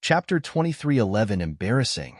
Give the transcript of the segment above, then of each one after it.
Chapter 2311 Embarrassing.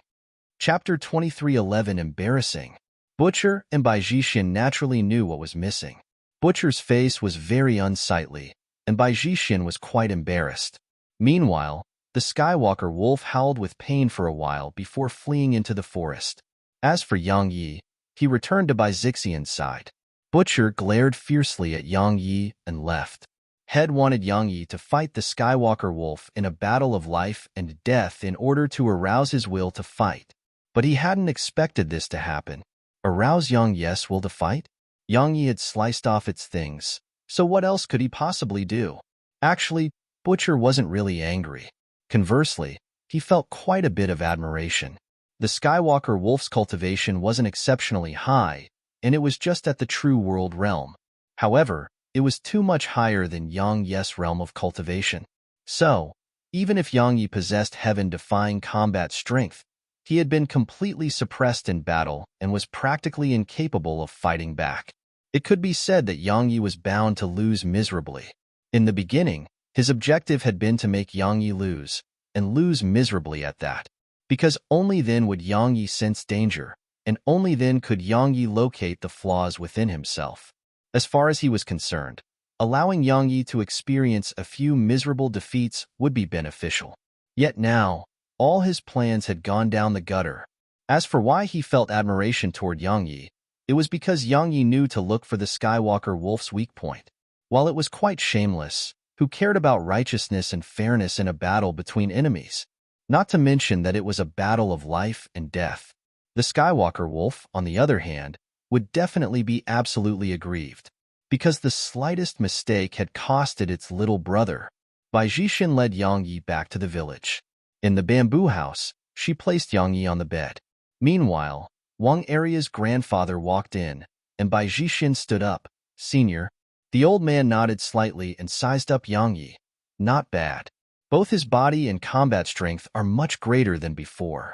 Chapter 2311 Embarrassing. Butcher and Bai Jixin naturally knew what was missing. Butcher's face was very unsightly, and Bai Jixin was quite embarrassed. Meanwhile, the Skywalker wolf howled with pain for a while before fleeing into the forest. As for Yang Yi, he returned to Bai Jixian's side. Butcher glared fiercely at Yang Yi and left. Head wanted Yang Yi to fight the Skywalker wolf in a battle of life and death in order to arouse his will to fight. But he hadn't expected this to happen. Arouse Yang Yi's will to fight? Yang Yi had sliced off its things, so what else could he possibly do? Actually, Butcher wasn't really angry. Conversely, he felt quite a bit of admiration. The Skywalker wolf's cultivation wasn't exceptionally high, and it was just at the true world realm. However, it was too much higher than Yang Yi's realm of cultivation. So, even if Yang Yi possessed heaven-defying combat strength, he had been completely suppressed in battle and was practically incapable of fighting back. It could be said that Yang Yi was bound to lose miserably. In the beginning, his objective had been to make Yang Yi lose, and lose miserably at that. Because only then would Yang Yi sense danger, and only then could Yang Yi locate the flaws within himself. As far as he was concerned, allowing Yang Yi to experience a few miserable defeats would be beneficial. Yet now, all his plans had gone down the gutter. As for why he felt admiration toward Yang Yi, it was because Yang Yi knew to look for the Skywalker wolf's weak point. While it was quite shameless, who cared about righteousness and fairness in a battle between enemies? Not to mention that it was a battle of life and death. The Skywalker wolf, on the other hand, would definitely be absolutely aggrieved, because the slightest mistake had costed its little brother. Bai Jixin led Yang Yi back to the village. In the bamboo house, she placed Yang Yi on the bed. Meanwhile, Wang Aria's grandfather walked in, and Bai Jixin stood up. "Senior." The old man nodded slightly and sized up Yang Yi. "Not bad. Both his body and combat strength are much greater than before."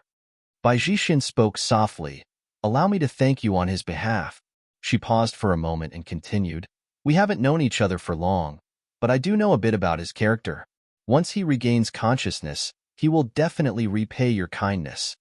Bai Jixin spoke softly. "Allow me to thank you on his behalf." She paused for a moment and continued, "We haven't known each other for long, but I do know a bit about his character. Once he regains consciousness, he will definitely repay your kindness."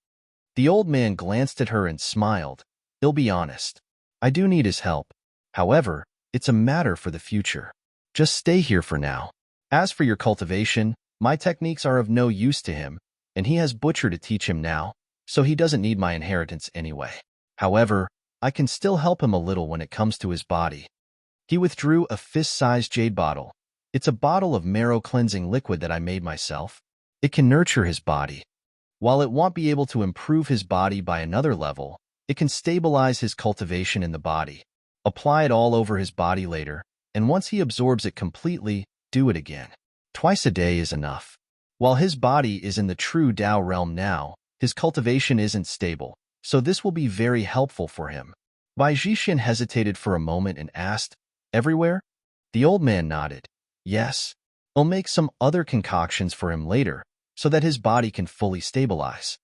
The old man glanced at her and smiled. "He'll be honest. I do need his help. However, it's a matter for the future. Just stay here for now. As for your cultivation, my techniques are of no use to him, and he has Butcher to teach him now, so he doesn't need my inheritance anyway. However, I can still help him a little when it comes to his body." He withdrew a fist-sized jade bottle. "It's a bottle of marrow-cleansing liquid that I made myself. It can nurture his body. While it won't be able to improve his body by another level, it can stabilize his cultivation in the body. Apply it all over his body later, and once he absorbs it completely, do it again. Twice a day is enough." While his body is in the true Tao realm now, his cultivation isn't stable, so this will be very helpful for him. Bai Jixin hesitated for a moment and asked, "Everywhere?" The old man nodded. "Yes. I'll make some other concoctions for him later, so that his body can fully stabilize."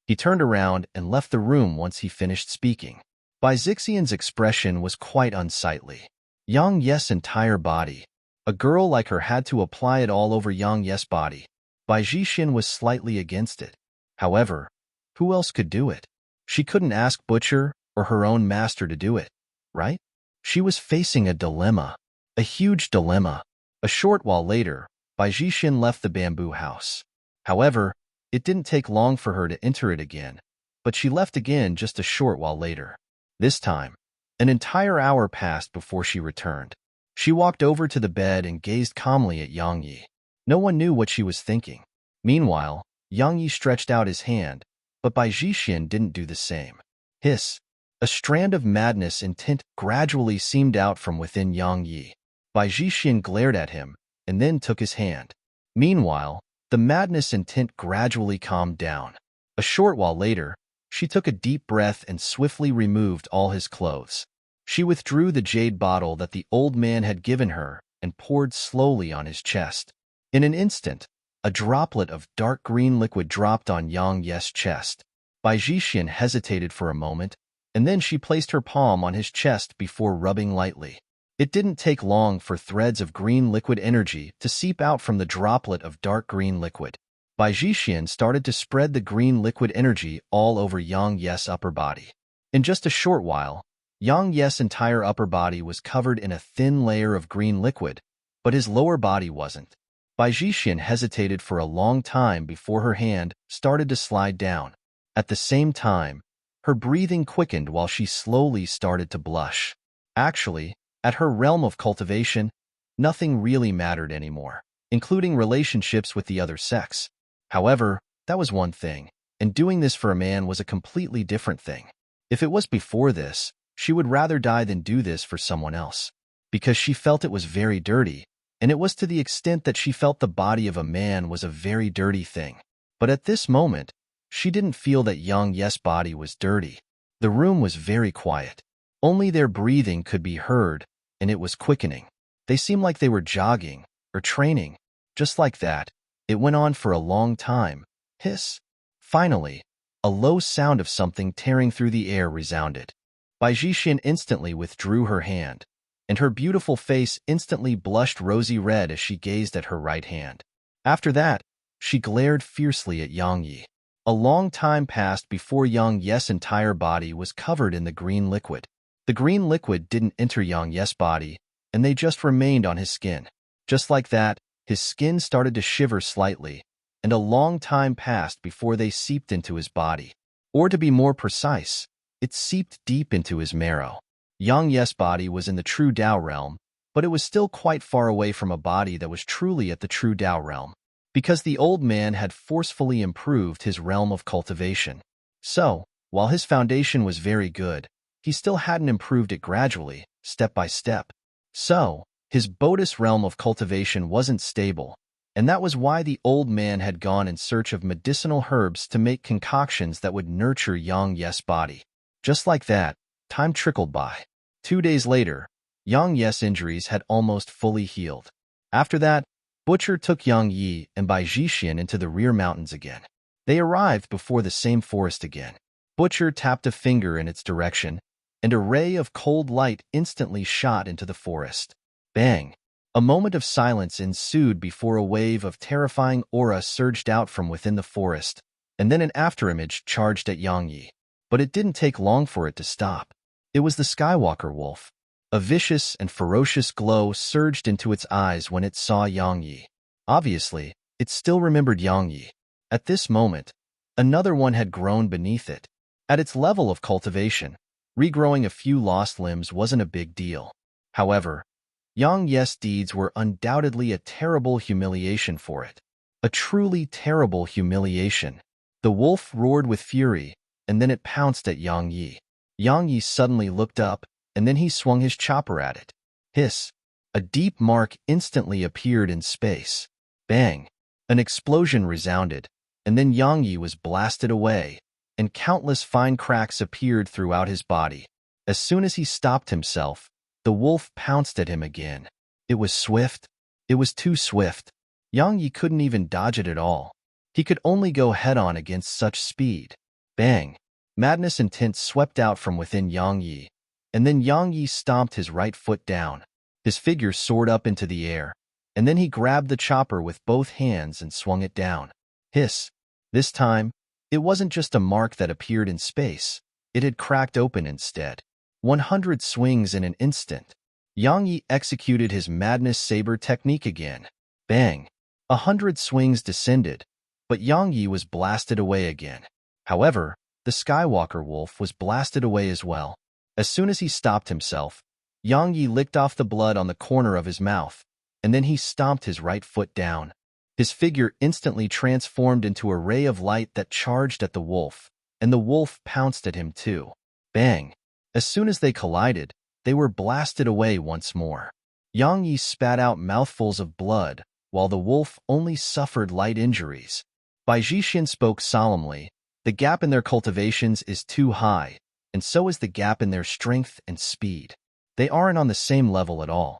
He turned around and left the room once he finished speaking. Bai Jixian's expression was quite unsightly. Yang Yi's entire body. A girl like her had to apply it all over Yang Yi's body. Bai Jixin was slightly against it. However, who else could do it? She couldn't ask Butcher or her own master to do it, right? She was facing a dilemma. A huge dilemma. A short while later, Bai Jixin left the bamboo house. However, it didn't take long for her to enter it again, but she left again just a short while later. This time, an entire hour passed before she returned. She walked over to the bed and gazed calmly at Yang Yi. No one knew what she was thinking. Meanwhile, Yang Yi stretched out his hand, but Bai Jixin didn't do the same. Hiss! A strand of madness intent gradually seemed out from within Yang Yi. Bai Jixin glared at him, and then took his hand. Meanwhile, the madness intent gradually calmed down. A short while later, she took a deep breath and swiftly removed all his clothes. She withdrew the jade bottle that the old man had given her and poured slowly on his chest. In an instant, a droplet of dark green liquid dropped on Yang Yi's chest. Bai Jixin hesitated for a moment, and then she placed her palm on his chest before rubbing lightly. It didn't take long for threads of green liquid energy to seep out from the droplet of dark green liquid. Bai Jixin started to spread the green liquid energy all over Yang Ye's upper body. In just a short while, Yang Ye's entire upper body was covered in a thin layer of green liquid, but his lower body wasn't. Bai Jixin hesitated for a long time before her hand started to slide down. At the same time, her breathing quickened while she slowly started to blush. Actually, at her realm of cultivation, nothing really mattered anymore, including relationships with the other sex. However, that was one thing, and doing this for a man was a completely different thing. If it was before this, she would rather die than do this for someone else, because she felt it was very dirty, and it was to the extent that she felt the body of a man was a very dirty thing. But at this moment, she didn't feel that Yang Ye's body was dirty. The room was very quiet. Only their breathing could be heard, and it was quickening. They seemed like they were jogging or training. Just like that, it went on for a long time. Hiss. Finally, a low sound of something tearing through the air resounded. Bai Jixin instantly withdrew her hand, and her beautiful face instantly blushed rosy red as she gazed at her right hand. After that, she glared fiercely at Yang Yi. A long time passed before Yang Ye's entire body was covered in the green liquid. The green liquid didn't enter Yang Ye's body, and they just remained on his skin. Just like that, his skin started to shiver slightly, and a long time passed before they seeped into his body. Or to be more precise, it seeped deep into his marrow. Yang Ye's body was in the true Dao realm, but it was still quite far away from a body that was truly at the true Dao realm, because the old man had forcefully improved his realm of cultivation. So, while his foundation was very good, he still hadn't improved it gradually, step by step. So, his Bodhis realm of cultivation wasn't stable, and that was why the old man had gone in search of medicinal herbs to make concoctions that would nurture Yang Ye's body. Just like that, time trickled by. 2 days later, Yang Ye's injuries had almost fully healed. After that, Butcher took Yang Yi and Bai Jixin into the rear mountains again. They arrived before the same forest again. Butcher tapped a finger in its direction, and a ray of cold light instantly shot into the forest. Bang! A moment of silence ensued before a wave of terrifying aura surged out from within the forest, and then an afterimage charged at Yang Yi. But it didn't take long for it to stop. It was the Skywalker wolf. A vicious and ferocious glow surged into its eyes when it saw Yang Yi. Obviously, it still remembered Yang Yi. At this moment, another one had grown beneath it. At its level of cultivation, regrowing a few lost limbs wasn't a big deal. However, Yang Ye's deeds were undoubtedly a terrible humiliation for it. A truly terrible humiliation. The wolf roared with fury, and then it pounced at Yang Yi. Yang Yi suddenly looked up, and then he swung his chopper at it. Hiss! A deep mark instantly appeared in space. Bang! An explosion resounded, and then Yang Yi was blasted away, and countless fine cracks appeared throughout his body. As soon as he stopped himself, the wolf pounced at him again. It was swift. It was too swift. Yang Yi couldn't even dodge it at all. He could only go head-on against such speed. Bang! Madness and tint swept out from within Yang Yi, and then Yang Yi stomped his right foot down. His figure soared up into the air, and then he grabbed the chopper with both hands and swung it down. Hiss! This time, it wasn't just a mark that appeared in space. It had cracked open instead. 100 swings in an instant. Yang Yi executed his madness saber technique again. Bang! 100 swings descended, but Yang Yi was blasted away again. However, the Skywalker wolf was blasted away as well. As soon as he stopped himself, Yang Yi licked off the blood on the corner of his mouth, and then he stomped his right foot down. His figure instantly transformed into a ray of light that charged at the wolf, and the wolf pounced at him too. Bang! As soon as they collided, they were blasted away once more. Yang Yi spat out mouthfuls of blood, while the wolf only suffered light injuries. Bai Jixin spoke solemnly. The gap in their cultivations is too high, and so is the gap in their strength and speed. They aren't on the same level at all.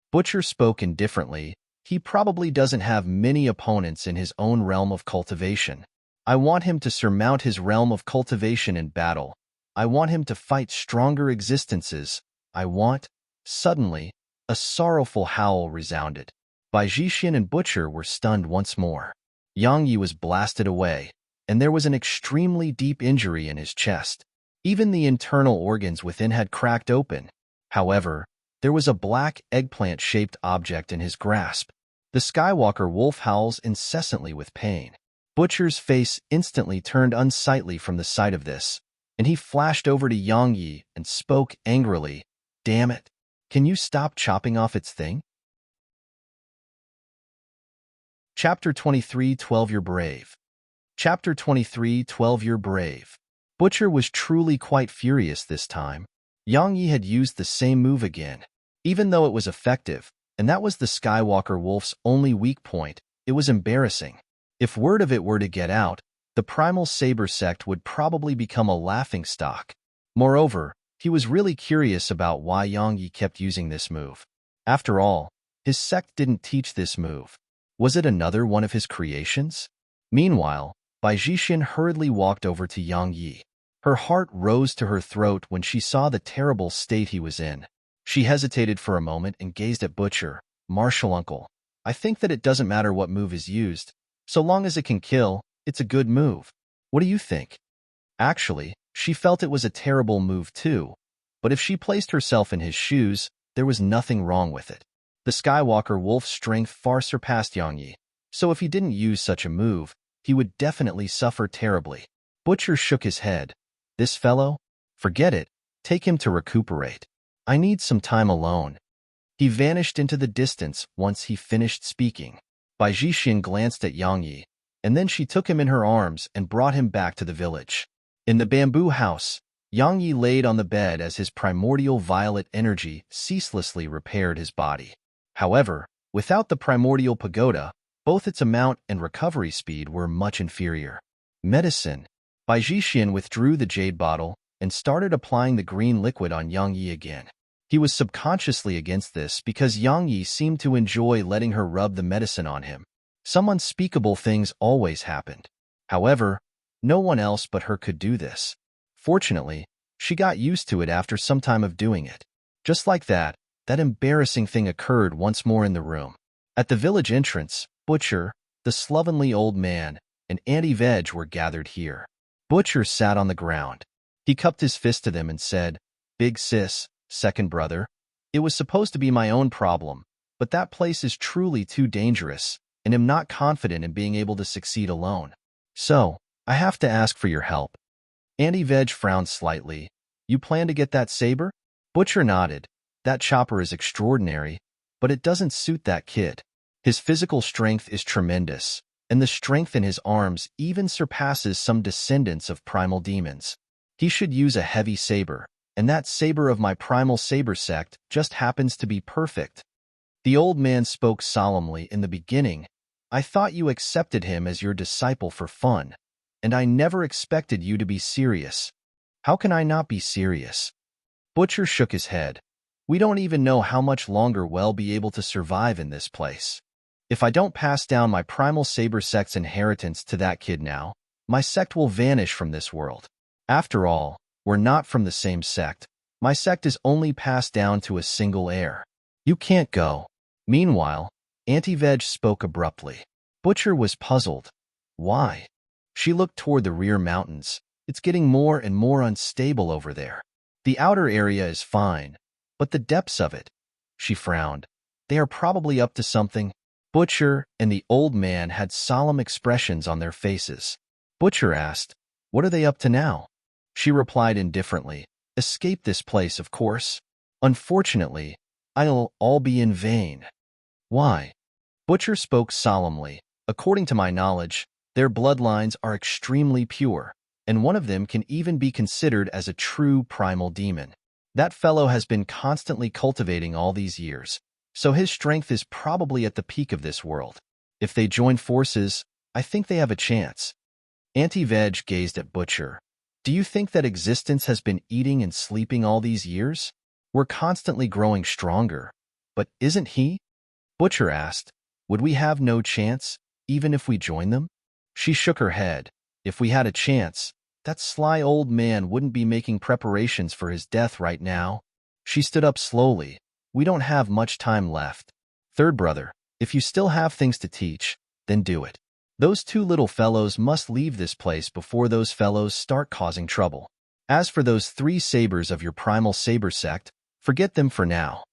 Butcher spoke indifferently. He probably doesn't have many opponents in his own realm of cultivation. I want him to surmount his realm of cultivation in battle. I want him to fight stronger existences. Suddenly, a sorrowful howl resounded. Bai Jixin and Butcher were stunned once more. Yang Yi was blasted away, and there was an extremely deep injury in his chest. Even the internal organs within had cracked open. However, there was a black eggplant-shaped object in his grasp. The Skywalker wolf howls incessantly with pain. Butcher's face instantly turned unsightly from the sight of this, and he flashed over to Yang Yi and spoke angrily, "Damn it! Can you stop chopping off its thing?" Chapter 23 12 You're Brave. Chapter 23 12 You're Brave. Butcher was truly quite furious this time. Yang Yi had used the same move again. Even though it was effective, and that was the Skywalker wolf's only weak point, it was embarrassing. If word of it were to get out, the Primal Saber sect would probably become a laughingstock. Moreover, he was really curious about why Yang Yi kept using this move. After all, his sect didn't teach this move. Was it another one of his creations? Meanwhile, Bai Zixin hurriedly walked over to Yang Yi. Her heart rose to her throat when she saw the terrible state he was in. She hesitated for a moment and gazed at Butcher. "Martial uncle, I think that it doesn't matter what move is used. So long as it can kill, it's a good move. What do you think?" Actually, she felt it was a terrible move too, but if she placed herself in his shoes, there was nothing wrong with it. The Skywalker wolf's strength far surpassed Yang Yi, so if he didn't use such a move, he would definitely suffer terribly. Butcher shook his head. "This fellow? Forget it. Take him to recuperate. I need some time alone." He vanished into the distance once he finished speaking. Bai Zixin glanced at Yang Yi, and then she took him in her arms and brought him back to the village. In the bamboo house, Yang Yi laid on the bed as his primordial violet energy ceaselessly repaired his body. However, without the primordial pagoda, both its amount and recovery speed were much inferior. Medicine. Bai Zixin withdrew the jade bottle and started applying the green liquid on Yang Yi again. He was subconsciously against this because Yang Yi seemed to enjoy letting her rub the medicine on him. Some unspeakable things always happened. However, no one else but her could do this. Fortunately, she got used to it after some time of doing it. Just like that, that embarrassing thing occurred once more in the room. At the village entrance, Butcher, the slovenly old man, and Auntie Veg were gathered here. Butcher sat on the ground. He cupped his fist to them and said, "Big sis, second brother, it was supposed to be my own problem, but that place is truly too dangerous, and am not confident in being able to succeed alone. So, I have to ask for your help." Auntie Veg frowned slightly. "You plan to get that saber?" Butcher nodded. "That chopper is extraordinary, but it doesn't suit that kid. His physical strength is tremendous, and the strength in his arms even surpasses some descendants of primal demons. He should use a heavy saber, and that saber of my Primal Saber sect just happens to be perfect." The old man spoke solemnly in the beginning. "I thought you accepted him as your disciple for fun, and I never expected you to be serious. How can I not be serious?" Butcher shook his head. "We don't even know how much longer we'll be able to survive in this place. If I don't pass down my Primal Saber sect's inheritance to that kid now, my sect will vanish from this world. After all, we're not from the same sect. My sect is only passed down to a single heir. You can't go." Meanwhile, Auntie Veg spoke abruptly. Butcher was puzzled. Why? She looked toward the rear mountains. "It's getting more and more unstable over there. The outer area is fine, but the depths of it," she frowned, "they are probably up to something." Butcher and the old man had solemn expressions on their faces. Butcher asked, "What are they up to now?" She replied indifferently, "Escape this place, of course. Unfortunately, it'll all be in vain." "Why?" Butcher spoke solemnly. "According to my knowledge, their bloodlines are extremely pure, and one of them can even be considered as a true primal demon. That fellow has been constantly cultivating all these years, so his strength is probably at the peak of this world. If they join forces, I think they have a chance." Auntie Veg gazed at Butcher. "Do you think that existence has been eating and sleeping all these years? We're constantly growing stronger. But isn't he?" Butcher asked, "Would we have no chance, even if we join them?" She shook her head. "If we had a chance, that sly old man wouldn't be making preparations for his death right now." She stood up slowly. "We don't have much time left. Third brother, if you still have things to teach, then do it. Those two little fellows must leave this place before those fellows start causing trouble. As for those 3 sabers of your primal saber sect, forget them for now."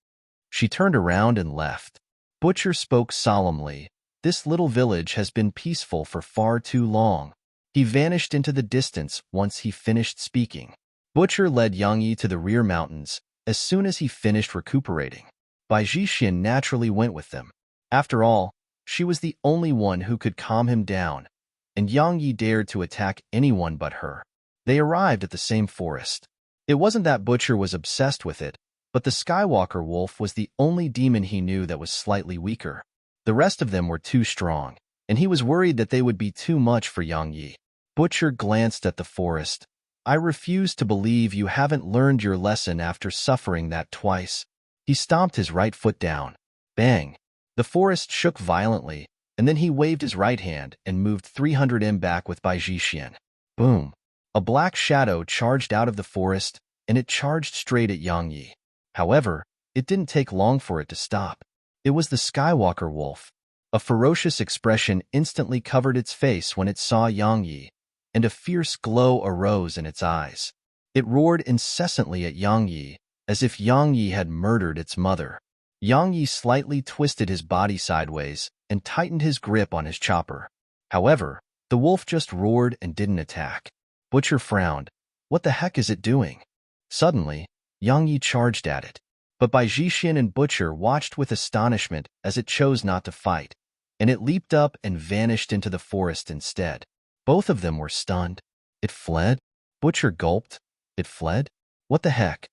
She turned around and left. Butcher spoke solemnly. "This little village has been peaceful for far too long." He vanished into the distance once he finished speaking. Butcher led Yang Yi to the rear mountains as soon as he finished recuperating. Bai Jixin naturally went with them. After all, she was the only one who could calm him down, and Yang Yi dared to attack anyone but her. They arrived at the same forest. It wasn't that Butcher was obsessed with it, but the Skywalker wolf was the only demon he knew that was slightly weaker. The rest of them were too strong, and he was worried that they would be too much for Yang Yi. Butcher glanced at the forest. "I refuse to believe you haven't learned your lesson after suffering that twice." He stomped his right foot down. Bang! The forest shook violently, and then he waved his right hand and moved 300 m back with Bai Jixin. Boom! A black shadow charged out of the forest, and it charged straight at Yang Yi. However, it didn't take long for it to stop. It was the Skywalker wolf. A ferocious expression instantly covered its face when it saw Yang Yi, and a fierce glow arose in its eyes. It roared incessantly at Yang Yi, as if Yang Yi had murdered its mother. Yang Yi slightly twisted his body sideways and tightened his grip on his chopper. However, the wolf just roared and didn't attack. Butcher frowned. What the heck is it doing? Suddenly, Yang Yi charged at it. But Bai Jixin and Butcher watched with astonishment as it chose not to fight, and it leaped up and vanished into the forest instead. Both of them were stunned. It fled? Butcher gulped. It fled? What the heck?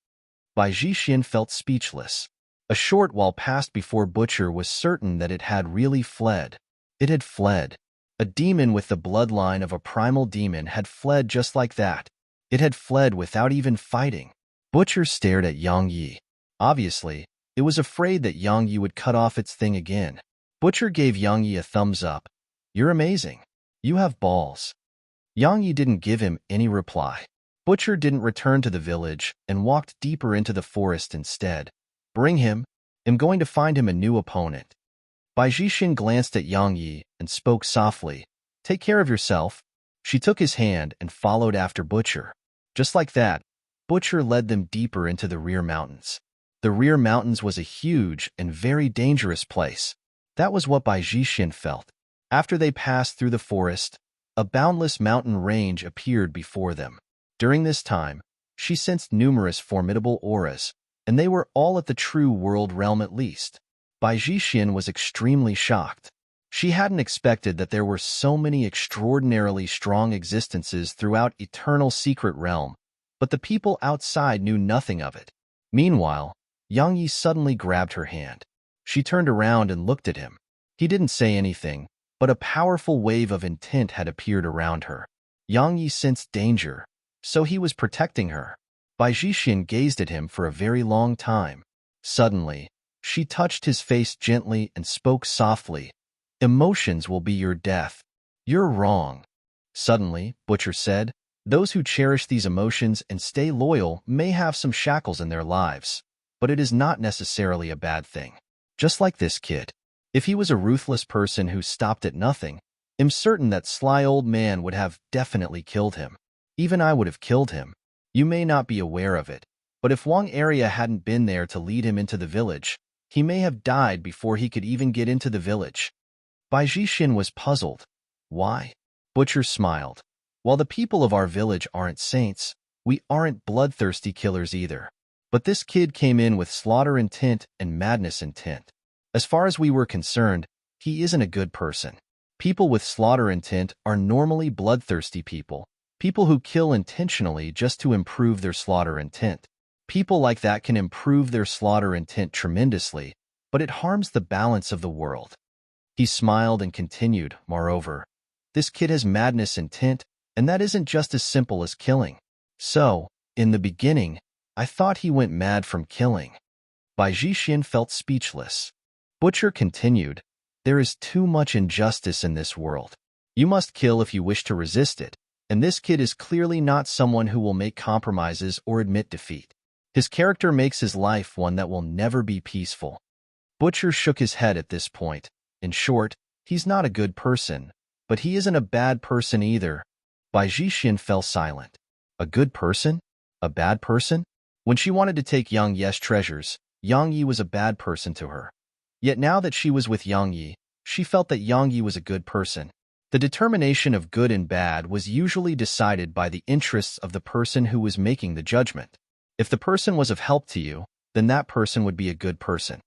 Bai Jixin felt speechless. A short while passed before Butcher was certain that it had really fled. It had fled. A demon with the bloodline of a primal demon had fled just like that. It had fled without even fighting. Butcher stared at Yang Yi. Obviously, it was afraid that Yang Yi would cut off its thing again. Butcher gave Yang Yi a thumbs up. "You're amazing. You have balls." Yang Yi didn't give him any reply. Butcher didn't return to the village and walked deeper into the forest instead. "Bring him. I'm going to find him a new opponent." Bai Jixin glanced at Yang Yi and spoke softly. "Take care of yourself." She took his hand and followed after Butcher. Just like that, Butcher led them deeper into the rear mountains. The rear mountains was a huge and very dangerous place. That was what Bai Jixin felt. After they passed through the forest, a boundless mountain range appeared before them. During this time, she sensed numerous formidable auras, and they were all at the true world realm at least. Bai Jixin was extremely shocked. She hadn't expected that there were so many extraordinarily strong existences throughout Eternal Secret Realm, but the people outside knew nothing of it. Meanwhile, Yang Yi suddenly grabbed her hand. She turned around and looked at him. He didn't say anything, but a powerful wave of intent had appeared around her. Yang Yi sensed danger, so he was protecting her. Bai Jixin gazed at him for a very long time. Suddenly, she touched his face gently and spoke softly. "Emotions will be your death." "You're wrong." Suddenly, Butcher said, "Those who cherish these emotions and stay loyal may have some shackles in their lives, but it is not necessarily a bad thing. Just like this kid. If he was a ruthless person who stopped at nothing, I'm certain that sly old man would have definitely killed him. Even I would have killed him. You may not be aware of it, but if Wang Area hadn't been there to lead him into the village, he may have died before he could even get into the village." Bai Jixin was puzzled. "Why?" Butcher smiled. "While the people of our village aren't saints, we aren't bloodthirsty killers either. But this kid came in with slaughter intent and madness intent. As far as we were concerned, he isn't a good person. People with slaughter intent are normally bloodthirsty people who kill intentionally just to improve their slaughter intent. People like that can improve their slaughter intent tremendously, but it harms the balance of the world." He smiled and continued, "Moreover, this kid has madness intent, and that isn't just as simple as killing. So, in the beginning, I thought he went mad from killing." Bai Jixin felt speechless. Butcher continued, "There is too much injustice in this world. You must kill if you wish to resist it, and this kid is clearly not someone who will make compromises or admit defeat. His character makes his life one that will never be peaceful." Butcher shook his head at this point. "In short, he's not a good person. But he isn't a bad person either. Bai Jixin fell silent. A good person? A bad person? When she wanted to take Yang Yi's treasures, Yang Yi was a bad person to her. Yet now that she was with Yang Yi, she felt that Yang Yi was a good person. The determination of good and bad was usually decided by the interests of the person who was making the judgment. If the person was of help to you, then that person would be a good person.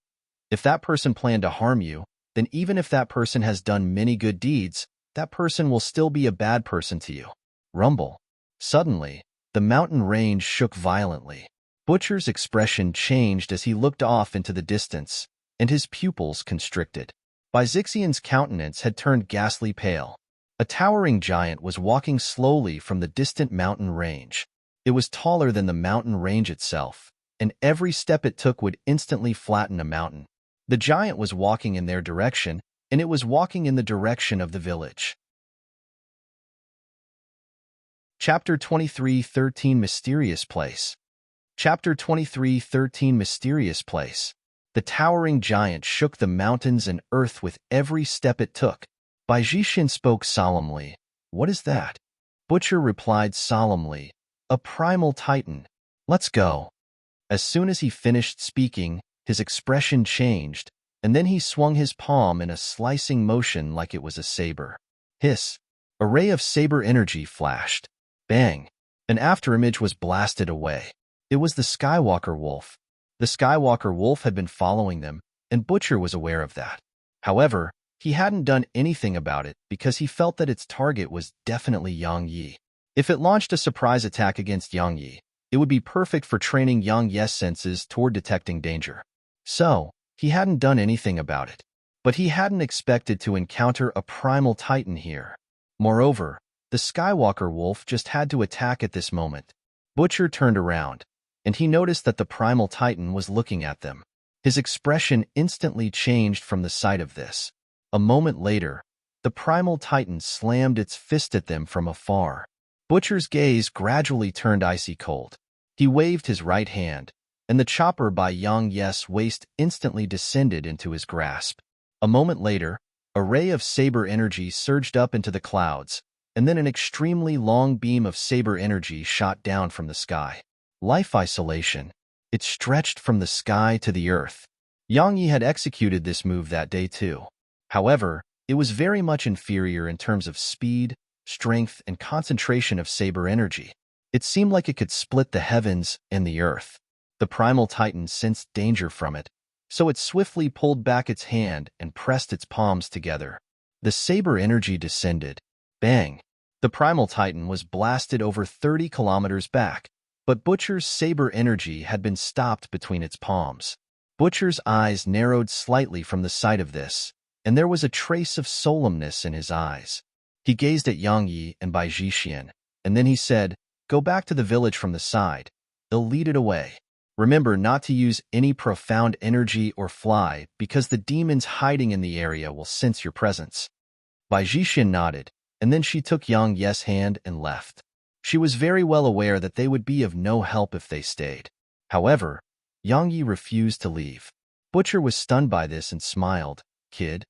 If that person planned to harm you, then even if that person has done many good deeds, that person will still be a bad person to you. Rumble. Suddenly, the mountain range shook violently. Butcher's expression changed as he looked off into the distance, and his pupils constricted. Bai Zixian's countenance had turned ghastly pale. A towering giant was walking slowly from the distant mountain range. It was taller than the mountain range itself, and every step it took would instantly flatten a mountain. The giant was walking in their direction, and it was walking in the direction of the village. Chapter 23:13 Mysterious Place. Chapter 23:13 Mysterious Place. The towering giant shook the mountains and earth with every step it took. Bai Jixin spoke solemnly. What is that? Butcher replied solemnly. A primal titan. Let's go. As soon as he finished speaking, his expression changed, and then he swung his palm in a slicing motion like it was a saber. Hiss. A ray of saber energy flashed. Bang. An afterimage was blasted away. It was the Skywalker wolf. The Skywalker wolf had been following them, and Butcher was aware of that. However, he hadn't done anything about it because he felt that its target was definitely Yang Yi. If it launched a surprise attack against Yang Yi, it would be perfect for training Yang Yi's senses toward detecting danger. So, he hadn't done anything about it. But he hadn't expected to encounter a primal titan here. Moreover, the Skywalker wolf just had to attack at this moment. Butcher turned around, and he noticed that the primal titan was looking at them. His expression instantly changed from the sight of this. A moment later, the primal titan slammed its fist at them from afar. Butcher's gaze gradually turned icy cold. He waved his right hand, and the chopper by Yang Yi's waist instantly descended into his grasp. A moment later, a ray of saber energy surged up into the clouds, and then an extremely long beam of saber energy shot down from the sky. Life isolation. It stretched from the sky to the earth. Yang Yi had executed this move that day too. However, it was very much inferior in terms of speed, strength, and concentration of saber energy. It seemed like it could split the heavens and the earth. The primal titan sensed danger from it, so it swiftly pulled back its hand and pressed its palms together. The saber energy descended. Bang! The primal titan was blasted over 30 kilometers back, but Butcher's saber energy had been stopped between its palms. Butcher's eyes narrowed slightly from the sight of this, and there was a trace of solemnness in his eyes. He gazed at Yang Yi and Bai Jixin, and then he said, "Go back to the village from the side. They'll lead it away. Remember not to use any profound energy or fly because the demons hiding in the area will sense your presence." Bai Jixin nodded, and then she took Yang Yi's hand and left. She was very well aware that they would be of no help if they stayed. However, Yang Yi refused to leave. Butcher was stunned by this and smiled. "Kid,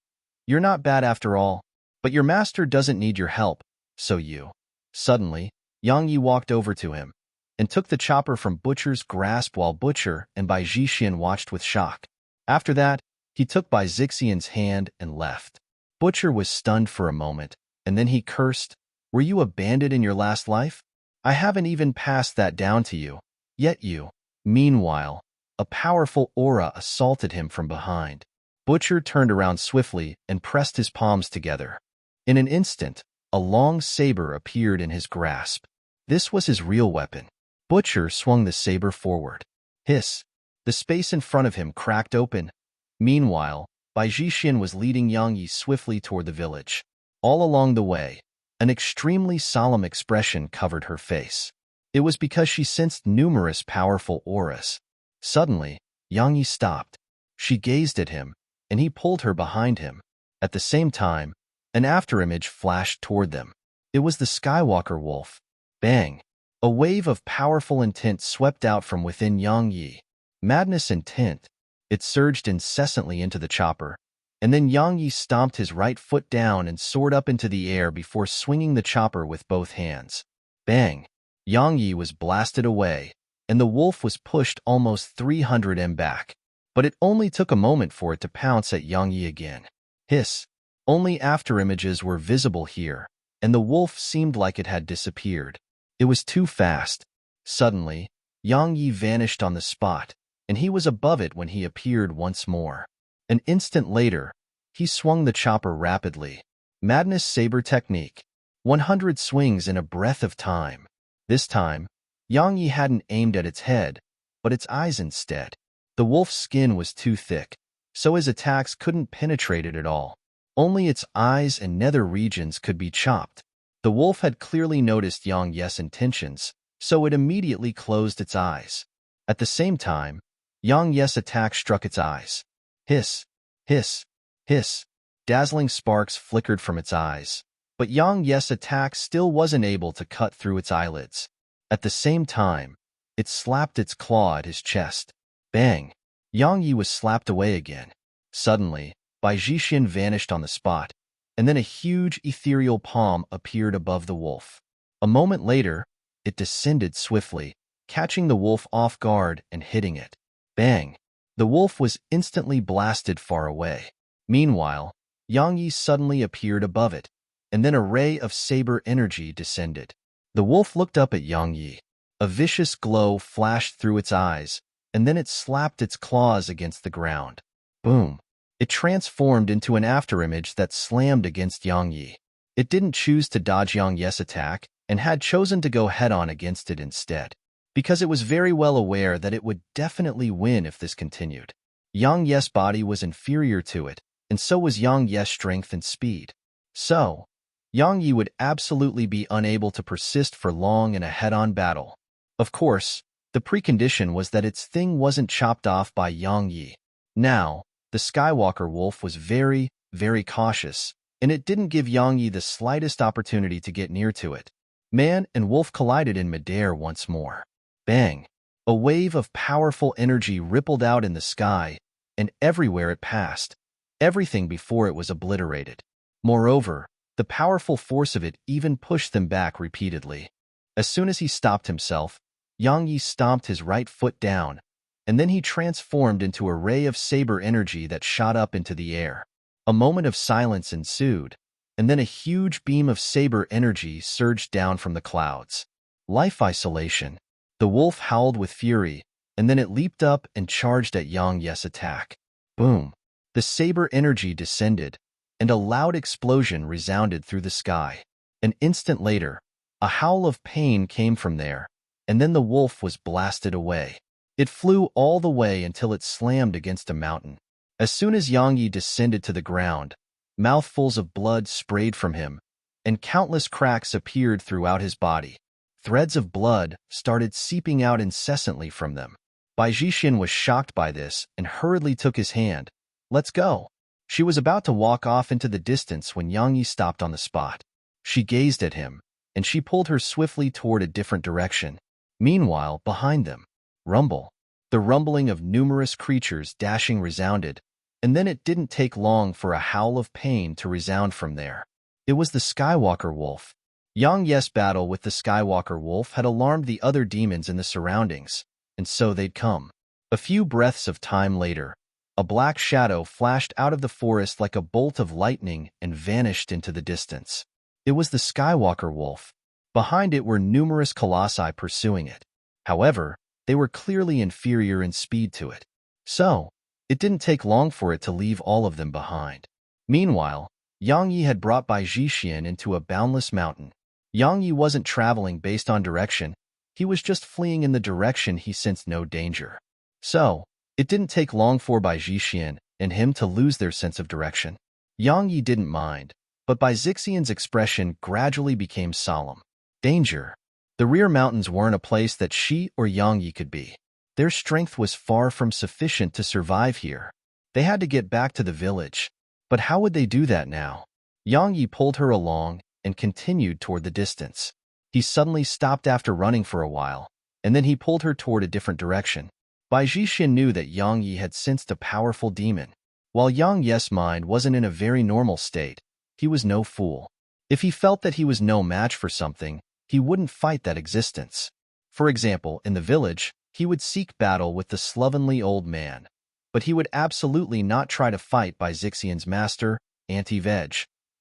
you're not bad after all, but your master doesn't need your help, so you." Suddenly, Yang Yi walked over to him and took the chopper from Butcher's grasp while Butcher and Bai Jixin watched with shock. After that, he took Bai Zixian's hand and left. Butcher was stunned for a moment, and then he cursed, "Were you a bandit in your last life? I haven't even passed that down to you, yet you." Meanwhile, a powerful aura assaulted him from behind. Butcher turned around swiftly and pressed his palms together. In an instant, a long saber appeared in his grasp. This was his real weapon. Butcher swung the saber forward. Hiss! The space in front of him cracked open. Meanwhile, Bai Jixin was leading Yang Yi swiftly toward the village. All along the way, an extremely solemn expression covered her face. It was because she sensed numerous powerful auras. Suddenly, Yang Yi stopped. She gazed at him, and he pulled her behind him. At the same time, an afterimage flashed toward them. It was the Skywalker wolf. Bang! A wave of powerful intent swept out from within Yang Yi. Madness intent. It surged incessantly into the chopper, and then Yang Yi stomped his right foot down and soared up into the air before swinging the chopper with both hands. Bang! Yang Yi was blasted away, and the wolf was pushed almost 300 m back. But it only took a moment for it to pounce at Yang Yi again. Hiss! Only afterimages were visible here, and the wolf seemed like it had disappeared. It was too fast. Suddenly, Yang Yi vanished on the spot, and he was above it when he appeared once more. An instant later, he swung the chopper rapidly. Madness Saber Technique. 100 swings in a breath of time. This time, Yang Yi hadn't aimed at its head, but its eyes instead. The wolf's skin was too thick, so his attacks couldn't penetrate it at all. Only its eyes and nether regions could be chopped. The wolf had clearly noticed Yang Yi's intentions, so it immediately closed its eyes. At the same time, Yang Yi's attack struck its eyes. Hiss, hiss, hiss. Dazzling sparks flickered from its eyes, but Yang Yi's attack still wasn't able to cut through its eyelids. At the same time, it slapped its claw at his chest. Bang! Yang Yi was slapped away again. Suddenly, Bai Zhixian vanished on the spot, and then a huge ethereal palm appeared above the wolf. A moment later, it descended swiftly, catching the wolf off guard and hitting it. Bang! The wolf was instantly blasted far away. Meanwhile, Yang Yi suddenly appeared above it, and then a ray of saber energy descended. The wolf looked up at Yang Yi. A vicious glow flashed through its eyes, and then it slapped its claws against the ground. Boom! It transformed into an afterimage that slammed against Yang Yi. It didn't choose to dodge Yang Yi's attack and had chosen to go head-on against it instead, because it was very well aware that it would definitely win if this continued. Yang Yi's body was inferior to it, and so was Yang Yi's strength and speed. So, Yang Yi would absolutely be unable to persist for long in a head-on battle. Of course, the precondition was that its thing wasn't chopped off by Yang Yi. Now, the Skywalker wolf was very, very cautious, and it didn't give Yang Yi the slightest opportunity to get near to it. Man and wolf collided in midair once more. Bang! A wave of powerful energy rippled out in the sky, and everywhere it passed, everything before it was obliterated. Moreover, the powerful force of it even pushed them back repeatedly. As soon as he stopped himself, Yang Yi stomped his right foot down, and then he transformed into a ray of saber energy that shot up into the air. A moment of silence ensued, and then a huge beam of saber energy surged down from the clouds. Life isolation. The wolf howled with fury, and then it leaped up and charged at Yang Yi's attack. Boom! The saber energy descended, and a loud explosion resounded through the sky. An instant later, a howl of pain came from there, and then the wolf was blasted away. It flew all the way until it slammed against a mountain. As soon as Yang Yi descended to the ground, mouthfuls of blood sprayed from him, and countless cracks appeared throughout his body. Threads of blood started seeping out incessantly from them. Bai Zhixian was shocked by this and hurriedly took his hand. Let's go. She was about to walk off into the distance when Yang Yi stopped on the spot. She gazed at him, and she pulled her swiftly toward a different direction. Meanwhile, behind them, rumble. The rumbling of numerous creatures dashing resounded, and then it didn't take long for a howl of pain to resound from there. It was the Skywalker wolf. Yang Yi's battle with the Skywalker wolf had alarmed the other demons in the surroundings, and so they'd come. A few breaths of time later, a black shadow flashed out of the forest like a bolt of lightning and vanished into the distance. It was the Skywalker wolf. Behind it were numerous colossi pursuing it. However, they were clearly inferior in speed to it. So, it didn't take long for it to leave all of them behind. Meanwhile, Yang Yi had brought Bai Zhixian into a boundless mountain. Yang Yi wasn't traveling based on direction, he was just fleeing in the direction he sensed no danger. So, it didn't take long for Bai Zhixian and him to lose their sense of direction. Yang Yi didn't mind, but Bai Zhixian's expression gradually became solemn. Danger. The rear mountains weren't a place that she or Yang Yi could be. Their strength was far from sufficient to survive here. They had to get back to the village. But how would they do that now? Yang Yi pulled her along and continued toward the distance. He suddenly stopped after running for a while, and then he pulled her toward a different direction. Bai Zhixian knew that Yang Yi had sensed a powerful demon. While Yang Yi's mind wasn't in a very normal state, he was no fool. If he felt that he was no match for something, he wouldn't fight that existence. For example, in the village, he would seek battle with the slovenly old man, but he would absolutely not try to fight by Zixian's master, Anti-Veg,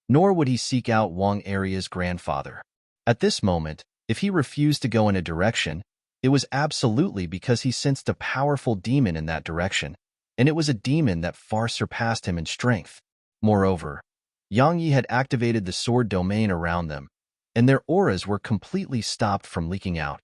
nor would he seek out Wang Aria's grandfather. At this moment, if he refused to go in a direction, it was absolutely because he sensed a powerful demon in that direction, and it was a demon that far surpassed him in strength. Moreover, Yang Yi had activated the sword domain around them, and their auras were completely stopped from leaking out.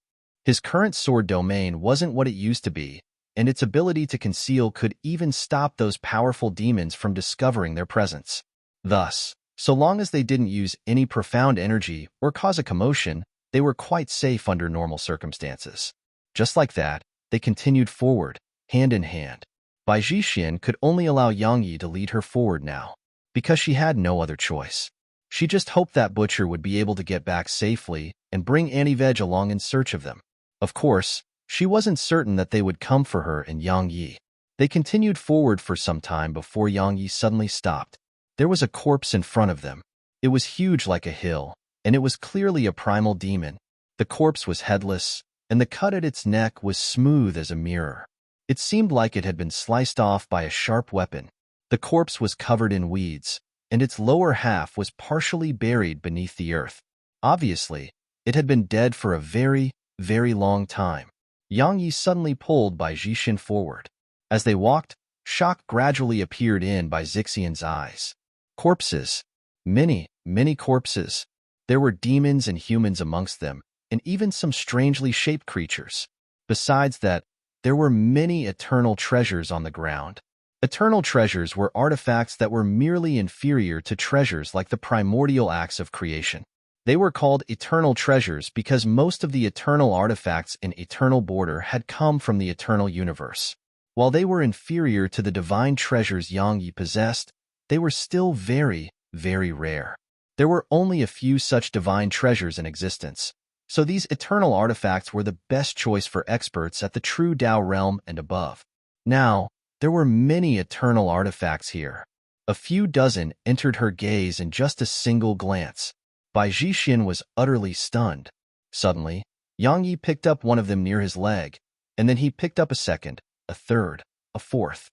His current sword domain wasn't what it used to be, and its ability to conceal could even stop those powerful demons from discovering their presence. Thus, so long as they didn't use any profound energy or cause a commotion, they were quite safe under normal circumstances. Just like that, they continued forward, hand in hand. Bai Zhixian could only allow Yang Yi to lead her forward now, because she had no other choice. She just hoped that Butcher would be able to get back safely and bring Anti-Veg along in search of them. Of course, she wasn't certain that they would come for her and Yang Yi. They continued forward for some time before Yang Yi suddenly stopped. There was a corpse in front of them. It was huge like a hill, and it was clearly a primal demon. The corpse was headless, and the cut at its neck was smooth as a mirror. It seemed like it had been sliced off by a sharp weapon. The corpse was covered in weeds, and its lower half was partially buried beneath the earth. Obviously, it had been dead for a very, very long time. Yang Yi suddenly pulled Bai Zhixian forward. As they walked, shock gradually appeared in Bai Zixian's eyes. Corpses. Many, many corpses. There were demons and humans amongst them, and even some strangely shaped creatures. Besides that, there were many eternal treasures on the ground. Eternal treasures were artifacts that were merely inferior to treasures like the primordial acts of creation. They were called eternal treasures because most of the eternal artifacts in Eternal Border had come from the eternal universe. While they were inferior to the divine treasures Yang Yi possessed, they were still very, very rare. There were only a few such divine treasures in existence, so these eternal artifacts were the best choice for experts at the true Dao realm and above. Now, there were many eternal artifacts here. A few dozen entered her gaze in just a single glance. Bai Zhixian was utterly stunned. Suddenly, Yang Yi picked up one of them near his leg, and then he picked up a second, a third, a fourth.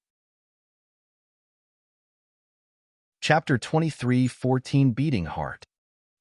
Chapter 23, 14 Beating Heart.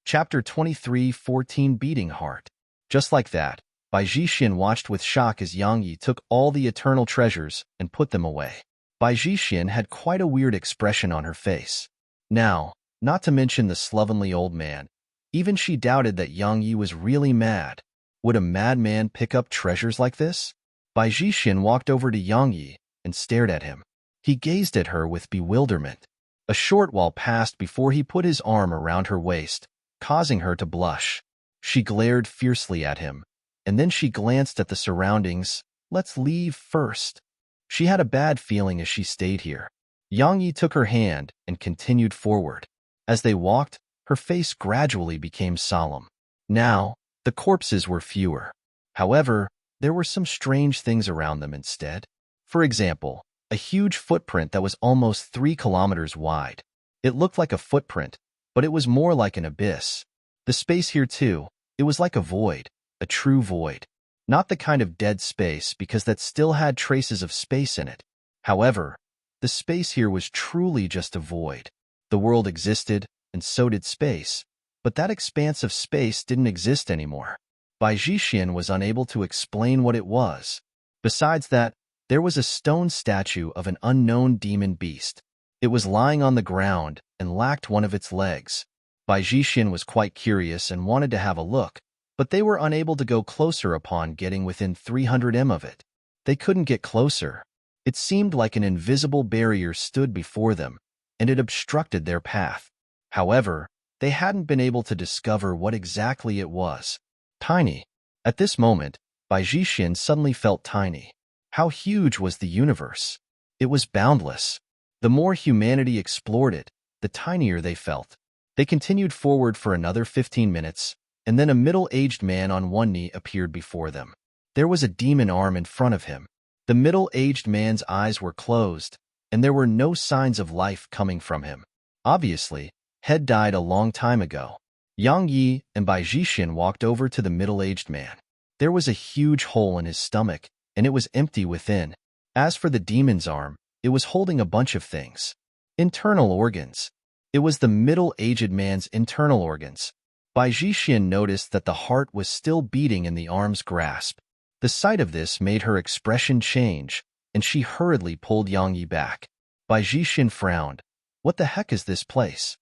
Chapter 23, 14 Beating Heart. Just like that, Bai Zhixian watched with shock as Yang Yi took all the eternal treasures and put them away. Bai Zhixian had quite a weird expression on her face. Now, not to mention the slovenly old man, even she doubted that Yang Yi was really mad. Would a madman pick up treasures like this? Bai Zhixian walked over to Yang Yi and stared at him. He gazed at her with bewilderment. A short while passed before he put his arm around her waist, causing her to blush. She glared fiercely at him, and then she glanced at the surroundings. Let's leave first. She had a bad feeling as she stayed here. Yang Yi took her hand and continued forward. As they walked, her face gradually became solemn. Now, the corpses were fewer. However, there were some strange things around them instead. For example, a huge footprint that was almost 3 kilometers wide. It looked like a footprint, but it was more like an abyss. The space here too, it was like a void, a true void. Not the kind of dead space because that still had traces of space in it. However, the space here was truly just a void. The world existed, and so did space, but that expanse of space didn't exist anymore. Bai Zhixian was unable to explain what it was. Besides that, there was a stone statue of an unknown demon beast. It was lying on the ground and lacked one of its legs. Bai Zhixian was quite curious and wanted to have a look, but they were unable to go closer upon getting within 300 m of it. They couldn't get closer. It seemed like an invisible barrier stood before them, and it obstructed their path. However, they hadn't been able to discover what exactly it was. Tiny. At this moment, Bai Zhixian suddenly felt tiny. How huge was the universe? It was boundless. The more humanity explored it, the tinier they felt. They continued forward for another 15 minutes, and then a middle-aged man on one knee appeared before them. There was a demon arm in front of him. The middle-aged man's eyes were closed, and there were no signs of life coming from him. Obviously, Head died a long time ago. Yang Yi and Bai Jixin walked over to the middle-aged man. There was a huge hole in his stomach, and it was empty within. As for the demon's arm, it was holding a bunch of things. Internal organs. It was the middle-aged man's internal organs. Bai Jixin noticed that the heart was still beating in the arm's grasp. The sight of this made her expression change, and she hurriedly pulled Yang Yi back. Bai Jixin frowned. What the heck is this place?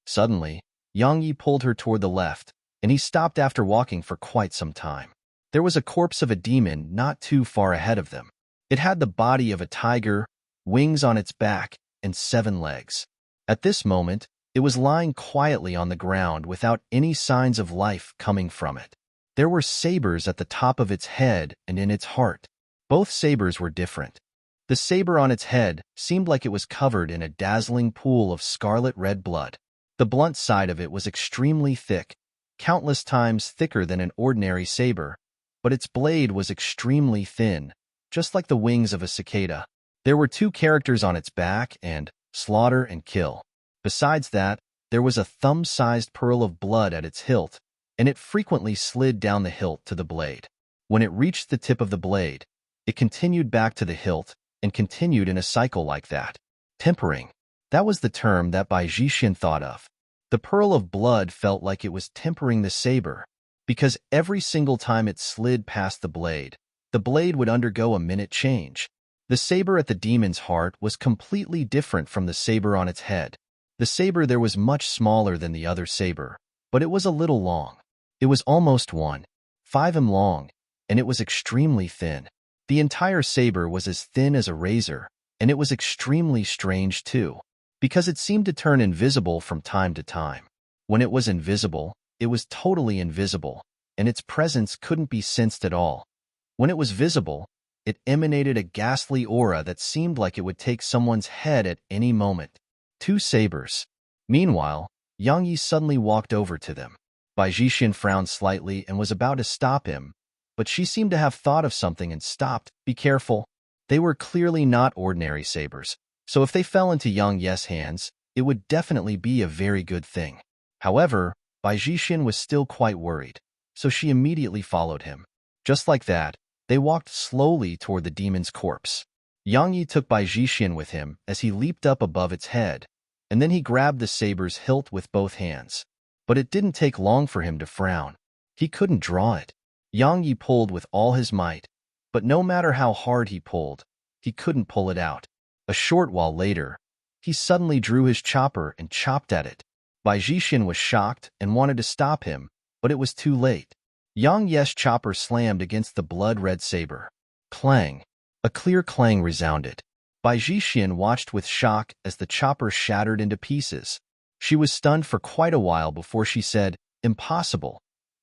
Suddenly, Yang Yi pulled her toward the left, and he stopped after walking for quite some time. There was a corpse of a demon not too far ahead of them. It had the body of a tiger, wings on its back, and 7 legs. At this moment, it was lying quietly on the ground without any signs of life coming from it. There were sabers at the top of its head and in its heart. Both sabers were different. The saber on its head seemed like it was covered in a dazzling pool of scarlet red blood. The blunt side of it was extremely thick, countless times thicker than an ordinary saber, but its blade was extremely thin, just like the wings of a cicada. There were 2 characters on its back and slaughter and kill. Besides that, there was a thumb-sized pearl of blood at its hilt, and it frequently slid down the hilt to the blade. When it reached the tip of the blade, it continued back to the hilt and continued in a cycle like that. Tempering. That was the term that Bai Jixin thought of. The pearl of blood felt like it was tempering the saber, because every single time it slid past the blade would undergo a minute change. The saber at the demon's heart was completely different from the saber on its head. The saber there was much smaller than the other saber, but it was a little long. It was almost 1.5 m long, and it was extremely thin. The entire saber was as thin as a razor, and it was extremely strange too, because it seemed to turn invisible from time to time. When it was invisible, it was totally invisible, and its presence couldn't be sensed at all. When it was visible, it emanated a ghastly aura that seemed like it would take someone's head at any moment. 2 sabers. Meanwhile, Yang Yi suddenly walked over to them. Bai Jixin frowned slightly and was about to stop him, but she seemed to have thought of something and stopped. Be careful. They were clearly not ordinary sabers, so if they fell into Yang Yi's hands, it would definitely be a very good thing. However, Bai Jixin was still quite worried, so she immediately followed him. Just like that, they walked slowly toward the demon's corpse. Yang Yi took Bai Jixin with him as he leaped up above its head, and then he grabbed the saber's hilt with both hands. But it didn't take long for him to frown. He couldn't draw it. Yang Yi pulled with all his might, but no matter how hard he pulled, he couldn't pull it out. A short while later, he suddenly drew his chopper and chopped at it. Bai Jixin was shocked and wanted to stop him, but it was too late. Yang Yi's chopper slammed against the blood-red saber. Clang! A clear clang resounded. Bai Jixin watched with shock as the chopper shattered into pieces. She was stunned for quite a while before she said, "Impossible."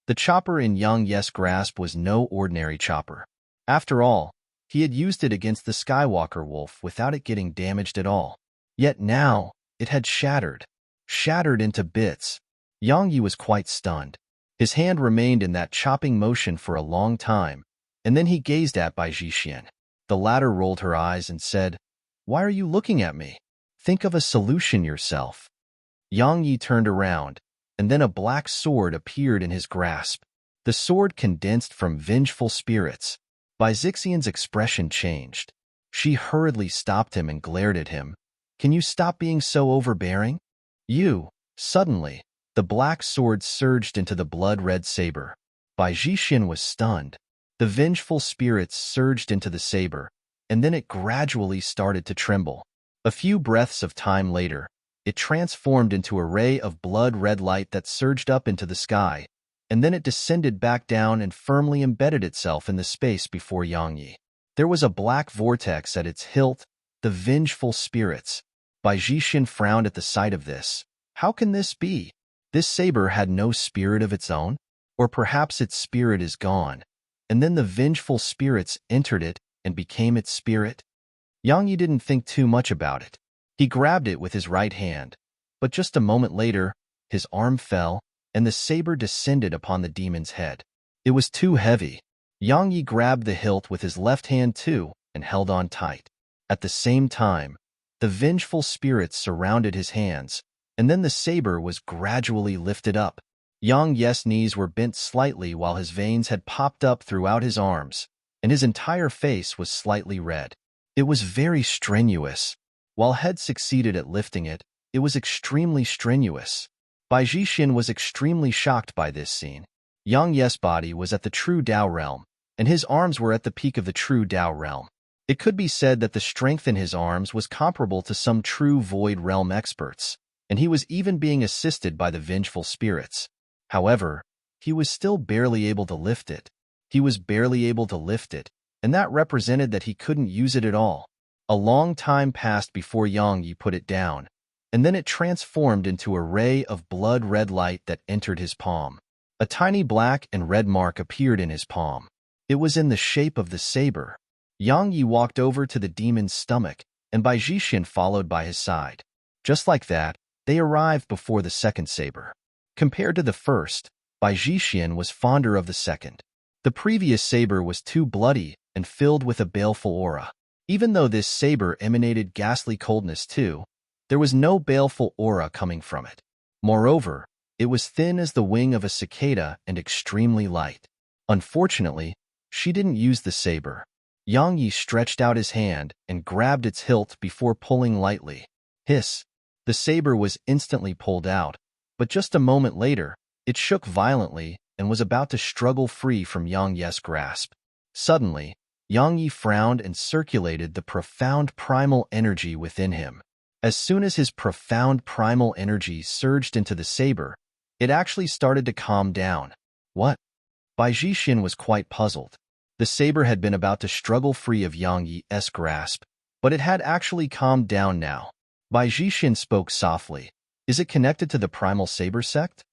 The chopper in Yang Yi's grasp was no ordinary chopper. After all, he had used it against the Skywalker wolf without it getting damaged at all. Yet now, it had shattered into bits. Yang Yi was quite stunned. His hand remained in that chopping motion for a long time, and then he gazed at Bai Jixin. The latter rolled her eyes and said, "Why are you looking at me? Think of a solution yourself." Yang Yi turned around, and then a black sword appeared in his grasp. The sword condensed from vengeful spirits. Bai Jixin's expression changed. She hurriedly stopped him and glared at him. "Can you stop being so overbearing? You." Suddenly, the black sword surged into the blood-red saber. Bai Jixin was stunned. The vengeful spirits surged into the saber, and then it gradually started to tremble. A few breaths of time later, it transformed into a ray of blood-red light that surged up into the sky, and then it descended back down and firmly embedded itself in the space before Yang Yi. There was a black vortex at its hilt, the vengeful spirits. Bai Jixin frowned at the sight of this. How can this be? This saber had no spirit of its own? Or perhaps its spirit is gone, and then the vengeful spirits entered it and became its spirit? Yang Yi didn't think too much about it. He grabbed it with his right hand, but just a moment later, his arm fell, and the saber descended upon the demon's head. It was too heavy. Yang Yi grabbed the hilt with his left hand too and held on tight. At the same time, The vengeful spirits surrounded his hands, and then the saber was gradually lifted up. Yang Ye's knees were bent slightly while his veins had popped up throughout his arms, and his entire face was slightly red. It was very strenuous. While Head succeeded at lifting it, it was extremely strenuous. Bai Jixin was extremely shocked by this scene. Yang Ye's body was at the true Dao realm, and his arms were at the peak of the true Dao realm. It could be said that the strength in his arms was comparable to some true Void Realm experts, and he was even being assisted by the vengeful spirits. However, he was still barely able to lift it. He was barely able to lift it, and that represented that he couldn't use it at all. A long time passed before Yang Yi put it down, and then it transformed into a ray of blood-red light that entered his palm. A tiny black and red mark appeared in his palm. It was in the shape of the saber. Yang Yi walked over to the demon's stomach, and Bai Jixin followed by his side. Just like that, they arrived before the second saber. Compared to the first, Bai Jixin was fonder of the second. The previous saber was too bloody and filled with a baleful aura. Even though this saber emanated ghastly coldness too, there was no baleful aura coming from it. Moreover, it was thin as the wing of a cicada and extremely light. Unfortunately, she didn't use the saber. Yang Yi stretched out his hand and grabbed its hilt before pulling lightly. Hiss! The saber was instantly pulled out, but just a moment later, it shook violently and was about to struggle free from Yang Ye's grasp. Suddenly, Yang Yi frowned and circulated the profound primal energy within him. As soon as his profound primal energy surged into the saber, it actually started to calm down. What? Bai Jixin was quite puzzled. The saber had been about to struggle free of Yang Yi's grasp, but it had actually calmed down now. Bai Jixin spoke softly. Is it connected to the primal saber sect?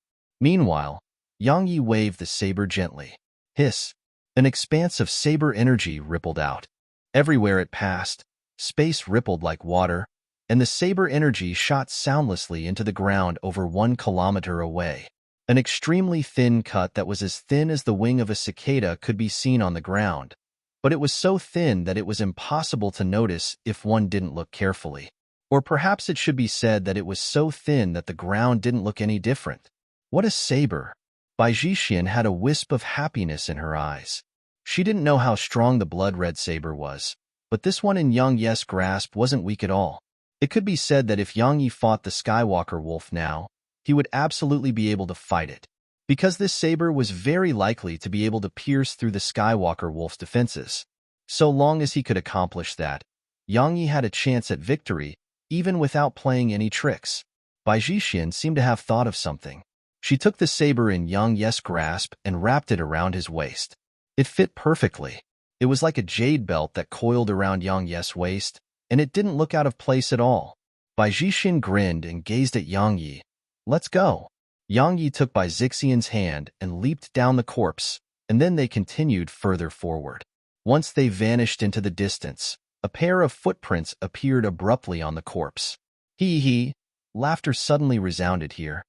Meanwhile, Yang Yi waved the saber gently. Hiss! An expanse of saber energy rippled out. Everywhere it passed, space rippled like water, and the saber energy shot soundlessly into the ground over 1 kilometer away. An extremely thin cut that was as thin as the wing of a cicada could be seen on the ground, but it was so thin that it was impossible to notice if one didn't look carefully. Or perhaps it should be said that it was so thin that the ground didn't look any different. What a saber! Bai Jixin had a wisp of happiness in her eyes. She didn't know how strong the blood-red saber was, but this one in Yang Yi's grasp wasn't weak at all. It could be said that if Yang Yi fought the Skywalker Wolf now, he would absolutely be able to fight it, because this saber was very likely to be able to pierce through the Skywalker Wolf's defenses. So long as he could accomplish that, Yang Yi had a chance at victory, even without playing any tricks. Bai Jixin seemed to have thought of something. She took the saber in Yang Yi's grasp and wrapped it around his waist. It fit perfectly. It was like a jade belt that coiled around Yang Yi's waist, and it didn't look out of place at all. Bai Jixin grinned and gazed at Yang Yi. Let's go. Yang Yi took Bai Jixin's hand and leaped down the corpse, and then they continued further forward. Once they vanished into the distance, a pair of footprints appeared abruptly on the corpse. Hee hee! Laughter suddenly resounded here.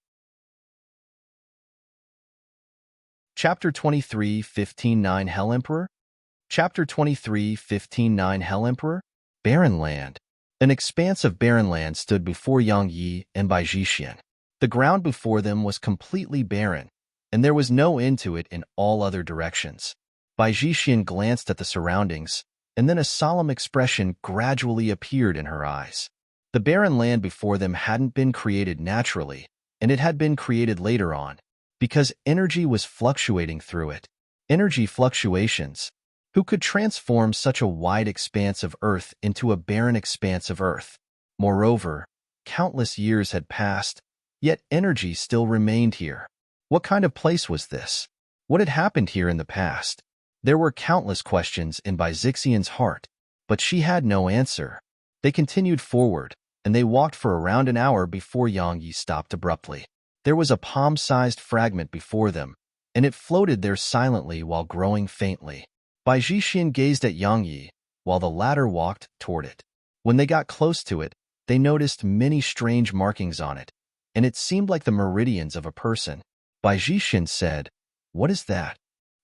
Chapter 23, 15-9 Hell Emperor? Chapter 23, 15-9 Hell Emperor? Barren Land. An expanse of barren land stood before Yang Yi and Bai Jixin. The ground before them was completely barren, and there was no end to it in all other directions. Bai Jixin glanced at the surroundings, and then a solemn expression gradually appeared in her eyes. The barren land before them hadn't been created naturally, and it had been created later on, because energy was fluctuating through it. Energy fluctuations. Who could transform such a wide expanse of earth into a barren expanse of earth? Moreover, countless years had passed, yet energy still remained here. What kind of place was this? What had happened here in the past? There were countless questions in Bai Jixin's heart, but she had no answer. They continued forward, and they walked for around an hour before Yang Yi stopped abruptly. There was a palm-sized fragment before them, and it floated there silently while growing faintly. Bai Jixin gazed at Yang Yi, while the latter walked toward it. When they got close to it, they noticed many strange markings on it, and it seemed like the meridians of a person. Bai Jixin said, "What is that?"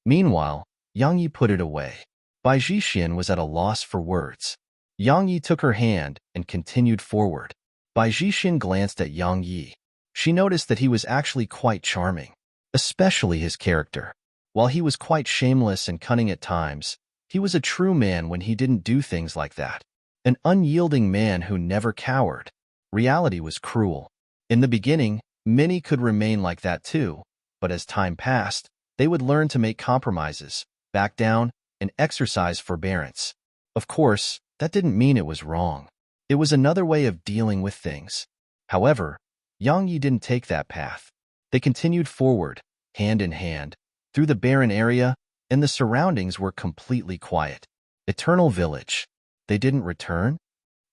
Meanwhile, Yang Yi put it away. Bai Jixin was at a loss for words. Yang Yi took her hand and continued forward. Bai Jixin glanced at Yang Yi. She noticed that he was actually quite charming, especially his character. While he was quite shameless and cunning at times, he was a true man when he didn't do things like that. An unyielding man who never cowered. Reality was cruel. In the beginning, many could remain like that too, but as time passed, they would learn to make compromises, back down, and exercise forbearance. Of course, that didn't mean it was wrong. It was another way of dealing with things. However, Yang Yi didn't take that path. They continued forward, hand in hand, through the barren area, and the surroundings were completely quiet. Eternal village. They didn't return?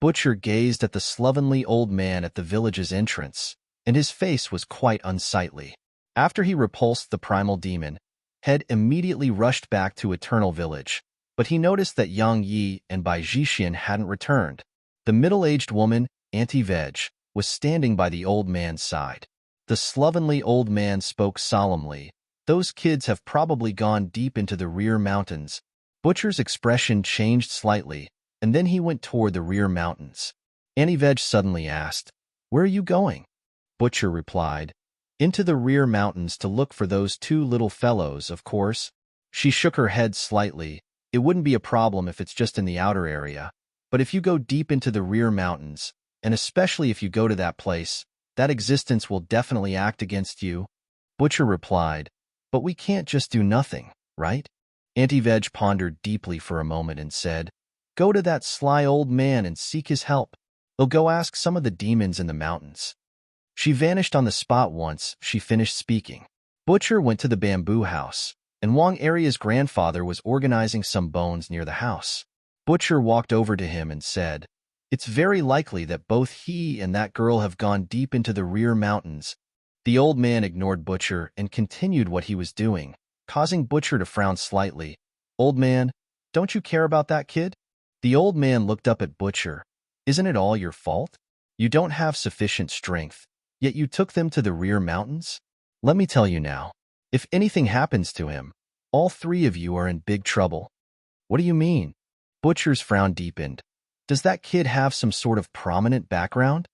Butcher gazed at the slovenly old man at the village's entrance, and his face was quite unsightly. After he repulsed the primal demon, Head immediately rushed back to Eternal Village, but he noticed that Yang Yi and Bai Jixin hadn't returned. The middle-aged woman, Auntie Veg, was standing by the old man's side. The slovenly old man spoke solemnly. Those kids have probably gone deep into the rear mountains. Butcher's expression changed slightly, and then he went toward the rear mountains. Auntie Veg suddenly asked, "Where are you going?" Butcher replied, "Into the rear mountains to look for those two little fellows, of course." She shook her head slightly. "It wouldn't be a problem if it's just in the outer area. But if you go deep into the rear mountains, and especially if you go to that place, that existence will definitely act against you." Butcher replied, "But we can't just do nothing, right?" Auntie Veg pondered deeply for a moment and said, "Go to that sly old man and seek his help. They'll go ask some of the demons in the mountains." She vanished on the spot once she finished speaking. Butcher went to the bamboo house, and Wang Aria's grandfather was organizing some bones near the house. Butcher walked over to him and said, "It's very likely that both he and that girl have gone deep into the rear mountains." The old man ignored Butcher and continued what he was doing, causing Butcher to frown slightly. "Old man, don't you care about that kid?" The old man looked up at Butcher. "Isn't it all your fault? You don't have sufficient strength, yet you took them to the rear mountains? Let me tell you now, if anything happens to him, all three of you are in big trouble." "What do you mean?" Butcher's frown deepened. "Does that kid have some sort of prominent background?"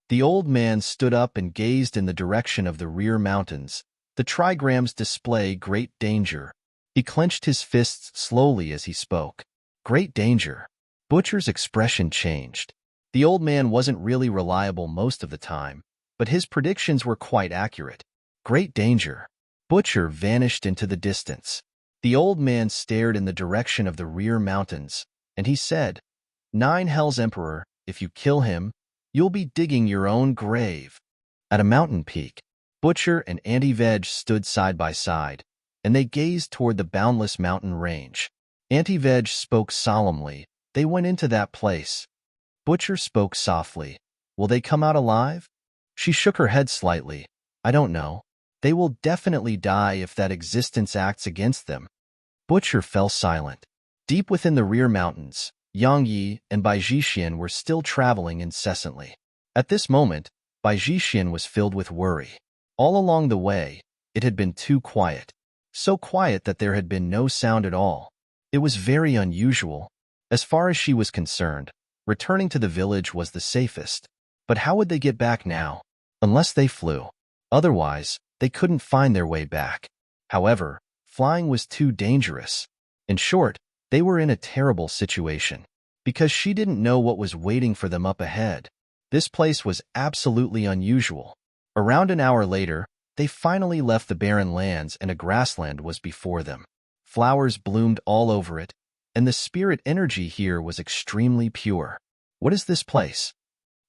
The old man stood up and gazed in the direction of the rear mountains. The trigrams display great danger. He clenched his fists slowly as he spoke. Great danger. Butcher's expression changed. The old man wasn't really reliable most of the time, but his predictions were quite accurate. Great danger. Butcher vanished into the distance. The old man stared in the direction of the rear mountains, and he said, "Nine Hells Emperor, if you kill him, you'll be digging your own grave." At a mountain peak, Butcher and Auntie Veg stood side by side, and they gazed toward the boundless mountain range. Auntie Veg spoke solemnly. "They went into that place." Butcher spoke softly. "Will they come out alive?" She shook her head slightly. "I don't know. They will definitely die if that existence acts against them." Butcher fell silent. Deep within the rear mountains, Yang Yi and Bai Jixin were still traveling incessantly. At this moment, Bai Jixin was filled with worry. All along the way, it had been too quiet. So quiet that there had been no sound at all. It was very unusual. As far as she was concerned, returning to the village was the safest. But how would they get back now? Unless they flew. Otherwise, they couldn't find their way back. However, flying was too dangerous. In short, they were in a terrible situation, because she didn't know what was waiting for them up ahead. This place was absolutely unusual. Around an hour later, they finally left the barren lands and a grassland was before them. Flowers bloomed all over it, and the spirit energy here was extremely pure. "What is this place?"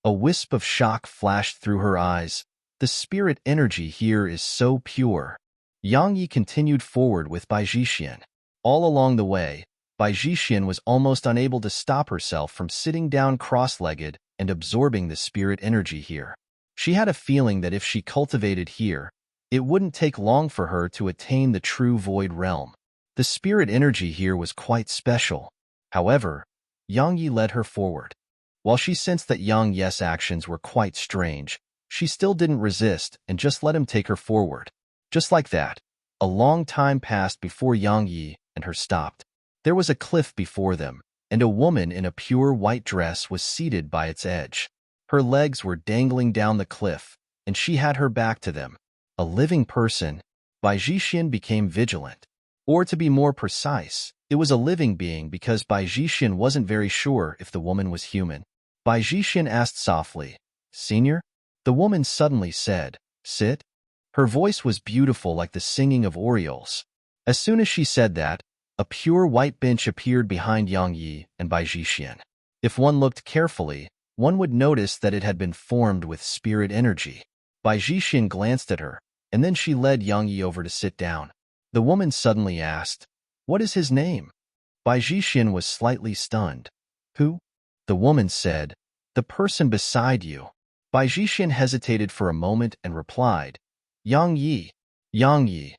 A wisp of shock flashed through her eyes. "The spirit energy here is so pure." Yang Yi continued forward with Bai Jixin. All along the way, Bai Jixin was almost unable to stop herself from sitting down cross-legged and absorbing the spirit energy here. She had a feeling that if she cultivated here, it wouldn't take long for her to attain the true void realm. The spirit energy here was quite special. However, Yang Yi led her forward. While she sensed that Yang Yi's actions were quite strange, she still didn't resist and just let him take her forward. Just like that, a long time passed before Yang Yi and her stopped. There was a cliff before them, and a woman in a pure white dress was seated by its edge. Her legs were dangling down the cliff, and she had her back to them. A living person. Bai Jixin became vigilant. Or to be more precise, it was a living being because Bai Jixin wasn't very sure if the woman was human. Bai Jixin asked softly, "Senior?" The woman suddenly said, "Sit." Her voice was beautiful like the singing of orioles. As soon as she said that, a pure white bench appeared behind Yang Yi and Bai Jixin. If one looked carefully, one would notice that it had been formed with spirit energy. Bai Jixin glanced at her, and then she led Yang Yi over to sit down. The woman suddenly asked, "What is his name?" Bai Jixin was slightly stunned. "Who?" The woman said, "The person beside you." Bai Jixin hesitated for a moment and replied, "Yang Yi." "Yang Yi."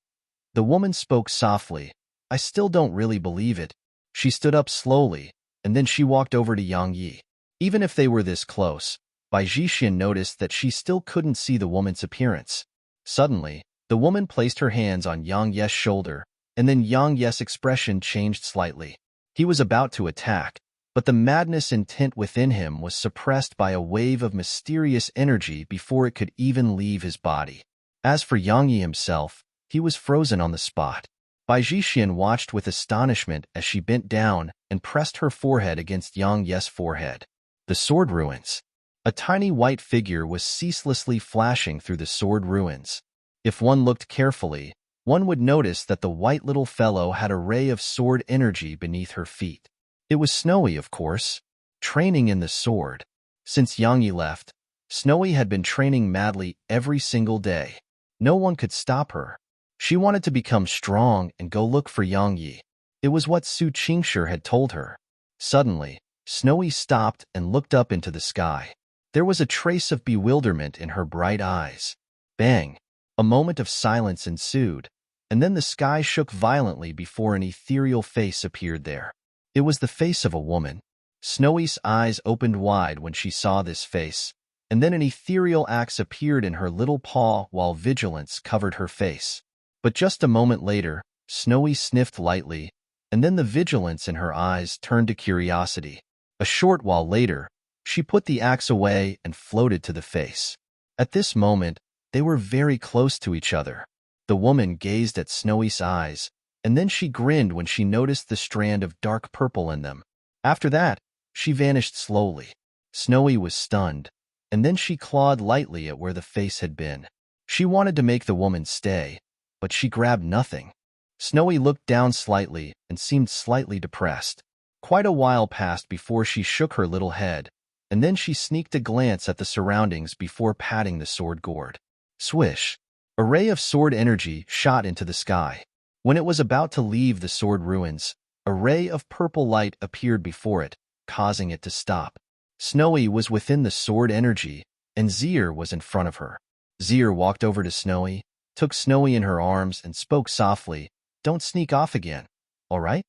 The woman spoke softly, "I still don't really believe it." She stood up slowly, and then she walked over to Yang Yi. Even if they were this close, Bai Jixin noticed that she still couldn't see the woman's appearance. Suddenly, the woman placed her hands on Yang Yi's shoulder, and then Yang Yi's expression changed slightly. He was about to attack, but the madness intent within him was suppressed by a wave of mysterious energy before it could even leave his body. As for Yang Yi himself, he was frozen on the spot. Bai Jixin watched with astonishment as she bent down and pressed her forehead against Yang Yi's forehead. The sword ruins. A tiny white figure was ceaselessly flashing through the sword ruins. If one looked carefully, one would notice that the white little fellow had a ray of sword energy beneath her feet. It was Snowy, of course, training in the sword. Since Yang Yi left, Snowy had been training madly every single day. No one could stop her. She wanted to become strong and go look for Yang Yi. It was what Su Qingshi had told her. Suddenly, Snowy stopped and looked up into the sky. There was a trace of bewilderment in her bright eyes. Bang! A moment of silence ensued, and then the sky shook violently before an ethereal face appeared there. It was the face of a woman. Snowy's eyes opened wide when she saw this face, and then an ethereal axe appeared in her little paw while vigilance covered her face. But just a moment later, Snowy sniffed lightly, and then the vigilance in her eyes turned to curiosity. A short while later, she put the axe away and floated to the face. At this moment, they were very close to each other. The woman gazed at Snowy's eyes, and then she grinned when she noticed the strand of dark purple in them. After that, she vanished slowly. Snowy was stunned, and then she clawed lightly at where the face had been. She wanted to make the woman stay, but she grabbed nothing. Snowy looked down slightly and seemed slightly depressed. Quite a while passed before she shook her little head, and then she sneaked a glance at the surroundings before patting the sword gourd. Swish! A ray of sword energy shot into the sky. When it was about to leave the sword ruins, a ray of purple light appeared before it, causing it to stop. Snowy was within the sword energy, and Zier was in front of her. Zier walked over to Snowy, took Snowy in her arms, and spoke softly, "Don't sneak off again, all right?"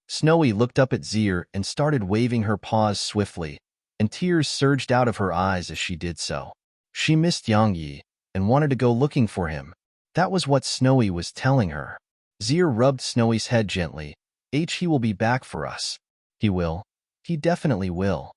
Snowy looked up at Zier and started waving her paws swiftly, and tears surged out of her eyes as she did so. She missed Yang Yi and wanted to go looking for him. That was what Snowy was telling her. Zier rubbed Snowy's head gently. He will be back for us." "He will. He definitely will."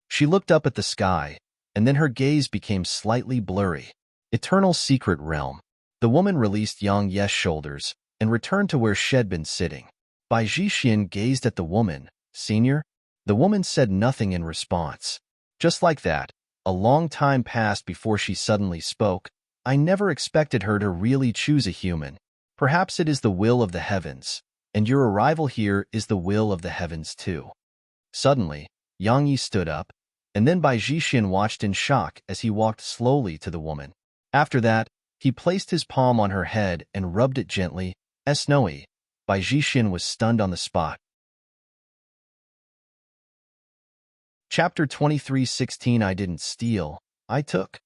She looked up at the sky, and then her gaze became slightly blurry. Eternal secret realm. The woman released Yang Yi's shoulders and returned to where she'd been sitting. Bai Jixin gazed at the woman. "Senior?" The woman said nothing in response. Just like that, a long time passed before she suddenly spoke. "I never expected her to really choose a human. Perhaps it is the will of the heavens, and your arrival here is the will of the heavens too." Suddenly, Yang Yi stood up, and then Bai Jixin watched in shock as he walked slowly to the woman. After that, he placed his palm on her head and rubbed it gently. As Snowy, Bai Jixin was stunned on the spot. Chapter 23:16 I didn't steal, I took.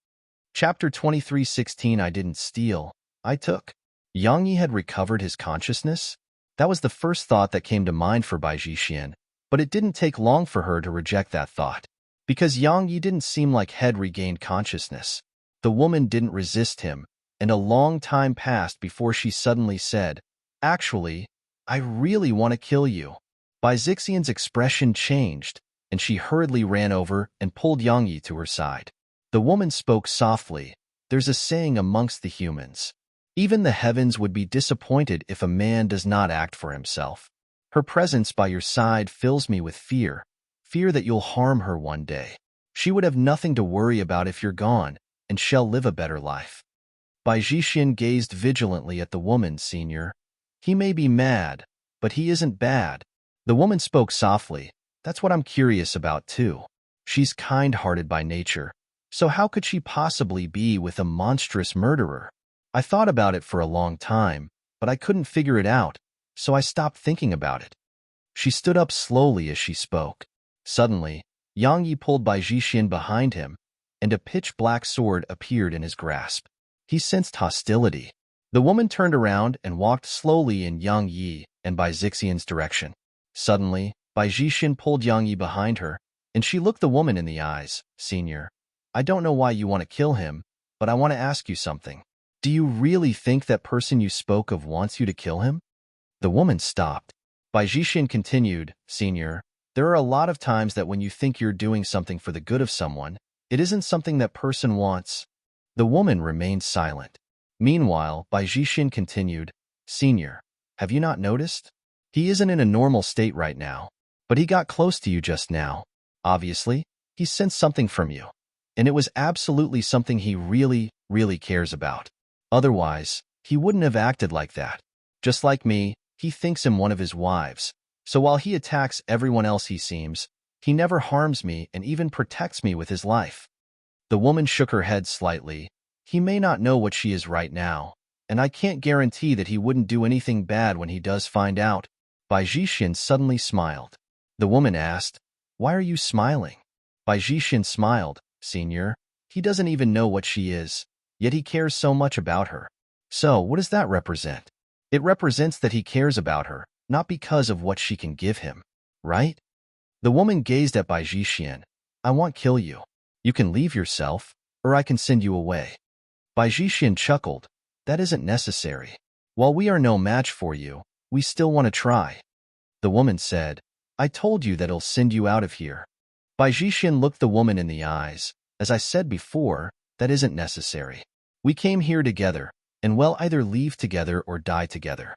Chapter 23:16 I didn't steal, I took. Yang Yi had recovered his consciousness? That was the first thought that came to mind for Bai Jixin, but it didn't take long for her to reject that thought. Because Yang Yi didn't seem like had regained consciousness. The woman didn't resist him, and a long time passed before she suddenly said, "Actually, I really want to kill you." Bai Zixian's expression changed, and she hurriedly ran over and pulled Yang Yi to her side. The woman spoke softly. There's a saying amongst the humans. Even the heavens would be disappointed if a man does not act for himself. Her presence by your side fills me with fear, fear that you'll harm her one day. She would have nothing to worry about if you're gone, and shall live a better life. Bai Zixian gazed vigilantly at the woman, Senior. He may be mad, but he isn't bad. The woman spoke softly. That's what I'm curious about, too. She's kind-hearted by nature, so how could she possibly be with a monstrous murderer? I thought about it for a long time, but I couldn't figure it out, so I stopped thinking about it. She stood up slowly as she spoke. Suddenly, Yang Yi pulled Bai Zixian behind him, and a pitch-black sword appeared in his grasp. He sensed hostility. The woman turned around and walked slowly in Yang Yi and Bai Zixian's direction. Suddenly, Bai Zixian pulled Yang Yi behind her, and she looked the woman in the eyes. Senior, I don't know why you want to kill him, but I want to ask you something. Do you really think that person you spoke of wants you to kill him? The woman stopped. Bai Zixian continued, Senior, there are a lot of times that when you think you're doing something for the good of someone, it isn't something that person wants. The woman remained silent. Meanwhile, Bai Zixian continued, Senior, have you not noticed? He isn't in a normal state right now, but he got close to you just now. Obviously, he sensed something from you, and it was absolutely something he really, really cares about. Otherwise, he wouldn't have acted like that. Just like me, he thinks him one of his wives, so while he attacks everyone else he never harms me and even protects me with his life. The woman shook her head slightly. He may not know what she is right now, and I can't guarantee that he wouldn't do anything bad when he does find out. Bai Zixian suddenly smiled. The woman asked, Why are you smiling? Bai Zixian smiled, Senior. He doesn't even know what she is, yet he cares so much about her. So, what does that represent? It represents that he cares about her, not because of what she can give him, right? The woman gazed at Bai Zixian. I won't kill you. You can leave yourself, or I can send you away. Bai Zixian chuckled. That isn't necessary. While we are no match for you, we still want to try. The woman said, I told you that I'll send you out of here. Bai Zixian looked the woman in the eyes. As I said before, that isn't necessary. We came here together, and we'll either leave together or die together.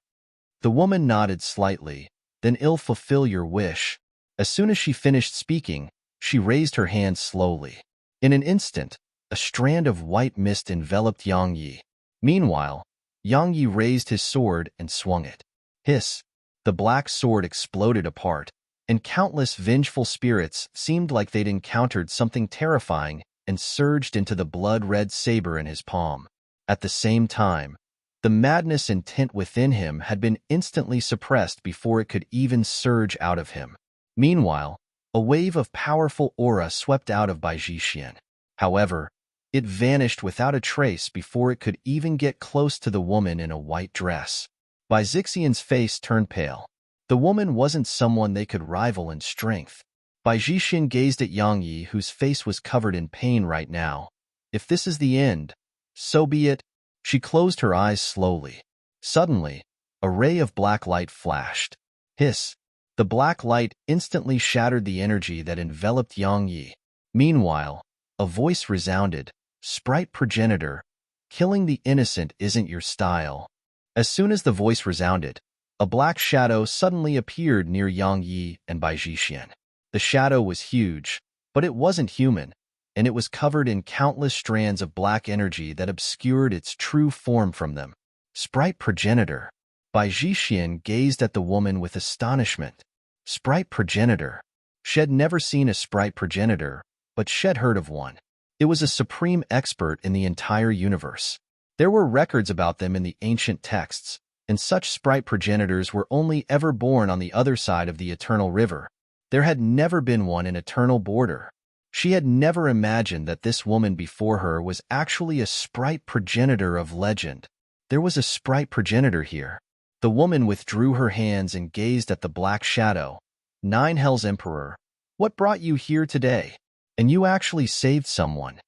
The woman nodded slightly. Then I'll fulfill your wish. As soon as she finished speaking, she raised her hand slowly. In an instant, a strand of white mist enveloped Yang Yi. Meanwhile, Yang Yi raised his sword and swung it. Hiss! The black sword exploded apart, and countless vengeful spirits seemed like they'd encountered something terrifying and surged into the blood-red saber in his palm. At the same time, the madness intent within him had been instantly suppressed before it could even surge out of him. Meanwhile, a wave of powerful aura swept out of Bai Zixian. However, it vanished without a trace before it could even get close to the woman in a white dress. Bai Zixian's face turned pale. The woman wasn't someone they could rival in strength. Bai Zixian gazed at Yang Yi, whose face was covered in pain right now. If this is the end, so be it. She closed her eyes slowly. Suddenly, a ray of black light flashed. Hiss! The black light instantly shattered the energy that enveloped Yang Yi. Meanwhile, a voice resounded, Sprite progenitor, killing the innocent isn't your style. As soon as the voice resounded, a black shadow suddenly appeared near Yang Yi and Bai Zixian. The shadow was huge, but it wasn't human, and it was covered in countless strands of black energy that obscured its true form from them. Sprite progenitor. Bai Zixian gazed at the woman with astonishment. Sprite progenitor. Shed never seen a sprite progenitor, but Shed heard of one. It was a supreme expert in the entire universe. There were records about them in the ancient texts, and such sprite progenitors were only ever born on the other side of the Eternal River. There had never been one in Eternal Border. She had never imagined that this woman before her was actually a sprite progenitor of legend. There was a sprite progenitor here. The woman withdrew her hands and gazed at the black shadow. Nine Hells Emperor, what brought you here today? And you actually saved someone.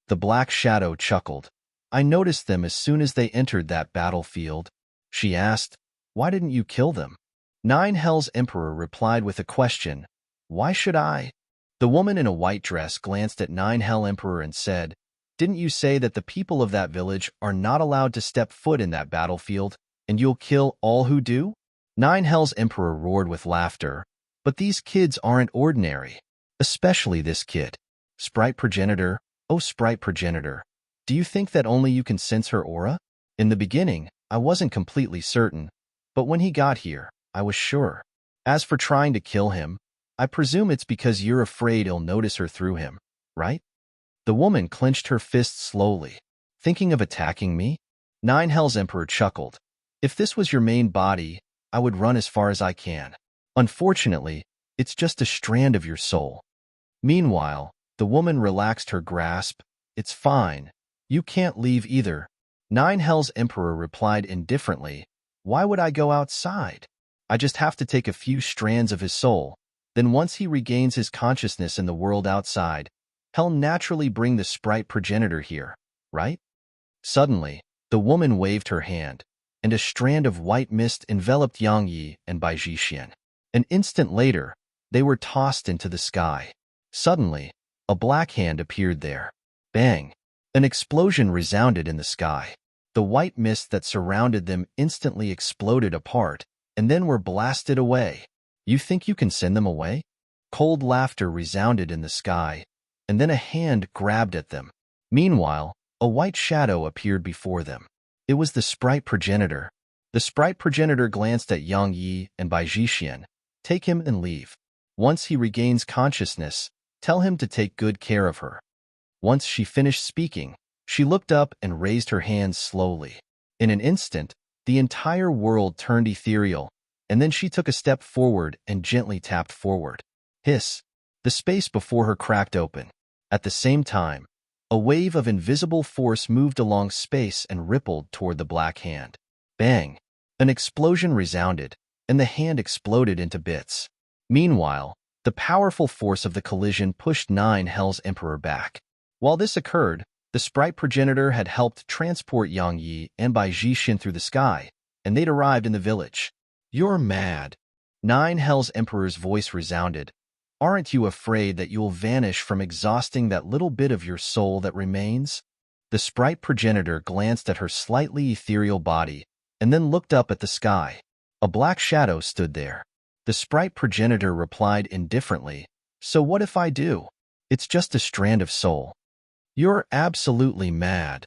The black shadow chuckled. I noticed them as soon as they entered that battlefield. She asked, why didn't you kill them? Nine Hells Emperor replied with a question. Why should I? The woman in a white dress glanced at Nine Hell Emperor and said, Didn't you say that the people of that village are not allowed to step foot in that battlefield, and you'll kill all who do? Nine Hells Emperor roared with laughter. But these kids aren't ordinary. Especially this kid. Sprite Progenitor, oh Sprite Progenitor, do you think that only you can sense her aura? In the beginning, I wasn't completely certain, but when he got here, I was sure. As for trying to kill him, I presume it's because you're afraid he'll notice her through him, right? The woman clenched her fist slowly. Thinking of attacking me? Nine Hells Emperor chuckled. If this was your main body, I would run as far as I can. Unfortunately, it's just a strand of your soul. Meanwhile, the woman relaxed her grasp. It's fine. You can't leave either. Nine Hells Emperor replied indifferently. Why would I go outside? I just have to take a few strands of his soul. Then once he regains his consciousness in the world outside, he'll naturally bring the Sprite Progenitor here, right? Suddenly, the woman waved her hand, and a strand of white mist enveloped Yang Yi and Bai Jixin. An instant later, they were tossed into the sky. Suddenly, a black hand appeared there. Bang! An explosion resounded in the sky. The white mist that surrounded them instantly exploded apart, and then were blasted away. You think you can send them away? Cold laughter resounded in the sky, and then a hand grabbed at them. Meanwhile, a white shadow appeared before them. It was the Sprite Progenitor. The Sprite Progenitor glanced at Yang Yi and Bai Jixin. Take him and leave. Once he regains consciousness, tell him to take good care of her. Once she finished speaking, she looked up and raised her hands slowly. In an instant, the entire world turned ethereal, and then she took a step forward and gently tapped forward. Hiss! The space before her cracked open. At the same time, a wave of invisible force moved along space and rippled toward the black hand. Bang! An explosion resounded, and the hand exploded into bits. Meanwhile, the powerful force of the collision pushed Nine Hells Emperor back. While this occurred, the Sprite Progenitor had helped transport Yang Yi and Bai Jixin through the sky, and they'd arrived in the village. You're mad. Nine Hells Emperor's voice resounded. Aren't you afraid that you'll vanish from exhausting that little bit of your soul that remains? The Sprite Progenitor glanced at her slightly ethereal body, and then looked up at the sky. A black shadow stood there. The Sprite Progenitor replied indifferently, So what if I do? It's just a strand of soul. You're absolutely mad.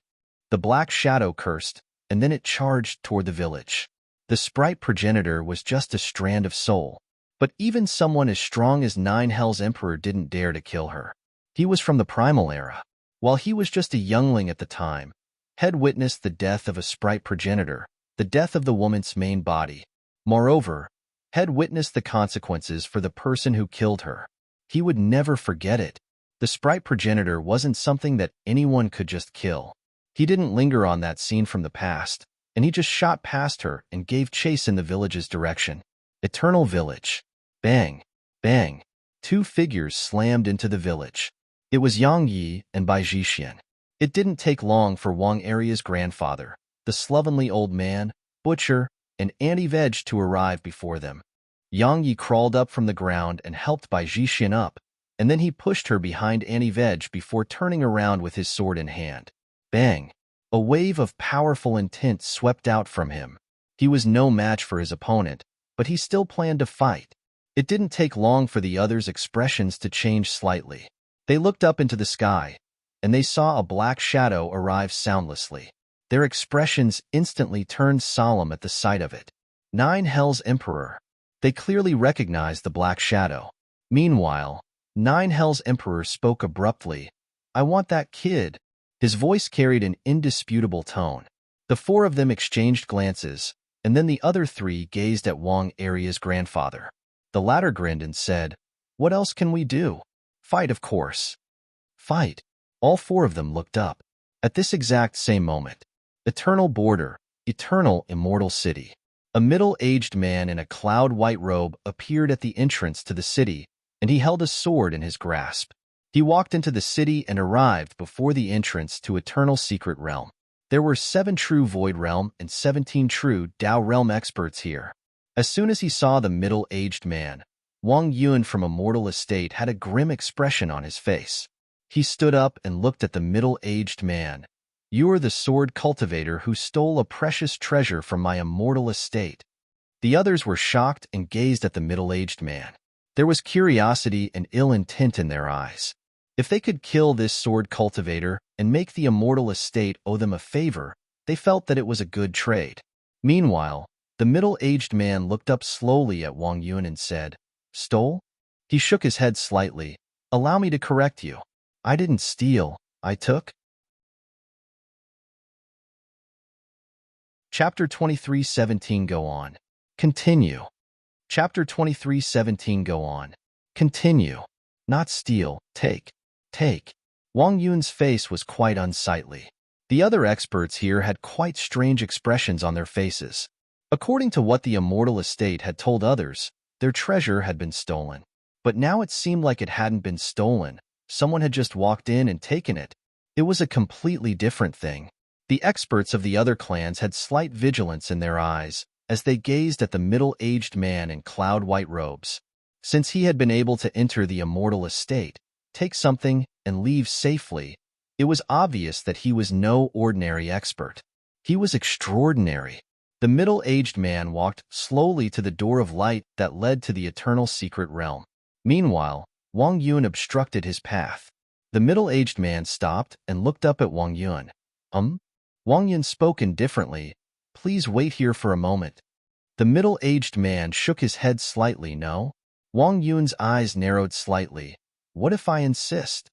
The black shadow cursed, and then it charged toward the village. The Sprite Progenitor was just a strand of soul, but even someone as strong as Nine Hells Emperor didn't dare to kill her. He was from the primal era. While he was just a youngling at the time, had witnessed the death of a Sprite Progenitor, the death of the woman's main body. Moreover, had witnessed the consequences for the person who killed her. He would never forget it. The Sprite Progenitor wasn't something that anyone could just kill. He didn't linger on that scene from the past, and he just shot past her and gave chase in the village's direction. Eternal Village. Bang! Bang! Two figures slammed into the village. It was Yang Yi and Bai Jixin. It didn't take long for Wang Aria's grandfather, the slovenly old man, butcher, and Auntie Veg to arrive before them. Yang Yi crawled up from the ground and helped Bai Jixin up, and then he pushed her behind Auntie Veg before turning around with his sword in hand. Bang! A wave of powerful intent swept out from him. He was no match for his opponent, but he still planned to fight. It didn't take long for the others' expressions to change slightly. They looked up into the sky, and they saw a black shadow arrive soundlessly. Their expressions instantly turned solemn at the sight of it. Nine Hells Emperor. They clearly recognized the black shadow. Meanwhile, Nine Hells Emperor spoke abruptly. I want that kid. His voice carried an indisputable tone. The four of them exchanged glances, and then the other three gazed at Wang Aria's grandfather. The latter grinned and said, What else can we do? Fight, of course. Fight. All four of them looked up. At this exact same moment, eternal border, eternal immortal city. A middle-aged man in a cloud-white robe appeared at the entrance to the city, and he held a sword in his grasp. He walked into the city and arrived before the entrance to Eternal Secret Realm. There were 7 true Void Realm and 17 true Dao Realm experts here. As soon as he saw the middle-aged man, Wang Yun from Immortal Estate had a grim expression on his face. He stood up and looked at the middle-aged man. "You are the sword cultivator who stole a precious treasure from my immortal estate." The others were shocked and gazed at the middle-aged man. There was curiosity and ill intent in their eyes. If they could kill this sword cultivator and make the immortal estate owe them a favor, they felt that it was a good trade. Meanwhile, the middle-aged man looked up slowly at Wang Yun and said, "Stole?" He shook his head slightly. "Allow me to correct you. I didn't steal, I took." Chapter 23:17 Go on. Continue. Chapter 23:17 Go on. Continue. Not steal, take. Take. Wang Yun's face was quite unsightly. The other experts here had quite strange expressions on their faces. According to what the immortal estate had told others, their treasure had been stolen. But now it seemed like it hadn't been stolen. Someone had just walked in and taken it. It was a completely different thing. The experts of the other clans had slight vigilance in their eyes as they gazed at the middle-aged man in cloud-white robes. Since he had been able to enter the immortal estate, take something, and leave safely, it was obvious that he was no ordinary expert. He was extraordinary. The middle-aged man walked slowly to the door of light that led to the eternal secret realm. Meanwhile, Wang Yun obstructed his path. The middle-aged man stopped and looked up at Wang Yun. Wang Yun spoke indifferently. "Please wait here for a moment." The middle-aged man shook his head slightly. "No." Wang Yun's eyes narrowed slightly. "What if I insist?"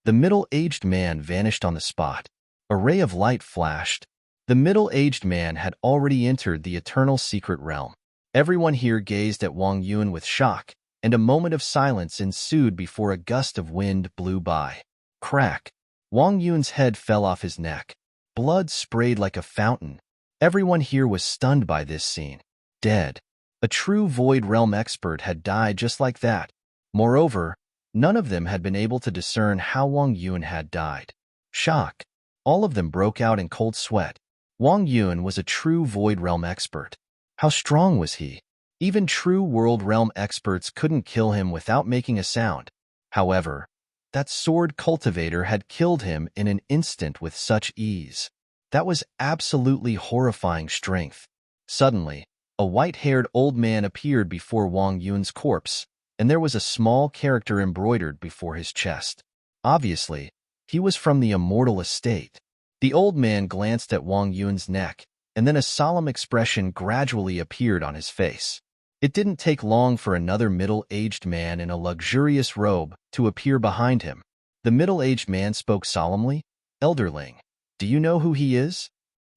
The middle-aged man vanished on the spot. A ray of light flashed. The middle-aged man had already entered the eternal secret realm. Everyone here gazed at Wang Yun with shock, and a moment of silence ensued before a gust of wind blew by. Crack! Wang Yun's head fell off his neck. Blood sprayed like a fountain. Everyone here was stunned by this scene. Dead. A true Void Realm expert had died just like that. Moreover, none of them had been able to discern how Wang Yun had died. Shock. All of them broke out in cold sweat. Wang Yun was a true Void Realm expert. How strong was he? Even true World Realm experts couldn't kill him without making a sound. However, that sword cultivator had killed him in an instant with such ease. That was absolutely horrifying strength. Suddenly, a white-haired old man appeared before Wang Yun's corpse, and there was a small character embroidered before his chest. Obviously, he was from the immortal estate. The old man glanced at Wang Yun's neck, and then a solemn expression gradually appeared on his face. It didn't take long for another middle-aged man in a luxurious robe to appear behind him. The middle-aged man spoke solemnly. "Elderling, do you know who he is?"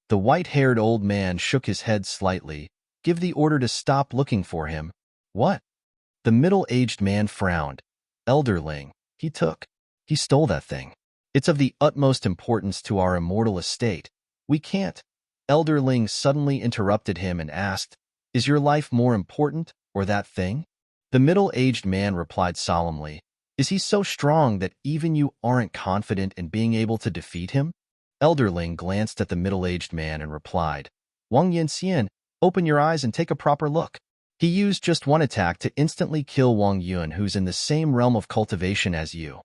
The white-haired old man shook his head slightly. "Give the order to stop looking for him." "What?" The middle-aged man frowned. "Elderling, he stole that thing. It's of the utmost importance to our immortal estate. We can't." Elderling suddenly interrupted him and asked, "Is your life more important, or that thing?" The middle-aged man replied solemnly, "Is he so strong that even you aren't confident in being able to defeat him?" Elderling glanced at the middle-aged man and replied, "Wang Yanxian, open your eyes and take a proper look." He used just one attack to instantly kill Wang Yun, who's in the same realm of cultivation as you.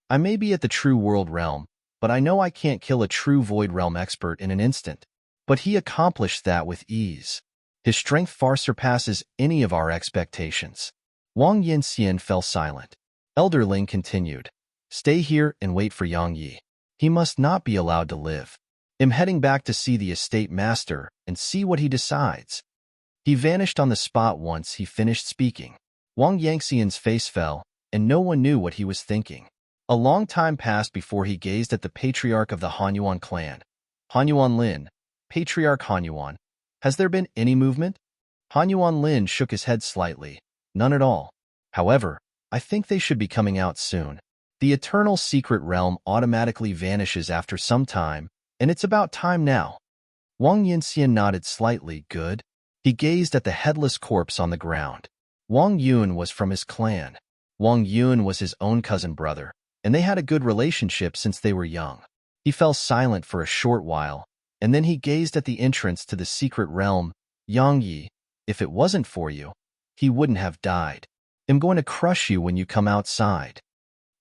"I may be at the true world realm, but I know I can't kill a true void realm expert in an instant." But he accomplished that with ease. His strength far surpasses any of our expectations. Wang Yanxian fell silent. Elderling continued, "Stay here and wait for Yang Yi. He must not be allowed to live. I'm heading back to see the estate master and see what he decides." He vanished on the spot once he finished speaking. Wang Yanxian's face fell, and no one knew what he was thinking. A long time passed before he gazed at the patriarch of the Hanyuan clan. "Hanyuan Lin, Patriarch Hanyuan, has there been any movement?" Hanyuan Lin shook his head slightly. "None at all. However, I think they should be coming out soon. The eternal secret realm automatically vanishes after some time, and it's about time now." Wang Yanxian nodded slightly. "Good." He gazed at the headless corpse on the ground. Wang Yun was from his clan. Wang Yun was his own cousin brother, and they had a good relationship since they were young. He fell silent for a short while, and then he gazed at the entrance to the secret realm. "Yang Yi, If it wasn't for you, he wouldn't have died. I'm going to crush you when you come outside.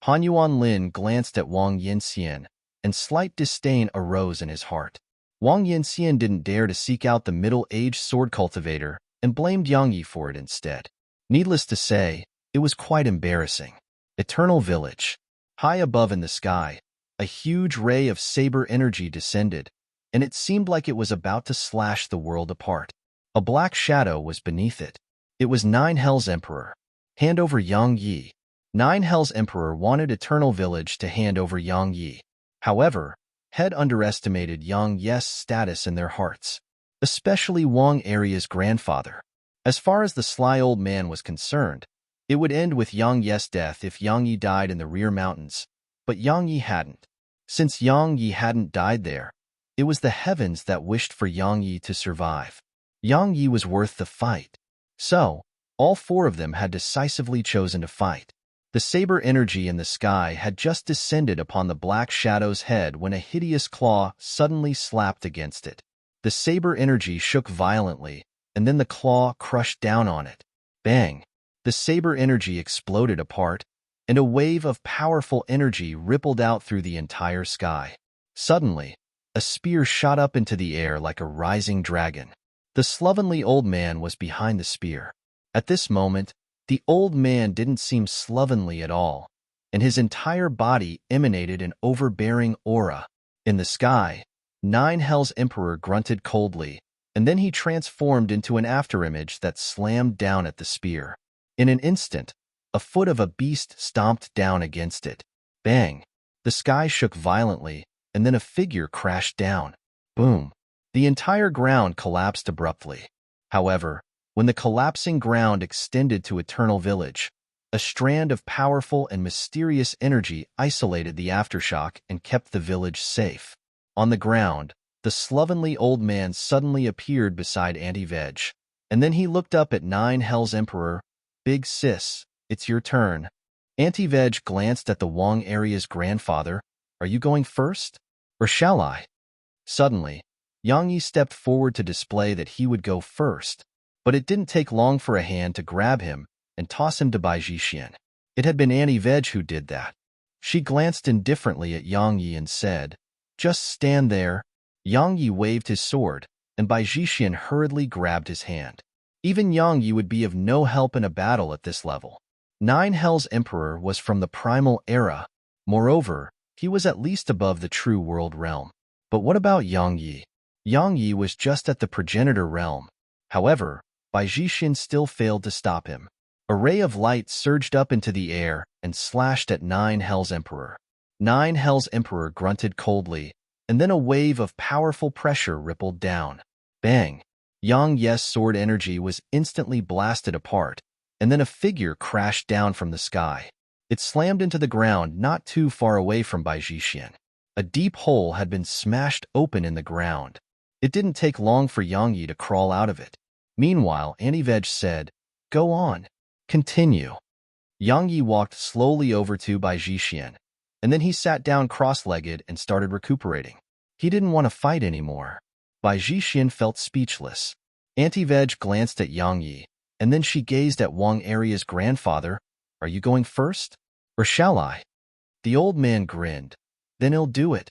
Han Yuanlin glanced at Wang Yinxian, and slight disdain arose in his heart. Wang Yinxian didn't dare to seek out the middle-aged sword cultivator and blamed Yang Yi for it instead. Needless to say, it was quite embarrassing. Eternal Village. High above in the sky, a huge ray of saber energy descended, and it seemed like it was about to slash the world apart. A black shadow was beneath it. It was Nine Hells Emperor. Hand over Yang Yi. Nine Hells Emperor wanted Eternal Village to hand over Yang Yi. However, had underestimated Yang Yi's status in their hearts, especially Wang Aria's grandfather. As far as the sly old man was concerned, it would end with Yang Yi's death if Yang Yi died in the rear mountains, but Yang Yi hadn't. Since Yang Yi hadn't died there, it was the heavens that wished for Yang Yi to survive. Yang Yi was worth the fight. So, all four of them had decisively chosen to fight. The saber energy in the sky had just descended upon the black shadow's head when a hideous claw suddenly slapped against it. The saber energy shook violently, and then the claw crushed down on it. Bang! The saber energy exploded apart, and a wave of powerful energy rippled out through the entire sky. Suddenly, a spear shot up into the air like a rising dragon. The slovenly old man was behind the spear. At this moment, the old man didn't seem slovenly at all, and his entire body emanated an overbearing aura. In the sky, Nine Hells Emperor grunted coldly, and then he transformed into an afterimage that slammed down at the spear. In an instant, a foot of a beast stomped down against it. Bang! The sky shook violently, and then a figure crashed down. Boom! The entire ground collapsed abruptly. However, when the collapsing ground extended to Eternal Village, a strand of powerful and mysterious energy isolated the aftershock and kept the village safe. On the ground, the slovenly old man suddenly appeared beside Auntie Veg, and then he looked up at Nine Hells Emperor. Big sis, it's your turn. Auntie Veg glanced at the Wang Aria's grandfather. Are you going first? Or shall I? Suddenly, Yang Yi stepped forward to display that he would go first, but it didn't take long for a hand to grab him and toss him to Bai Zhixian. It had been Auntie Veg who did that. She glanced indifferently at Yang Yi and said, "Just stand there." Yang Yi waved his sword, and Bai Zhixian hurriedly grabbed his hand. Even Yang Yi would be of no help in a battle at this level. Nine Hells Emperor was from the primal era. Moreover, he was at least above the true world realm. But what about Yang Yi? Yang Yi was just at the progenitor realm. However, Bai Zhixian still failed to stop him. A ray of light surged up into the air and slashed at Nine Hells Emperor. Nine Hells Emperor grunted coldly, and then a wave of powerful pressure rippled down. Bang! Yang Yi's sword energy was instantly blasted apart, and then a figure crashed down from the sky. It slammed into the ground not too far away from Bai Zhixian. A deep hole had been smashed open in the ground. It didn't take long for Yang Yi to crawl out of it. Meanwhile, Auntie Veg said, "Go on. Continue." Yang Yi walked slowly over to Bai Zhixian, and then he sat down cross-legged and started recuperating. He didn't want to fight anymore. Bai Zhixian felt speechless. Auntie Veg glanced at Yang Yi, and then she gazed at Wang Aria's grandfather. "Are you going first? Or shall I?" The old man grinned. "Then he'll do it."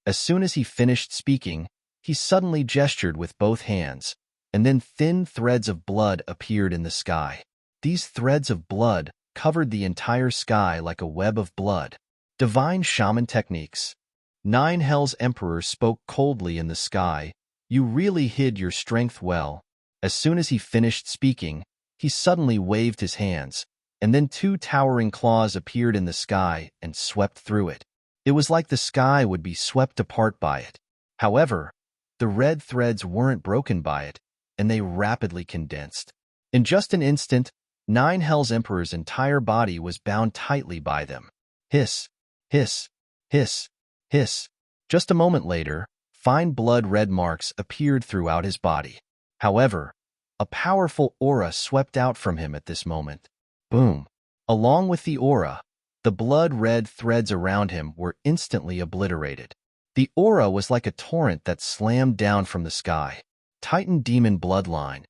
As soon as he finished speaking, he suddenly gestured with both hands, and then thin threads of blood appeared in the sky. These threads of blood covered the entire sky like a web of blood. Divine shaman techniques. Nine Hells Emperor spoke coldly in the sky. "You really hid your strength well." As soon as he finished speaking, he suddenly waved his hands, and then two towering claws appeared in the sky and swept through it. It was like the sky would be swept apart by it. However, the red threads weren't broken by it, and they rapidly condensed. In just an instant, Nine Hells Emperor's entire body was bound tightly by them. Hiss, hiss, hiss, hiss. Just a moment later, fine blood-red marks appeared throughout his body. However, a powerful aura swept out from him at this moment. Boom! Along with the aura, the blood-red threads around him were instantly obliterated. The aura was like a torrent that slammed down from the sky. Titan Demon Bloodline.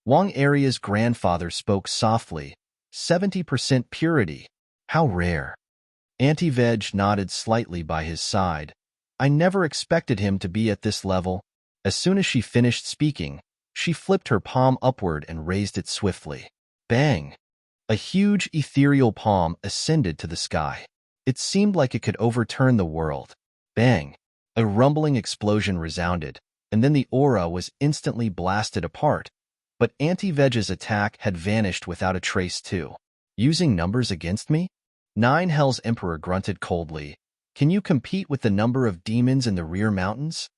Wang Aria's grandfather spoke softly. 70% purity. How rare. Auntie Veg nodded slightly by his side. I never expected him to be at this level. As soon as she finished speaking, she flipped her palm upward and raised it swiftly. Bang! A huge ethereal palm ascended to the sky. It seemed like it could overturn the world. Bang! A rumbling explosion resounded, and then the aura was instantly blasted apart. But Auntie Veg's attack had vanished without a trace too. Using numbers against me? Nine Hells Emperor grunted coldly. Can you compete with the number of demons in the rear mountains?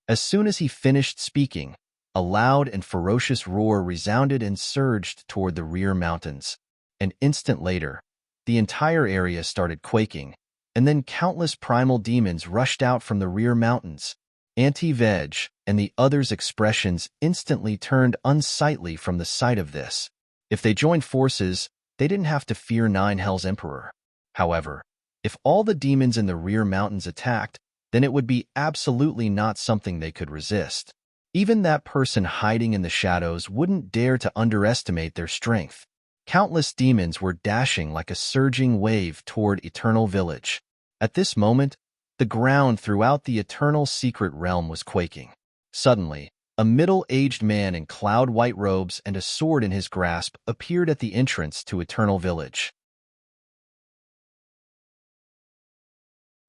As soon as he finished speaking, a loud and ferocious roar resounded and surged toward the rear mountains. An instant later, the entire area started quaking, and then countless primal demons rushed out from the rear mountains. Auntie Veg and the others' expressions instantly turned unsightly from the sight of this. If they joined forces, they didn't have to fear Nine Hells Emperor. However, if all the demons in the rear mountains attacked, then it would be absolutely not something they could resist. Even that person hiding in the shadows wouldn't dare to underestimate their strength. Countless demons were dashing like a surging wave toward Eternal Village. At this moment, the ground throughout the Eternal Secret Realm was quaking. Suddenly, a middle-aged man in cloud-white robes and a sword in his grasp appeared at the entrance to Eternal Village.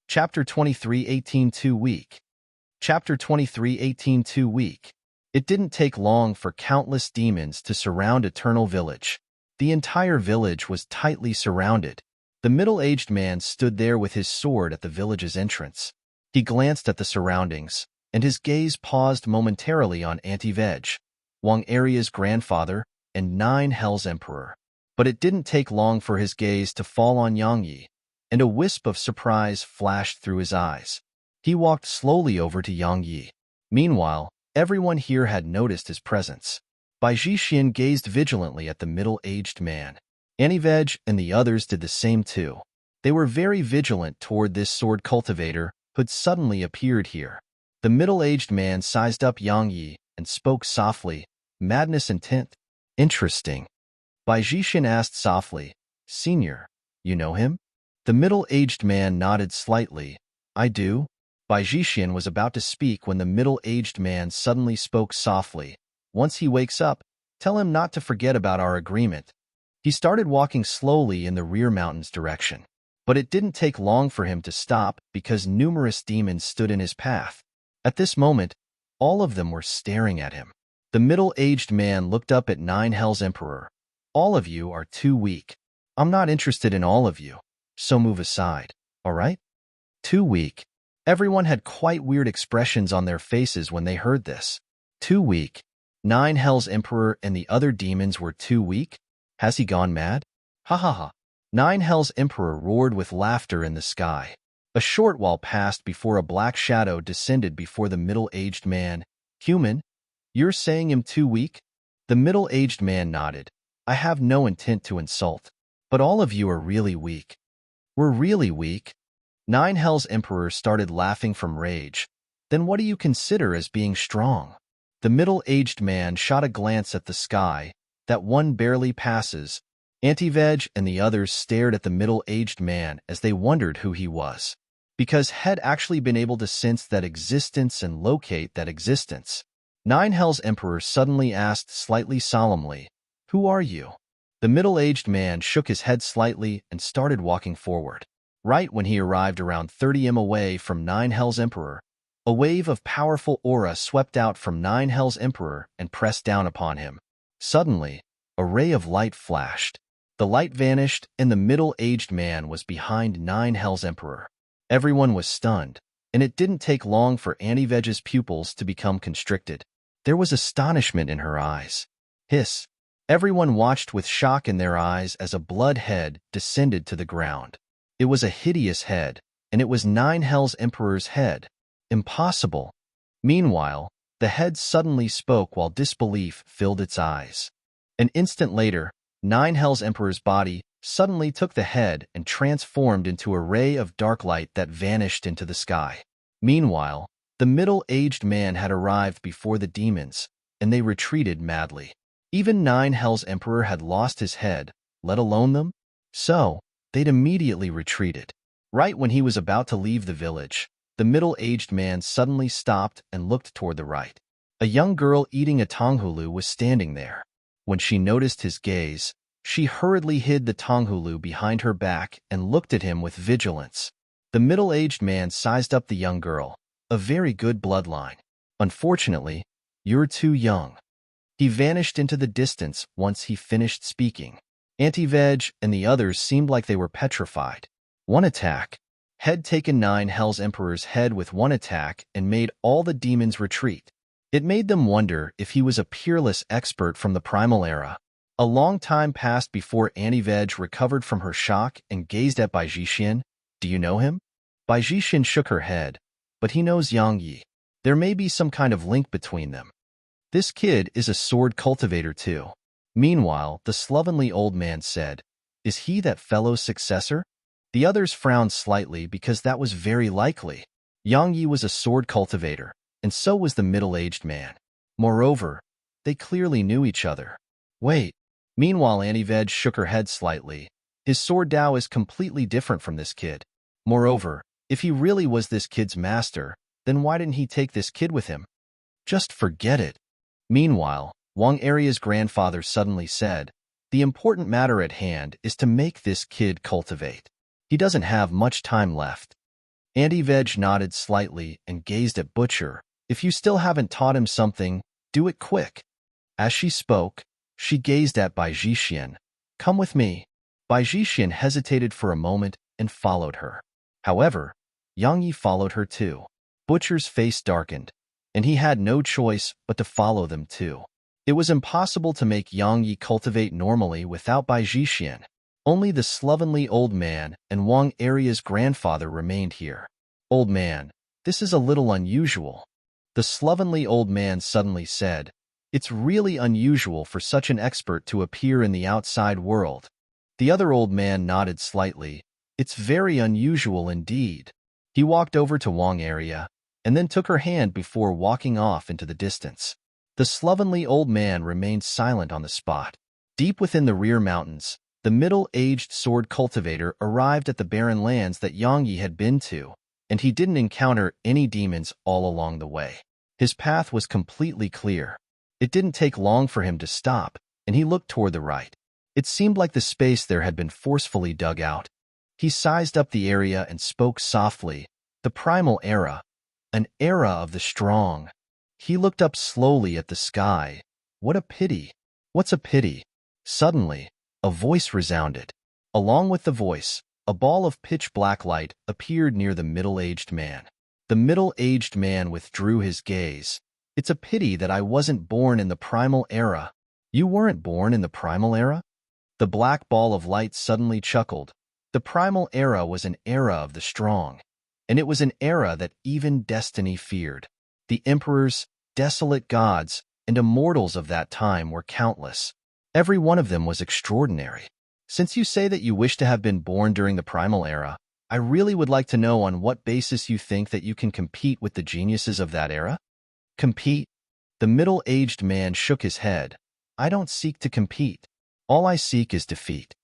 Chapter 23 18-2 Week. Chapter 23 18-2 Week. It didn't take long for countless demons to surround Eternal Village. The entire village was tightly surrounded. The middle-aged man stood there with his sword at the village's entrance. He glanced at the surroundings, and his gaze paused momentarily on Auntie Veg, Wang Aria's grandfather, and Nine Hells Emperor. But it didn't take long for his gaze to fall on Yang Yi, and a wisp of surprise flashed through his eyes. He walked slowly over to Yang Yi. Meanwhile, everyone here had noticed his presence. Bai Jixin gazed vigilantly at the middle-aged man. Auntie Veg and the others did the same too. They were very vigilant toward this sword cultivator who had suddenly appeared here. The middle-aged man sized up Yang Yi and spoke softly. Madness intent. Interesting. Bai Jixin asked softly, Senior, you know him? The middle-aged man nodded slightly. I do. Bai Jixin was about to speak when the middle-aged man suddenly spoke softly. Once he wakes up, tell him not to forget about our agreement. He started walking slowly in the rear mountains direction. But it didn't take long for him to stop because numerous demons stood in his path. At this moment, all of them were staring at him. The middle-aged man looked up at Nine Hells Emperor. All of you are too weak. I'm not interested in all of you, so move aside, all right? Too weak. Everyone had quite weird expressions on their faces when they heard this. Too weak. Nine Hells Emperor and the other demons were too weak? Has he gone mad? Ha ha ha. Nine Hells Emperor roared with laughter in the sky. A short while passed before a black shadow descended before the middle-aged man. Human, you're saying him too weak? The middle-aged man nodded. I have no intent to insult, but all of you are really weak. We're really weak. Nine Hells Emperor started laughing from rage. Then what do you consider as being strong? The middle-aged man shot a glance at the sky. That one barely passes. Auntie Veg and the others stared at the middle-aged man as they wondered who he was, because had actually been able to sense that existence and locate that existence. Nine Hells Emperor suddenly asked slightly solemnly, Who are you? The middle-aged man shook his head slightly and started walking forward. Right when he arrived around 30 m away from Nine Hells Emperor, a wave of powerful aura swept out from Nine Hells Emperor and pressed down upon him. Suddenly, a ray of light flashed. The light vanished, and the middle-aged man was behind Nine Hells Emperor. Everyone was stunned, and it didn't take long for Auntie Veg's pupils to become constricted. There was astonishment in her eyes. Hiss. Everyone watched with shock in their eyes as a blood head descended to the ground. It was a hideous head, and it was Nine Hells Emperor's head. Impossible. Meanwhile, the head suddenly spoke while disbelief filled its eyes. An instant later, Nine Hells Emperor's body suddenly took the head and transformed into a ray of dark light that vanished into the sky. Meanwhile, the middle-aged man had arrived before the demons, and they retreated madly. Even Nine Hells Emperor had lost his head, let alone them. So, they'd immediately retreated. Right when he was about to leave the village, the middle-aged man suddenly stopped and looked toward the right. A young girl eating a tonghulu was standing there. When she noticed his gaze, she hurriedly hid the tonghulu behind her back and looked at him with vigilance. The middle-aged man sized up the young girl. A very good bloodline. Unfortunately, you're too young. He vanished into the distance once he finished speaking. Anti-Veg and the others seemed like they were petrified. One attack. Had taken Nine Hells Emperor's head with one attack and made all the demons retreat. It made them wonder if he was a peerless expert from the primal era. A long time passed before Anti-Veg recovered from her shock and gazed at Bai Jixin. Do you know him? Bai Jixin shook her head, but he knows Yang Yi. There may be some kind of link between them. This kid is a sword cultivator too. Meanwhile, the slovenly old man said, Is he that fellow's successor? The others frowned slightly because that was very likely. Yang Yi was a sword cultivator, and so was the middle-aged man. Moreover, they clearly knew each other. Wait. Meanwhile, Anti-Veg shook her head slightly. His sword Dao is completely different from this kid. Moreover, if he really was this kid's master, then why didn't he take this kid with him? Just forget it. Meanwhile, Wang Aria's grandfather suddenly said, The important matter at hand is to make this kid cultivate. He doesn't have much time left. Anti-Veg nodded slightly and gazed at Butcher. If you still haven't taught him something, do it quick. As she spoke, she gazed at Bai Jixin. Come with me. Bai Jixin hesitated for a moment and followed her. However, Yang Yi followed her too. Butcher's face darkened, and he had no choice but to follow them too. It was impossible to make Yang Yi cultivate normally without Bai Jixin. Only the slovenly old man and Wang Aria's grandfather remained here. Old man, this is a little unusual. The slovenly old man suddenly said, It's really unusual for such an expert to appear in the outside world. The other old man nodded slightly. It's very unusual indeed. He walked over to Wang Aria and then took her hand before walking off into the distance. The slovenly old man remained silent on the spot. Deep within the rear mountains, the middle-aged sword cultivator arrived at the barren lands that Yang Yi had been to, and he didn't encounter any demons all along the way. His path was completely clear. It didn't take long for him to stop, and he looked toward the right. It seemed like the space there had been forcefully dug out. He sized up the area and spoke softly. The primal era, an era of the strong. He looked up slowly at the sky. What a pity. What's a pity? Suddenly, a voice resounded. Along with the voice, a ball of pitch-black light appeared near the middle-aged man. The middle-aged man withdrew his gaze. It's a pity that I wasn't born in the primal era. You weren't born in the primal era? The black ball of light suddenly chuckled. The primal era was an era of the strong, and it was an era that even destiny feared. The emperors, desolate gods, and immortals of that time were countless. Every one of them was extraordinary. Since you say that you wish to have been born during the primal era, I really would like to know on what basis you think that you can compete with the geniuses of that era? Compete? The middle-aged man shook his head. I don't seek to compete. All I seek is defeat.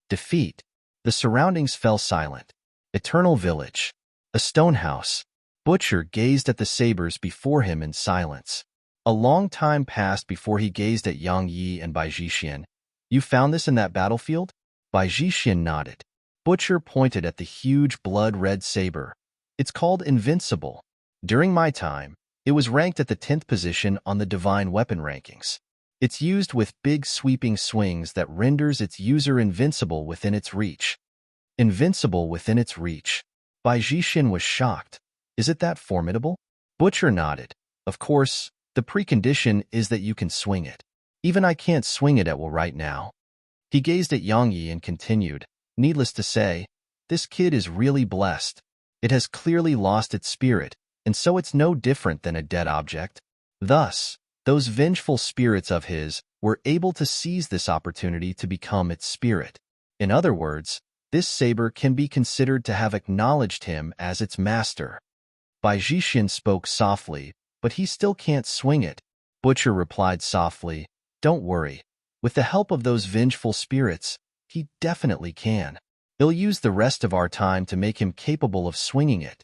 Defeat. The surroundings fell silent. Eternal village. A stone house. Butcher gazed at the sabers before him in silence. A long time passed before he gazed at Yang Yi and Bai Jixin. You found this in that battlefield? Bai Jixin nodded. Butcher pointed at the huge blood-red saber. It's called Invincible. During my time, it was ranked at the 10th position on the divine weapon rankings. It's used with big sweeping swings that renders its user invincible within its reach. Invincible within its reach. Bai Jixin was shocked. Is it that formidable? Butcher nodded. Of course, the precondition is that you can swing it. Even I can't swing it at will right now. He gazed at Yang Yi and continued, Needless to say, this kid is really blessed. It has clearly lost its spirit, and so it's no different than a dead object. Thus, those vengeful spirits of his were able to seize this opportunity to become its spirit. In other words, this saber can be considered to have acknowledged him as its master. Bai Jixin spoke softly, but he still can't swing it. Butcher replied softly, Don't worry. With the help of those vengeful spirits, he definitely can. He'll use the rest of our time to make him capable of swinging it."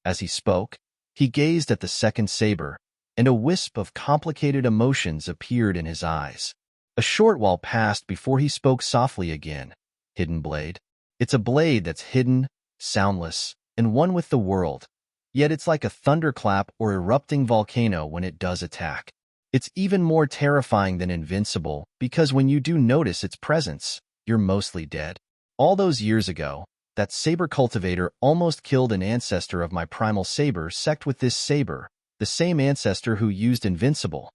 As he spoke, he gazed at the second saber, and a wisp of complicated emotions appeared in his eyes. A short while passed before he spoke softly again. "Hidden blade. It's a blade that's hidden, soundless, and one with the world. Yet it's like a thunderclap or erupting volcano when it does attack. It's even more terrifying than invincible because when you do notice its presence, you're mostly dead. All those years ago, that saber cultivator almost killed an ancestor of my primal saber sect with this saber, the same ancestor who used invincible."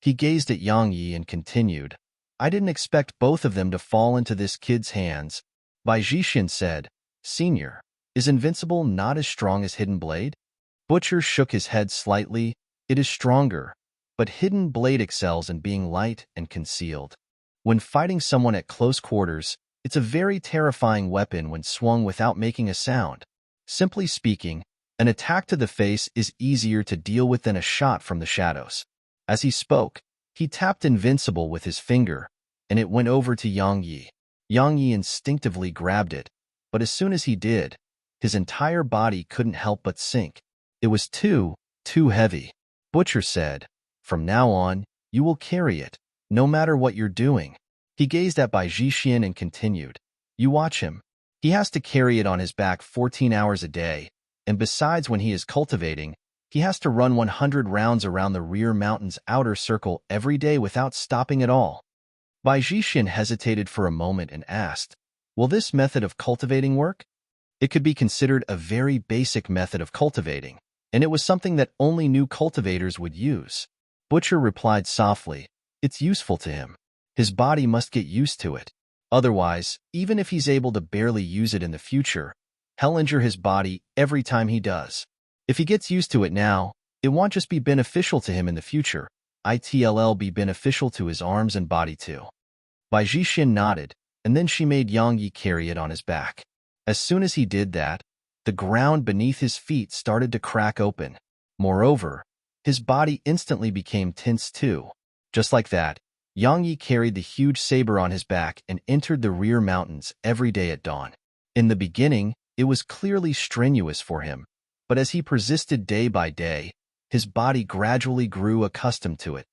He gazed at Yang Yi and continued, "I didn't expect both of them to fall into this kid's hands." Bai Jixin said, "Senior, is invincible not as strong as hidden blade?" Butcher shook his head slightly. "It is stronger, but hidden blade excels in being light and concealed. When fighting someone at close quarters, it's a very terrifying weapon when swung without making a sound. Simply speaking, an attack to the face is easier to deal with than a shot from the shadows." As he spoke, he tapped invincible with his finger, and it went over to Yang Yi. Yang Yi instinctively grabbed it, but as soon as he did, his entire body couldn't help but sink. It was too heavy. Butcher said, "From now on, you will carry it, no matter what you're doing." He gazed at Bai Jixin and continued, "You watch him. He has to carry it on his back 14 hours a day, and besides when he is cultivating, he has to run 100 rounds around the rear mountain's outer circle every day without stopping at all." Bai Jixin hesitated for a moment and asked, "Will this method of cultivating work?" It could be considered a very basic method of cultivating, and it was something that only new cultivators would use. Butcher replied softly, "It's useful to him. His body must get used to it. Otherwise, even if he's able to barely use it in the future, he'll injure his body every time he does. If he gets used to it now, it won't just be beneficial to him in the future, it'll be beneficial to his arms and body too." Bai Jixin nodded, and then she made Yang Yi carry it on his back. As soon as he did that, the ground beneath his feet started to crack open. Moreover, his body instantly became tense too. Just like that, Yang Yi carried the huge saber on his back and entered the rear mountains every day at dawn. In the beginning, it was clearly strenuous for him, but as he persisted day by day, his body gradually grew accustomed to it.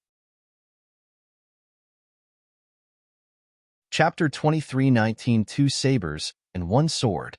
Chapter 23:19 Two Sabers and One Sword.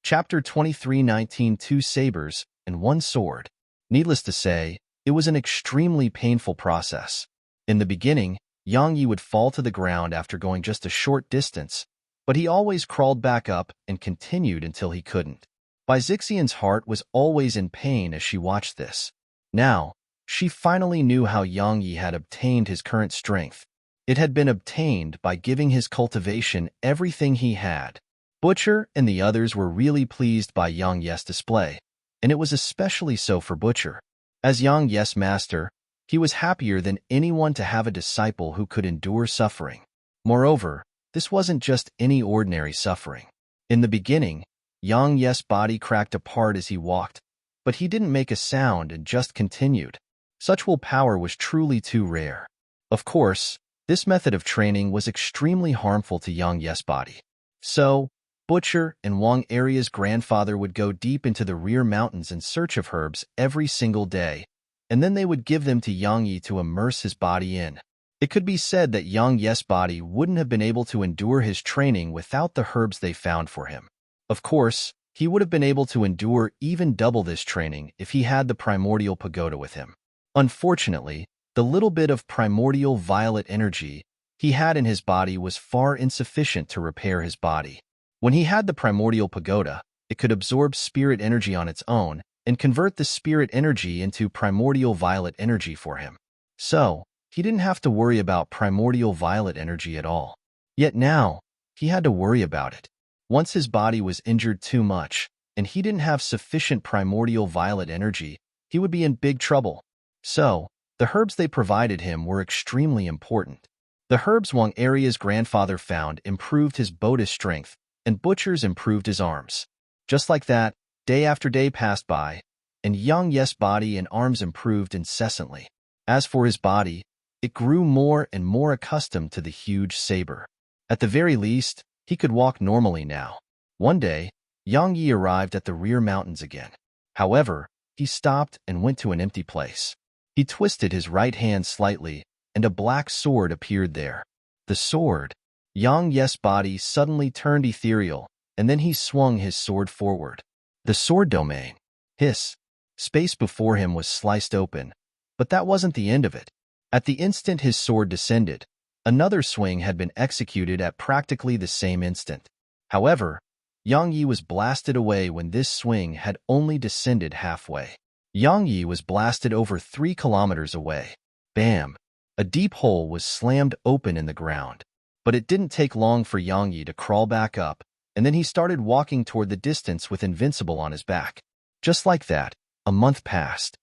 Chapter 23:19 Two Sabers and One Sword. Needless to say, it was an extremely painful process. In the beginning, Yang Yi would fall to the ground after going just a short distance, but he always crawled back up and continued until he couldn't. Bai Zixian's heart was always in pain as she watched this. Now, she finally knew how Yang Yi had obtained his current strength. It had been obtained by giving his cultivation everything he had. Butcher and the others were really pleased by Yang Yi's display, and it was especially so for Butcher. As Yang Yi's master, he was happier than anyone to have a disciple who could endure suffering. Moreover, this wasn't just any ordinary suffering. In the beginning, Yang Yi's body cracked apart as he walked, but he didn't make a sound and just continued. Such willpower was truly too rare. Of course, this method of training was extremely harmful to Yang Yi's body. So, Butcher and Wang Aria's grandfather would go deep into the rear mountains in search of herbs every single day, and then they would give them to Yang Yi to immerse his body in. It could be said that Yang Yi's body wouldn't have been able to endure his training without the herbs they found for him. Of course, he would have been able to endure even double this training if he had the primordial pagoda with him. Unfortunately, the little bit of primordial violet energy he had in his body was far insufficient to repair his body. When he had the primordial pagoda, it could absorb spirit energy on its own and convert the spirit energy into primordial violet energy for him. So, he didn't have to worry about primordial violet energy at all. Yet now, he had to worry about it. Once his body was injured too much, and he didn't have sufficient primordial violet energy, he would be in big trouble. So, the herbs they provided him were extremely important. The herbs Wang Aria's grandfather found improved his Boda's strength, and Butcher's improved his arms. Just like that, day after day passed by, and Yang Yi's body and arms improved incessantly. As for his body, it grew more and more accustomed to the huge saber. At the very least, he could walk normally now. One day, Yang Yi arrived at the rear mountains again. However, he stopped and went to an empty place. He twisted his right hand slightly, and a black sword appeared there. The sword. Yang Yi's body suddenly turned ethereal, and then he swung his sword forward. The sword domain. Hiss. Space before him was sliced open, but that wasn't the end of it. At the instant his sword descended, another swing had been executed at practically the same instant. However, Yang Yi was blasted away when this swing had only descended halfway. Yang Yi was blasted over 3 kilometers away. Bam! A deep hole was slammed open in the ground. But it didn't take long for Yang Yi to crawl back up, and then he started walking toward the distance with Invincible on his back. Just like that, a month passed.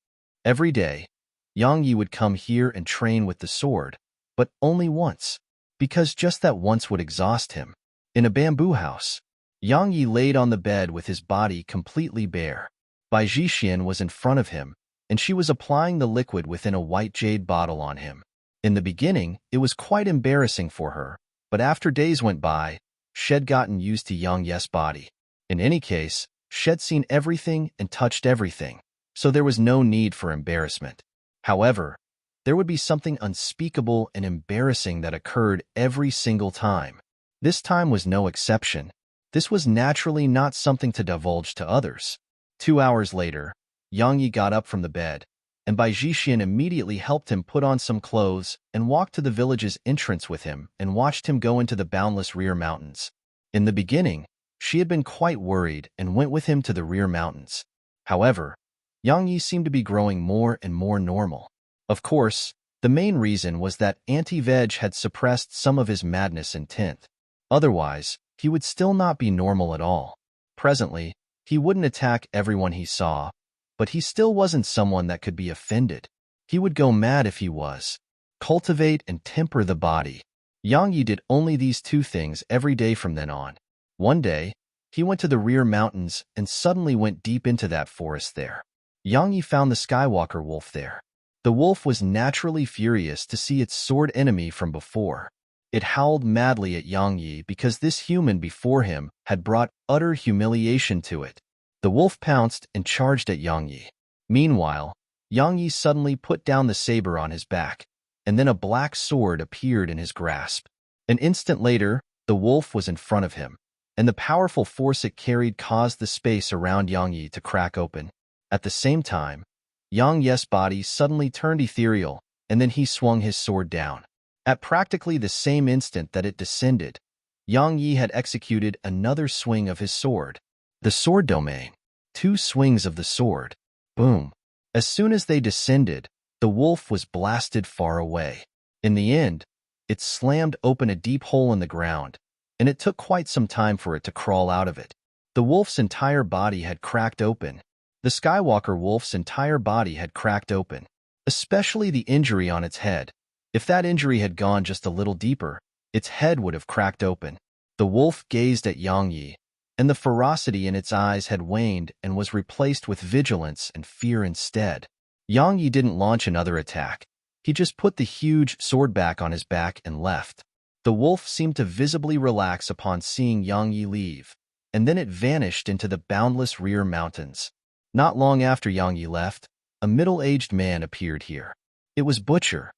Every day, Yang Yi would come here and train with the sword, but only once, because just that once would exhaust him. In a bamboo house, Yang Yi laid on the bed with his body completely bare. Bai Zhixian was in front of him, and she was applying the liquid within a white jade bottle on him. In the beginning, it was quite embarrassing for her, but after days went by, she'd gotten used to Yang Yi's body. In any case, she'd seen everything and touched everything, so there was no need for embarrassment. However, there would be something unspeakable and embarrassing that occurred every single time. This time was no exception. This was naturally not something to divulge to others. 2 hours later, Yang Yi got up from the bed, and Bai Zhixian immediately helped him put on some clothes and walked to the village's entrance with him and watched him go into the boundless rear mountains. In the beginning, she had been quite worried and went with him to the rear mountains. However, Yang Yi seemed to be growing more and more normal. Of course, the main reason was that anti-veg had suppressed some of his madness intent. Otherwise, he would still not be normal at all. Presently, he wouldn't attack everyone he saw, but he still wasn't someone that could be offended. He would go mad if he was. Cultivate and temper the body. Yang Yi did only these 2 things every day from then on. One day, he went to the rear mountains and suddenly went deep into that forest there. Yang Yi found the Skywalker wolf there. The wolf was naturally furious to see its sword enemy from before. It howled madly at Yang Yi because this human before him had brought utter humiliation to it. The wolf pounced and charged at Yang Yi. Meanwhile, Yang Yi suddenly put down the saber on his back, and then a black sword appeared in his grasp. An instant later, the wolf was in front of him, and the powerful force it carried caused the space around Yang Yi to crack open. At the same time, Yang Yi's body suddenly turned ethereal, and then he swung his sword down. At practically the same instant that it descended, Yang Yi had executed another swing of his sword. The sword domain. 2 swings of the sword. Boom. As soon as they descended, the wolf was blasted far away. In the end, it slammed open a deep hole in the ground, and it took quite some time for it to crawl out of it. The wolf's entire body had cracked open. The Skywalker wolf's entire body had cracked open, especially the injury on its head. If that injury had gone just a little deeper, its head would have cracked open. The wolf gazed at Yang Yi, and the ferocity in its eyes had waned and was replaced with vigilance and fear instead. Yang Yi didn't launch another attack. He just put the huge sword back on his back and left. The wolf seemed to visibly relax upon seeing Yang Yi leave, and then it vanished into the boundless rear mountains. Not long after Yang Yi left, a middle-aged man appeared here. It was Butcher.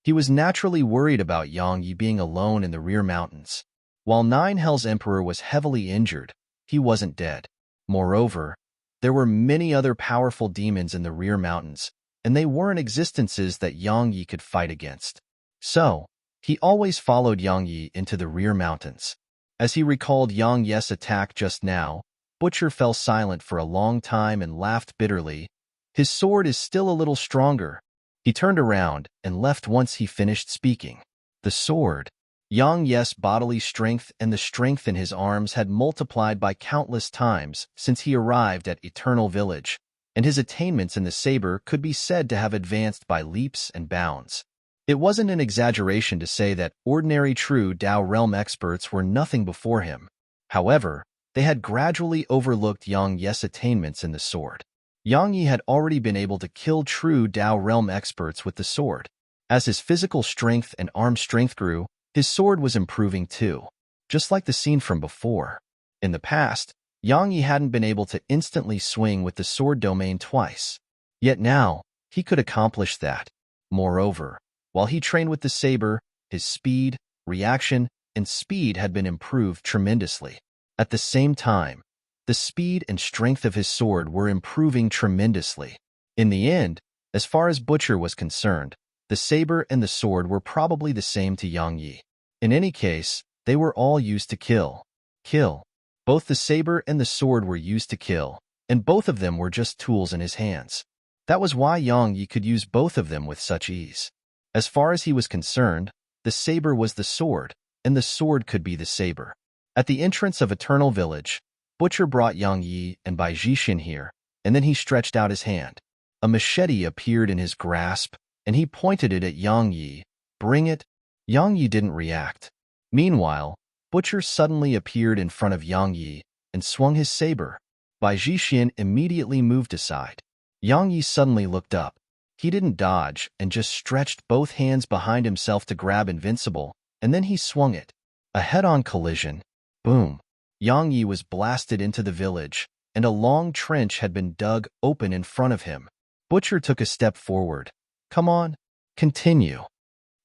He was naturally worried about Yang Yi being alone in the rear mountains. While Nine Hells Emperor was heavily injured, he wasn't dead. Moreover, there were many other powerful demons in the rear mountains, and they weren't existences that Yang Yi could fight against. So, he always followed Yang Yi into the rear mountains. As he recalled Yang Yi's attack just now, Butcher fell silent for a long time and laughed bitterly. His sword is still a little stronger. He turned around and left once he finished speaking. The sword. Yang Yi's bodily strength and the strength in his arms had multiplied by countless times since he arrived at Eternal Village, and his attainments in the saber could be said to have advanced by leaps and bounds. It wasn't an exaggeration to say that ordinary true Dao realm experts were nothing before him. However, they had gradually overlooked Yang Yi's attainments in the sword. Yang Yi had already been able to kill true Dao realm experts with the sword. As his physical strength and arm strength grew, his sword was improving too, just like the scene from before. In the past, Yang Yi hadn't been able to instantly swing with the sword domain twice. Yet now, he could accomplish that. Moreover, while he trained with the saber, his speed, reaction, and speed had been improved tremendously. At the same time, the speed and strength of his sword were improving tremendously. In the end, as far as Butcher was concerned, the saber and the sword were probably the same to Yang Yi. In any case, they were all used to kill. Both the saber and the sword were used to kill, and both of them were just tools in his hands. That was why Yang Yi could use both of them with such ease. As far as he was concerned, the saber was the sword, and the sword could be the saber. At the entrance of Eternal Village, Butcher brought Yang Yi and Bai Jixin here, and then he stretched out his hand. A machete appeared in his grasp, and he pointed it at Yang Yi. "Bring it." Yang Yi didn't react. Meanwhile, Butcher suddenly appeared in front of Yang Yi and swung his saber. Bai Jixin immediately moved aside. Yang Yi suddenly looked up. He didn't dodge and just stretched both hands behind himself to grab Invincible, and then he swung it. A head-on collision. Boom. Yang Yi was blasted into the village, and a long trench had been dug open in front of him. Butcher took a step forward. "Come on, continue."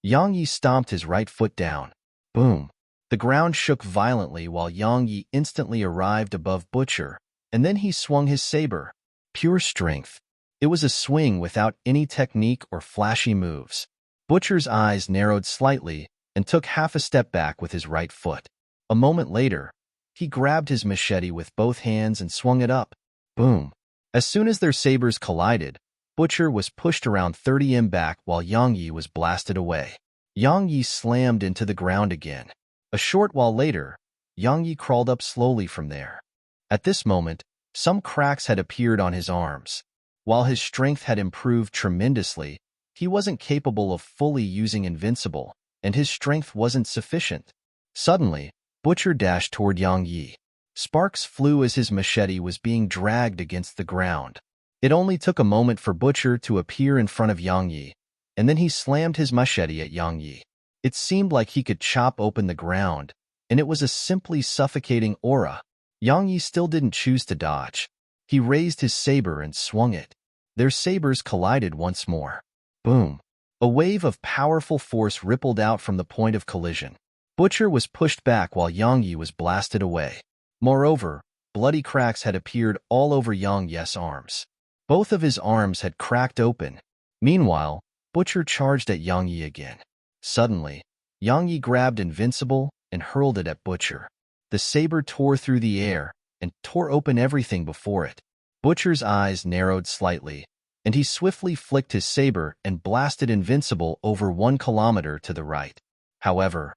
Yang Yi stomped his right foot down. Boom. The ground shook violently while Yang Yi instantly arrived above Butcher, and then he swung his saber. Pure strength. It was a swing without any technique or flashy moves. Butcher's eyes narrowed slightly and took half a step back with his right foot. A moment later, he grabbed his machete with both hands and swung it up. Boom. As soon as their sabers collided, Butcher was pushed around 30 m back while Yang Yi was blasted away. Yang Yi slammed into the ground again. A short while later, Yang Yi crawled up slowly from there. At this moment, some cracks had appeared on his arms. While his strength had improved tremendously, he wasn't capable of fully using Invincible, and his strength wasn't sufficient. Suddenly, Butcher dashed toward Yang Yi. Sparks flew as his machete was being dragged against the ground. It only took a moment for Butcher to appear in front of Yang Yi, and then he slammed his machete at Yang Yi. It seemed like he could chop open the ground, and it was a simply suffocating aura. Yang Yi still didn't choose to dodge. He raised his saber and swung it. Their sabers collided once more. Boom. A wave of powerful force rippled out from the point of collision. Butcher was pushed back while Yang Yi was blasted away. Moreover, bloody cracks had appeared all over Yang Yi's arms. Both of his arms had cracked open. Meanwhile, Butcher charged at Yang Yi again. Suddenly, Yang Yi grabbed Invincible and hurled it at Butcher. The saber tore through the air and tore open everything before it. Butcher's eyes narrowed slightly, and he swiftly flicked his saber and blasted Invincible over 1 kilometer to the right. However,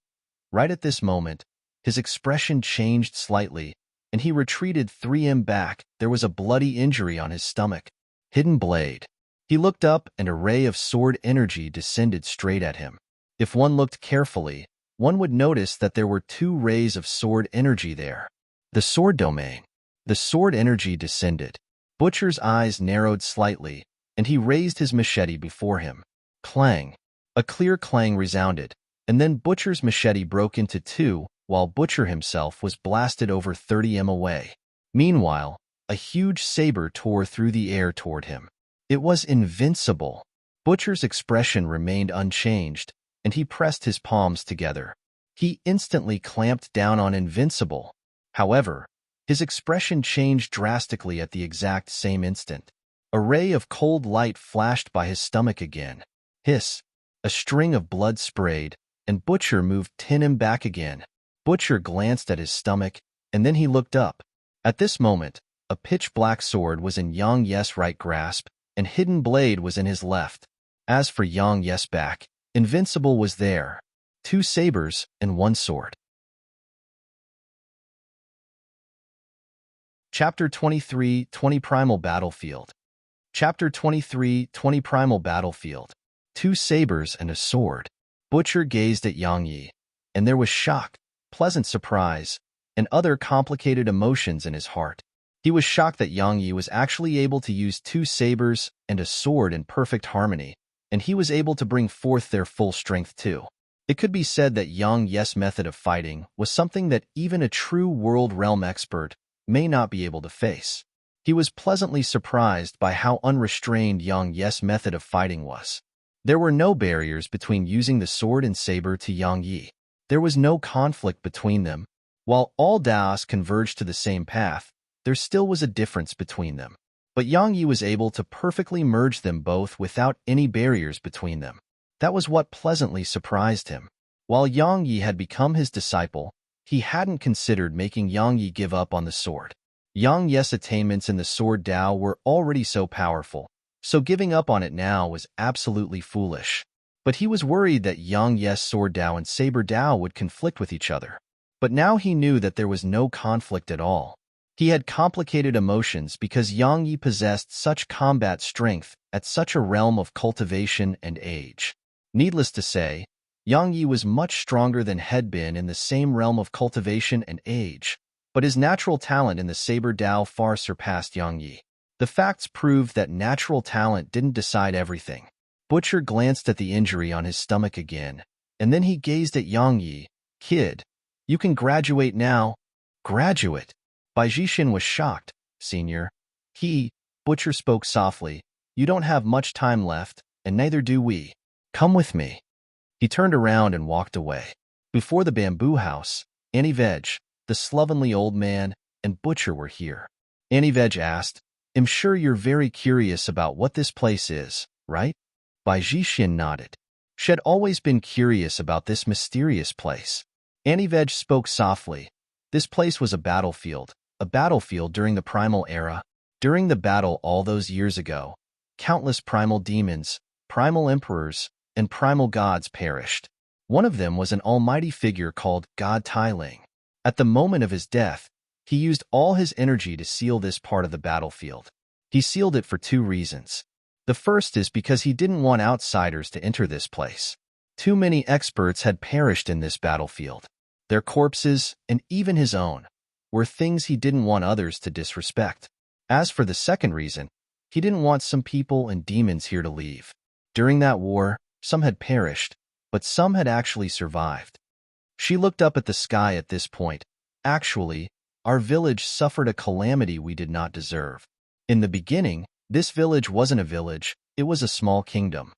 right at this moment, his expression changed slightly, and he retreated 3 m back. There was a bloody injury on his stomach. Hidden blade. He looked up and a ray of sword energy descended straight at him. If one looked carefully, one would notice that there were 2 rays of sword energy there. The sword domain. The sword energy descended. Butcher's eyes narrowed slightly, and he raised his machete before him. Clang. A clear clang resounded, and then Butcher's machete broke into 2, while Butcher himself was blasted over 30 m away. Meanwhile, a huge saber tore through the air toward him. It was invincible. Butcher's expression remained unchanged, and he pressed his palms together. He instantly clamped down on Invincible. However, his expression changed drastically at the exact same instant. A ray of cold light flashed by his stomach again. Hiss. A string of blood sprayed, and Butcher moved 10 m back again. Butcher glanced at his stomach, and then he looked up. At this moment, a pitch-black sword was in Yang Yi's right grasp, and Hidden Blade was in his left. As for Yang Yi's back, Invincible was there. 2 sabers and 1 sword. Chapter 23, 20 Primal Battlefield. Chapter 23, 20 Primal Battlefield. 2 sabers and a sword. Butcher gazed at Yang Yi, and there was shock, pleasant surprise, and other complicated emotions in his heart. He was shocked that Yang Yi was actually able to use 2 sabers and a sword in perfect harmony, and he was able to bring forth their full strength too. It could be said that Yang Ye's method of fighting was something that even a true world realm expert may not be able to face. He was pleasantly surprised by how unrestrained Yang Ye's method of fighting was. There were no barriers between using the sword and saber to Yang Yi. There was no conflict between them. While all Daos converged to the same path, there still was a difference between them. But Yang Yi was able to perfectly merge them both without any barriers between them. That was what pleasantly surprised him. While Yang Yi had become his disciple, he hadn't considered making Yang Yi give up on the sword. Yang Ye's attainments in the sword Dao were already so powerful, so giving up on it now was absolutely foolish. But he was worried that Yang Ye's sword Dao and saber Dao would conflict with each other. But now he knew that there was no conflict at all. He had complicated emotions because Yang Yi possessed such combat strength at such a realm of cultivation and age. Needless to say, Yang Yi was much stronger than had been in the same realm of cultivation and age, but his natural talent in the saber Dao far surpassed Yang Yi. The facts proved that natural talent didn't decide everything. Butcher glanced at the injury on his stomach again, and then he gazed at Yang Yi. "Kid, you can now." "Graduate?" Bai Jixin was shocked. "Senior." Butcher spoke softly, "You don't have much time left, and neither do we. Come with me." He turned around and walked away. Before the bamboo house, Annie Veg, the slovenly old man, and Butcher were here. Annie Veg asked, "I'm sure you're very curious about what this place is, right?" Bai Jixin nodded. She had always been curious about this mysterious place. Annie Veg spoke softly. "This place was a battlefield during the primal era. During the battle all those years ago, countless primal demons, primal emperors, and primal gods perished. One of them was an almighty figure called God Tai Ling. At the moment of his death, he used all his energy to seal this part of the battlefield. He sealed it for two reasons. The first is because he didn't want outsiders to enter this place. Too many experts had perished in this battlefield. Their corpses, and even his own, were things he didn't want others to disrespect. As for the second reason, he didn't want some people and demons here to leave. During that war, some had perished, but some had actually survived." She looked up at the sky at this point. "Actually, our village suffered a calamity we did not deserve. In the beginning, this village wasn't a village, it was a small kingdom.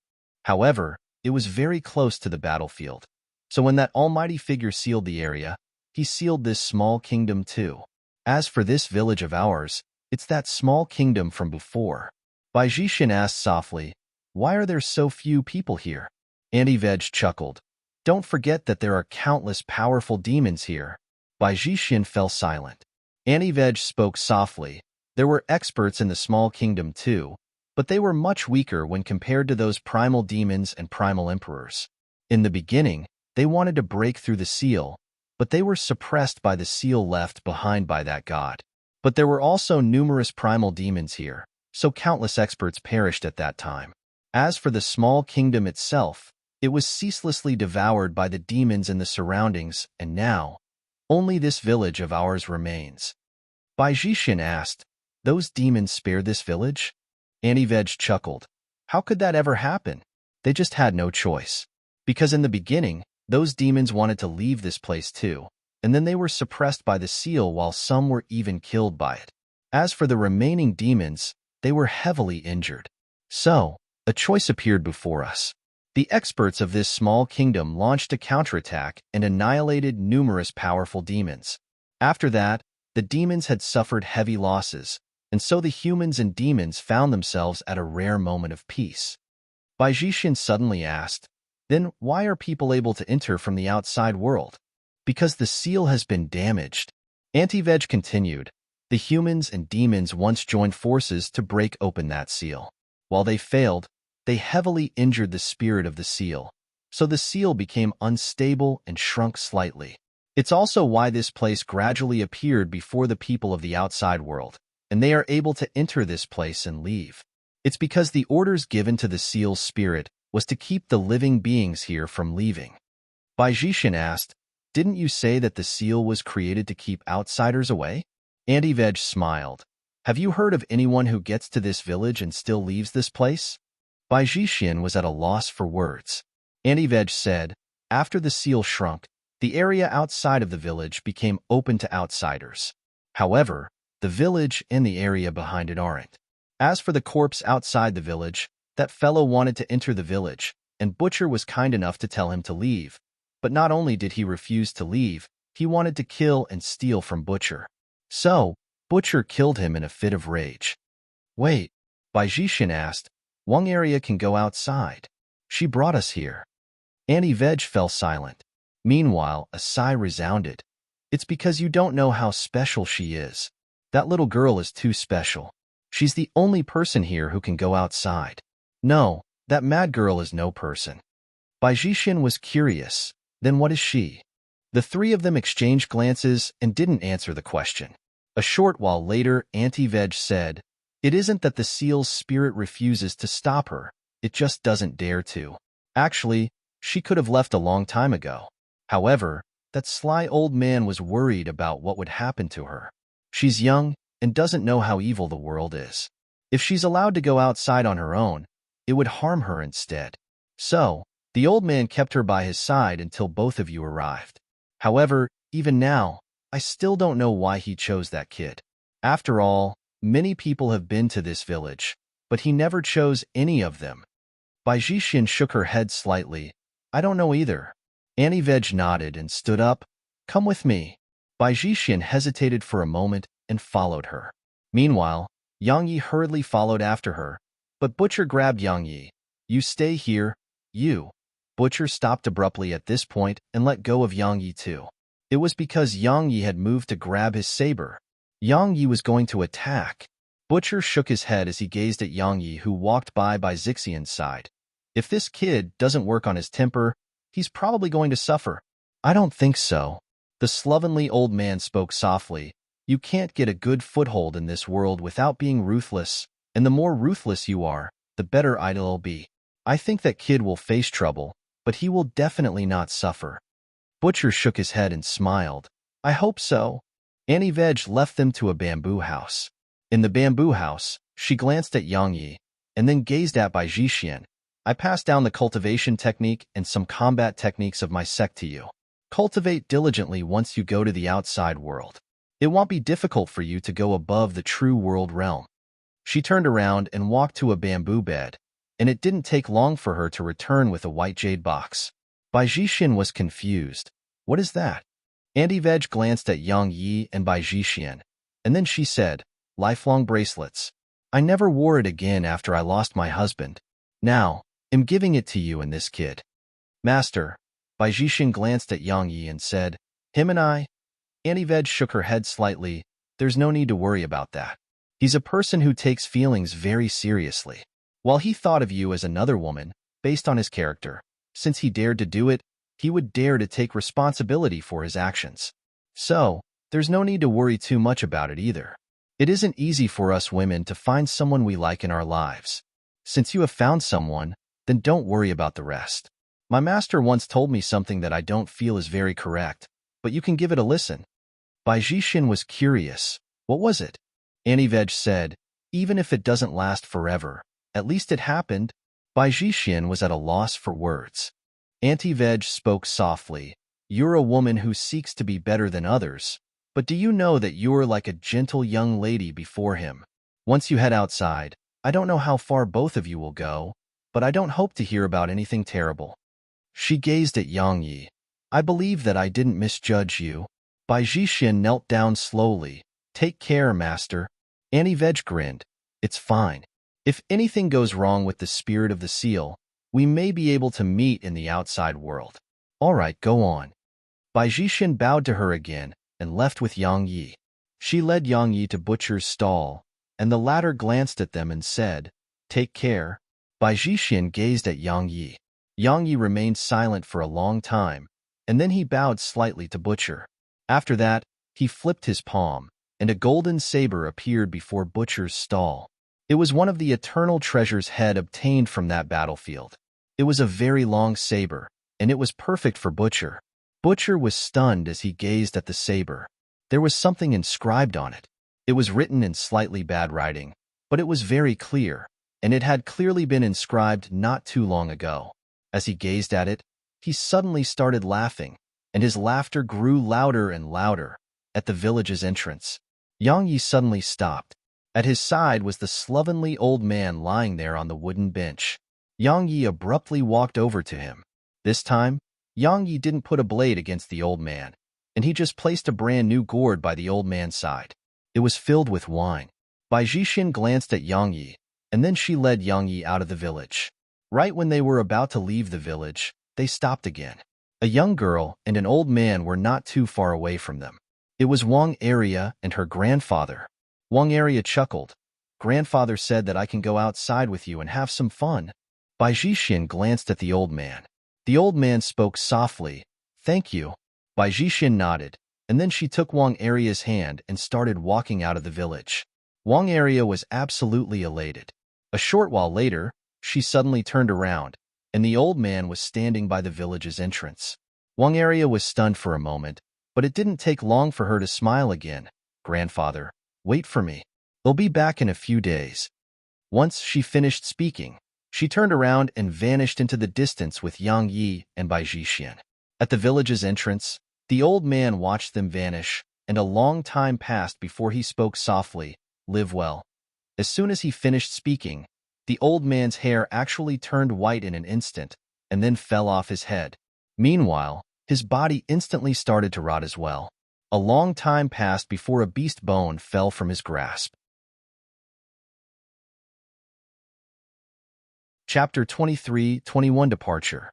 However, it was very close to the battlefield. So when that almighty figure sealed the area, he sealed this small kingdom too. As for this village of ours, it's that small kingdom from before." Bai Jixin asked softly, "Why are there so few people here?" Annie Veg chuckled. "Don't forget that there are countless powerful demons here." Bai Jixin fell silent. Annie Veg spoke softly. "There were experts in the small kingdom too, but they were much weaker when compared to those primal demons and primal emperors. In the beginning, they wanted to break through the seal, but they were suppressed by the seal left behind by that god. But there were also numerous primal demons here, so countless experts perished at that time. As for the small kingdom itself, it was ceaselessly devoured by the demons in the surroundings, and now, only this village of ours remains." Bai Jixin asked, "Those demons spared this village?" Annie Veg chuckled. "How could that ever happen? They just had no choice. Because in the beginning, those demons wanted to leave this place too, and then they were suppressed by the seal while some were even killed by it. As for the remaining demons, they were heavily injured. So, a choice appeared before us. The experts of this small kingdom launched a counterattack and annihilated numerous powerful demons. After that, the demons had suffered heavy losses, and so the humans and demons found themselves at a rare moment of peace." Bai Jixin suddenly asked, "Then why are people able to enter from the outside world?" "Because the seal has been damaged." Auntie Veg continued, "The humans and demons once joined forces to break open that seal. While they failed, they heavily injured the spirit of the seal, so the seal became unstable and shrunk slightly. It's also why this place gradually appeared before the people of the outside world, and they are able to enter this place and leave. It's because the orders given to the seal's spirit was to keep the living beings here from leaving." Bai Jixin asked, "Didn't you say that the seal was created to keep outsiders away?" Auntie Veg smiled. "Have you heard of anyone who gets to this village and still leaves this place?" Bai Jixin was at a loss for words. Antiveg said, after the seal shrunk, the area outside of the village became open to outsiders. However, the village and the area behind it aren't. As for the corpse outside the village, that fellow wanted to enter the village, and Butcher was kind enough to tell him to leave. But not only did he refuse to leave, he wanted to kill and steal from Butcher. So, Butcher killed him in a fit of rage. Wait, Bai Jixin asked, Wang area can go outside. She brought us here. Antiveg fell silent. Meanwhile, a sigh resounded. It's because you don't know how special she is. That little girl is too special. She's the only person here who can go outside. No, that mad girl is no person. Bai Jixin was curious. Then what is she? The three of them exchanged glances and didn't answer the question. A short while later, Antiveg said, It isn't that the seal's spirit refuses to stop her. It just doesn't dare to. Actually, she could have left a long time ago. However, that sly old man was worried about what would happen to her. She's young and doesn't know how evil the world is. If she's allowed to go outside on her own, it would harm her instead. So, the old man kept her by his side until both of you arrived. However, even now, I still don't know why he chose that kid. After all, many people have been to this village, but he never chose any of them. Bai Jixin shook her head slightly. I don't know either. Antiveg nodded and stood up. Come with me. Bai Jixin hesitated for a moment and followed her. Meanwhile, Yang Yi hurriedly followed after her, but Butcher grabbed Yang Yi. You stay here, you. Butcher stopped abruptly at this point and let go of Yang Yi too. It was because Yang Yi had moved to grab his saber. Yang Yi was going to attack. Butcher shook his head as he gazed at Yang Yi, who walked by Zixian's side. If this kid doesn't work on his temper, he's probably going to suffer. I don't think so. The slovenly old man spoke softly. You can't get a good foothold in this world without being ruthless, and the more ruthless you are, the better it'll be. I think that kid will face trouble, but he will definitely not suffer. Butcher shook his head and smiled. I hope so. Antiveg left them to a bamboo house. In the bamboo house, she glanced at Yang Yi, and then gazed at Bai Jixin. I pass down the cultivation technique and some combat techniques of my sect to you. Cultivate diligently once you go to the outside world. It won't be difficult for you to go above the true world realm. She turned around and walked to a bamboo bed, and it didn't take long for her to return with a white jade box. Bai Jixin was confused. What is that? Antiveg glanced at Yang Yi and Bai Jixin, and then she said, Lifelong bracelets. I never wore it again after I lost my husband. Now, I'm giving it to you and this kid. Master, Bai Jixin glanced at Yang Yi and said, Him and I? Antiveg shook her head slightly. There's no need to worry about that. He's a person who takes feelings very seriously. While he thought of you as another woman, based on his character, since he dared to do it, he would dare to take responsibility for his actions. So, there's no need to worry too much about it either. It isn't easy for us women to find someone we like in our lives. Since you have found someone, then don't worry about the rest. My master once told me something that I don't feel is very correct, but you can give it a listen. Bai Jixin was curious. What was it? Antiveg said, Even if it doesn't last forever, at least it happened. Bai Jixin was at a loss for words. Antiveg spoke softly. You're a woman who seeks to be better than others, but do you know that you're like a gentle young lady before him? Once you head outside, I don't know how far both of you will go, but I don't hope to hear about anything terrible. She gazed at Yang Yi. I believe that I didn't misjudge you. Bai Jixin knelt down slowly. Take care, master. Antiveg grinned. It's fine. If anything goes wrong with the spirit of the seal, we may be able to meet in the outside world. All right, go on. Bai Jixin bowed to her again and left with Yang Yi. She led Yang Yi to Butcher's stall, and the latter glanced at them and said, Take care. Bai Jixin gazed at Yang Yi. Yang Yi remained silent for a long time, and then he bowed slightly to Butcher. After that, he flipped his palm, and a golden saber appeared before Butcher's stall. It was one of the eternal treasures head obtained from that battlefield. It was a very long saber, and it was perfect for Butcher. Butcher was stunned as he gazed at the saber. There was something inscribed on it. It was written in slightly bad writing, but it was very clear. and it had clearly been inscribed not too long ago. As he gazed at it, he suddenly started laughing, and his laughter grew louder and louder. At the village's entrance, Yang Yi suddenly stopped. At his side was the slovenly old man lying there on the wooden bench. Yang Yi abruptly walked over to him. This time, Yang Yi didn't put a blade against the old man, and he just placed a brand new gourd by the old man's side. It was filled with wine. Bai Jixin glanced at Yang Yi, and then she led Yang Yi out of the village. Right when they were about to leave the village, they stopped again. A young girl and an old man were not too far away from them. It was Wang Area and her grandfather. Wang Area chuckled. "Grandfather said that I can go outside with you and have some fun." Bai Jixin glanced at the old man. The old man spoke softly. "Thank you." Bai Jixin nodded, and then she took Wang Area's hand and started walking out of the village. Wang Area was absolutely elated. A short while later, she suddenly turned around, and the old man was standing by the village's entrance. Wang Area was stunned for a moment, but it didn't take long for her to smile again. "Grandfather, wait for me. They'll be back in a few days." Once she finished speaking, she turned around and vanished into the distance with Yang Yi and Bai Jixin. At the village's entrance, the old man watched them vanish, and a long time passed before he spoke softly, "Live well." As soon as he finished speaking, the old man's hair actually turned white in an instant, and then fell off his head. Meanwhile, his body instantly started to rot as well. A long time passed before a beast bone fell from his grasp. Chapter 23-21 Departure.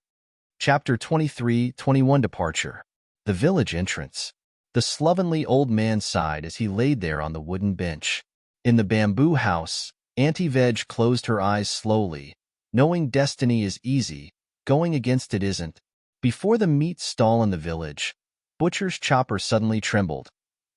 Chapter 23-21 Departure. The village entrance. The slovenly old man sighed as he laid there on the wooden bench. In the bamboo house, Auntie Veg closed her eyes slowly. Knowing destiny is easy, going against it isn't. Before the meat stall in the village, Butcher's chopper suddenly trembled.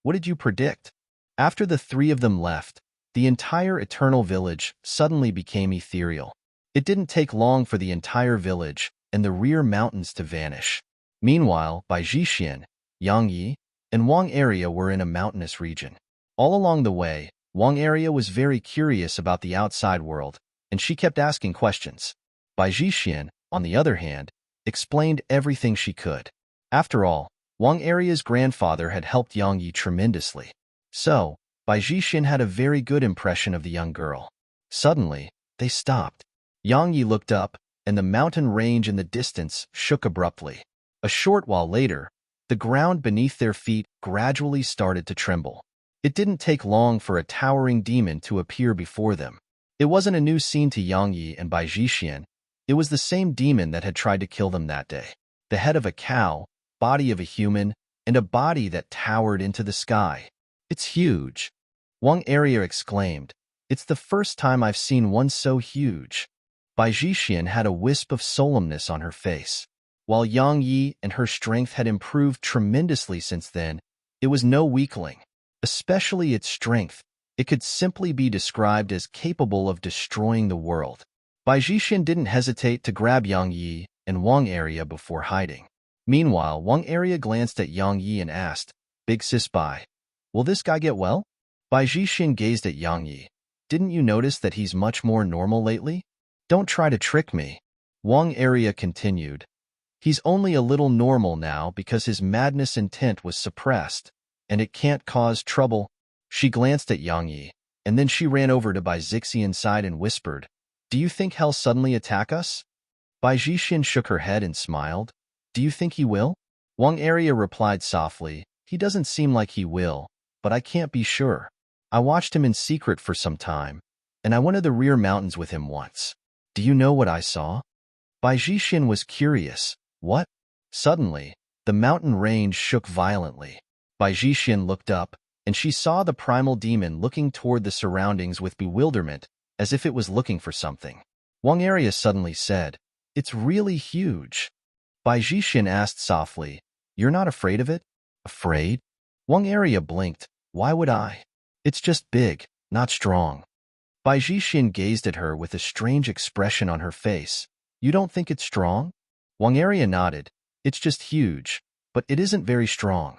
"What did you predict?" After the three of them left, the entire eternal village suddenly became ethereal. It didn't take long for the entire village and the rear mountains to vanish. Meanwhile, Bai Jixin, Yang Yi, and Wang Area were in a mountainous region. All along the way, Wang Area was very curious about the outside world, and she kept asking questions. Bai Jixin, on the other hand, explained everything she could. After all, Wang Area's grandfather had helped Yang Yi tremendously. So, Bai Jixin had a very good impression of the young girl. Suddenly, they stopped. Yang Yi looked up, and the mountain range in the distance shook abruptly. A short while later, the ground beneath their feet gradually started to tremble. It didn't take long for a towering demon to appear before them. It wasn't a new scene to Yang Yi and Bai Jixin. It was the same demon that had tried to kill them that day. The head of a cow, body of a human, and a body that towered into the sky. "It's huge," Wang Area exclaimed. "It's the first time I've seen one so huge." Bai Jixin had a wisp of solemnness on her face. While Yang Yi and her strength had improved tremendously since then, it was no weakling. Especially its strength, it could simply be described as capable of destroying the world. Bai Jixin didn't hesitate to grab Yang Yi and Wang Area before hiding. Meanwhile, Wang Area glanced at Yang Yi and asked, "Big sis Bai, will this guy get well?" Bai Jixin gazed at Yang Yi. "Didn't you notice that he's much more normal lately?" "Don't try to trick me," Wang Area continued. "He's only a little normal now because his madness intent was suppressed, and it can't cause trouble." She glanced at Yang Yi, and then she ran over to Bai Zixian's side and whispered, "Do you think he'll suddenly attack us?" Bai Jixin shook her head and smiled. "Do you think he will?" Wang Area replied softly, "He doesn't seem like he will, but I can't be sure. I watched him in secret for some time, and I went to the rear mountains with him once. Do you know what I saw?" Bai Jixin was curious. "What?" Suddenly, the mountain range shook violently. Bai Jixin looked up, and she saw the primal demon looking toward the surroundings with bewilderment, as if it was looking for something. Wang Area suddenly said, "It's really huge." Bai Jixin asked softly, "You're not afraid of it?" "Afraid?" Wang Area blinked. "Why would I? It's just big, not strong." Bai Jixin gazed at her with a strange expression on her face. "You don't think it's strong?" Wang Area nodded. "It's just huge, but it isn't very strong."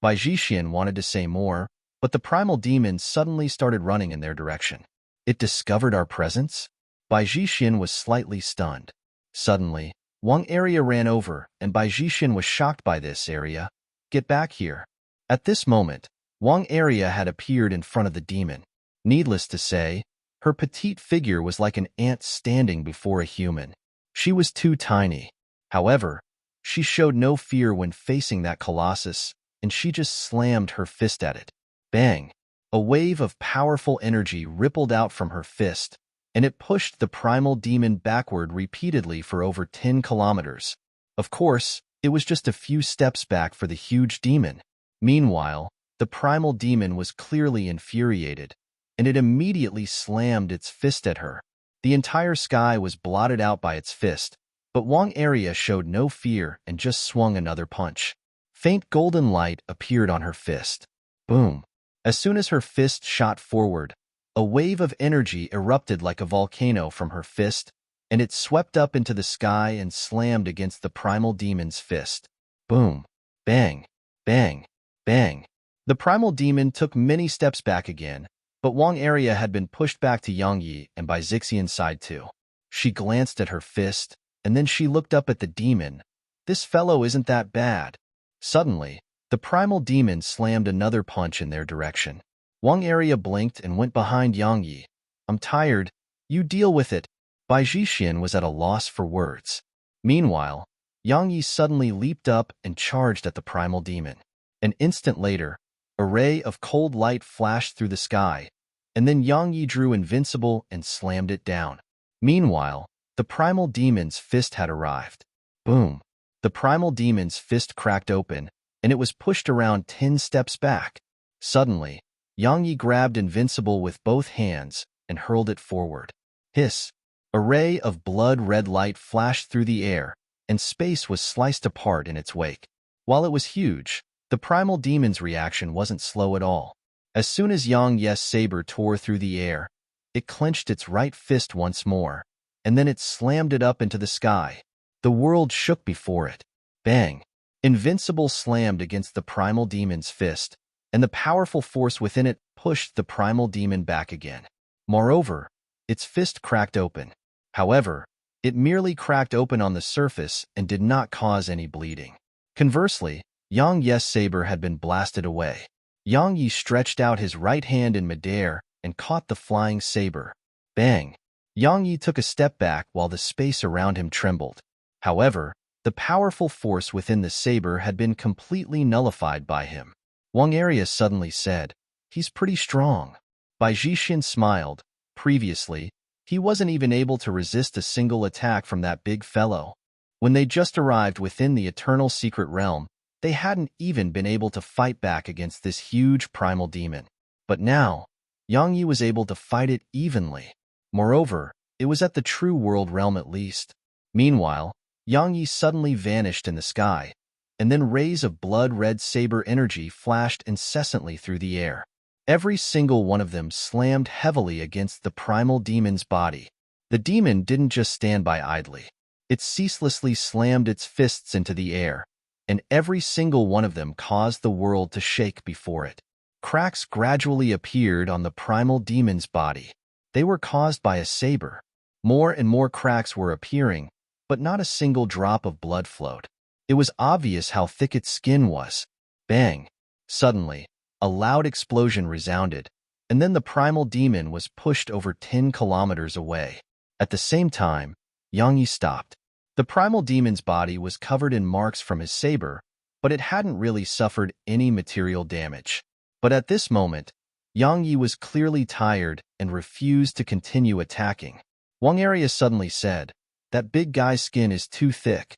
Bai Jixin wanted to say more, but the primal demon suddenly started running in their direction. "It discovered our presence?" Bai Jixin was slightly stunned. Suddenly, Wang Area ran over, and Bai Jixin was shocked by this. Area, get back here. At this moment, Wang Area had appeared in front of the demon. Needless to say, her petite figure was like an ant standing before a human. She was too tiny. However, she showed no fear when facing that colossus, and she just slammed her fist at it. Bang! A wave of powerful energy rippled out from her fist, and it pushed the primal demon backward repeatedly for over 10 kilometers. Of course, it was just a few steps back for the huge demon. Meanwhile, the primal demon was clearly infuriated, and it immediately slammed its fist at her. The entire sky was blotted out by its fist, but Wang Area showed no fear and just swung another punch. Faint golden light appeared on her fist. Boom! As soon as her fist shot forward, a wave of energy erupted like a volcano from her fist, and it swept up into the sky and slammed against the primal demon's fist. Boom! Bang! Bang! Bang! The primal demon took many steps back again, but Wang Area had been pushed back to Yang Yi and by Zixian's side too. She glanced at her fist, and then she looked up at the demon. This fellow isn't that bad. Suddenly, the primal demon slammed another punch in their direction. Wang Area blinked and went behind Yang Yi. I'm tired. You deal with it. Bai Jixin was at a loss for words. Meanwhile, Yang Yi suddenly leaped up and charged at the primal demon. An instant later, a ray of cold light flashed through the sky, and then Yang Yi drew invincible and slammed it down. Meanwhile, the primal demon's fist had arrived. Boom! The primal demon's fist cracked open, and it was pushed around 10 steps back. Suddenly, Yang Yi grabbed invincible with both hands and hurled it forward. Hiss! A ray of blood-red light flashed through the air, and space was sliced apart in its wake. While it was huge, the primal demon's reaction wasn't slow at all. As soon as Yang Yi's saber tore through the air, it clenched its right fist once more, and then it slammed it up into the sky. The world shook before it. Bang! Invincible slammed against the primal demon's fist, and the powerful force within it pushed the primal demon back again. Moreover, its fist cracked open. However, it merely cracked open on the surface and did not cause any bleeding. Conversely, Yang Yi's saber had been blasted away. Yang Yi stretched out his right hand in midair and caught the flying saber. Bang! Yang Yi took a step back while the space around him trembled. However, the powerful force within the saber had been completely nullified by him. Wang Area suddenly said, "He's pretty strong." Bai Jixin smiled. Previously, he wasn't even able to resist a single attack from that big fellow. When they just arrived within the eternal secret realm, they hadn't even been able to fight back against this huge primal demon. But now, Yang Yi was able to fight it evenly. Moreover, it was at the true world realm at least. Meanwhile, Yang Yi suddenly vanished in the sky, and then rays of blood-red saber energy flashed incessantly through the air. Every single one of them slammed heavily against the primal demon's body. The demon didn't just stand by idly. It ceaselessly slammed its fists into the air, and every single one of them caused the world to shake before it. Cracks gradually appeared on the primal demon's body. They were caused by a saber. More and more cracks were appearing, but not a single drop of blood flowed. It was obvious how thick its skin was. Bang! Suddenly, a loud explosion resounded, and then the primal demon was pushed over 10 kilometers away. At the same time, Yang Yi stopped. The primal demon's body was covered in marks from his saber, but it hadn't really suffered any material damage. But at this moment, Yang Yi was clearly tired and refused to continue attacking. Wang Area suddenly said, "That big guy's skin is too thick."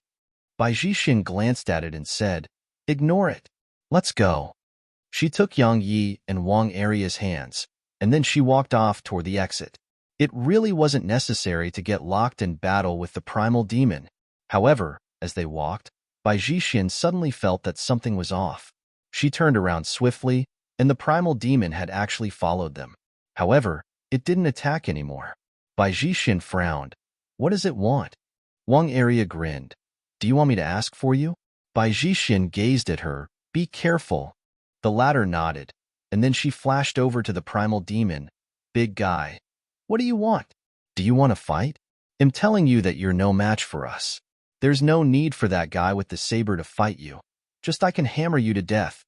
Bai Jixin glanced at it and said, "Ignore it. Let's go." She took Yang Yi and Wang Area's hands, and then she walked off toward the exit. It really wasn't necessary to get locked in battle with the primal demon. However, as they walked, Bai Jixin suddenly felt that something was off. She turned around swiftly, and the primal demon had actually followed them. However, it didn't attack anymore. Bai Jixin frowned. "What does it want?" Wang Area grinned. "Do you want me to ask for you?" Bai Jixin gazed at her. "Be careful." The latter nodded, and then she flashed over to the primal demon. "Big guy, what do you want?" Do you want to fight? I'm telling you that you're no match for us. There's no need for that guy with the saber to fight you. Just I can hammer you to death.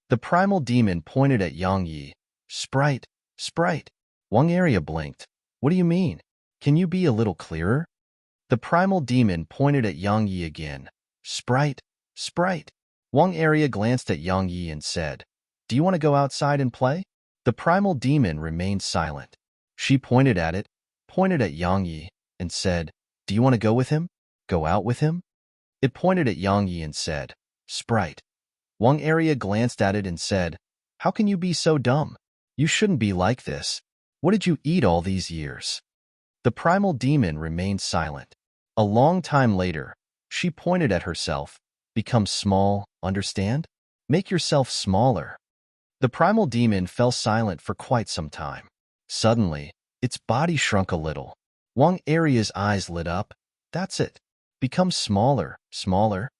The primal demon pointed at Yang Yi. Sprite, sprite. Wang Area blinked. What do you mean? Can you be a little clearer? The primal demon pointed at Yang Yi again. Sprite, sprite. Wang Area glanced at Yang Yi and said, Do you want to go outside and play? The primal demon remained silent. She pointed at Yang Yi, and said, Do you want to go with him? Go out with him? It pointed at Yang Yi and said, Sprite. Wang Area glanced at it and said, How can you be so dumb? You shouldn't be like this. What did you eat all these years? The primal demon remained silent. A long time later, she pointed at herself. Become small, understand? Make yourself smaller. The primal demon fell silent for quite some time. Suddenly, its body shrunk a little. Wang Area's eyes lit up. That's it. Become smaller, smaller.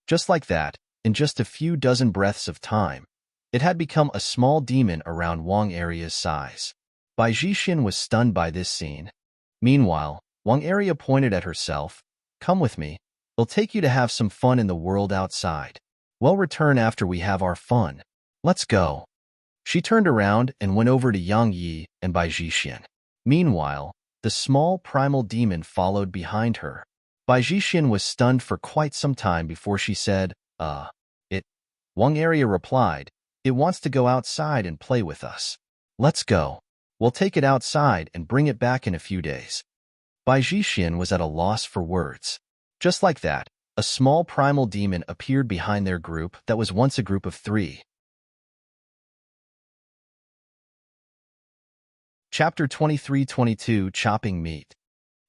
Just like that, in just a few dozen breaths of time, it had become a small demon around Wang Area's size. Bai Jixin was stunned by this scene. Meanwhile, Wang Area pointed at herself. Come with me. I'll take you to have some fun in the world outside. We'll return after we have our fun. Let's go. She turned around and went over to Yang Yi and Bai Jixin. Meanwhile, the small primal demon followed behind her. Bai Jixin was stunned for quite some time before she said, it. Wang Area replied, It wants to go outside and play with us. Let's go. We'll take it outside and bring it back in a few days. Bai Jixin was at a loss for words. Just like that, a small primal demon appeared behind their group that was once a group of 3. Chapter 23-22 Chopping Meat.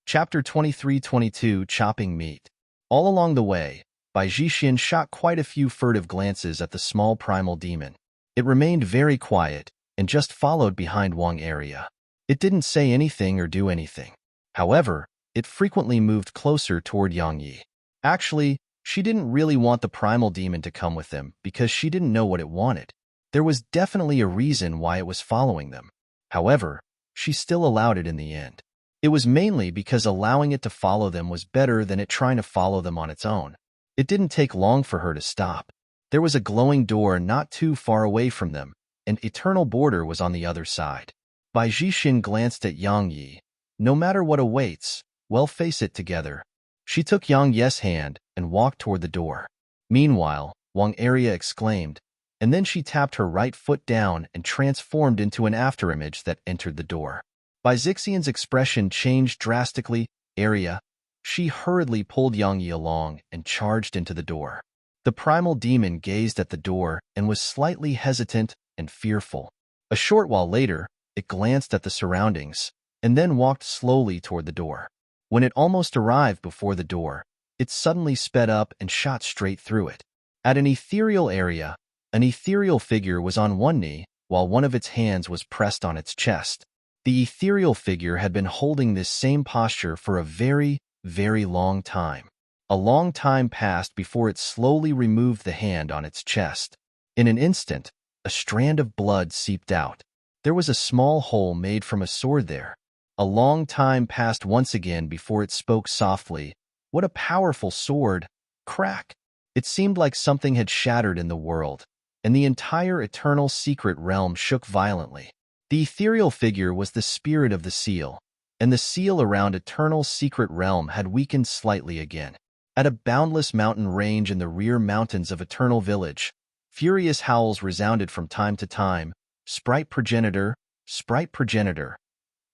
Chapter 23-22 Chopping Meat. All along the way, Bai Jixin shot quite a few furtive glances at the small primal demon. It remained very quiet and just followed behind Wang Area. It didn't say anything or do anything. However, it frequently moved closer toward Yang Yi. Actually, she didn't really want the primal demon to come with them because she didn't know what it wanted. There was definitely a reason why it was following them. However, she still allowed it in the end. It was mainly because allowing it to follow them was better than it trying to follow them on its own. It didn't take long for her to stop. There was a glowing door not too far away from them, and eternal border was on the other side. Bai Jixin glanced at Yang Yi. No matter what awaits, we'll face it together. She took Yang Yi's hand and walked toward the door. Meanwhile, Wang Area exclaimed, and then she tapped her right foot down and transformed into an afterimage that entered the door. Bai Jixian's expression changed drastically. Area. She hurriedly pulled Yang Yi along and charged into the door. The primal demon gazed at the door and was slightly hesitant and fearful. A short while later, it glanced at the surroundings and then walked slowly toward the door. When it almost arrived before the door, it suddenly sped up and shot straight through it. At an ethereal area, an ethereal figure was on one knee while one of its hands was pressed on its chest. The ethereal figure had been holding this same posture for a very, very long time. A long time passed before it slowly removed the hand on its chest. In an instant, a strand of blood seeped out. There was a small hole made from a sword there. A long time passed once again before it spoke softly. What a powerful sword! Crack! It seemed like something had shattered in the world, and the entire eternal secret realm shook violently. The ethereal figure was the spirit of the seal, and the seal around eternal secret realm had weakened slightly again. At a boundless mountain range in the rear mountains of Eternal Village, furious howls resounded from time to time. Sprite progenitor, sprite progenitor.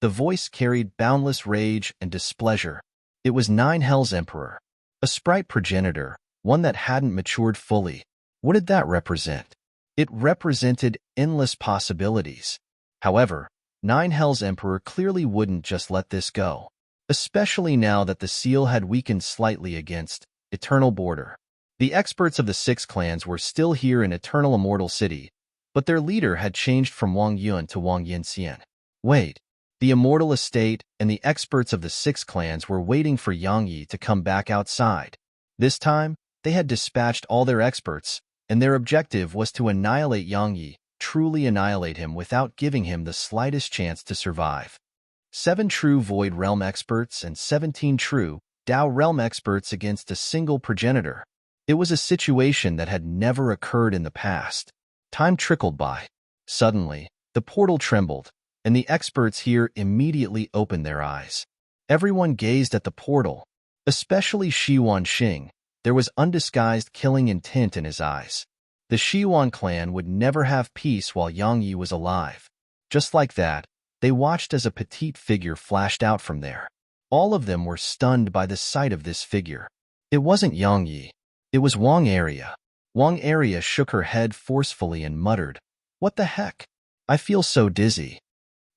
The voice carried boundless rage and displeasure. It was Nine Hells Emperor. A sprite progenitor, one that hadn't matured fully. What did that represent? It represented endless possibilities. However, Nine Hells Emperor clearly wouldn't just let this go, especially now that the seal had weakened slightly against Eternal Border. The experts of the 6 clans were still here in Eternal Immortal City, but their leader had changed from Wang Yun to Wang Yinxian. Wait, the Immortal Estate and the experts of the 6 clans were waiting for Yang Yi to come back outside. This time, they had dispatched all their experts, and their objective was to annihilate Yang Yi, truly annihilate him without giving him the slightest chance to survive. 7 true Void Realm experts and 17 true Tao Realm experts against a single progenitor. It was a situation that had never occurred in the past. Time trickled by. Suddenly, the portal trembled, and the experts here immediately opened their eyes. Everyone gazed at the portal, especially Shi Wanxing. There was undisguised killing intent in his eyes. The Shiwan clan would never have peace while Yang Yi was alive. Just like that, they watched as a petite figure flashed out from there. All of them were stunned by the sight of this figure. It wasn't Yang Yi. It was Wang Area. Wang Area shook her head forcefully and muttered, "What the heck? I feel so dizzy."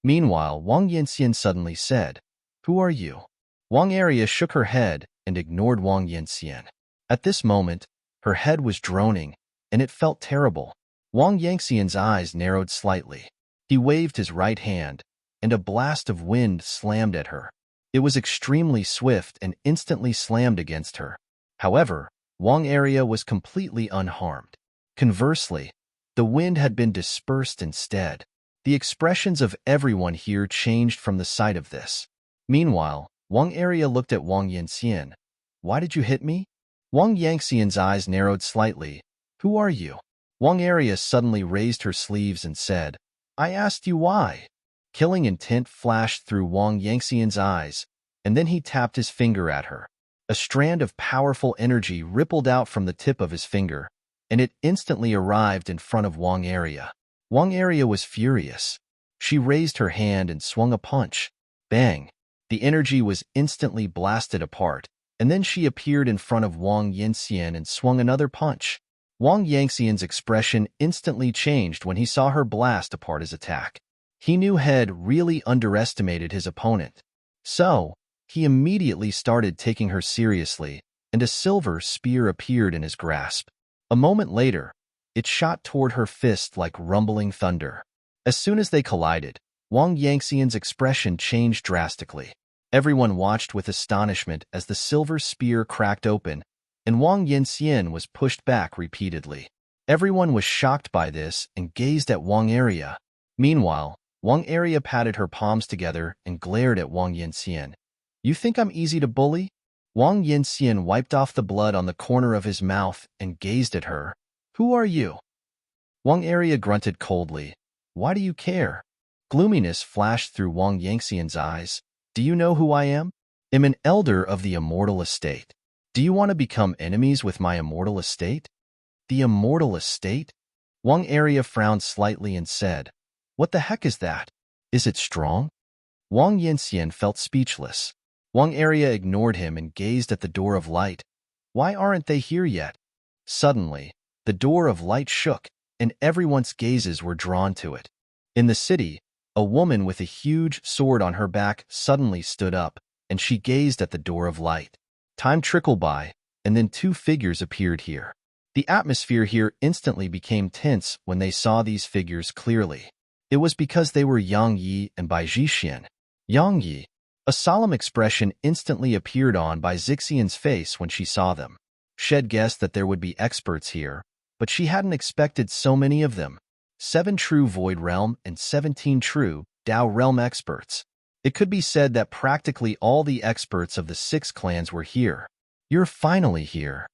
Meanwhile, Wang Yanxian suddenly said, "Who are you?" Wang Area shook her head and ignored Wang Yanxian. At this moment, her head was droning, and it felt terrible. Wang Yanxian's eyes narrowed slightly. He waved his right hand, and a blast of wind slammed at her. It was extremely swift and instantly slammed against her. However, Wang Area was completely unharmed. Conversely, the wind had been dispersed instead. The expressions of everyone here changed from the sight of this. Meanwhile, Wang Area looked at Wang Yanxian. "Why did you hit me?" Wang Yanxian's eyes narrowed slightly. "Who are you?" Wang Area suddenly raised her sleeves and said, "I asked you why." Killing intent flashed through Wang Yanxian's eyes, and then he tapped his finger at her. A strand of powerful energy rippled out from the tip of his finger, and it instantly arrived in front of Wang Area. Wang Area was furious. She raised her hand and swung a punch. Bang! The energy was instantly blasted apart, and then she appeared in front of Wang Yanxian and swung another punch. Wang Yanxian's expression instantly changed when he saw her blast apart his attack. He knew Head really underestimated his opponent. So, he immediately started taking her seriously, and a silver spear appeared in his grasp. A moment later, it shot toward her fist like rumbling thunder. As soon as they collided, Wang Yanxian's expression changed drastically. Everyone watched with astonishment as the silver spear cracked open, and Wang Yanxian was pushed back repeatedly. Everyone was shocked by this and gazed at Wang Area. Meanwhile, Wang Area patted her palms together and glared at Wang Yanxian. "You think I'm easy to bully?" Wang Yanxian wiped off the blood on the corner of his mouth and gazed at her. "Who are you?" Wang Area grunted coldly. "Why do you care?" Gloominess flashed through Wang Yanxian's eyes. "Do you know who I am? I'm an elder of the immortal estate. Do you want to become enemies with my immortal estate?" "The immortal estate?" Wang Area frowned slightly and said, "What the heck is that? Is it strong?" Wang Yanxian felt speechless. Wang Area ignored him and gazed at the door of light. "Why aren't they here yet?" Suddenly, the door of light shook, and everyone's gazes were drawn to it. In the city, a woman with a huge sword on her back suddenly stood up, and she gazed at the door of light. Time trickled by, and then 2 figures appeared here. The atmosphere here instantly became tense when they saw these figures clearly. It was because they were Yang Yi and Bai Zhixian. Yang Yi. A solemn expression instantly appeared on Bai Zixian's face when she saw them. Shed guessed that there would be experts here, but she hadn't expected so many of them. 7 true Void Realm and 17 true Tao Realm experts. It could be said that practically all the experts of the 6 clans were here. "You're finally here."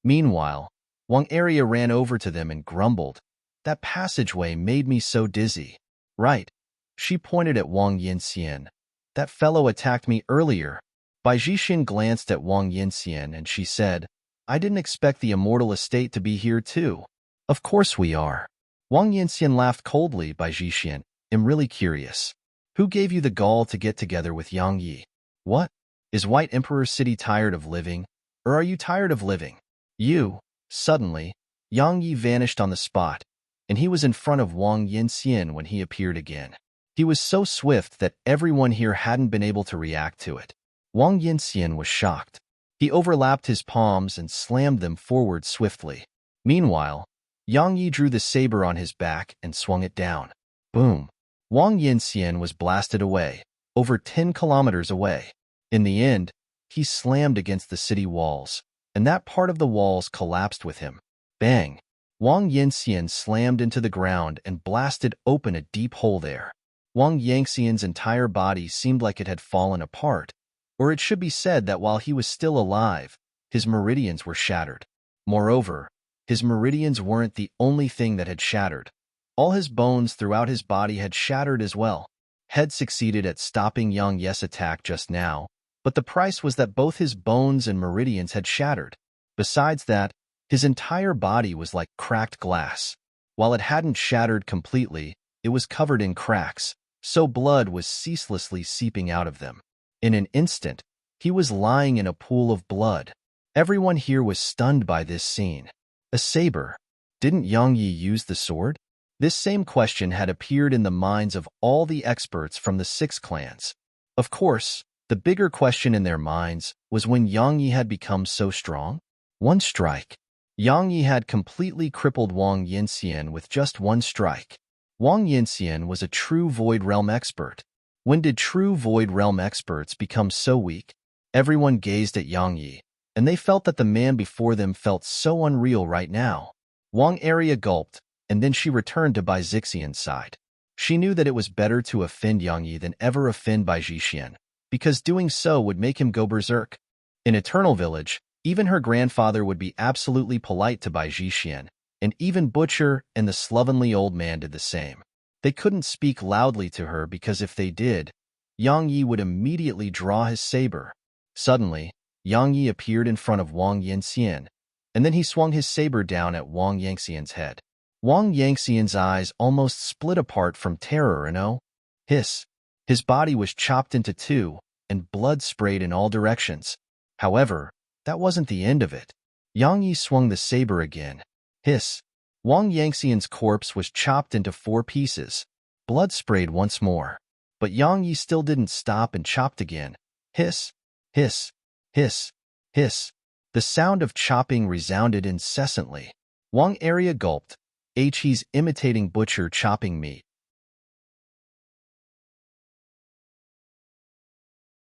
Meanwhile, Wang Area ran over to them and grumbled, "That passageway made me so dizzy." "Right." She pointed at Wang Yanxian. "That fellow attacked me earlier." Bai Zhixian glanced at Wang Yanxian and she said, "I didn't expect the immortal estate to be here too." "Of course we are." Wang Yanxian laughed coldly. "Bai Zhixian, I'm really curious. Who gave you the gall to get together with Yang Yi? What? Is White Emperor City tired of living? Or are you tired of living?" "You." Suddenly, Yang Yi vanished on the spot, and he was in front of Wang Yanxian when he appeared again. He was so swift that everyone here hadn't been able to react to it. Wang Yanxian was shocked. He overlapped his palms and slammed them forward swiftly. Meanwhile, Yang Yi drew the saber on his back and swung it down. Boom! Wang Yanxian was blasted away, over 10 kilometers away. In the end, he slammed against the city walls, and that part of the walls collapsed with him. Bang! Wang Yanxian slammed into the ground and blasted open a deep hole there. Wang Yangxian's entire body seemed like it had fallen apart, or it should be said that while he was still alive, his meridians were shattered. Moreover, his meridians weren't the only thing that had shattered. All his bones throughout his body had shattered as well. Had succeeded at stopping Yang Ye's attack just now, but the price was that both his bones and meridians had shattered. Besides that, his entire body was like cracked glass. While it hadn't shattered completely, it was covered in cracks, so blood was ceaselessly seeping out of them. In an instant, he was lying in a pool of blood. Everyone here was stunned by this scene. A saber. Didn't Yang Yi use the sword? This same question had appeared in the minds of all the experts from the 6 clans. Of course, the bigger question in their minds was when Yang Yi had become so strong. One strike. Yang Yi had completely crippled Wang Yinxian with just one strike. Wang Yinxian was a true Void Realm expert. When did true Void Realm experts become so weak? Everyone gazed at Yang Yi, and they felt that the man before them felt so unreal right now. Wang Area gulped, and then she returned to Bai Zixian's side. She knew that it was better to offend Yang Yi than ever offend Bai Zixian, because doing so would make him go berserk. In Eternal Village, even her grandfather would be absolutely polite to Bai Zixian, and even Butcher and the slovenly old man did the same. They couldn't speak loudly to her because if they did, Yang Yi would immediately draw his saber. Suddenly, Yang Yi appeared in front of Wang Yinxian, and then he swung his saber down at Wang Yangxian's head. Wang Yangxian's eyes almost split apart from terror and hiss. His body was chopped into 2, and blood sprayed in all directions. However, that wasn't the end of it. Yang Yi swung the saber again. Hiss. Wang Yangxian's corpse was chopped into 4 pieces. Blood sprayed once more. But Yang Yi still didn't stop and chopped again. Hiss. Hiss. Hiss. Hiss. The sound of chopping resounded incessantly. Wang Area gulped. He's imitating Butcher chopping meat.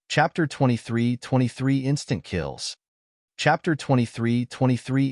Chapter 23 Instant Kills. Chapter 23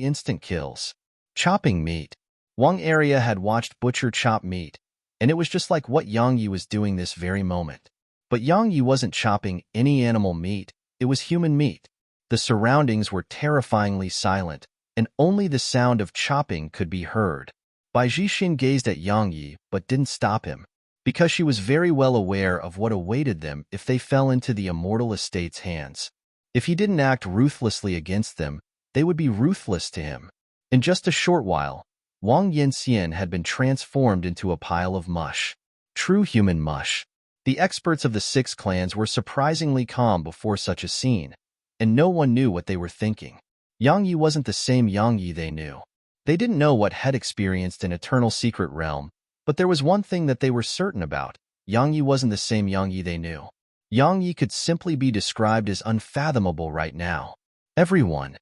Instant Kills. Chopping meat. Wang Area had watched Butcher chop meat, and it was just like what Yang Yi was doing this very moment. But Yang Yi wasn't chopping any animal meat, it was human meat. The surroundings were terrifyingly silent, and only the sound of chopping could be heard. Bai Zixin gazed at Yang Yi but didn't stop him, because she was very well aware of what awaited them if they fell into the immortal estate's hands. If he didn't act ruthlessly against them, they would be ruthless to him. In just a short while, Wang Yinxian had been transformed into a pile of mush. True human mush. The experts of the 6 clans were surprisingly calm before such a scene, and no one knew what they were thinking. Yang Yi wasn't the same Yang Yi they knew. They didn't know what had experienced an eternal secret realm, but there was one thing that they were certain about. Yang Yi wasn't the same Yang Yi they knew. Yang Yi could simply be described as unfathomable right now. Everyone.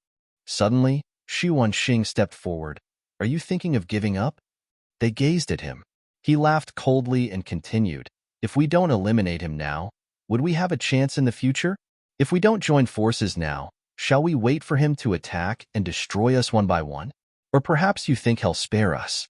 Suddenly, Xu Wanxing stepped forward. Are you thinking of giving up? They gazed at him. He laughed coldly and continued. If we don't eliminate him now, would we have a chance in the future? If we don't join forces now, shall we wait for him to attack and destroy us one by one? Or perhaps you think he'll spare us?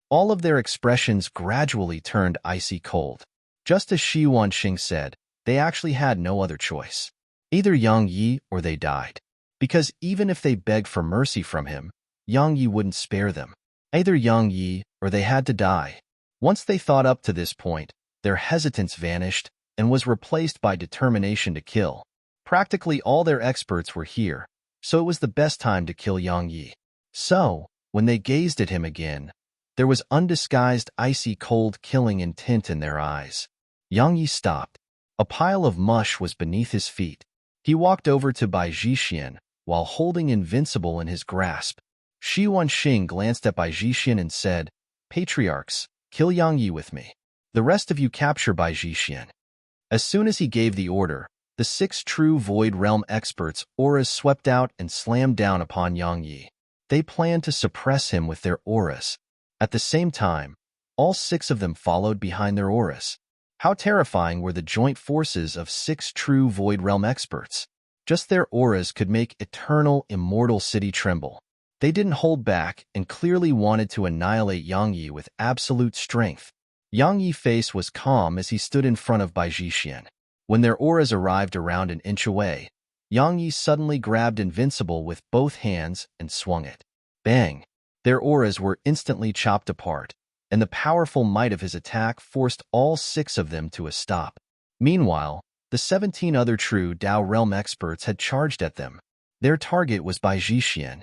All of their expressions gradually turned icy cold. Just as Xu Wanxing said, they actually had no other choice. Either Yang Yi or they died. Because even if they begged for mercy from him, Yang Yi wouldn't spare them. Either Yang Yi or they had to die. Once they thought up to this point, their hesitance vanished and was replaced by determination to kill. Practically all their experts were here, so it was the best time to kill Yang Yi. So, when they gazed at him again, there was undisguised icy cold killing intent in their eyes. Yang Yi stopped. A pile of mush was beneath his feet. He walked over to Bai Zixian while holding Invincible in his grasp. Xu Wanxing glanced at Bai Zixian and said, Patriarchs, kill Yang Yi with me. The rest of you capture Bai Zixian. As soon as he gave the order, the 6 true Void Realm experts' auras swept out and slammed down upon Yang Yi. They planned to suppress him with their auras. At the same time, all 6 of them followed behind their auras. How terrifying were the joint forces of 6 true Void Realm experts. Just their auras could make eternal, immortal city tremble. They didn't hold back and clearly wanted to annihilate Yang Yi with absolute strength. Yang Yi's face was calm as he stood in front of Bai Zhixian. When their auras arrived around an inch away, Yang Yi suddenly grabbed Invincible with both hands and swung it. Bang! Their auras were instantly chopped apart, and the powerful might of his attack forced all 6 of them to a stop. Meanwhile, the 17 other true Dao Realm experts had charged at them. Their target was Bai Zhixian.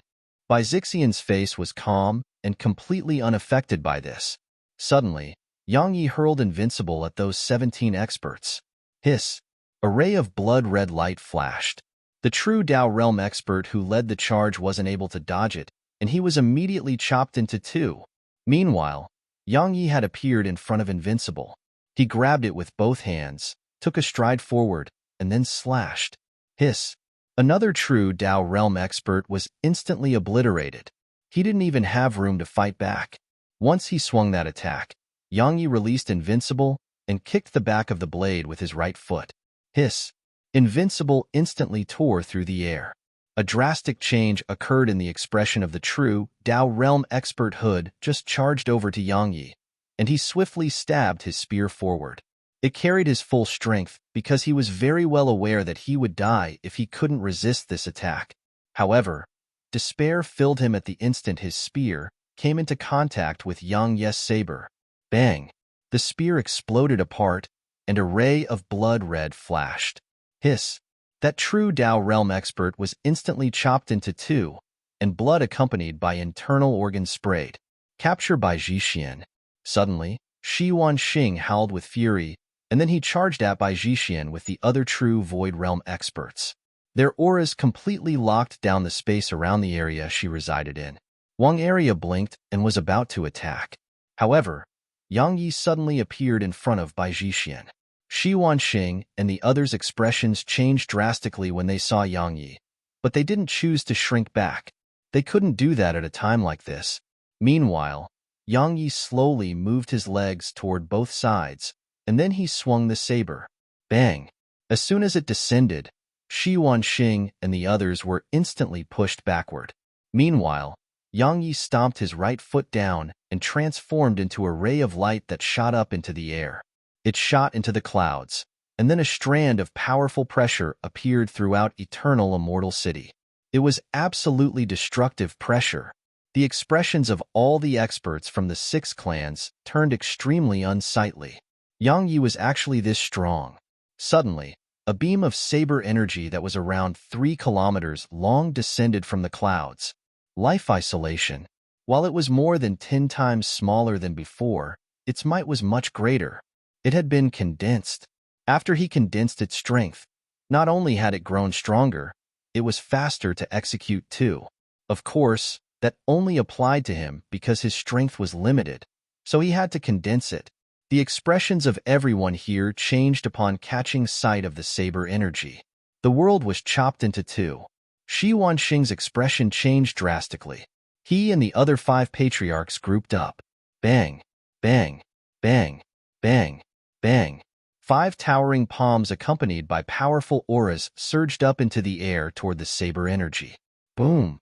Bai Zixian's face was calm and completely unaffected by this. Suddenly, Yang Yi hurled Invincible at those 17 experts. Hiss! A ray of blood-red light flashed. The true Dao Realm expert who led the charge wasn't able to dodge it, and he was immediately chopped into 2. Meanwhile, Yang Yi had appeared in front of Invincible. He grabbed it with both hands, took a stride forward, and then slashed. Hiss! Another true Dao Realm expert was instantly obliterated. He didn't even have room to fight back. Once he swung that attack, Yang Yi released Invincible and kicked the back of the blade with his right foot. Hiss! Invincible instantly tore through the air. A drastic change occurred in the expression of the true Dao Realm expert. Hood just charged over to Yang Yi, and he swiftly stabbed his spear forward. It carried his full strength because he was very well aware that he would die if he couldn't resist this attack. However, despair filled him at the instant his spear came into contact with Yang Yi's saber. Bang! The spear exploded apart, and a ray of blood red flashed. Hiss! That true Dao Realm expert was instantly chopped into 2, and blood accompanied by internal organs sprayed. Capture by Zhixian. Suddenly, Shi Wanxing howled with fury, and then he charged at Bai Zhixian with the other true Void Realm experts. Their auras completely locked down the space around the area she resided in. Wang Area blinked and was about to attack. However, Yang Yi suddenly appeared in front of Bai Zhixian. Shi Wanxing and the others' expressions changed drastically when they saw Yang Yi, but they didn't choose to shrink back. They couldn't do that at a time like this. Meanwhile, Yang Yi slowly moved his legs toward both sides, and then he swung the saber. Bang! As soon as it descended, Shi Wanxing and the others were instantly pushed backward. Meanwhile, Yang Yi stomped his right foot down and transformed into a ray of light that shot up into the air. It shot into the clouds, and then a strand of powerful pressure appeared throughout Eternal Immortal City. It was absolutely destructive pressure. The expressions of all the experts from the 6 clans turned extremely unsightly. Yang Yi was actually this strong. Suddenly, a beam of saber energy that was around 3 kilometers long descended from the clouds. Life isolation. While it was more than 10 times smaller than before, its might was much greater. It had been condensed. After he condensed its strength, not only had it grown stronger, it was faster to execute too. Of course, that only applied to him because his strength was limited, so he had to condense it. The expressions of everyone here changed upon catching sight of the saber energy. The world was chopped into 2. Shi Wanxing's expression changed drastically. He and the other 5 patriarchs grouped up. Bang! Bang! Bang! Bang! Bang! 5 towering palms accompanied by powerful auras surged up into the air toward the saber energy. Boom!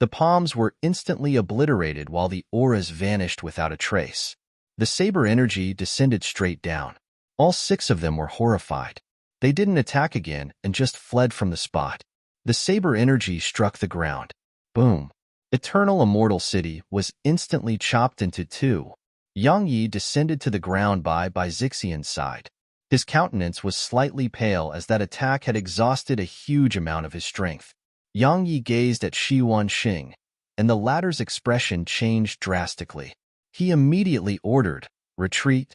The palms were instantly obliterated while the auras vanished without a trace. The saber energy descended straight down. All 6 of them were horrified. They didn't attack again and just fled from the spot. The saber energy struck the ground. Boom! Eternal Immortal City was instantly chopped into 2. Yang Yi descended to the ground by Zixian's side. His countenance was slightly pale as that attack had exhausted a huge amount of his strength. Yang Yi gazed at Shi Wanxing, and the latter's expression changed drastically. He immediately ordered, "Retreat."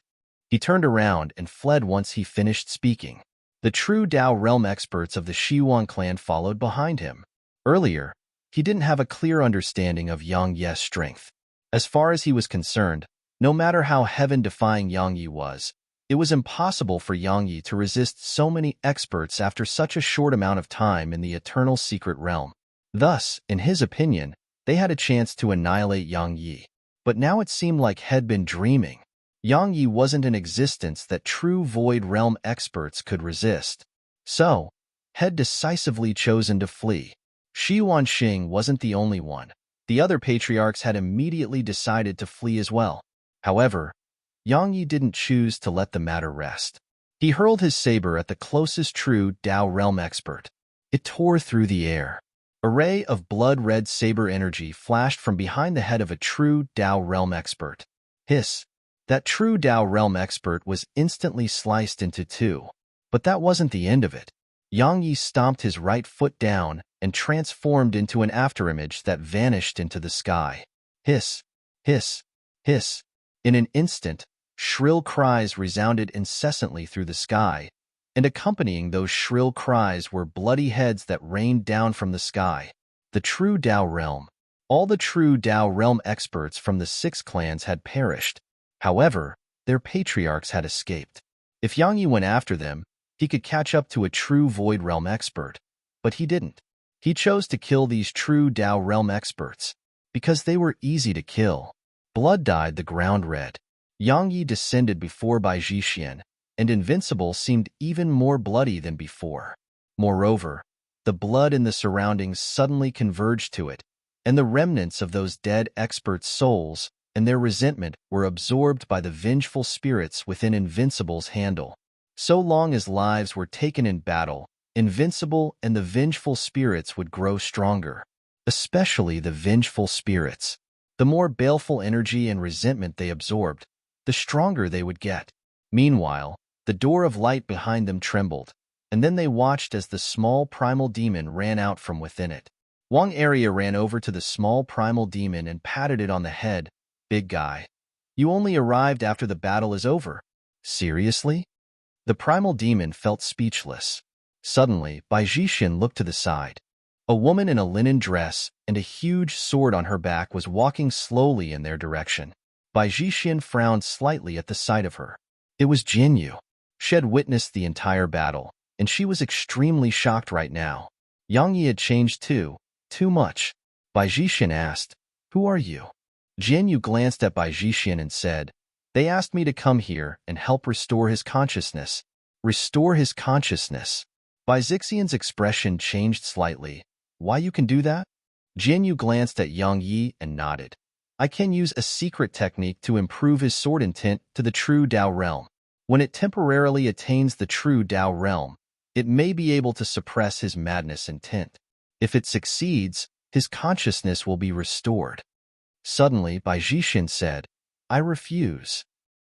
He turned around and fled once he finished speaking. The true Dao Realm experts of the Shiwan clan followed behind him. Earlier, he didn't have a clear understanding of Yang Yi's strength. As far as he was concerned, no matter how heaven-defying Yang Yi was, it was impossible for Yang Yi to resist so many experts after such a short amount of time in the Eternal Secret Realm. Thus, in his opinion, they had a chance to annihilate Yang Yi. But now it seemed like he'd been dreaming. Yang Yi wasn't an existence that true Void Realm experts could resist. So, had decisively chosen to flee. Shi Wanxing wasn't the only one. The other patriarchs had immediately decided to flee as well. However, Yang Yi didn't choose to let the matter rest. He hurled his saber at the closest true Dao realm expert. It tore through the air. A ray of blood-red saber energy flashed from behind the head of a true Dao realm expert. Hiss! That true Dao realm expert was instantly sliced into two. But that wasn't the end of it. Yang Yi stomped his right foot down and transformed into an afterimage that vanished into the sky. Hiss! Hiss! Hiss! In an instant, shrill cries resounded incessantly through the sky, and accompanying those shrill cries were bloody heads that rained down from the sky. The true Dao realm. All the true Dao realm experts from the 6 clans had perished. However, their patriarchs had escaped. If Yang Yi went after them, he could catch up to a true Void Realm expert. But he didn't. He chose to kill these true Dao realm experts. Because they were easy to kill. Blood dyed the ground red. Yang Yi descended before Bai Zhixian, and Invincible seemed even more bloody than before. Moreover, the blood in the surroundings suddenly converged to it, and the remnants of those dead experts' souls and their resentment were absorbed by the vengeful spirits within Invincible's handle. So long as lives were taken in battle, Invincible and the vengeful spirits would grow stronger. Especially the vengeful spirits. The more baleful energy and resentment they absorbed, the stronger they would get. Meanwhile, the door of light behind them trembled, and then they watched as the small primal demon ran out from within it. Wang Area ran over to the small primal demon and patted it on the head. Big guy. You only arrived after the battle is over. Seriously? The primal demon felt speechless. Suddenly, Bai Zhixian looked to the side. A woman in a linen dress and a huge sword on her back was walking slowly in their direction. Bai Zhixian frowned slightly at the sight of her. It was Jinyu. She had witnessed the entire battle, and she was extremely shocked right now. Yang Yi had changed too much. Bai Zhixian asked, "Who are you?" Jinyu glanced at Bai Zhixian and said, "They asked me to come here and help restore his consciousness." Restore his consciousness. Bai Zhixian's expression changed slightly. Why you can do that? Jinyu glanced at Yang Yi and nodded. I can use a secret technique to improve his sword intent to the true Dao realm. When it temporarily attains the true Dao realm, it may be able to suppress his madness intent. If it succeeds, his consciousness will be restored. Suddenly, Bai Zhixian said, I refuse.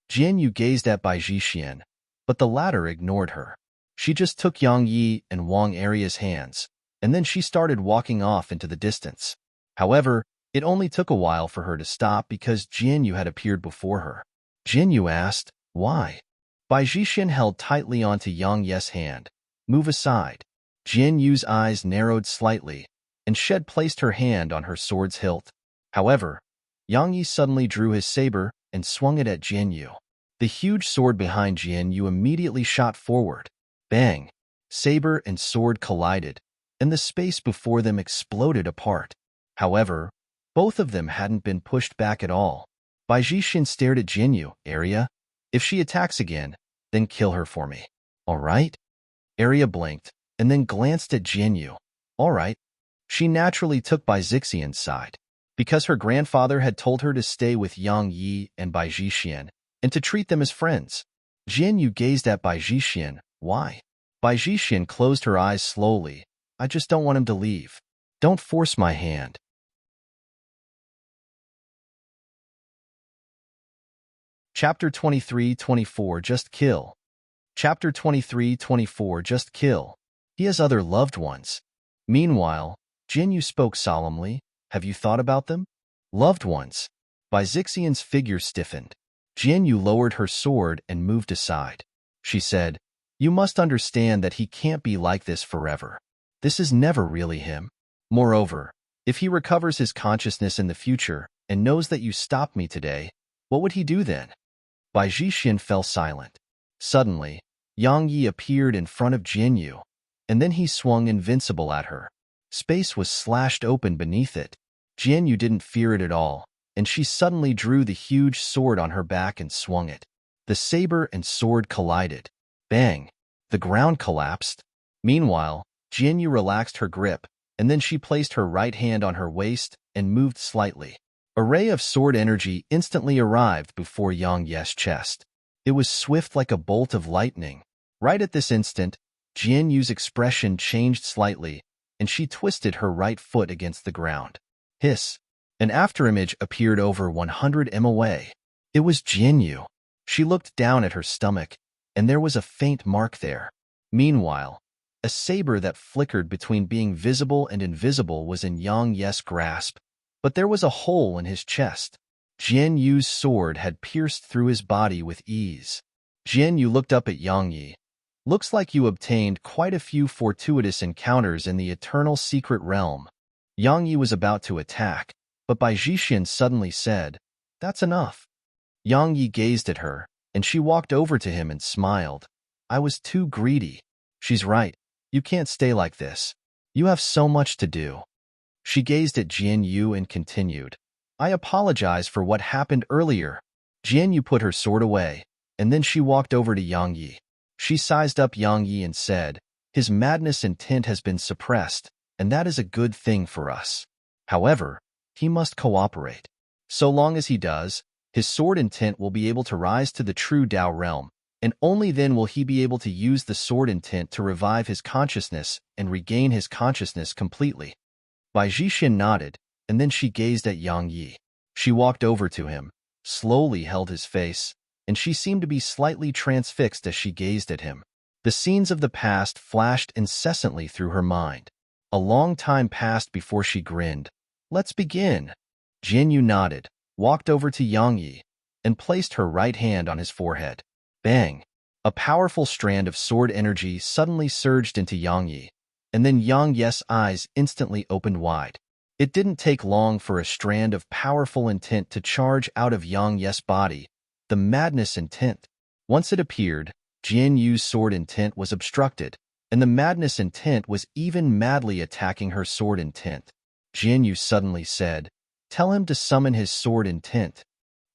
Jinyu gazed at Bai Zhixian, but the latter ignored her. She just took Yang Yi and Wang Aria's hands, and then she started walking off into the distance. However, it only took a while for her to stop because Jinyu had appeared before her. Jinyu asked, why? Bai Zhixian held tightly onto Yang Yi's hand. Move aside. Jinyu's eyes narrowed slightly, and Shed placed her hand on her sword's hilt. However, Yang Yi suddenly drew his saber and swung it at Jinyu. The huge sword behind Jinyu immediately shot forward. Bang! Saber and sword collided, and the space before them exploded apart. However, both of them hadn't been pushed back at all. Bai Zhixian stared at Jinyu. Arya, if she attacks again, then kill her for me. All right? Arya blinked, and then glanced at Jinyu. All right. She naturally took Bai Zhixian's side. Because her grandfather had told her to stay with Yang Yi and Bai Zhixian, and to treat them as friends. Jinyu gazed at Bai Zhixian. Why? Bai Zhixian closed her eyes slowly. I just don't want him to leave. Don't force my hand. Chapter 23-24 Just kill. Chapter 23-24 Just kill. He has other loved ones. Meanwhile, Jinyu spoke solemnly. Have you thought about them? Loved ones. Bai Zhixian's figure stiffened. Jinyu lowered her sword and moved aside. She said, you must understand that he can't be like this forever. This is never really him. Moreover, if he recovers his consciousness in the future and knows that you stopped me today, what would he do then? Bai Zhixian fell silent. Suddenly, Yang Yi appeared in front of Jinyu, and then he swung invincible at her. Space was slashed open beneath it. Jinyu didn't fear it at all, and she suddenly drew the huge sword on her back and swung it. The saber and sword collided. Bang! The ground collapsed. Meanwhile, Jinyu relaxed her grip, and then she placed her right hand on her waist and moved slightly. A ray of sword energy instantly arrived before Yang Ye's chest. It was swift like a bolt of lightning. Right at this instant, Jian Yu's expression changed slightly, and she twisted her right foot against the ground. Hiss! An afterimage appeared over 100 m away. It was Jian Yu. She looked down at her stomach, and there was a faint mark there. Meanwhile, a saber that flickered between being visible and invisible was in Yang Ye's grasp, but there was a hole in his chest. Jian Yu's sword had pierced through his body with ease. Jian Yu looked up at Yang Yi. Looks like you obtained quite a few fortuitous encounters in the eternal secret realm. Yang Yi was about to attack, but Bai Zhixian suddenly said, "That's enough." Yang Yi gazed at her, and she walked over to him and smiled. "I was too greedy." "She's right. You can't stay like this. You have so much to do." She gazed at Jian Yu and continued, "I apologize for what happened earlier." Jian Yu put her sword away, and then she walked over to Yang Yi. She sized up Yang Yi and said, "His madness intent has been suppressed, and that is a good thing for us. However, he must cooperate. So long as he does, his sword intent will be able to rise to the true Dao realm, and only then will he be able to use the sword intent to revive his consciousness and regain his consciousness completely." Bai Zhixian nodded, and then she gazed at Yang Yi. She walked over to him, slowly held his face, and she seemed to be slightly transfixed as she gazed at him. The scenes of the past flashed incessantly through her mind. A long time passed before she grinned. "Let's begin." Jian Yu nodded, walked over to Yang Yi, and placed her right hand on his forehead. Bang! A powerful strand of sword energy suddenly surged into Yang Yi, and then Yang Yi's eyes instantly opened wide. It didn't take long for a strand of powerful intent to charge out of Yang Yi's body, the madness intent. Once it appeared, Jian Yu's sword intent was obstructed, and the madness intent was even madly attacking her sword intent. Jian Yu suddenly said, "Tell him to summon his sword intent."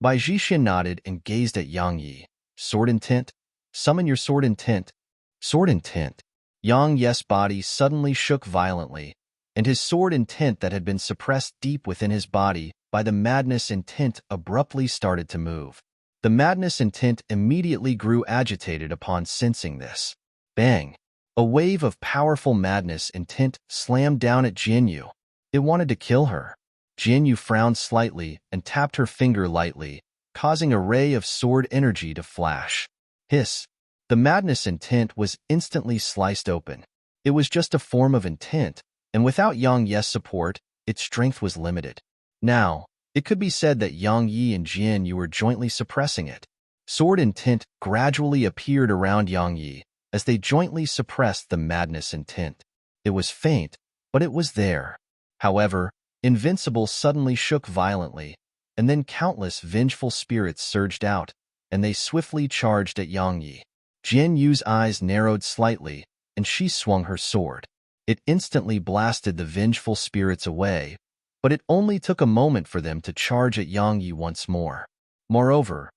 Bai Zhixian nodded and gazed at Yang Yi. "Sword intent? Summon your sword intent." Sword intent. Yang Yi's body suddenly shook violently, and his sword intent that had been suppressed deep within his body by the madness intent abruptly started to move. The madness intent immediately grew agitated upon sensing this. Bang! A wave of powerful madness intent slammed down at Jian Yu. It wanted to kill her. Jian Yu frowned slightly and tapped her finger lightly, causing a ray of sword energy to flash. Hiss! The madness intent was instantly sliced open. It was just a form of intent, and without Yang Yi's support, its strength was limited. Now, it could be said that Yang Yi and Jian Yu were jointly suppressing it. Sword intent gradually appeared around Yang Yi as they jointly suppressed the madness intent. It was faint, but it was there. However, Invincible suddenly shook violently, and then countless vengeful spirits surged out, and they swiftly charged at Yang Yi. Jian Yu's eyes narrowed slightly, and she swung her sword. It instantly blasted the vengeful spirits away, but it only took a moment for them to charge at Yang Yi once more. Moreover,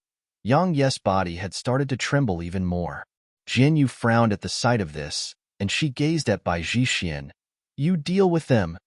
Yang Yi's body had started to tremble even more. Jian Yu frowned at the sight of this, and she gazed at Bai Zhixian. "You deal with them."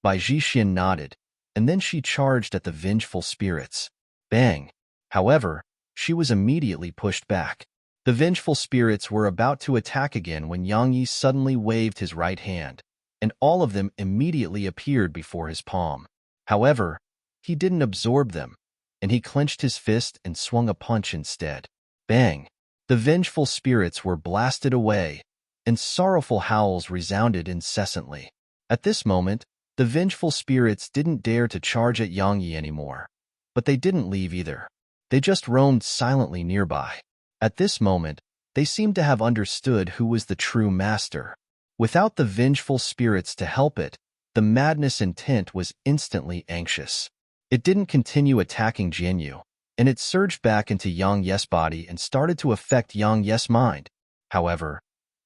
Bai Zhixian nodded, and then she charged at the vengeful spirits. Bang! However, she was immediately pushed back. The vengeful spirits were about to attack again when Yang Yi suddenly waved his right hand, and all of them immediately appeared before his palm. However, he didn't absorb them, and he clenched his fist and swung a punch instead. Bang! The vengeful spirits were blasted away, and sorrowful howls resounded incessantly. At this moment, the vengeful spirits didn't dare to charge at Yang Yi anymore, but they didn't leave either. They just roamed silently nearby. At this moment, they seemed to have understood who was the true master. Without the vengeful spirits to help it, the madness intent was instantly anxious. It didn't continue attacking Jian Yu, and it surged back into Yang Yi's body and started to affect Yang Yi's mind. However,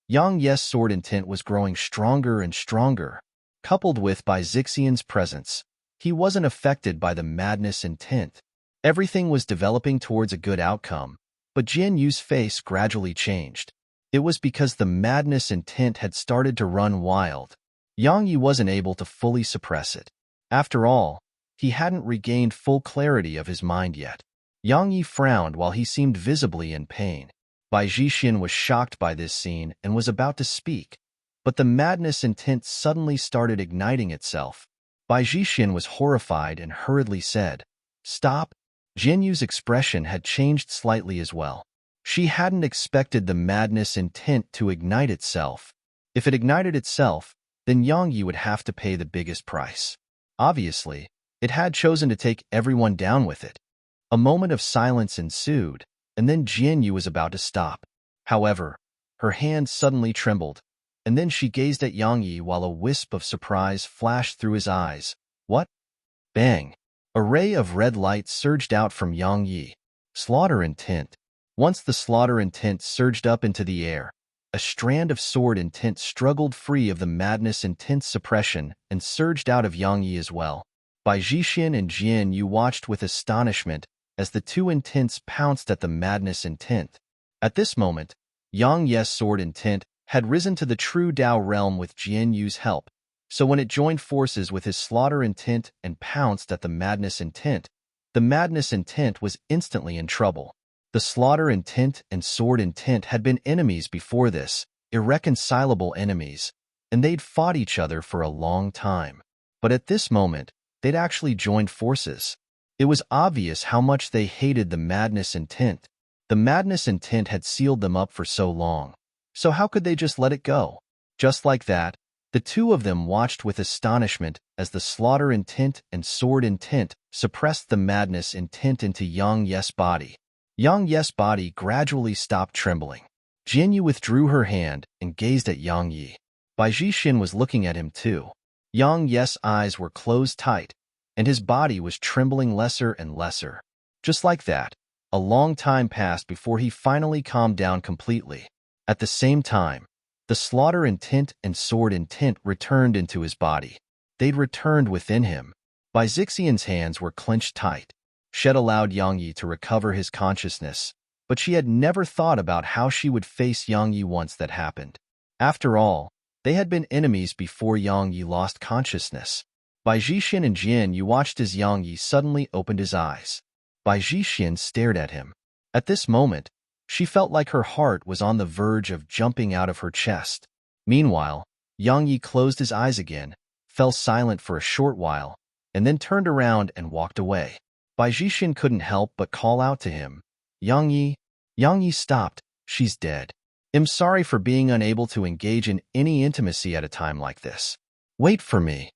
Yang Yi's sword intent was growing stronger and stronger. Coupled with Bai Zhixian's presence, he wasn't affected by the madness intent. Everything was developing towards a good outcome, but Jian Yu's face gradually changed. It was because the madness intent had started to run wild. Yang Yi wasn't able to fully suppress it. After all, He hadn't regained full clarity of his mind yet. Yang Yi frowned while he seemed visibly in pain. Bai Jixin was shocked by this scene and was about to speak, but the madness intent suddenly started igniting itself. Bai Jixin was horrified and hurriedly said, "Stop." Jin Yu's expression had changed slightly as well. She hadn't expected the madness intent to ignite itself. If it ignited itself, then Yang Yi would have to pay the biggest price. Obviously, it had chosen to take everyone down with it. A moment of silence ensued, and then Jin Yu was about to stop. However, her hand suddenly trembled, and then she gazed at Yang Yi while a wisp of surprise flashed through his eyes. What? Bang! A ray of red light surged out from Yang Yi. Slaughter intent. Once the slaughter intent surged up into the air, a strand of sword intent struggled free of the madness intent suppression and surged out of Yang Yi as well. Bai Jixin and Jin Yu watched with astonishment as the two intents pounced at the madness intent. At this moment, Yang Yi's sword intent had risen to the true Dao realm with Jin Yu's help, so when it joined forces with his slaughter intent and pounced at the madness intent was instantly in trouble. The slaughter intent and sword intent had been enemies before this, irreconcilable enemies, and they'd fought each other for a long time. But at this moment, they'd actually joined forces. It was obvious how much they hated the madness intent. The madness intent had sealed them up for so long. So how could they just let it go? Just like that, the two of them watched with astonishment as the slaughter intent and sword intent suppressed the madness intent into Yang Yi's body. Yang Yi's body gradually stopped trembling. Jin Yu withdrew her hand and gazed at Yang Yi. Bai Jixin was looking at him too. Yang Yi's eyes were closed tight, and his body was trembling lesser and lesser. Just like that, a long time passed before he finally calmed down completely. At the same time, the slaughter intent and sword intent returned into his body. They'd returned within him. Bai Xixian's hands were clenched tight. She had allowed Yang Yi to recover his consciousness, but she had never thought about how she would face Yang Yi once that happened. After all, they had been enemies before Yang Yi lost consciousness. Bai Jixin and Jin Yu watched as Yang Yi suddenly opened his eyes. Bai Jixin stared at him. At this moment, she felt like her heart was on the verge of jumping out of her chest. Meanwhile, Yang Yi closed his eyes again, fell silent for a short while, and then turned around and walked away. Bai Jixin couldn't help but call out to him, "Yang Yi." Yang Yi stopped. "She's dead. I'm sorry for being unable to engage in any intimacy at a time like this. Wait for me."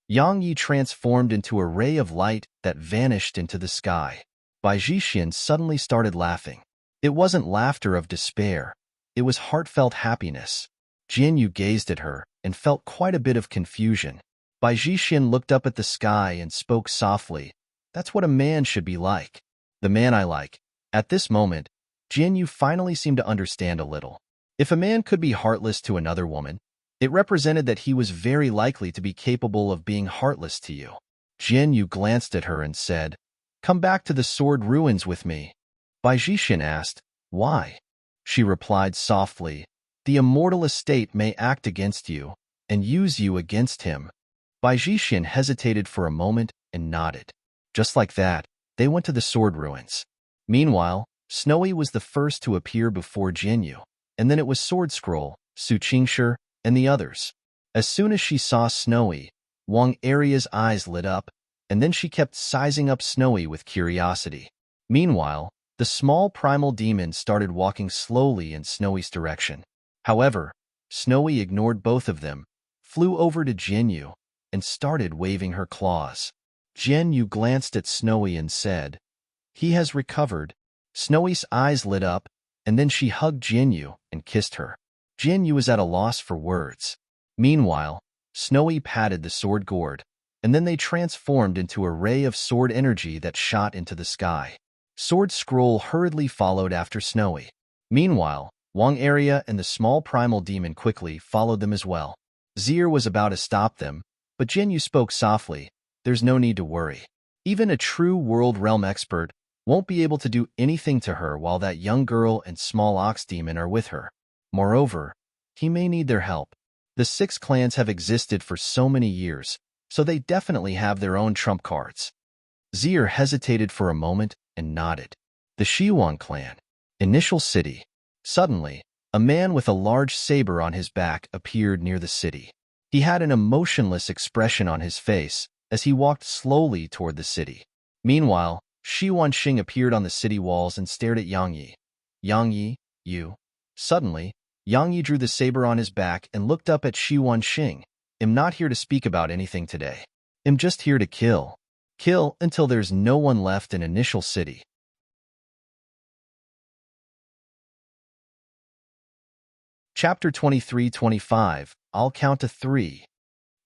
Yang Yi transformed into a ray of light that vanished into the sky. Bai Jixin suddenly started laughing. It wasn't laughter of despair. It was heartfelt happiness. Jin Yu gazed at her and felt quite a bit of confusion. Bai Jixin looked up at the sky and spoke softly. "That's what a man should be like. The man I like." At this moment, Jin Yu finally seemed to understand a little. If a man could be heartless to another woman, it represented that he was very likely to be capable of being heartless to you. Jin Yu glanced at her and said, "Come back to the sword ruins with me." Bai Jixin asked, "Why?" She replied softly, "The immortal estate may act against you and use you against him." Bai Jixin hesitated for a moment and nodded. Just like that, they went to the sword ruins. Meanwhile, Snowy was the first to appear before Jin Yu, and then it was Sword Scroll, Su Qingshi, and the others. As soon as she saw Snowy, Wang Aria's eyes lit up, and then she kept sizing up Snowy with curiosity. Meanwhile, the small primal demon started walking slowly in Snowy's direction. However, Snowy ignored both of them, flew over to Jin Yu, and started waving her claws. Jin Yu glanced at Snowy and said, "He has recovered." Snowy's eyes lit up, and then she hugged Jin Yu and kissed her. Jin Yu was at a loss for words. Meanwhile, Snowy patted the sword gourd, and then they transformed into a ray of sword energy that shot into the sky. Sword Scroll hurriedly followed after Snowy. Meanwhile, Wang Aria and the small primal demon quickly followed them as well. Zir was about to stop them, but Jin Yu spoke softly, "There's no need to worry. Even a true world realm expert won't be able to do anything to her while that young girl and small ox demon are with her. Moreover, he may need their help. The 6 clans have existed for so many years, so they definitely have their own trump cards. Zier hesitated for a moment and nodded. The Shiwan clan. Initial city. Suddenly, a man with a large saber on his back appeared near the city. He had an emotionless expression on his face as he walked slowly toward the city. Meanwhile, Shi Wanxing appeared on the city walls and stared at Yang Yi. Yang Yi, you. Suddenly, Yang Yi drew the saber on his back and looked up at Shi Wanxing. I'm not here to speak about anything today. I'm just here to kill. Kill until there's no one left in Initial City. Chapter 23-25, I'll count to 3.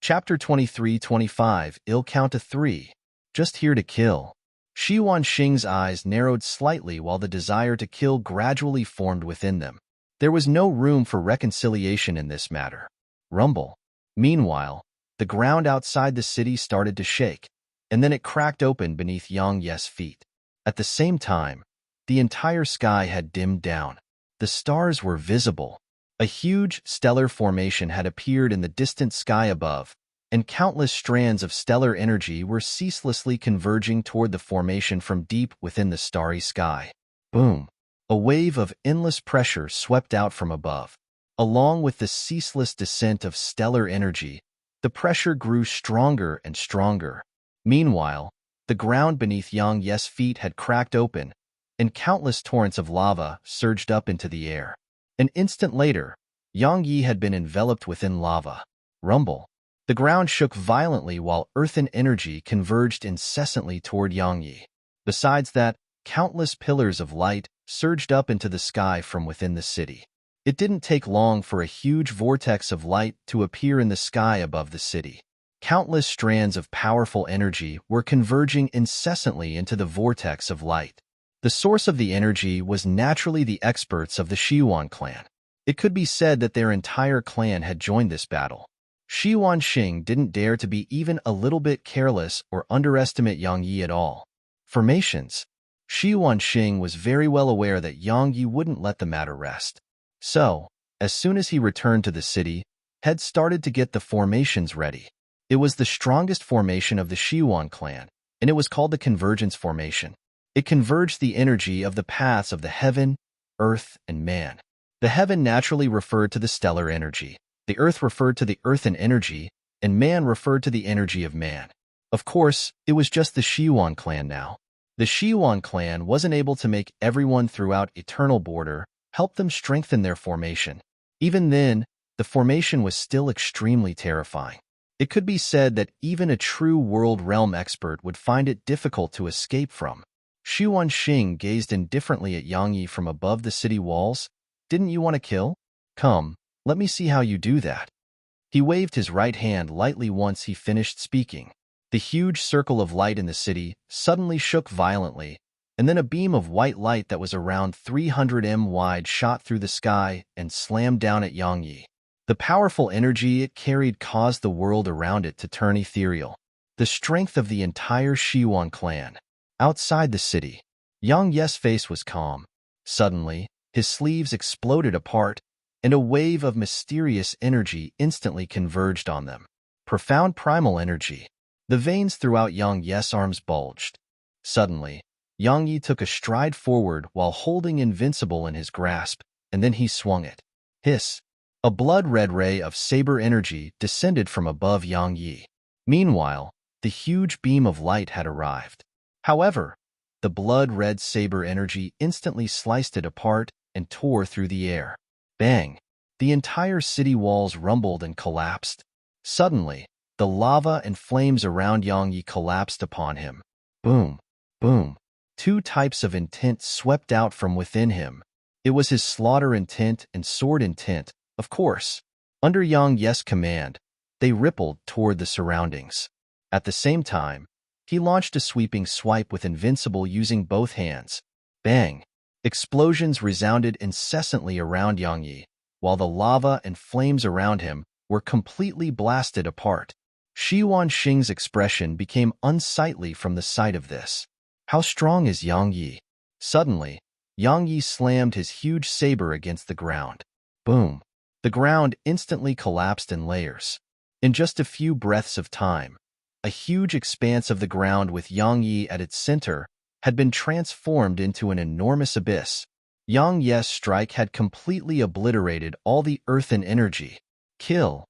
Chapter 23-25, I'll count to 3. Just here to kill. Shi Wanxing's eyes narrowed slightly while the desire to kill gradually formed within them. There was no room for reconciliation in this matter. Rumble. Meanwhile, the ground outside the city started to shake, and then it cracked open beneath Yang Yi's feet. At the same time, the entire sky had dimmed down. The stars were visible. A huge stellar formation had appeared in the distant sky above, and countless strands of stellar energy were ceaselessly converging toward the formation from deep within the starry sky. Boom! A wave of endless pressure swept out from above. Along with the ceaseless descent of stellar energy, the pressure grew stronger and stronger. Meanwhile, the ground beneath Yang Yi's feet had cracked open, and countless torrents of lava surged up into the air. An instant later, Yang Yi had been enveloped within lava. Rumble. The ground shook violently while earthen energy converged incessantly toward Yang Yi. Besides that, countless pillars of light surged up into the sky from within the city. It didn't take long for a huge vortex of light to appear in the sky above the city. Countless strands of powerful energy were converging incessantly into the vortex of light. The source of the energy was naturally the experts of the Shiwan clan. It could be said that their entire clan had joined this battle. Shi Wanxing didn't dare to be even a little bit careless or underestimate Yang Yi at all. Formations. Shi Wanxing was very well aware that Yang Yi wouldn't let the matter rest. So, as soon as he returned to the city, had started to get the formations ready. It was the strongest formation of the Shiwan clan, and it was called the Convergence Formation. It converged the energy of the paths of the heaven, earth, and man. The heaven naturally referred to the stellar energy, the earth referred to the earthen energy, and man referred to the energy of man. Of course, it was just the Shiwan clan now. The Shiwan clan wasn't able to make everyone throughout Eternal Border help them strengthen their formation. Even then, the formation was still extremely terrifying. It could be said that even a true world realm expert would find it difficult to escape from. Shi Wanxing gazed indifferently at Yang Yi from above the city walls. Didn't you want to kill? Come, let me see how you do that. He waved his right hand lightly once he finished speaking. The huge circle of light in the city suddenly shook violently, and then a beam of white light that was around 300 m wide shot through the sky and slammed down at Yang Yi. The powerful energy it carried caused the world around it to turn ethereal. The strength of the entire Shiwan clan. Outside the city, Yang Yi's face was calm. Suddenly, his sleeves exploded apart, and a wave of mysterious energy instantly converged on them. Profound primal energy. The veins throughout Yang Yi's arms bulged. Suddenly, Yang Yi took a stride forward while holding Invincible in his grasp, and then he swung it. Hiss! A blood-red ray of saber energy descended from above Yang Yi. Meanwhile, the huge beam of light had arrived. However, the blood-red saber energy instantly sliced it apart and tore through the air. Bang! The entire city walls rumbled and collapsed. Suddenly, the lava and flames around Yang Yi collapsed upon him. Boom! Boom! Two types of intent swept out from within him. It was his slaughter intent and sword intent, of course. Under Yang Yi's command, they rippled toward the surroundings. At the same time, he launched a sweeping swipe with Invincible using both hands. Bang! Explosions resounded incessantly around Yang Yi, while the lava and flames around him were completely blasted apart. Shi Wanxing's expression became unsightly from the sight of this. How strong is Yang Yi? Suddenly, Yang Yi slammed his huge saber against the ground. Boom! The ground instantly collapsed in layers. In just a few breaths of time, A huge expanse of the ground with Yang Yi at its center had been transformed into an enormous abyss. Yang Yi's strike had completely obliterated all the earthen energy. Kill.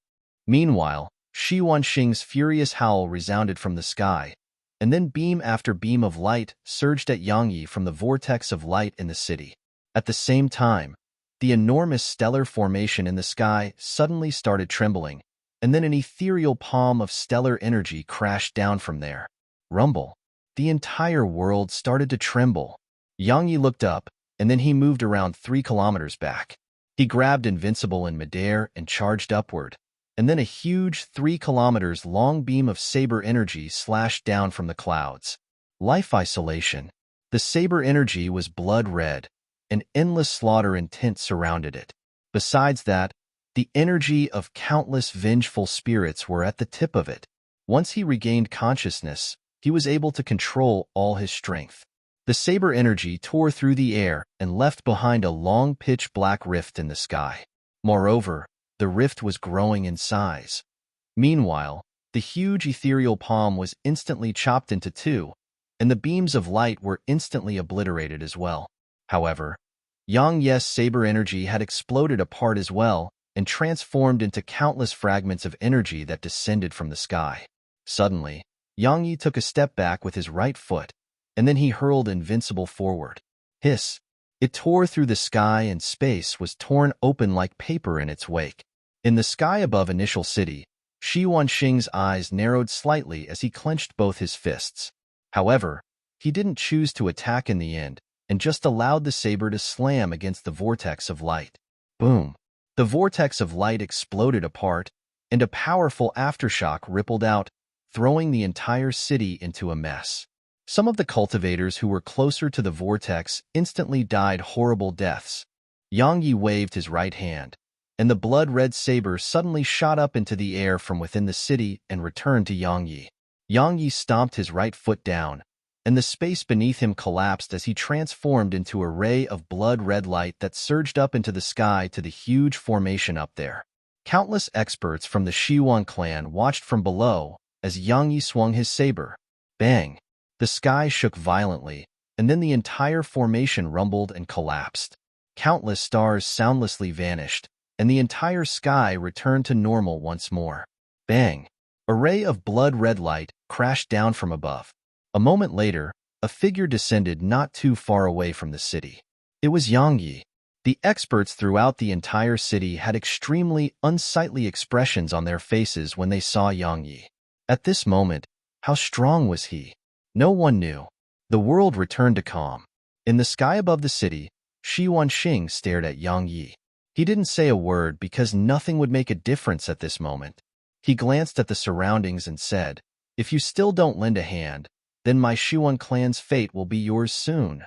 Meanwhile, Shi Wanxing's furious howl resounded from the sky, and then beam after beam of light surged at Yang Yi from the vortex of light in the city. At the same time, the enormous stellar formation in the sky suddenly started trembling, and then an ethereal palm of stellar energy crashed down from there. Rumble. The entire world started to tremble. Yang Yi looked up, and then he moved around 3 kilometers back. He grabbed Invincible in midair and charged upward, and then a huge 3 kilometers long beam of saber energy slashed down from the clouds. Life isolation. The saber energy was blood red, and endless slaughter intent surrounded it. Besides that, the energy of countless vengeful spirits were at the tip of it. Once he regained consciousness, he was able to control all his strength. The saber energy tore through the air and left behind a long pitch-black rift in the sky. Moreover, the rift was growing in size. Meanwhile, the huge ethereal palm was instantly chopped into 2, and the beams of light were instantly obliterated as well. However, Yang Yi's saber energy had exploded apart as well and transformed into countless fragments of energy that descended from the sky. Suddenly, Yang Yi took a step back with his right foot, and then he hurled Invincible forward. Hiss! It tore through the sky, and space was torn open like paper in its wake. In the sky above Initial City, Shi Wanxing's eyes narrowed slightly as he clenched both his fists. However, he didn't choose to attack in the end, and just allowed the saber to slam against the vortex of light. Boom! The vortex of light exploded apart, and a powerful aftershock rippled out, throwing the entire city into a mess. Some of the cultivators who were closer to the vortex instantly died horrible deaths. Yang Yi waved his right hand, and the blood-red saber suddenly shot up into the air from within the city and returned to Yang Yi. Yang Yi stomped his right foot down, and the space beneath him collapsed as he transformed into a ray of blood-red light that surged up into the sky to the huge formation up there. Countless experts from the Shiwan clan watched from below as Yang Yi swung his saber. Bang! The sky shook violently, and then the entire formation rumbled and collapsed. Countless stars soundlessly vanished, and the entire sky returned to normal once more. Bang! A ray of blood-red light crashed down from above. A moment later, a figure descended not too far away from the city. It was Yang Yi. The experts throughout the entire city had extremely unsightly expressions on their faces when they saw Yang Yi. At this moment, how strong was he? No one knew. The world returned to calm. In the sky above the city, Shi Wanxing stared at Yang Yi. He didn't say a word because nothing would make a difference at this moment. He glanced at the surroundings and said, "If you still don't lend a hand, then my Shiwan clan's fate will be yours soon."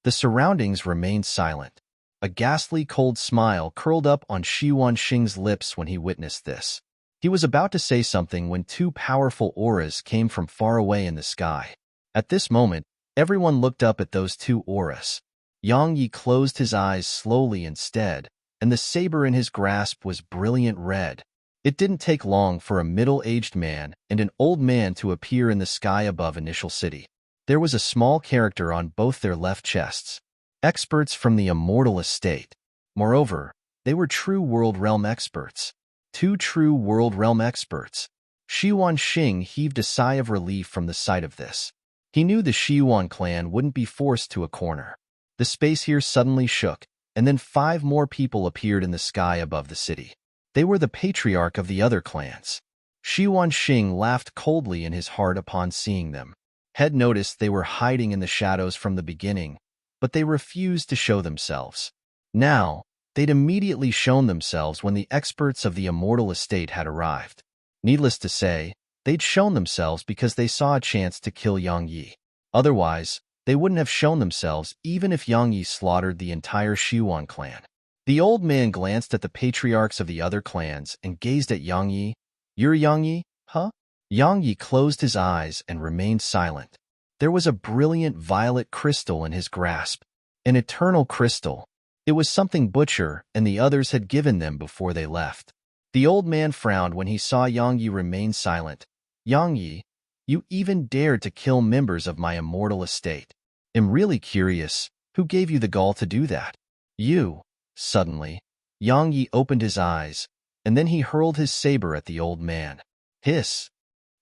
The surroundings remained silent. A ghastly cold smile curled up on Shi Wanxing's lips when he witnessed this. He was about to say something when 2 powerful auras came from far away in the sky. At this moment, everyone looked up at those 2 auras. Yang Yi closed his eyes slowly instead, and the saber in his grasp was brilliant red. It didn't take long for a middle-aged man and an old man to appear in the sky above Initial City. There was a small character on both their left chests. Experts from the immortal estate. Moreover, they were true World Realm experts. 2 true World Realm experts. Shi Wanxing heaved a sigh of relief from the sight of this. He knew the Shiwan clan wouldn't be forced to a corner. The space here suddenly shook, and then 5 more people appeared in the sky above the city. They were the patriarch of the other clans. Shi Wanxing laughed coldly in his heart upon seeing them. Had noticed they were hiding in the shadows from the beginning, but they refused to show themselves. Now, they'd immediately shown themselves when the experts of the immortal estate had arrived. Needless to say, they'd shown themselves because they saw a chance to kill Yang Yi. Otherwise, they wouldn't have shown themselves even if Yang Yi slaughtered the entire Shiwan clan. The old man glanced at the patriarchs of the other clans and gazed at Yang Yi. "You're Yang Yi, huh?" Yang Yi closed his eyes and remained silent. There was a brilliant violet crystal in his grasp. An eternal crystal. It was something Butcher and the others had given them before they left. The old man frowned when he saw Yang Yi remain silent. "Yang Yi, You even dared to kill members of my immortal estate. I'm really curious, who gave you the gall to do that? You. Suddenly, Yang Yi opened his eyes, and then he hurled his saber at the old man. Hiss!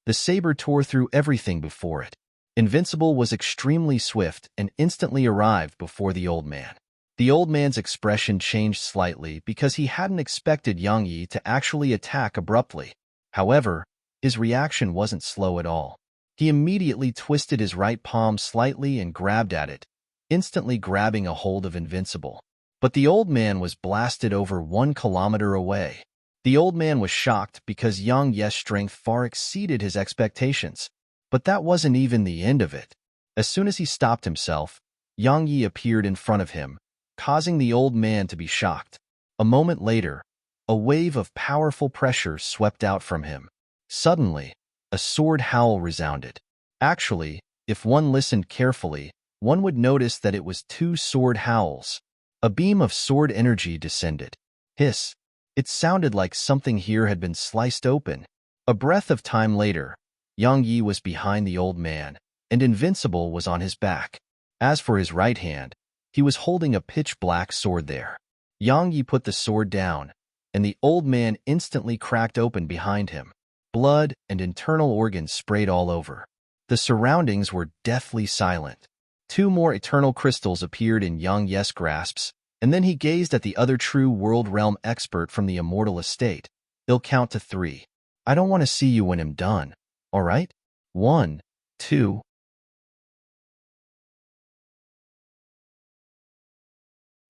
The saber tore through everything before it. Invincible was extremely swift and instantly arrived before the old man. The old man's expression changed slightly because he hadn't expected Yang Yi to actually attack abruptly. However, his reaction wasn't slow at all. He immediately twisted his right palm slightly and grabbed at it, instantly grabbing a hold of Invincible. But the old man was blasted over 1 kilometer away. The old man was shocked because Yang Yi's strength far exceeded his expectations. But that wasn't even the end of it. As soon as he stopped himself, Yang Yi appeared in front of him, causing the old man to be shocked. A moment later, a wave of powerful pressure swept out from him. Suddenly, a sword howl resounded. Actually, if one listened carefully, one would notice that it was 2 sword howls. A beam of sword energy descended. Hiss! It sounded like something here had been sliced open. A breath of time later, Yang Yi was behind the old man, and Invincible was on his back. As for his right hand, he was holding a pitch-black sword there. Yang Yi put the sword down, and the old man instantly cracked open behind him. Blood and internal organs sprayed all over. The surroundings were deathly silent. 2 more eternal crystals appeared in Yang Yi's grasps, and then he gazed at the other true world realm expert from the immortal estate. He'll count to 3. I don't want to see you when I'm done. All right? 1, 2.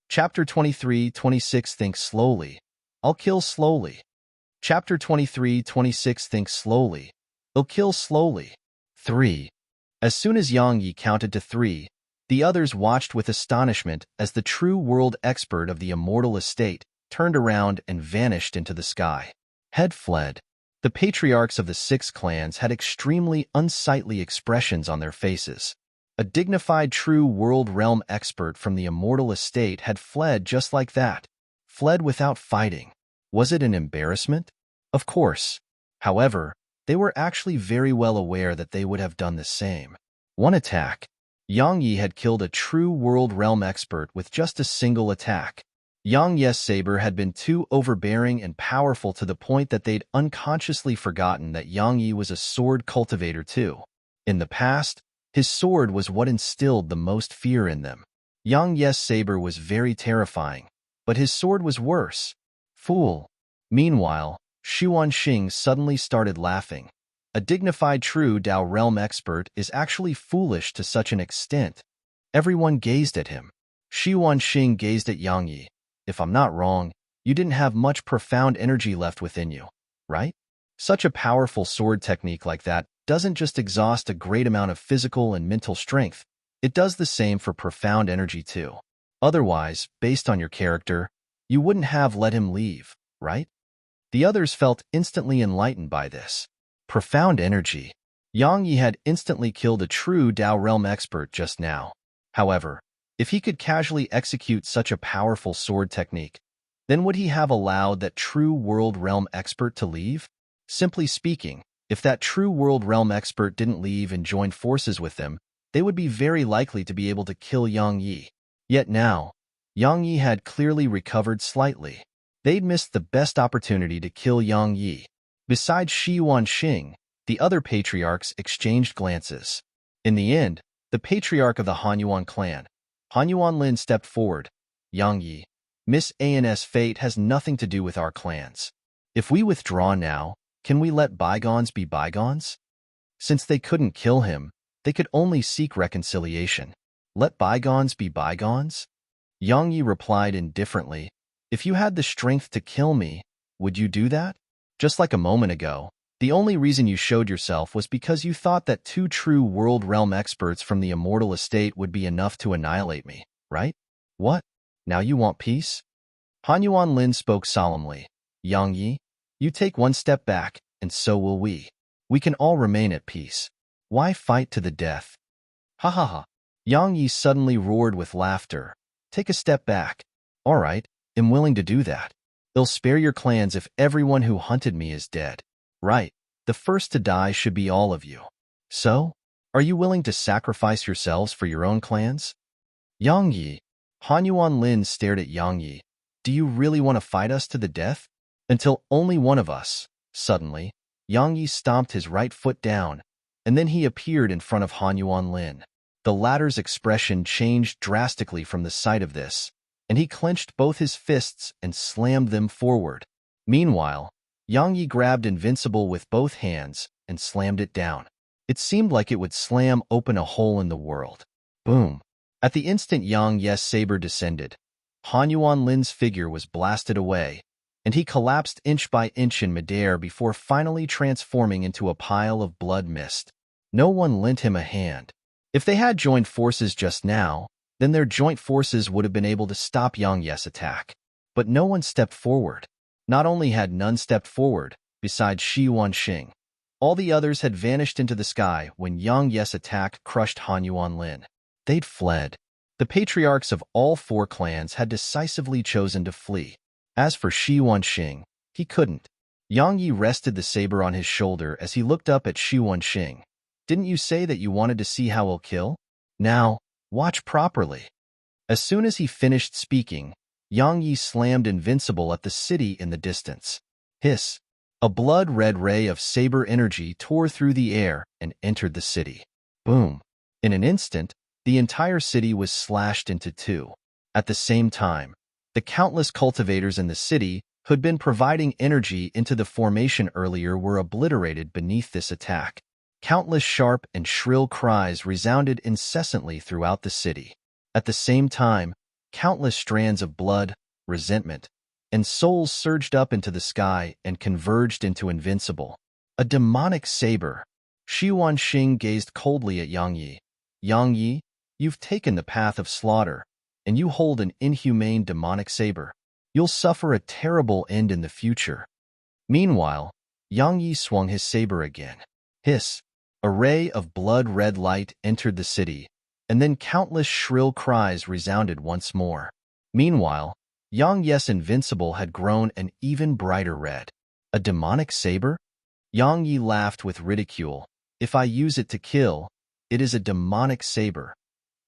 Chapter 23-26 Think slowly. I'll kill slowly. Chapter 23-26 Think slowly. I'll kill slowly. 3. As soon as Yang Yi counted to 3, the others watched with astonishment as the true world expert of the immortal estate turned around and vanished into the sky. Head fled. The patriarchs of the 6 clans had extremely unsightly expressions on their faces. A dignified true world realm expert from the immortal estate had fled just like that. Fled without fighting. Was it an embarrassment? Of course. However, they were actually very well aware that they would have done the same. One attack. Yang Yi had killed a true world realm expert with just a single attack. Yang Yi's saber had been too overbearing and powerful to the point that they'd unconsciously forgotten that Yang Yi was a sword cultivator too. In the past, his sword was what instilled the most fear in them. Yang Yi's saber was very terrifying, but his sword was worse. Fool. Meanwhile, Xuanxing suddenly started laughing. A dignified true Dao realm expert is actually foolish to such an extent. Everyone gazed at him. Xuanxing gazed at Yang Yi. If I'm not wrong, you didn't have much profound energy left within you, right? Such a powerful sword technique like that doesn't just exhaust a great amount of physical and mental strength, it does the same for profound energy too. Otherwise, based on your character, you wouldn't have let him leave, right? The others felt instantly enlightened by this. Profound energy. Yang Yi had instantly killed a true Dao realm expert just now. However, if he could casually execute such a powerful sword technique, then would he have allowed that true world realm expert to leave? Simply speaking, if that true world realm expert didn't leave and joined forces with them, they would be very likely to be able to kill Yang Yi. Yet now, Yang Yi had clearly recovered slightly. They'd missed the best opportunity to kill Yang Yi. Besides Xuanxing, the other patriarchs exchanged glances. In the end, the patriarch of the Hanyuan clan, Hanyuan Lin, stepped forward. Yang Yi, Miss An's fate has nothing to do with our clans. If we withdraw now, can we let bygones be bygones? Since they couldn't kill him, they could only seek reconciliation. Let bygones be bygones? Yang Yi replied indifferently. If you had the strength to kill me, would you do that? Just like a moment ago, the only reason you showed yourself was because you thought that 2 true world realm experts from the immortal estate would be enough to annihilate me, right? What? Now you want peace? Hanyuan Lin spoke solemnly. Yang Yi, you take 1 step back, and so will we. We can all remain at peace. Why fight to the death? Ha ha ha. Yang Yi suddenly roared with laughter. Take a step back. All right, I'm willing to do that. They'll spare your clans if everyone who hunted me is dead. Right, the first to die should be all of you. So, are you willing to sacrifice yourselves for your own clans? Yang Yi. Han Yuanlin stared at Yang Yi. Do you really want to fight us to the death? Until only one of us. Suddenly, Yang Yi stomped his right foot down, and then he appeared in front of Han Yuanlin. The latter's expression changed drastically from the sight of this, and he clenched both his fists and slammed them forward. Meanwhile, Yang Yi grabbed Invincible with both hands and slammed it down. It seemed like it would slam open a hole in the world. Boom! At the instant Yang Yi's saber descended, Han Yuanlin's figure was blasted away, and he collapsed inch by inch in midair before finally transforming into a pile of blood mist. No one lent him a hand. If they had joined forces just now, then their joint forces would have been able to stop Yang Yi's attack. But no one stepped forward. Not only had none stepped forward, besides Shi Wanxing, all the others had vanished into the sky when Yang Yi's attack crushed Han Yuanlin. They'd fled. The patriarchs of all four clans had decisively chosen to flee. As for Shi Wanxing, he couldn't. Yang Yi rested the saber on his shoulder as he looked up at Shi Wanxing. Didn't you say that you wanted to see how he'll kill? Now, watch properly. As soon as he finished speaking, Yang Yi slammed Invincible at the city in the distance. Hiss! A blood-red ray of saber energy tore through the air and entered the city. Boom! In an instant, the entire city was slashed into two. At the same time, the countless cultivators in the city who'd been providing energy into the formation earlier were obliterated beneath this attack. Countless sharp and shrill cries resounded incessantly throughout the city. At the same time, countless strands of blood, resentment, and souls surged up into the sky and converged into Invincible. A demonic saber. Shi Wanxing gazed coldly at Yang Yi. Yang Yi, you've taken the path of slaughter, and you hold an inhumane demonic saber. You'll suffer a terrible end in the future. Meanwhile, Yang Yi swung his saber again. Hiss! A ray of blood-red light entered the city, and then countless shrill cries resounded once more. Meanwhile, Yang Yi's Invincible had grown an even brighter red. A demonic saber? Yang Yi laughed with ridicule. If I use it to kill, it is a demonic saber.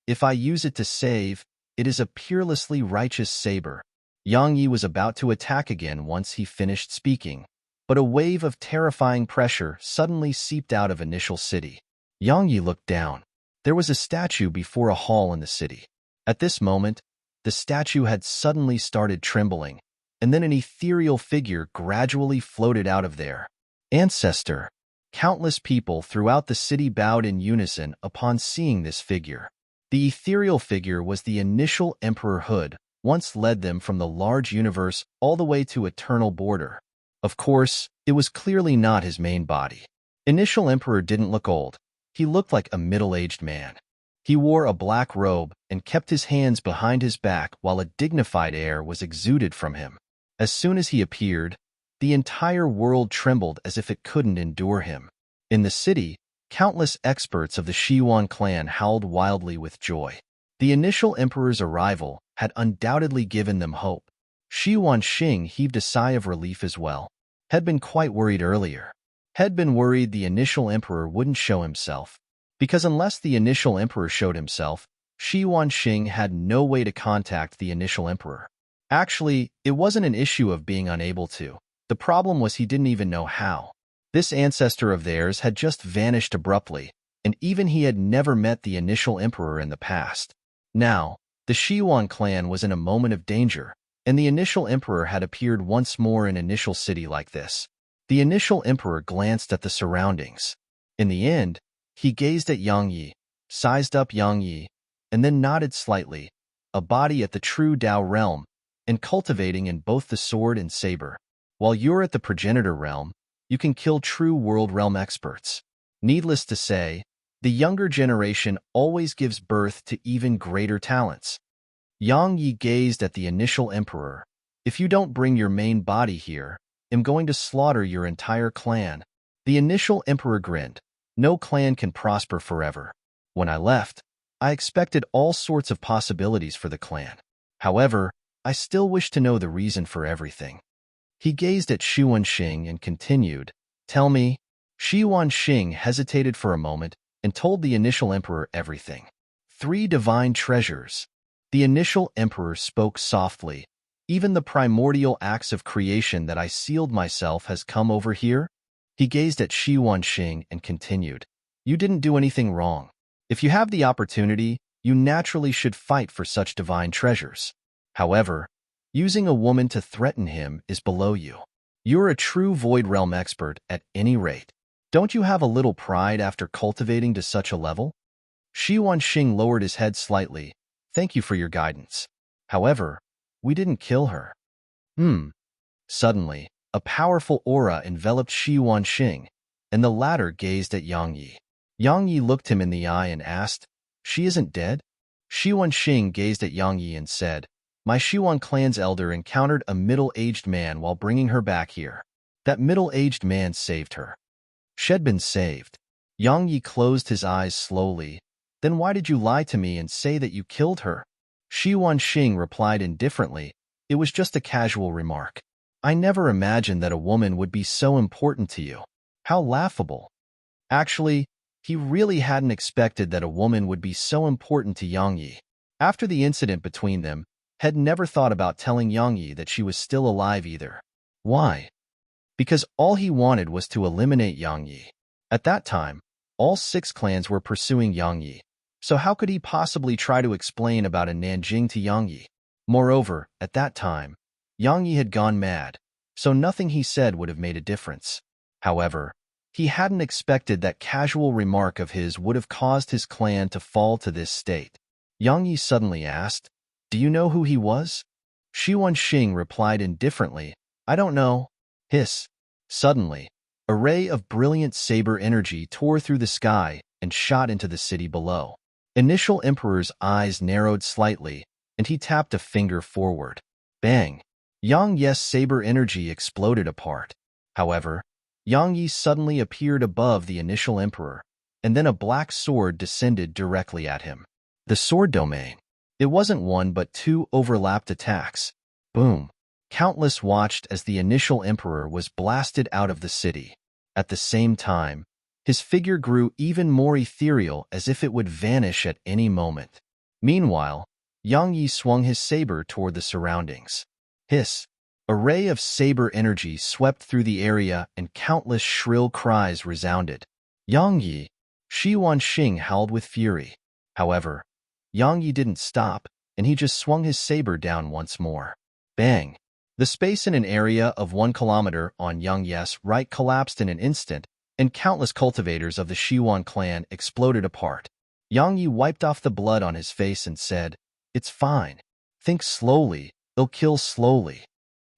If I use it to save, it is a peerlessly righteous saber. Yang Yi was about to attack again once he finished speaking, but a wave of terrifying pressure suddenly seeped out of Initial City. Yang Yi looked down. There was a statue before a hall in the city. At this moment, the statue had suddenly started trembling, and then an ethereal figure gradually floated out of there. Ancestor! Countless people throughout the city bowed in unison upon seeing this figure. The ethereal figure was the initial Emperor Hood, once led them from the large universe all the way to eternal border. Of course, it was clearly not his main body. Initial Emperor didn't look old. He looked like a middle-aged man. He wore a black robe and kept his hands behind his back while a dignified air was exuded from him. As soon as he appeared, the entire world trembled as if it couldn't endure him. In the city, countless experts of the Shiwan clan howled wildly with joy. The initial emperor's arrival had undoubtedly given them hope. Shi Wanxing heaved a sigh of relief as well. Had been quite worried earlier. Had been worried the initial emperor wouldn't show himself. Because unless the initial emperor showed himself, Shi Wanxing had no way to contact the initial emperor. Actually, it wasn't an issue of being unable to. The problem was he didn't even know how. This ancestor of theirs had just vanished abruptly, and even he had never met the initial emperor in the past. Now, the Shiwan clan was in a moment of danger, and the initial emperor had appeared once more in Initial City like this. The initial emperor glanced at the surroundings. In the end, he gazed at Yang Yi, sized up Yang Yi, and then nodded slightly, a body at the true Dao realm, and cultivating in both the sword and saber. While you're at the progenitor realm, you can kill true world realm experts. Needless to say, the younger generation always gives birth to even greater talents. Yang Yi gazed at the initial emperor. If you don't bring your main body here, I'm going to slaughter your entire clan. The initial emperor grinned. No clan can prosper forever. When I left, I expected all sorts of possibilities for the clan. However, I still wish to know the reason for everything. He gazed at Shi Wanxing and continued, Tell me, Shi Wanxing hesitated for a moment and told the initial emperor everything. 3 divine treasures. The initial emperor spoke softly. Even the primordial acts of creation that I sealed myself has come over here? He gazed at Shi Wanxing and continued. You didn't do anything wrong. If you have the opportunity, you naturally should fight for such divine treasures. However, using a woman to threaten him is below you. You're a true Void Realm expert at any rate. Don't you have a little pride after cultivating to such a level? Shi Wanxing lowered his head slightly. Thank you for your guidance. However, we didn't kill her. Suddenly, a powerful aura enveloped Shi Wanxing, and the latter gazed at Yang Yi. Yang Yi looked him in the eye and asked, She isn't dead? Shi Wanxing gazed at Yang Yi and said, My Xiwan clan's elder encountered a middle-aged man while bringing her back here. That middle-aged man saved her. She'd been saved. Yang Yi closed his eyes slowly. Then why did you lie to me and say that you killed her? Shi Wanxing replied indifferently, It was just a casual remark. I never imagined that a woman would be so important to you. How laughable. Actually, he really hadn't expected that a woman would be so important to Yang Yi. After the incident between them, had never thought about telling Yang Yi that she was still alive either. Why? Because all he wanted was to eliminate Yang Yi. At that time, all 6 clans were pursuing Yang Yi, so how could he possibly try to explain about a Nanjing to Yang Yi? Moreover, at that time, Yang Yi had gone mad, so nothing he said would have made a difference. However, he hadn't expected that casual remark of his would have caused his clan to fall to this state. Yang Yi suddenly asked, Do you know who he was? Shi Wanxing replied indifferently, I don't know. Hiss. Suddenly, a ray of brilliant saber energy tore through the sky and shot into the city below. Initial Emperor's eyes narrowed slightly, and he tapped a finger forward. Bang! Yang Yi's saber energy exploded apart. However, Yang Yi suddenly appeared above the initial emperor, and then a black sword descended directly at him. The sword domain. It wasn't 1 but 2 overlapped attacks. Boom. Countless watched as the initial emperor was blasted out of the city. At the same time, his figure grew even more ethereal as if it would vanish at any moment. Meanwhile, Yang Yi swung his saber toward the surroundings. Hiss. A ray of saber energy swept through the area and countless shrill cries resounded. Yang Yi. Shi Wanxing howled with fury. However, Yang Yi didn't stop, and he just swung his saber down once more. Bang! The space in an area of 1 kilometer on Yang Yi's right collapsed in an instant, and countless cultivators of the Xiwan clan exploded apart. Yang Yi wiped off the blood on his face and said, It's fine. Think slowly, they'll kill slowly.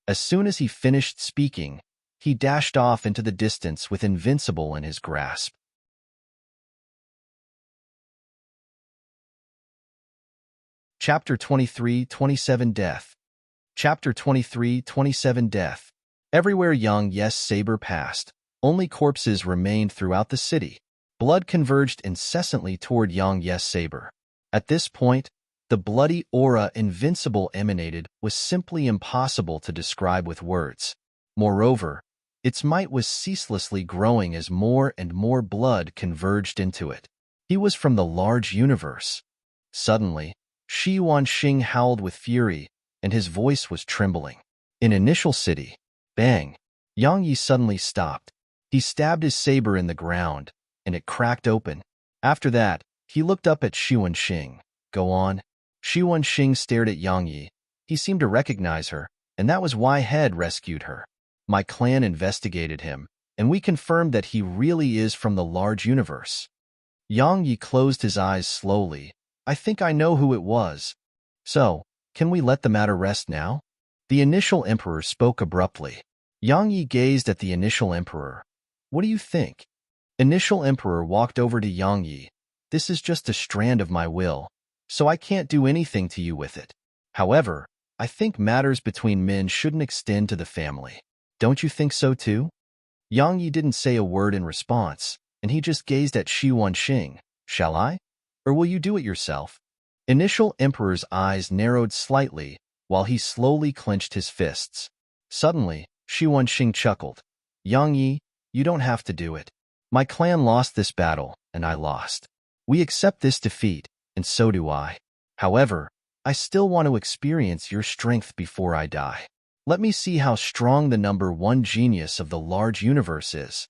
As soon as he finished speaking, he dashed off into the distance with Invincible in his grasp. Chapter 23-27 Death. Chapter 23-27 Death. Everywhere Yang Yi's saber passed, only corpses remained throughout the city. Blood converged incessantly toward Yang Yi's saber. At this point, the bloody aura Invincible emanated was simply impossible to describe with words. Moreover, its might was ceaselessly growing as more and more blood converged into it. He was from the large universe. Suddenly, Shi Wanxing howled with fury, and his voice was trembling. In Initial City, bang! Yang Yi suddenly stopped. He stabbed his saber in the ground, and it cracked open. After that, he looked up at Shi Wanxing. Go on. Shi Wanxing stared at Yang Yi. He seemed to recognize her, and that was why Head rescued her. My clan investigated him, and we confirmed that he really is from the large universe. Yang Yi closed his eyes slowly. I think I know who it was. So, can we let the matter rest now? The initial emperor spoke abruptly. Yang Yi gazed at the initial emperor. What do you think? Initial emperor walked over to Yang Yi. This is just a strand of my will, so I can't do anything to you with it. However, I think matters between men shouldn't extend to the family. Don't you think so too? Yang Yi didn't say a word in response, and he just gazed at Shi Wanxing. Shall I? Or will you do it yourself? Initial emperor's eyes narrowed slightly, while he slowly clenched his fists. Suddenly, Shi Wanxing chuckled. Yang Yi, you don't have to do it. My clan lost this battle, and I lost. We accept this defeat, and so do I. However, I still want to experience your strength before I die. Let me see how strong the number one genius of the large universe is."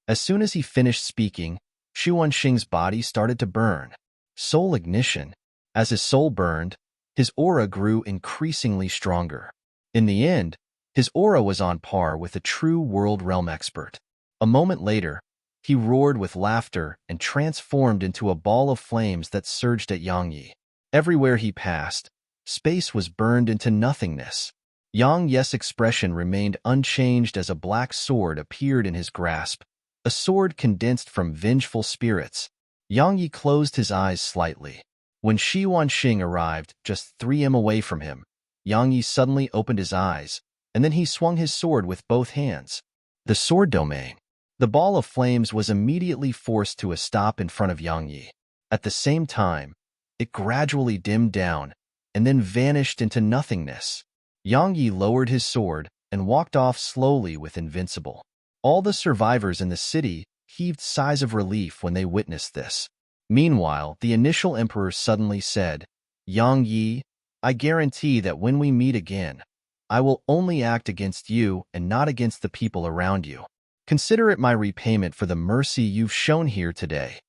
As soon as he finished speaking, Xuanxing's body started to burn. Soul ignition. As his soul burned, his aura grew increasingly stronger. In the end, his aura was on par with a true world realm expert. A moment later, he roared with laughter and transformed into a ball of flames that surged at Yang Yi. Everywhere he passed, space was burned into nothingness. Yang Yi's expression remained unchanged as a black sword appeared in his grasp, a sword condensed from vengeful spirits. Yang Yi closed his eyes slightly. When Xuanxing arrived just 3 m away from him, Yang Yi suddenly opened his eyes, and then he swung his sword with both hands. The sword domain. The ball of flames was immediately forced to a stop in front of Yang Yi. At the same time, it gradually dimmed down and then vanished into nothingness. Yang Yi lowered his sword and walked off slowly with invincible. All the survivors in the city heaved sighs of relief when they witnessed this. Meanwhile, the initial emperor suddenly said, "Yang Yi, I guarantee that when we meet again, I will only act against you and not against the people around you. Consider it my repayment for the mercy you've shown here today."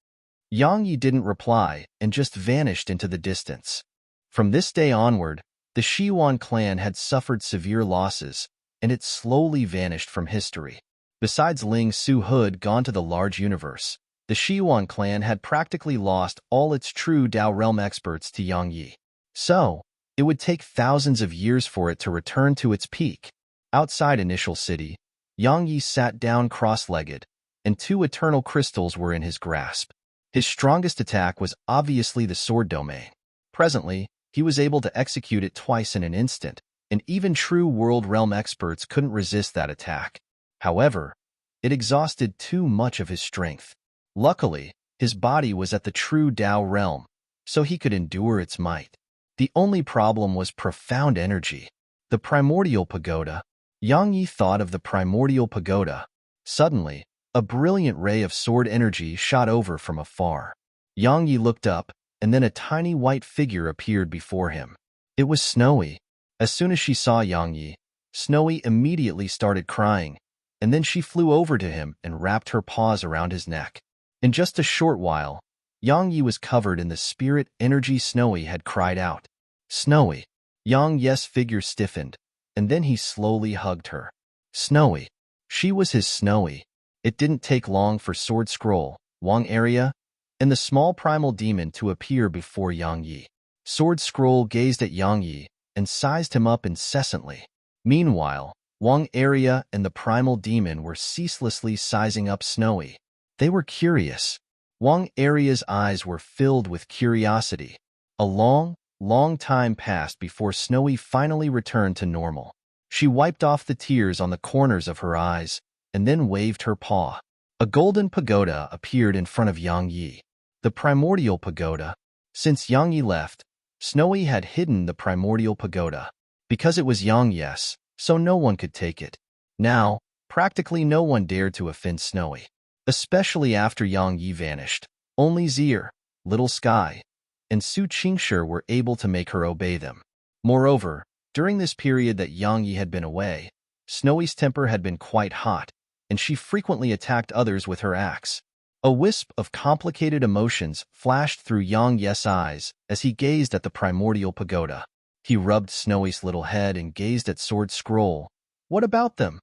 Yang Yi didn't reply and just vanished into the distance. From this day onward, the Xiwan clan had suffered severe losses, and it slowly vanished from history. Besides Ling Su Hood gone to the large universe, the Xiwan clan had practically lost all its true Dao realm experts to Yang Yi. So, it would take thousands of years for it to return to its peak. Outside Initial City, Yang Yi sat down cross-legged, and 2 eternal crystals were in his grasp. His strongest attack was obviously the sword domain. Presently, he was able to execute it twice in an instant, and even true world realm experts couldn't resist that attack. However, it exhausted too much of his strength. Luckily, his body was at the true Dao realm, so he could endure its might. The only problem was profound energy. The primordial pagoda. Yang Yi thought of the primordial pagoda. Suddenly, a brilliant ray of sword energy shot over from afar. Yang Yi looked up, and then a tiny white figure appeared before him. It was Snowy. As soon as she saw Yang Yi, Snowy immediately started crying, and then she flew over to him and wrapped her paws around his neck. In just a short while, Yang Yi was covered in the spirit energy. Snowy had cried out, "Snowy!" Yang Yi's figure stiffened, and then he slowly hugged her. Snowy. She was his Snowy. It didn't take long for Sword Scroll, Wang Area, and the small primal demon to appear before Yang Yi. Sword Scroll gazed at Yang Yi and sized him up incessantly. Meanwhile, Wang Area and the primal demon were ceaselessly sizing up Snowy. They were curious. Wang Area's eyes were filled with curiosity. A long time passed before Snowy finally returned to normal. She wiped off the tears on the corners of her eyes and then waved her paw. A golden pagoda appeared in front of Yang Yi. The primordial pagoda. Since Yang Yi left, Snowy had hidden the primordial pagoda. Because it was Yang Yi's, so no one could take it. Now, practically no one dared to offend Snowy. Especially after Yang Yi vanished. Only Zier, Little Sky, and Su Qingshi were able to make her obey them. Moreover, during this period that Yang Yi had been away, Snowy's temper had been quite hot, and she frequently attacked others with her axe. A wisp of complicated emotions flashed through Yang Yi's eyes as he gazed at the primordial pagoda. He rubbed Snowy's little head and gazed at Sword Scroll. "What about them?"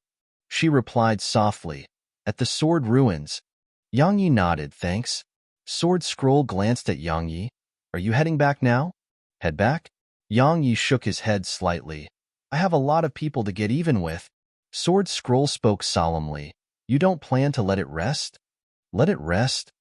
She replied softly, "At the sword ruins." Yang Yi nodded, "Thanks." Sword Scroll glanced at Yang Yi. "Are you heading back now?" "Head back?" Yang Yi shook his head slightly. "I have a lot of people to get even with." Sword Scroll spoke solemnly. "You don't plan to let it rest?" "Let it rest?"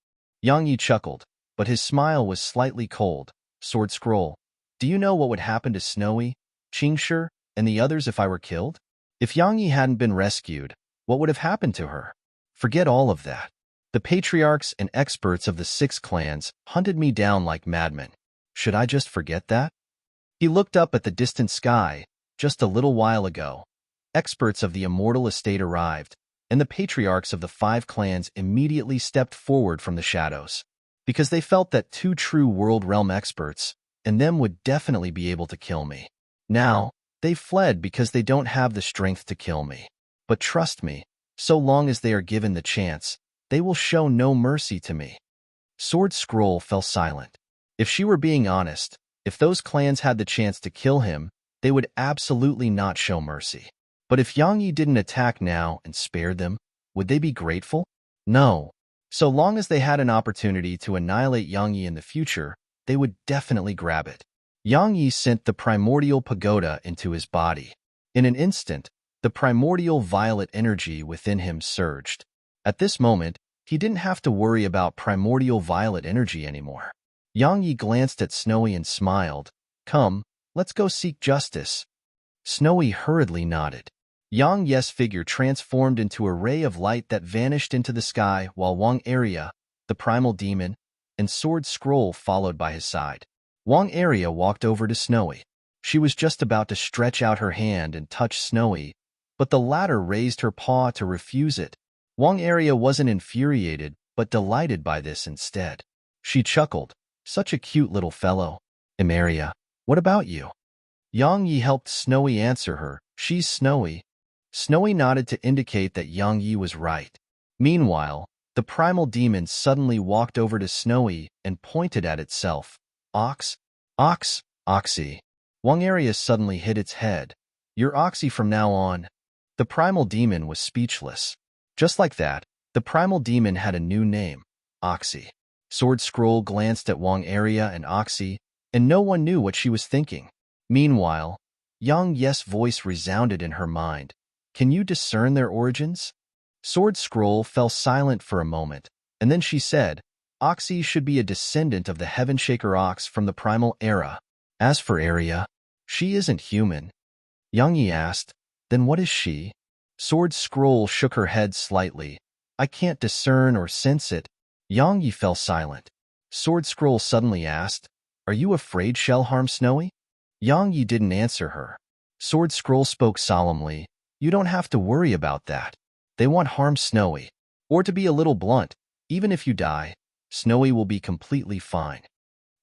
Yang Yi chuckled, but his smile was slightly cold. "Sword Scroll, do you know what would happen to Snowy, Qingshi, and the others if I were killed? If Yang Yi hadn't been rescued, what would have happened to her? Forget all of that. The patriarchs and experts of the 6 clans hunted me down like madmen. Should I just forget that?" He looked up at the distant sky. Just a little while ago, experts of the immortal estate arrived, and the patriarchs of the 5 clans immediately stepped forward from the shadows, because they felt that 2 true world realm experts and them would definitely be able to kill me. Now, they fled because they don't have the strength to kill me. But trust me, so long as they are given the chance, they will show no mercy to me. Sword Scroll fell silent. If she were being honest, if those clans had the chance to kill him, they would absolutely not show mercy. But if Yang Yi didn't attack now and spared them, would they be grateful? No. So long as they had an opportunity to annihilate Yang Yi in the future, they would definitely grab it. Yang Yi sent the primordial pagoda into his body. In an instant, the primordial violet energy within him surged. At this moment, he didn't have to worry about primordial violet energy anymore. Yang Yi glanced at Snowy and smiled. Come, let's go seek justice. Snowy hurriedly nodded. Yang Yi's figure transformed into a ray of light that vanished into the sky while Wang Area, the primal demon, and Sword Scroll followed by his side. Wang Area walked over to Snowy. She was just about to stretch out her hand and touch Snowy, but the latter raised her paw to refuse it. Wang Area wasn't infuriated, but delighted by this instead. She chuckled. Such a cute little fellow. Area, what about you? Yang Yi helped Snowy answer her. She's Snowy. Snowy nodded to indicate that Yang Yi was right. Meanwhile, the primal demon suddenly walked over to Snowy and pointed at itself. Ox? Ox? Oxy. Wang Area suddenly hit its head. You're Oxy from now on. The primal demon was speechless. Just like that, the primal demon had a new name, Oxy. Sword Scroll glanced at Wang Area and Oxy, and no one knew what she was thinking. Meanwhile, Yang Yi's voice resounded in her mind. Can you discern their origins? Sword Scroll fell silent for a moment, and then she said, Oxy should be a descendant of the Heavenshaker Ox from the primal era. As for Area, she isn't human. Yang Yi asked, then what is she? Sword Scroll shook her head slightly. I can't discern or sense it. Yang Yi fell silent. Sword Scroll suddenly asked, Are you afraid she'll harm Snowy? Yang Yi didn't answer her. Sword Scroll spoke solemnly. You don't have to worry about that. They won't harm Snowy. Or to be a little blunt, even if you die, Snowy will be completely fine.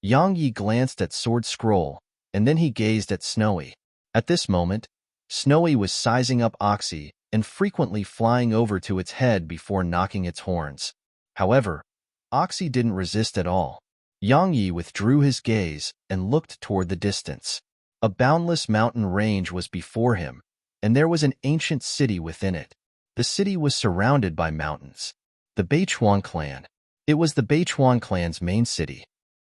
Yang Yi glanced at Sword Scroll, and then he gazed at Snowy. At this moment, Snowy was sizing up Oxy and frequently flying over to its head before knocking its horns. However, Oxy didn't resist at all. Yang Yi withdrew his gaze and looked toward the distance. A boundless mountain range was before him, and there was an ancient city within it. The city was surrounded by mountains. The Beichuan clan. It was the Beichuan clan's main city.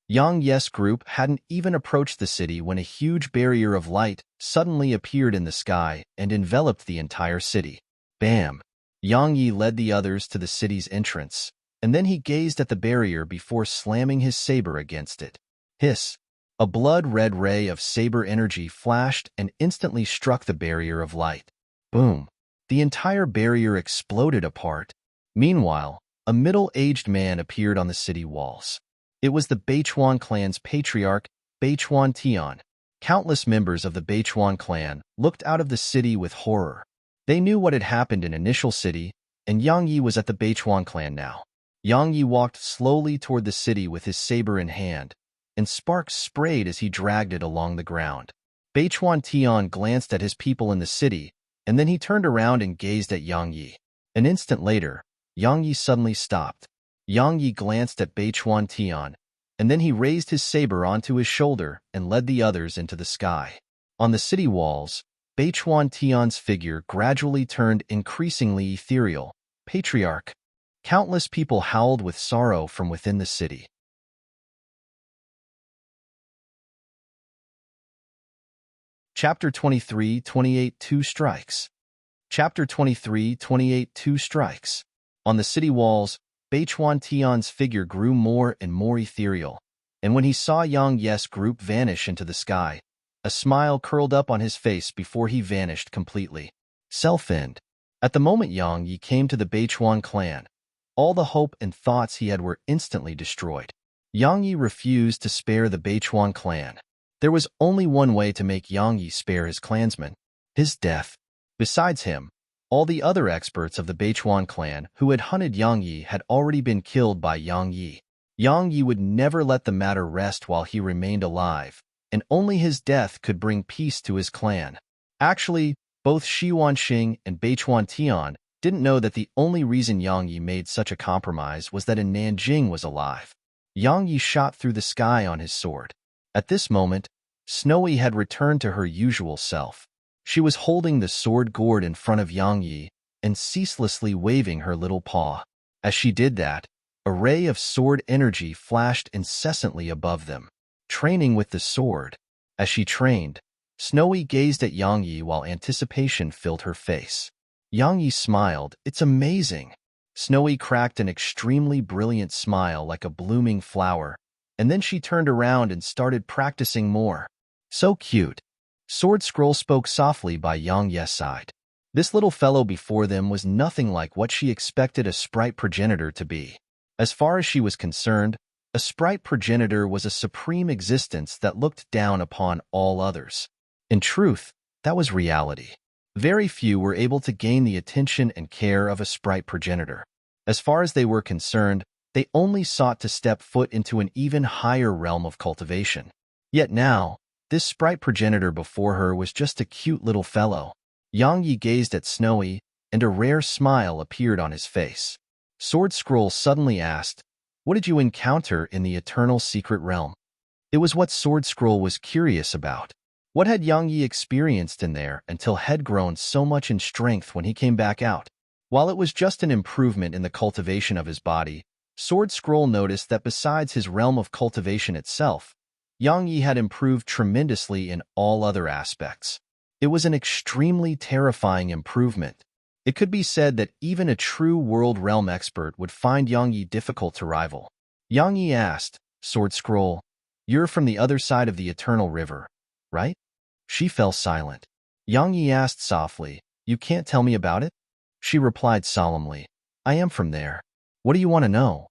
Yang Yi's group hadn't even approached the city when a huge barrier of light suddenly appeared in the sky and enveloped the entire city. Bam! Yang Yi led the others to the city's entrance, and then he gazed at the barrier before slamming his saber against it. Hiss! A blood-red ray of saber energy flashed and instantly struck the barrier of light. Boom! The entire barrier exploded apart. Meanwhile, a middle-aged man appeared on the city walls. It was the Beichuan clan's patriarch, Beichuan Tian. Countless members of the Beichuan clan looked out of the city with horror. They knew what had happened in Initial City, and Yang Yi was at the Beichuan clan now. Yang Yi walked slowly toward the city with his saber in hand, and sparks sprayed as he dragged it along the ground. Beichuan Tian glanced at his people in the city, and then he turned around and gazed at Yang Yi. An instant later, Yang Yi suddenly stopped. Yang Yi glanced at Beichuan Tian, and then he raised his saber onto his shoulder and led the others into the sky. On the city walls, Beichuan Tian's figure gradually turned increasingly ethereal. Patriarch. Countless people howled with sorrow from within the city. Chapter 23, 28 Two Strikes. Chapter 23, 28 Two Strikes. On the city walls, Beichuan Tian's figure grew more and more ethereal, and when he saw Yang Yi's group vanish into the sky, a smile curled up on his face before he vanished completely. Self-end. At the moment Yang Yi came to the Beichuan clan, all the hope and thoughts he had were instantly destroyed. Yang Yi refused to spare the Beichuan clan. There was only one way to make Yang Yi spare his clansmen: his death. Besides him, All the other experts of the Beichuan clan who had hunted Yang Yi had already been killed by Yang Yi. Yang Yi would never let the matter rest while he remained alive, and only his death could bring peace to his clan. Actually, both Shi Wanxing and Beichuan Tian didn't know that the only reason Yang Yi made such a compromise was that a Nanjing was alive. Yang Yi shot through the sky on his sword. At this moment, Snowy had returned to her usual self. She was holding the sword gourd in front of Yang Yi and ceaselessly waving her little paw. As she did that, a ray of sword energy flashed incessantly above them. Training with the sword. As she trained, Snowy gazed at Yang Yi while anticipation filled her face. Yang Yi smiled. "It's amazing." Snowy cracked an extremely brilliant smile like a blooming flower, and then she turned around and started practicing more. "So cute." Sword Scroll spoke softly by Yang Ye's side. This little fellow before them was nothing like what she expected a sprite progenitor to be. As far as she was concerned, a sprite progenitor was a supreme existence that looked down upon all others. In truth, that was reality. Very few were able to gain the attention and care of a sprite progenitor. As far as they were concerned, they only sought to step foot into an even higher realm of cultivation. Yet now, this sprite progenitor before her was just a cute little fellow. Yang Yi gazed at Snowy, and a rare smile appeared on his face. Sword Scroll suddenly asked, "What did you encounter in the eternal secret realm?" It was what Sword Scroll was curious about. What had Yang Yi experienced in there until had grown so much in strength when he came back out? While it was just an improvement in the cultivation of his body, Sword Scroll noticed that besides his realm of cultivation itself, Yang Yi had improved tremendously in all other aspects. It was an extremely terrifying improvement. It could be said that even a true world realm expert would find Yang Yi difficult to rival. Yang Yi asked, "Sword Scroll, you're from the other side of the Eternal River, right?" She fell silent. Yang Yi asked softly, "You can't tell me about it?" She replied solemnly, "I am from there. What do you want to know?"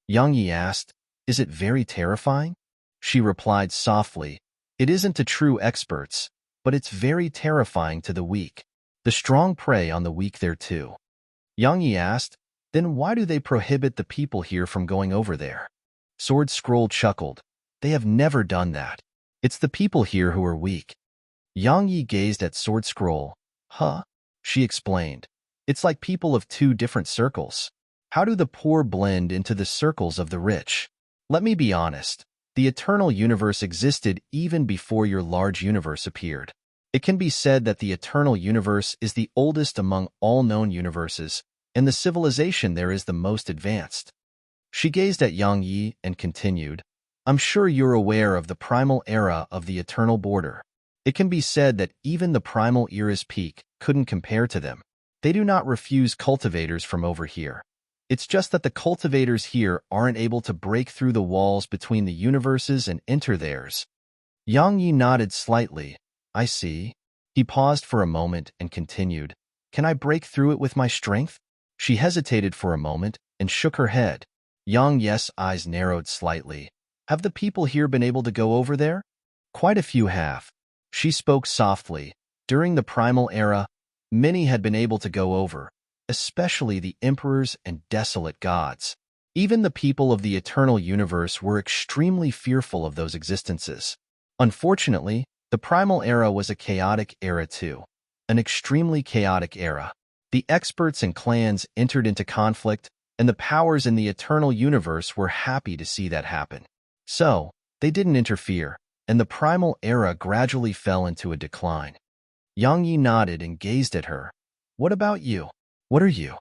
Yang Yi asked, "Is it very terrifying?" She replied softly, "It isn't to true experts, but it's very terrifying to the weak. The strong prey on the weak there too." Yang Yi asked, "Then why do they prohibit the people here from going over there?" Sword Scroll chuckled, "They have never done that. It's the people here who are weak." Yang Yi gazed at Sword Scroll. "Huh?" She explained, "It's like people of two different circles. How do the poor blend into the circles of the rich? Let me be honest. The eternal universe existed even before your large universe appeared. It can be said that the eternal universe is the oldest among all known universes, and the civilization there is the most advanced." She gazed at Yang Yi and continued, "I'm sure you're aware of the primal era of the eternal border. It can be said that even the primal era's peak couldn't compare to them. They do not refuse cultivators from over here. It's just that the cultivators here aren't able to break through the walls between the universes and enter theirs." Yang Yi nodded slightly. "I see." He paused for a moment and continued, "Can I break through it with my strength?" She hesitated for a moment and shook her head. Yang Yi's eyes narrowed slightly. "Have the people here been able to go over there?" "Quite a few have." She spoke softly. "During the primal era, many had been able to go over, especially the emperors and desolate gods. Even the people of the eternal universe were extremely fearful of those existences. Unfortunately, the primal era was a chaotic era too, an extremely chaotic era. The experts and clans entered into conflict, and the powers in the eternal universe were happy to see that happen. So, they didn't interfere, and the primal era gradually fell into a decline." Yang Yi nodded and gazed at her. "What about you? What are you?"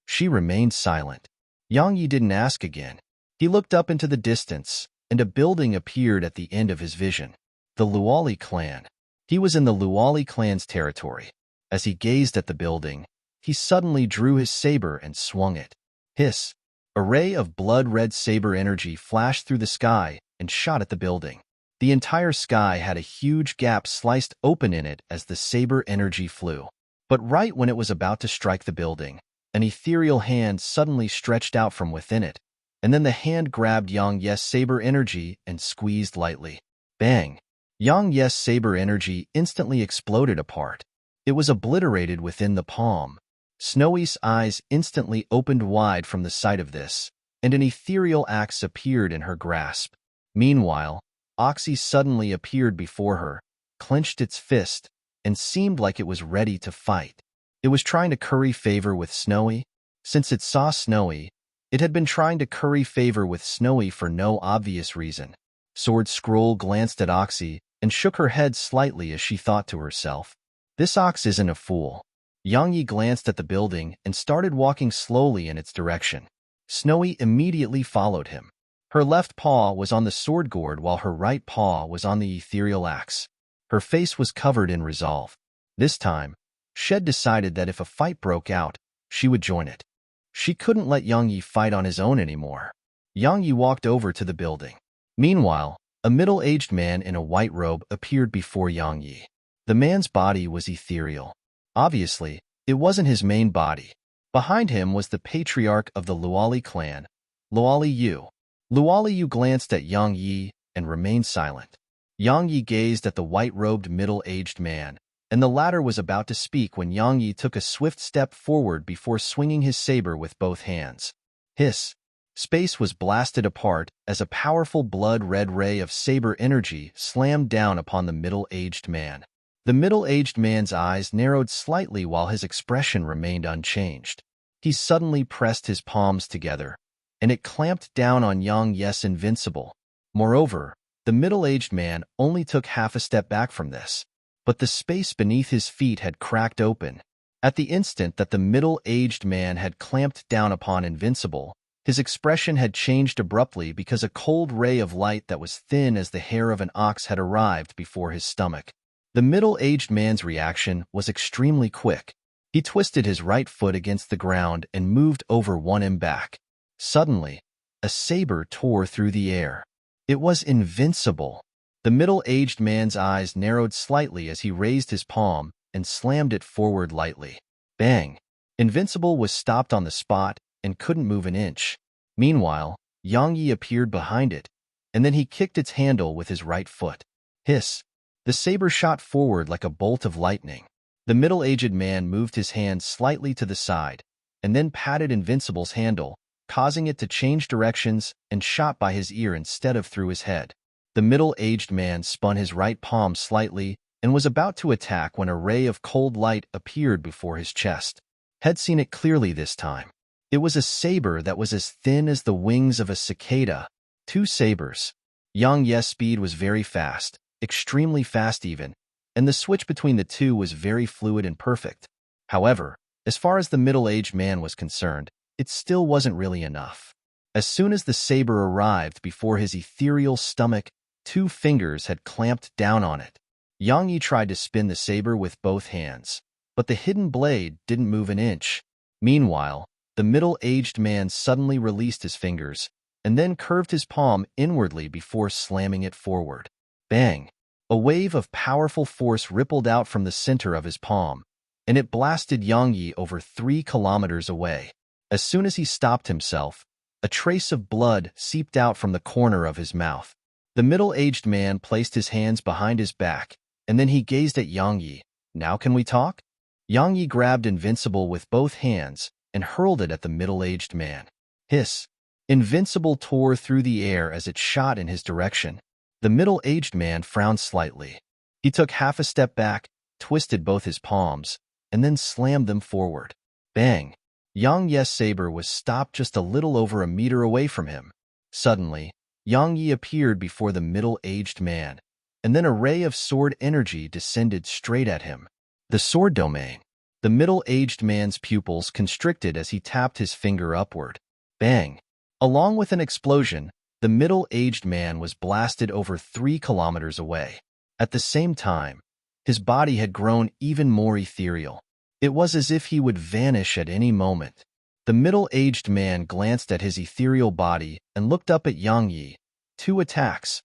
She remained silent. Yang Yi didn't ask again. He looked up into the distance, and a building appeared at the end of his vision. The Luali clan. He was in the Luali clan's territory. As he gazed at the building, he suddenly drew his saber and swung it. Hiss! A ray of blood-red saber energy flashed through the sky and shot at the building. The entire sky had a huge gap sliced open in it as the saber energy flew. But right when it was about to strike the building, an ethereal hand suddenly stretched out from within it, and then the hand grabbed Yang Yi's saber energy and squeezed lightly. Bang! Yang Yi's saber energy instantly exploded apart. It was obliterated within the palm, Snowy's eyes instantly opened wide from the sight of this, and an ethereal axe appeared in her grasp. Meanwhile, Oxy suddenly appeared before her, clenched its fist, and seemed like it was ready to fight. It was trying to curry favor with Snowy. Since it saw Snowy, it had been trying to curry favor with Snowy for no obvious reason. Sword Scroll glanced at Oxy and shook her head slightly as she thought to herself, "This ox isn't a fool." Yangyi glanced at the building and started walking slowly in its direction. Snowy immediately followed him. Her left paw was on the sword gourd while her right paw was on the ethereal axe. Her face was covered in resolve. This time, Shed decided that if a fight broke out, she would join it. She couldn't let Yangyi fight on his own anymore. Yangyi walked over to the building. Meanwhile, a middle-aged man in a white robe appeared before Yangyi. The man's body was ethereal. Obviously, it wasn't his main body. Behind him was the patriarch of the Luali clan, Luali Yu. Luali Yu glanced at Yang Yi and remained silent. Yang Yi gazed at the white-robed middle-aged man, and the latter was about to speak when Yang Yi took a swift step forward before swinging his saber with both hands. Hiss! Space was blasted apart as a powerful blood-red ray of saber energy slammed down upon the middle-aged man. The middle-aged man's eyes narrowed slightly while his expression remained unchanged. He suddenly pressed his palms together, and it clamped down on Yang Yi's invincible. Moreover, the middle-aged man only took half a step back from this, but the space beneath his feet had cracked open. At the instant that the middle-aged man had clamped down upon Invincible, his expression had changed abruptly because a cold ray of light that was thin as the hair of an ox had arrived before his stomach. The middle-aged man's reaction was extremely quick. He twisted his right foot against the ground and moved over one back. Suddenly, a saber tore through the air. It was invincible. The middle-aged man's eyes narrowed slightly as he raised his palm and slammed it forward lightly. Bang! Invincible was stopped on the spot and couldn't move an inch. Meanwhile, Yang Yi appeared behind it, and then he kicked its handle with his right foot. Hiss! The saber shot forward like a bolt of lightning. The middle-aged man moved his hand slightly to the side, and then patted Invincible's handle, causing it to change directions and shot by his ear instead of through his head. The middle-aged man spun his right palm slightly and was about to attack when a ray of cold light appeared before his chest. Had seen it clearly this time. It was a saber that was as thin as the wings of a cicada. 2 sabers. Yang Yi's speed was very fast, extremely fast even, and the switch between the two was very fluid and perfect. However, as far as the middle-aged man was concerned, it still wasn't really enough. As soon as the saber arrived before his ethereal stomach, 2 fingers had clamped down on it. Yang Yi tried to spin the saber with both hands, but the hidden blade didn't move an inch. Meanwhile, the middle-aged man suddenly released his fingers and then curved his palm inwardly before slamming it forward. Bang! A wave of powerful force rippled out from the center of his palm, and it blasted Yang Yi over 3 kilometers away. As soon as he stopped himself, a trace of blood seeped out from the corner of his mouth. The middle-aged man placed his hands behind his back, and then he gazed at Yang Yi. "Now can we talk?" Yang Yi grabbed Invincible with both hands and hurled it at the middle-aged man. Hiss! Invincible tore through the air as it shot in his direction. The middle-aged man frowned slightly. He took half a step back, twisted both his palms, and then slammed them forward. Bang! Yang Yi's saber was stopped just a little over a meter away from him. Suddenly, Yang Yi appeared before the middle-aged man, and then a ray of sword energy descended straight at him. The sword domain. The middle-aged man's pupils constricted as he tapped his finger upward. Bang! Along with an explosion, the middle-aged man was blasted over 3 kilometers away. At the same time, his body had grown even more ethereal. It was as if he would vanish at any moment. The middle-aged man glanced at his ethereal body and looked up at Yang Yi. 2 attacks.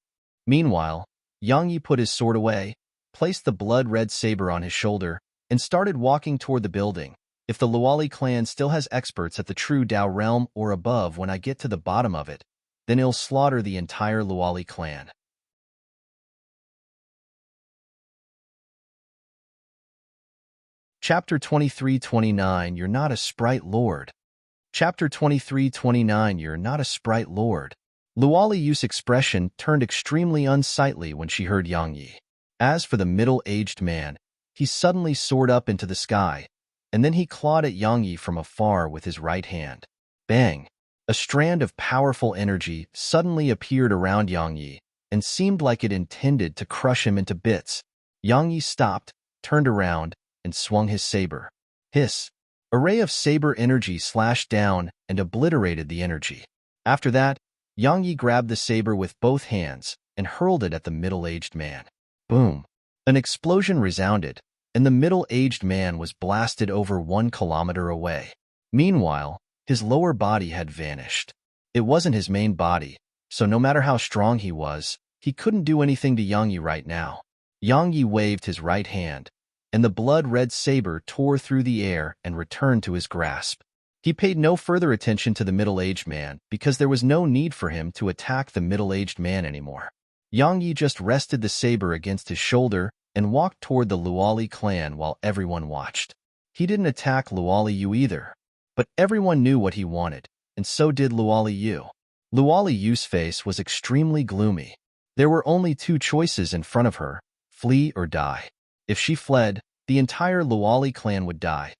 Meanwhile, Yang Yi put his sword away, placed the blood-red saber on his shoulder, and started walking toward the building. If the Luali clan still has experts at the true Dao realm or above when I get to the bottom of it, then he'll slaughter the entire Luali clan. Chapter 23-29 You're not a sprite lord. Chapter 23-29 You're not a sprite lord. Luali Yu's expression turned extremely unsightly when she heard Yang Yi. As for the middle-aged man, he suddenly soared up into the sky, and then he clawed at Yang Yi from afar with his right hand. Bang! A strand of powerful energy suddenly appeared around Yang Yi and seemed like it intended to crush him into bits. Yang Yi stopped, turned around, and swung his saber. Hiss! A ray of saber energy slashed down and obliterated the energy. After that, Yang Yi grabbed the saber with both hands and hurled it at the middle-aged man. Boom! An explosion resounded, and the middle-aged man was blasted over 1 kilometer away. Meanwhile, his lower body had vanished. It wasn't his main body, so no matter how strong he was, he couldn't do anything to Yang Yi right now. Yang Yi waved his right hand, and the blood-red saber tore through the air and returned to his grasp. He paid no further attention to the middle-aged man because there was no need for him to attack the middle-aged man anymore. Yang Yi just rested the saber against his shoulder and walked toward the Luali clan while everyone watched. He didn't attack Luali Yu either, but everyone knew what he wanted, and so did Luali Yu. Luali Yu's face was extremely gloomy. There were only 2 choices in front of her: flee or die. If she fled, the entire Luali clan would die.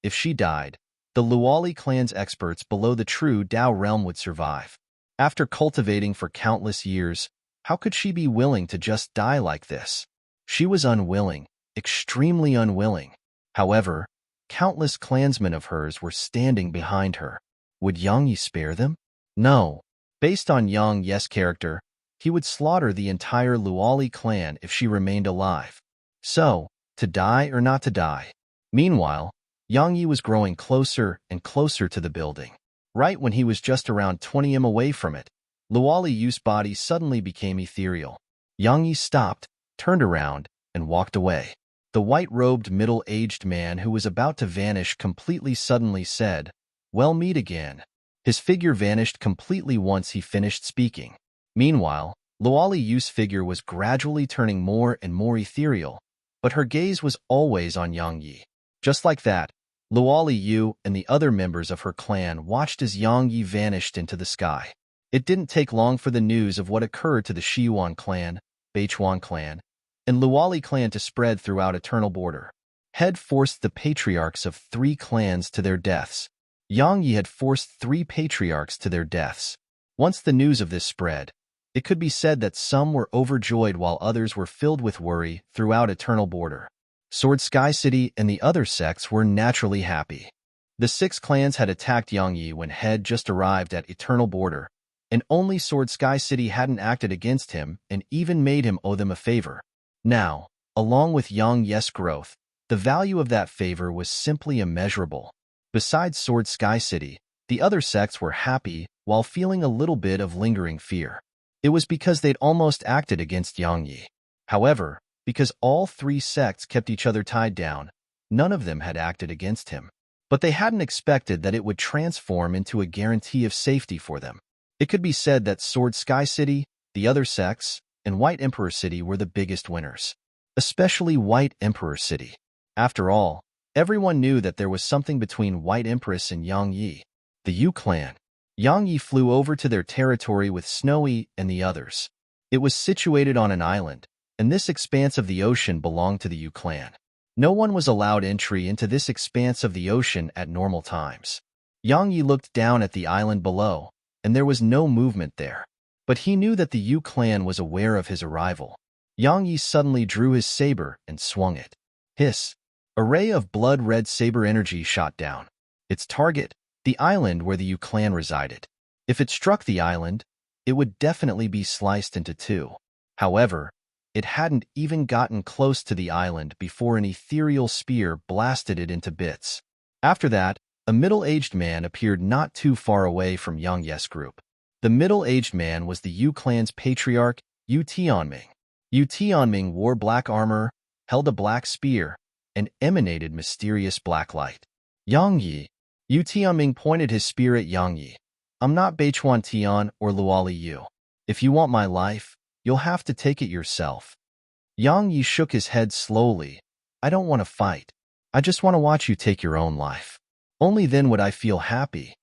If she died, the Luali clan's experts below the true Dao realm would survive. After cultivating for countless years, how could she be willing to just die like this? She was unwilling, extremely unwilling. However, countless clansmen of hers were standing behind her. Would Yang Yi spare them? No. Based on Yang Yi's character, he would slaughter the entire Luali clan if she remained alive. So, to die or not to die? Meanwhile, Yang Yi was growing closer and closer to the building. Right when he was just around 20 m away from it, Luali Yu's body suddenly became ethereal. Yang Yi stopped, turned around, and walked away. The white-robed middle-aged man who was about to vanish completely suddenly said, "Well, meet again." His figure vanished completely once he finished speaking. Meanwhile, Luali Yu's figure was gradually turning more and more ethereal, but her gaze was always on Yang Yi. Just like that, Luali Yu and the other members of her clan watched as Yang Yi vanished into the sky. It didn't take long for the news of what occurred to the Shiyuan clan, Beichuan clan, and Luali clan to spread throughout Eternal Border. Head forced the patriarchs of 3 clans to their deaths. Yang Yi had forced 3 patriarchs to their deaths. Once the news of this spread, it could be said that some were overjoyed while others were filled with worry throughout Eternal Border. Sword Sky City and the other sects were naturally happy. The 6 clans had attacked Yang Yi when Head just arrived at Eternal Border, and only Sword Sky City hadn't acted against him and even made him owe them a favor. Now, along with Yang Yi's growth, the value of that favor was simply immeasurable. Besides Sword Sky City, the other sects were happy while feeling a little bit of lingering fear. It was because they'd almost acted against Yang Yi. However, because all 3 sects kept each other tied down, none of them had acted against him. But they hadn't expected that it would transform into a guarantee of safety for them. It could be said that Sword Sky City, the other sects, and White Emperor City were the biggest winners. Especially White Emperor City. After all, everyone knew that there was something between White Empress and Yang Yi. The Yu clan. Yang Yi flew over to their territory with Snowy and the others. It was situated on an island, and this expanse of the ocean belonged to the Yu clan. No one was allowed entry into this expanse of the ocean at normal times. Yang Yi looked down at the island below, and there was no movement there. But he knew that the Yu clan was aware of his arrival. Yang Yi suddenly drew his saber and swung it. Hiss! A ray of blood-red saber energy shot down. Its target, the island where the Yu clan resided. If it struck the island, it would definitely be sliced into 2. However, it hadn't even gotten close to the island before an ethereal spear blasted it into bits. After that, a middle-aged man appeared not too far away from Yang Yi's group. The middle-aged man was the Yu clan's patriarch, Yu Tianming. Yu Tianming wore black armor, held a black spear, and emanated mysterious black light. Yang Yi. Yu Tianming pointed his spear at Yang Yi. "I'm not Beichuan Tian or Luali Yu. If you want my life, you'll have to take it yourself." Yang Yi shook his head slowly. "I don't want to fight." I just want to watch you take your own life. Only then would I feel happy.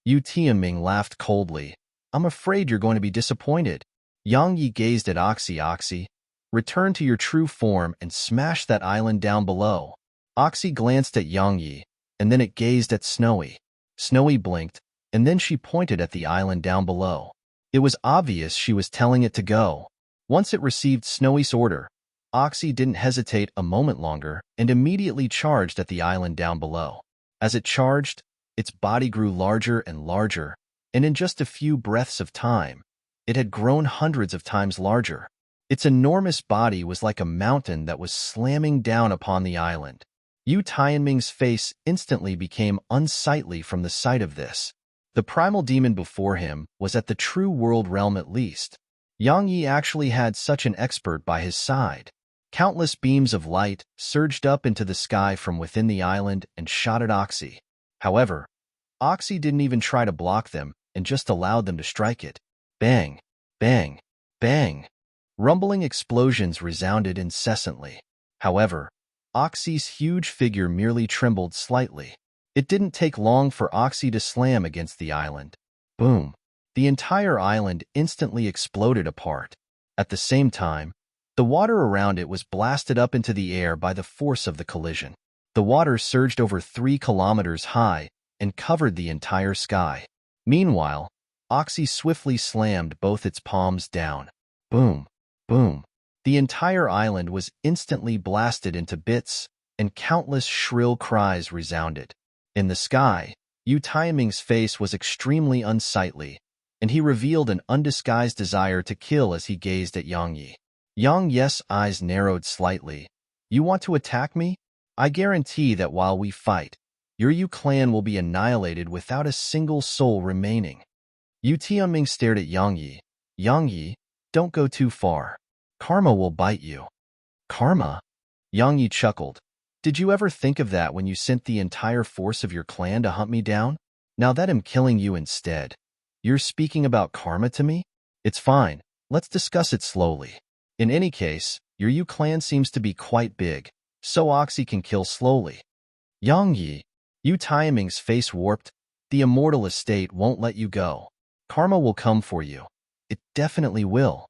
Yu Tianming laughed coldly. I'm afraid you're going to be disappointed. Yang Yi gazed at Oxy. Oxy, return to your true form and smash that island down below. Oxy glanced at Yang Yi, and then it gazed at Snowy. Snowy blinked, and then she pointed at the island down below. It was obvious she was telling it to go. Once it received Snowy's order, Oxy didn't hesitate a moment longer and immediately charged at the island down below. As it charged, its body grew larger and larger, and in just a few breaths of time, it had grown hundreds of times larger. Its enormous body was like a mountain that was slamming down upon the island. Yu Tianming's face instantly became unsightly from the sight of this. The primal demon before him was at the true world realm at least. Yang Yi actually had such an expert by his side. Countless beams of light surged up into the sky from within the island and shot at Oxy. However, Oxy didn't even try to block them and just allowed them to strike it. Bang, bang, bang. Rumbling explosions resounded incessantly. However, Oxy's huge figure merely trembled slightly. It didn't take long for Oxy to slam against the island. Boom. The entire island instantly exploded apart. At the same time, the water around it was blasted up into the air by the force of the collision. The water surged over 3 kilometers high and covered the entire sky. Meanwhile, Oxy swiftly slammed both its palms down. Boom, boom. The entire island was instantly blasted into bits, and countless shrill cries resounded. In the sky, Yu Tianming's face was extremely unsightly, and he revealed an undisguised desire to kill as he gazed at Yang Yi. Yang Yi's eyes narrowed slightly. You want to attack me? I guarantee that while we fight, your Yu clan will be annihilated without a single soul remaining. Yu Tianming stared at Yang Yi. Yang Yi, don't go too far. Karma will bite you. Karma? Yang Yi chuckled. Did you ever think of that when you sent the entire force of your clan to hunt me down? Now that I'm killing you instead, you're speaking about karma to me? It's fine. Let's discuss it slowly. In any case, your Yu clan seems to be quite big, so Oxy can kill slowly. Yang Yi, Yu Tianming's face warped. The immortal estate won't let you go. Karma will come for you. It definitely will.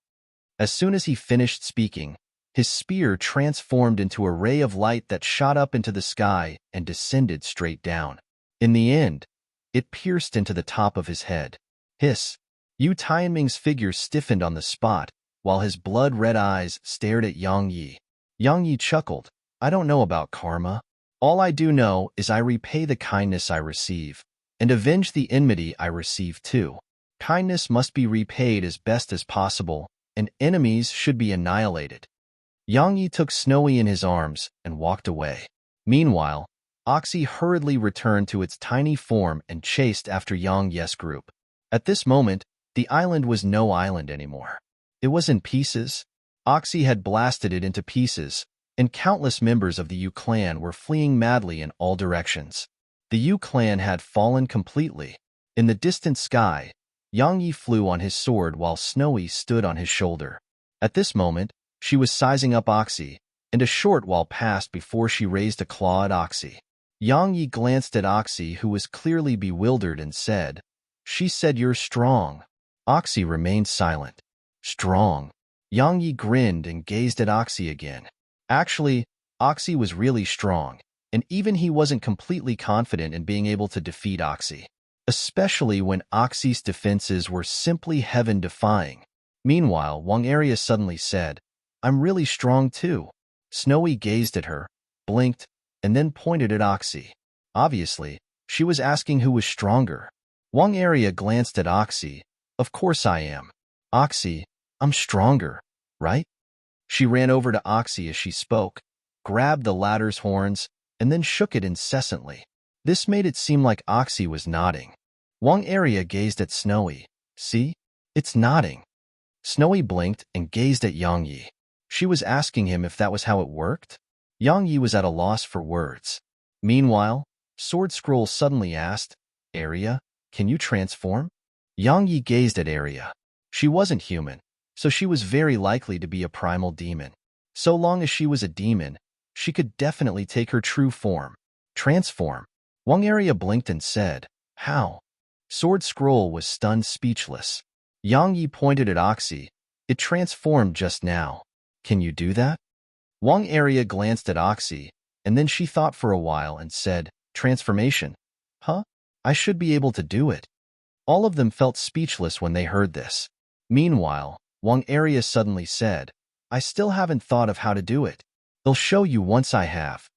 As soon as he finished speaking, his spear transformed into a ray of light that shot up into the sky and descended straight down. In the end, it pierced into the top of his head. Hiss! Yu Tianming's figure stiffened on the spot, while his blood-red eyes stared at Yang Yi. Yang Yi chuckled. I don't know about karma. All I do know is I repay the kindness I receive, and avenge the enmity I receive too. Kindness must be repaid as best as possible, and enemies should be annihilated. Yang Yi took Snowy in his arms and walked away. Meanwhile, Oxy hurriedly returned to its tiny form and chased after Yang Yi's group. At this moment, the island was no island anymore. It was in pieces. Oxy had blasted it into pieces, and countless members of the Yu clan were fleeing madly in all directions. The Yu clan had fallen completely. In the distant sky, Yang Yi flew on his sword while Snowy stood on his shoulder. At this moment, she was sizing up Oxy, and a short while passed before she raised a claw at Oxy. Yang Yi glanced at Oxy, who was clearly bewildered, and said, She said you're strong. Oxy remained silent. Strong. Yang Yi grinned and gazed at Oxy again. Actually, Oxy was really strong, and even he wasn't completely confident in being able to defeat Oxy, especially when Oxy's defenses were simply heaven-defying. Meanwhile, Wang Area suddenly said, I'm really strong too. Snowy gazed at her, blinked, and then pointed at Oxy. Obviously, she was asking who was stronger. Wang Area glanced at Oxy. Of course I am. Oxy, I'm stronger, right? She ran over to Oxy as she spoke, grabbed the latter's horns, and then shook it incessantly. This made it seem like Oxy was nodding. Wang Area gazed at Snowy. See? It's nodding. Snowy blinked and gazed at Yang Yi. She was asking him if that was how it worked? Yang Yi was at a loss for words. Meanwhile, Sword Scroll suddenly asked, Area, can you transform? Yang Yi gazed at Area. She wasn't human, so she was very likely to be a primal demon. So long as she was a demon, She could definitely take her true form. Transform. Wang Area blinked and said, "How?" Sword Scroll was stunned speechless. Yang Yi pointed at Oxy. "It transformed just now. Can you do that?" Wang Area glanced at Oxy, and then she thought for a while and said, "Transformation? Huh? I should be able to do it." All of them felt speechless when they heard this. Meanwhile, Wang Area suddenly said, "I still haven't thought of how to do it. I'll show you once I have."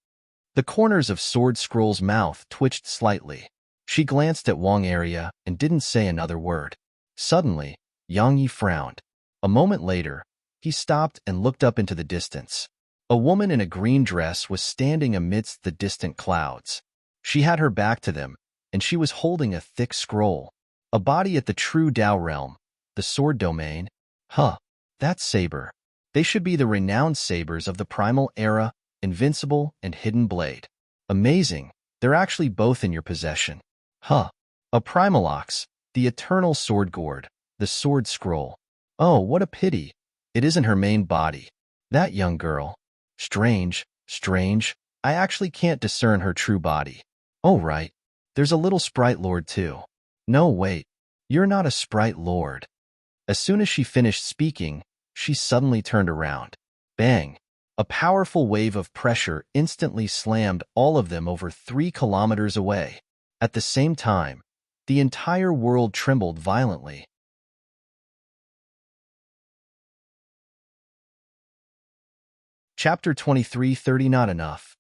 The corners of Sword Scroll's mouth twitched slightly. She glanced at Wang Area and didn't say another word. Suddenly, Yang Yi frowned. A moment later, he stopped and looked up into the distance. A woman in a green dress was standing amidst the distant clouds. She had her back to them, and she was holding a thick scroll. A body at the true Tao realm, the sword domain. Huh, that saber. They should be the renowned sabers of the primal era, invincible and hidden blade. Amazing, they're actually both in your possession. Huh. A primal ox, the eternal sword gourd, the sword scroll. Oh, what a pity. It isn't her main body. That young girl. Strange, strange. I actually can't discern her true body. Oh, right. There's a little sprite lord too. No, wait. You're not a sprite lord. As soon as she finished speaking, she suddenly turned around. Bang! A powerful wave of pressure instantly slammed all of them over 3 kilometers away. At the same time, the entire world trembled violently. Chapter 23:30 Not Enough.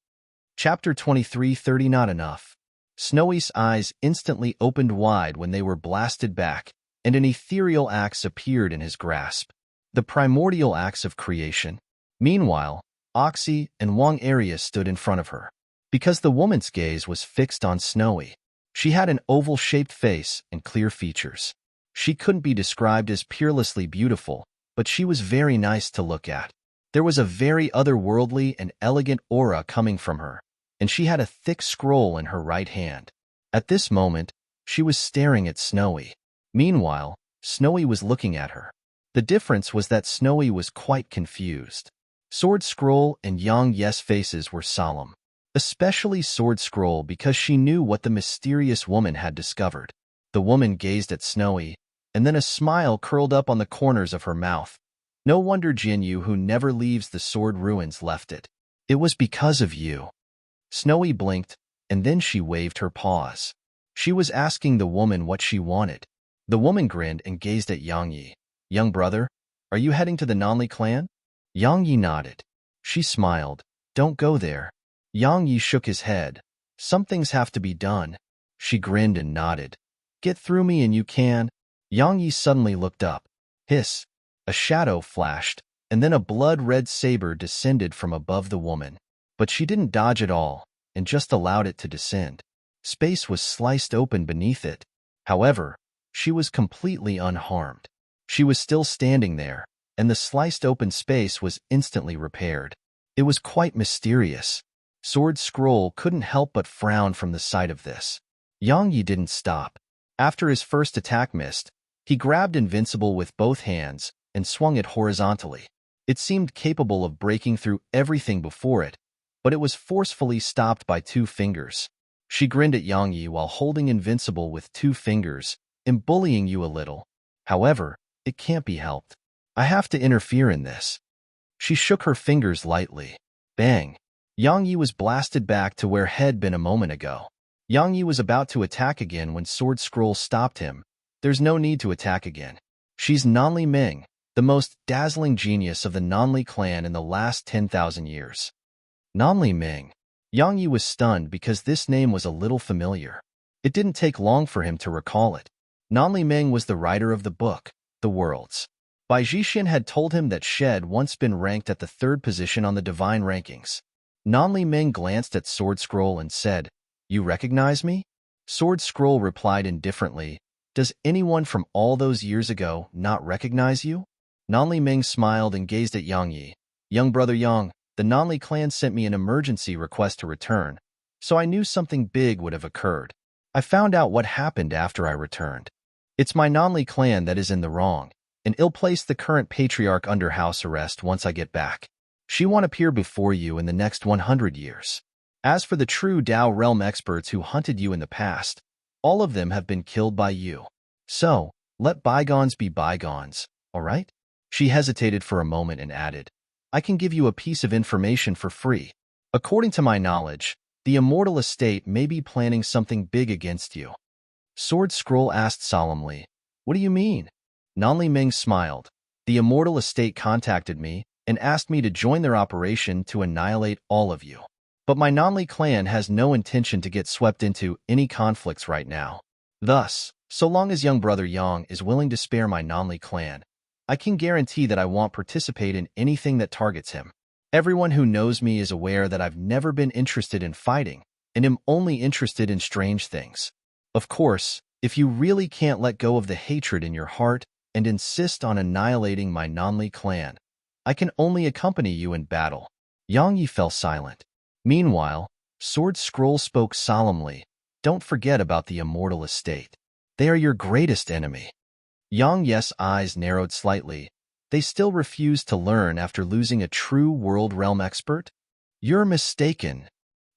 Chapter 23:30 Not Enough. Snowy's eyes instantly opened wide when they were blasted back, and an ethereal axe appeared in his grasp. The primordial axe of creation. Meanwhile, Oxy and Wang Area stood in front of her. Because the woman's gaze was fixed on Snowy, she had an oval-shaped face and clear features. She couldn't be described as peerlessly beautiful, but she was very nice to look at. There was a very otherworldly and elegant aura coming from her, and she had a thick scroll in her right hand. At this moment, she was staring at Snowy. Meanwhile, Snowy was looking at her. The difference was that Snowy was quite confused. Sword Scroll and Yang Yi's faces were solemn, especially Sword Scroll because she knew what the mysterious woman had discovered. The woman gazed at Snowy, and then a smile curled up on the corners of her mouth. No wonder Jinyu, who never leaves the sword ruins, left it. It was because of you. Snowy blinked, and then she waved her paws. She was asking the woman what she wanted. The woman grinned and gazed at Yang Yi. "Young brother, are you heading to the Nanli clan?" Yang Yi nodded. She smiled. "Don't go there." Yang Yi shook his head. "Some things have to be done." She grinned and nodded. "Get through me and you can." Yang Yi suddenly looked up. Hiss. A shadow flashed, and then a blood-red saber descended from above the woman. But she didn't dodge at all, and just allowed it to descend. Space was sliced open beneath it. However, she was completely unharmed. She was still standing there, and the sliced open space was instantly repaired. It was quite mysterious. Sword Scroll couldn't help but frown from the sight of this. Yang Yi didn't stop. After his first attack missed, he grabbed Invincible with both hands and swung it horizontally. It seemed capable of breaking through everything before it, but it was forcefully stopped by 2 fingers. She grinned at Yang Yi while holding Invincible with 2 fingers and bullying you a little. However, it can't be helped. I have to interfere in this. She shook her fingers lightly. Bang! Yang Yi was blasted back to where had been a moment ago. Yang Yi was about to attack again when Sword Scroll stopped him. There's no need to attack again. She's Nanli Ming, the most dazzling genius of the Nanli clan in the last 10,000 years. Nanli Ming. Yang Yi was stunned because this name was a little familiar. It didn't take long for him to recall it. Nanli Ming was the writer of the book, The Worlds. Bai Jixin had told him that she had once been ranked at the 3rd position on the divine rankings. Nanli Ming glanced at Sword Scroll and said, "You recognize me?" Sword Scroll replied indifferently, "Does anyone from all those years ago not recognize you?" Nanli Ming smiled and gazed at Yang Yi. "Young brother Yang, the Nanli clan sent me an emergency request to return, so I knew something big would have occurred. I found out what happened after I returned. It's my Nanli clan that is in the wrong, and I'll place the current patriarch under house arrest once I get back. She won't appear before you in the next 100 years. As for the true Dao realm experts who hunted you in the past, all of them have been killed by you. So, let bygones be bygones, all right? She hesitated for a moment and added, I can give you a piece of information for free. According to my knowledge, the immortal estate may be planning something big against you. Sword Scroll asked solemnly, What do you mean? Nanli Ming smiled. The immortal estate contacted me and asked me to join their operation to annihilate all of you. But my Nanli clan has no intention to get swept into any conflicts right now. Thus, so long as young brother Yang is willing to spare my Nanli clan, I can guarantee that I won't participate in anything that targets him. Everyone who knows me is aware that I've never been interested in fighting and am only interested in strange things. Of course, if you really can't let go of the hatred in your heart and insist on annihilating my Nanli clan, I can only accompany you in battle. Yang Yi fell silent. Meanwhile, Sword Scroll spoke solemnly, Don't forget about the immortal estate. They are your greatest enemy. Yang Yi's eyes narrowed slightly. They still refuse to learn after losing a true world realm expert? You're mistaken.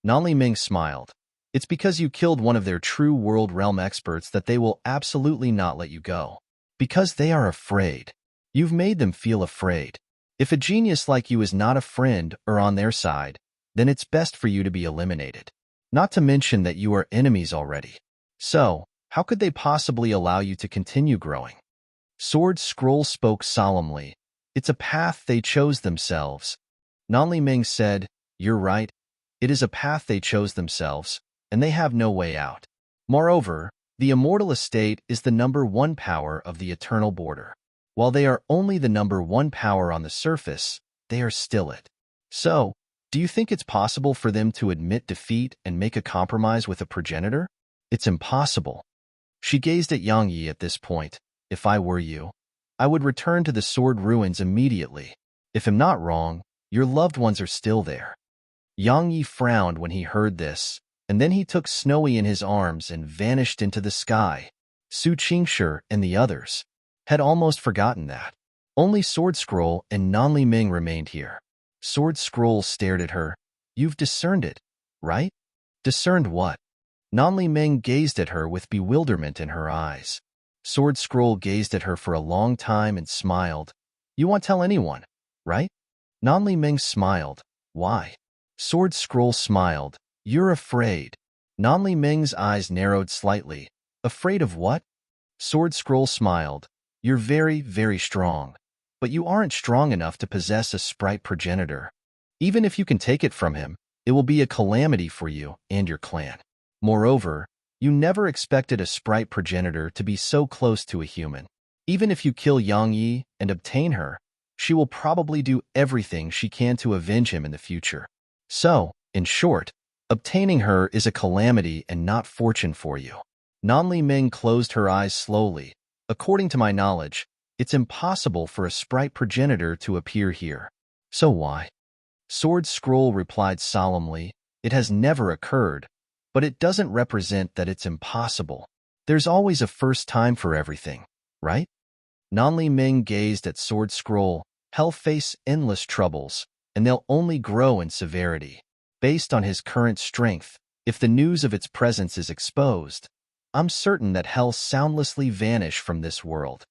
Nanli Ming smiled. It's because you killed one of their true world realm experts that they will absolutely not let you go. Because they are afraid. You've made them feel afraid. If a genius like you is not a friend or on their side, then it's best for you to be eliminated. Not to mention that you are enemies already. So, how could they possibly allow you to continue growing? Sword Scroll spoke solemnly. It's a path they chose themselves. Nanli Ming said, You're right. It is a path they chose themselves, and they have no way out. Moreover, the immortal estate is the #1 power of the eternal border. While they are only the #1 power on the surface, they are still it. So, do you think it's possible for them to admit defeat and make a compromise with a progenitor? It's impossible. She gazed at Yang Yi at this point. If I were you, I would return to the sword ruins immediately. If I'm not wrong, your loved ones are still there. Yang Yi frowned when he heard this, and then he took Snowy in his arms and vanished into the sky. Su Qingshi and the others had almost forgotten that. Only Sword Scroll and Nanli Ming remained here. Sword Scroll stared at her. You've discerned it, right? Discerned what? Nanli Ming gazed at her with bewilderment in her eyes. Sword Scroll gazed at her for a long time and smiled. You won't tell anyone, right? Nanli Ming smiled. Why? Sword Scroll smiled. You're afraid. Nanli Ming's eyes narrowed slightly. Afraid of what? Sword Scroll smiled. You're very, very strong. But you aren't strong enough to possess a sprite progenitor. Even if you can take it from him, it will be a calamity for you and your clan. Moreover, you never expected a sprite progenitor to be so close to a human. Even if you kill Yang Yi and obtain her, she will probably do everything she can to avenge him in the future. So, in short, obtaining her is a calamity and not fortune for you. Nanli Ming closed her eyes slowly. According to my knowledge, it's impossible for a sprite progenitor to appear here. So why? Sword Scroll replied solemnly, It has never occurred, but it doesn't represent that it's impossible. There's always a first time for everything, right? Nanli Ming gazed at Sword Scroll. Hell face endless troubles, and they'll only grow in severity. Based on his current strength, if the news of its presence is exposed, I'm certain that Hell soundlessly vanish from this world.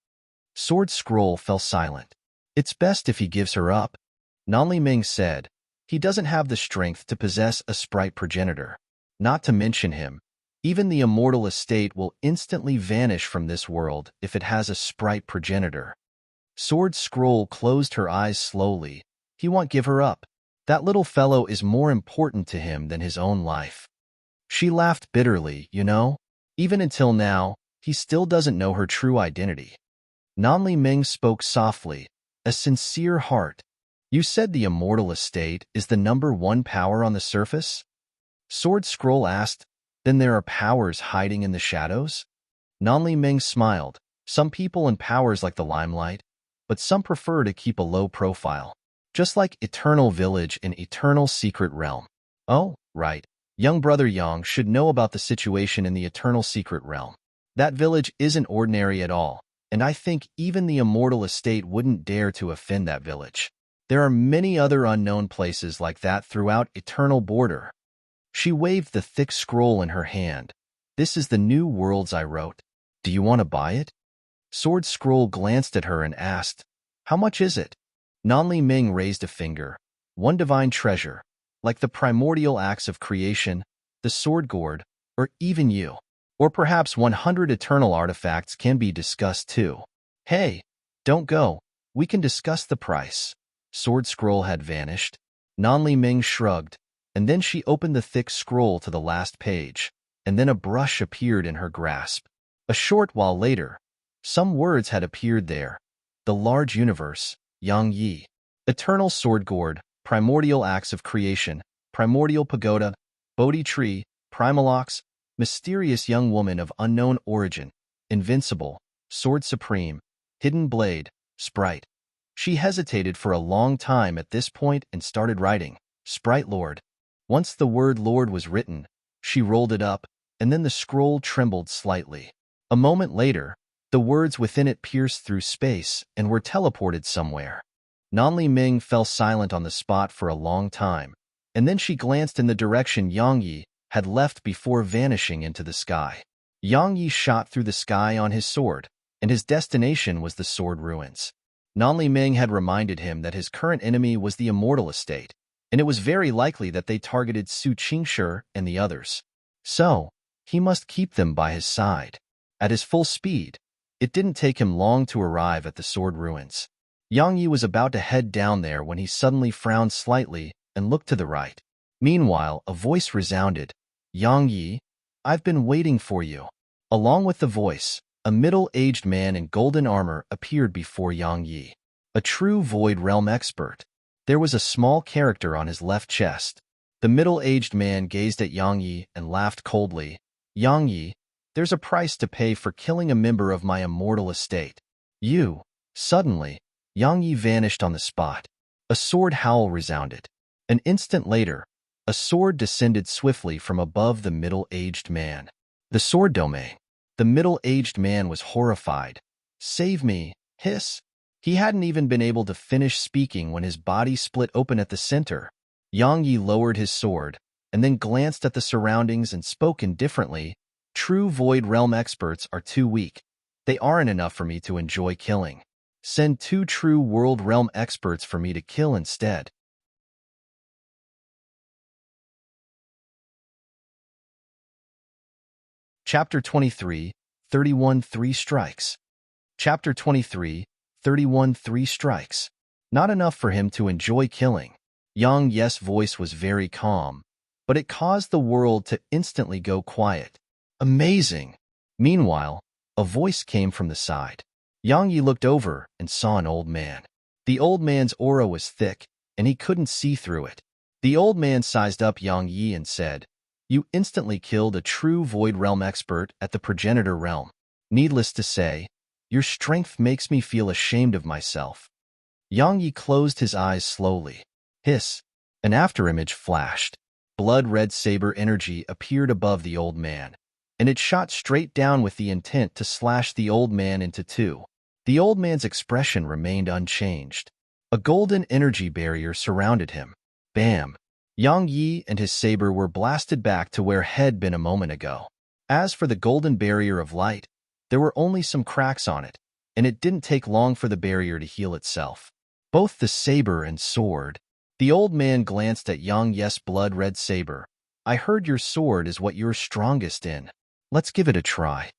Sword Scroll fell silent. It's best if he gives her up. Nanli Ming said, He doesn't have the strength to possess a sprite progenitor. Not to mention him, even the immortal estate will instantly vanish from this world if it has a sprite progenitor. Sword Scroll closed her eyes slowly. He won't give her up. That little fellow is more important to him than his own life. She laughed bitterly, you know? Even until now, he still doesn't know her true identity. Nanli Ming spoke softly, a sincere heart. You said the immortal estate is the #1 power on the surface? Sword Scroll asked, Then there are powers hiding in the shadows? Nanli Ming smiled. Some people in powers like the limelight, but some prefer to keep a low profile. Just like Eternal Village in Eternal Secret Realm. Oh, right. Young brother Yang should know about the situation in the Eternal Secret Realm. That village isn't ordinary at all, and I think even the immortal estate wouldn't dare to offend that village. There are many other unknown places like that throughout Eternal Border. She waved the thick scroll in her hand. This is the new worlds I wrote. Do you want to buy it? Sword Scroll glanced at her and asked, How much is it? Nanli Ming raised a finger. One divine treasure, like the primordial acts of creation, the sword gourd, or even you. Or perhaps 100 eternal artifacts can be discussed too. Hey, don't go. We can discuss the price. Sword Scroll had vanished. Nanli Ming shrugged, and then she opened the thick scroll to the last page, and then a brush appeared in her grasp. A short while later, some words had appeared there. The large universe, Yang Yi. Eternal sword gourd, primordial acts of creation, primordial pagoda, Bodhi tree, primalox, mysterious young woman of unknown origin, invincible, sword supreme, hidden blade, sprite. She hesitated for a long time at this point and started writing, Sprite Lord. Once the word Lord was written, she rolled it up, and then the scroll trembled slightly. A moment later, the words within it pierced through space and were teleported somewhere. Nanli Ming fell silent on the spot for a long time, and then she glanced in the direction Yang Yi had left before vanishing into the sky. Yang Yi shot through the sky on his sword, and his destination was the sword ruins. Nanli Ming had reminded him that his current enemy was the immortal estate, and it was very likely that they targeted Su Qingshi and the others. So, he must keep them by his side. At his full speed, it didn't take him long to arrive at the sword ruins. Yang Yi was about to head down there when he suddenly frowned slightly and looked to the right. Meanwhile, a voice resounded, Yang Yi, I've been waiting for you. Along with the voice, a middle-aged man in golden armor appeared before Yang Yi. A true Void Realm expert. There was a small character on his left chest. The middle-aged man gazed at Yang Yi and laughed coldly. Yang Yi, there's a price to pay for killing a member of my immortal estate. You. Suddenly, Yang Yi vanished on the spot. A sword howl resounded. An instant later, a sword descended swiftly from above the middle-aged man. The sword domain. The middle-aged man was horrified. Save me, hiss. He hadn't even been able to finish speaking when his body split open at the center. Yang Yi lowered his sword, and then glanced at the surroundings and spoke indifferently. True Void Realm experts are too weak. They aren't enough for me to enjoy killing. Send 2 true World Realm experts for me to kill instead. Chapter 23, 31 3 Strikes. Chapter 23, 31 3 Strikes. Not enough for him to enjoy killing. Yang Yi's voice was very calm, but it caused the world to instantly go quiet. Amazing! Meanwhile, a voice came from the side. Yang Yi looked over and saw an old man. The old man's aura was thick, and he couldn't see through it. The old man sized up Yang Yi and said, You instantly killed a true Void Realm expert at the Progenitor Realm. Needless to say, your strength makes me feel ashamed of myself. Yang Yi closed his eyes slowly. Hiss. An afterimage flashed. Blood-red saber energy appeared above the old man, and it shot straight down with the intent to slash the old man into 2. The old man's expression remained unchanged. A golden energy barrier surrounded him. Bam! Yang Yi and his saber were blasted back to where had been a moment ago. As for the golden barrier of light, there were only some cracks on it, and it didn't take long for the barrier to heal itself. Both the saber and sword. The old man glanced at Yang Yi's blood-red saber. I heard your sword is what you're strongest in. Let's give it a try.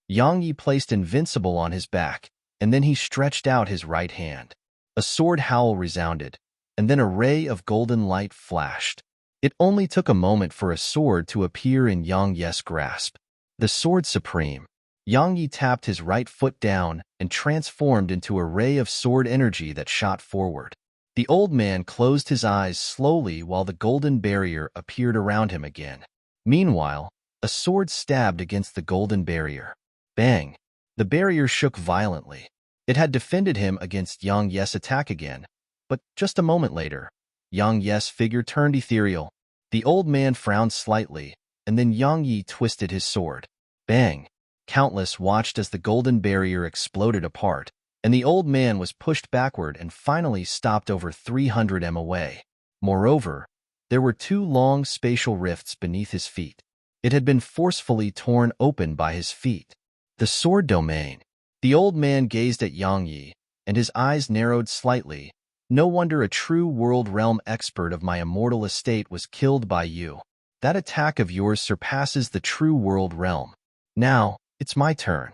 Yang Yi placed invincible on his back, and then he stretched out his right hand. A sword howl resounded, and then a ray of golden light flashed. It only took a moment for a sword to appear in Yang Yi's grasp. The sword supreme. Yang Yi tapped his right foot down and transformed into a ray of sword energy that shot forward. The old man closed his eyes slowly while the golden barrier appeared around him again. Meanwhile, a sword stabbed against the golden barrier. Bang! The barrier shook violently. It had defended him against Yang Yi's attack again, but just a moment later, Yang Yi's figure turned ethereal. The old man frowned slightly, and then Yang Yi twisted his sword. Bang! Countless watched as the golden barrier exploded apart, and the old man was pushed backward and finally stopped over 300 m away. Moreover, there were two long spatial rifts beneath his feet. It had been forcefully torn open by his feet. The sword domain. The old man gazed at Yang Yi, and his eyes narrowed slightly. No wonder a true world realm expert of my immortal estate was killed by you. That attack of yours surpasses the true world realm. Now, it's my turn.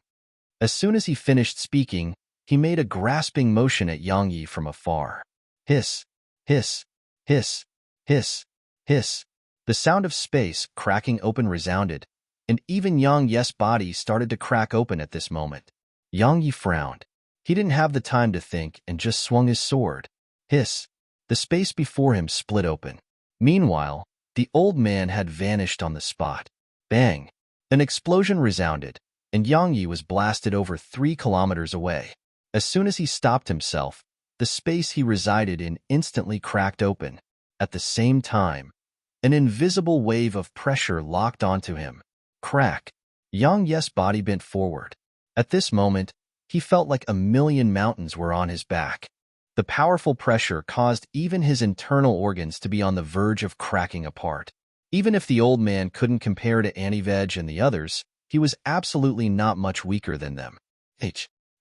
As soon as he finished speaking, he made a grasping motion at Yang Yi from afar. Hiss, hiss, hiss, hiss, hiss. The sound of space cracking open resounded, and even Yang Yi's body started to crack open at this moment. Yang Yi frowned. He didn't have the time to think and just swung his sword. Hiss. The space before him split open. Meanwhile, the old man had vanished on the spot. Bang! An explosion resounded, and Yang Yi was blasted over 3 kilometers away. As soon as he stopped himself, the space he resided in instantly cracked open. At the same time, an invisible wave of pressure locked onto him. Crack! Yang Yi's body bent forward. At this moment, he felt like a million mountains were on his back. The powerful pressure caused even his internal organs to be on the verge of cracking apart. Even if the old man couldn't compare to Anivej and the others, he was absolutely not much weaker than them.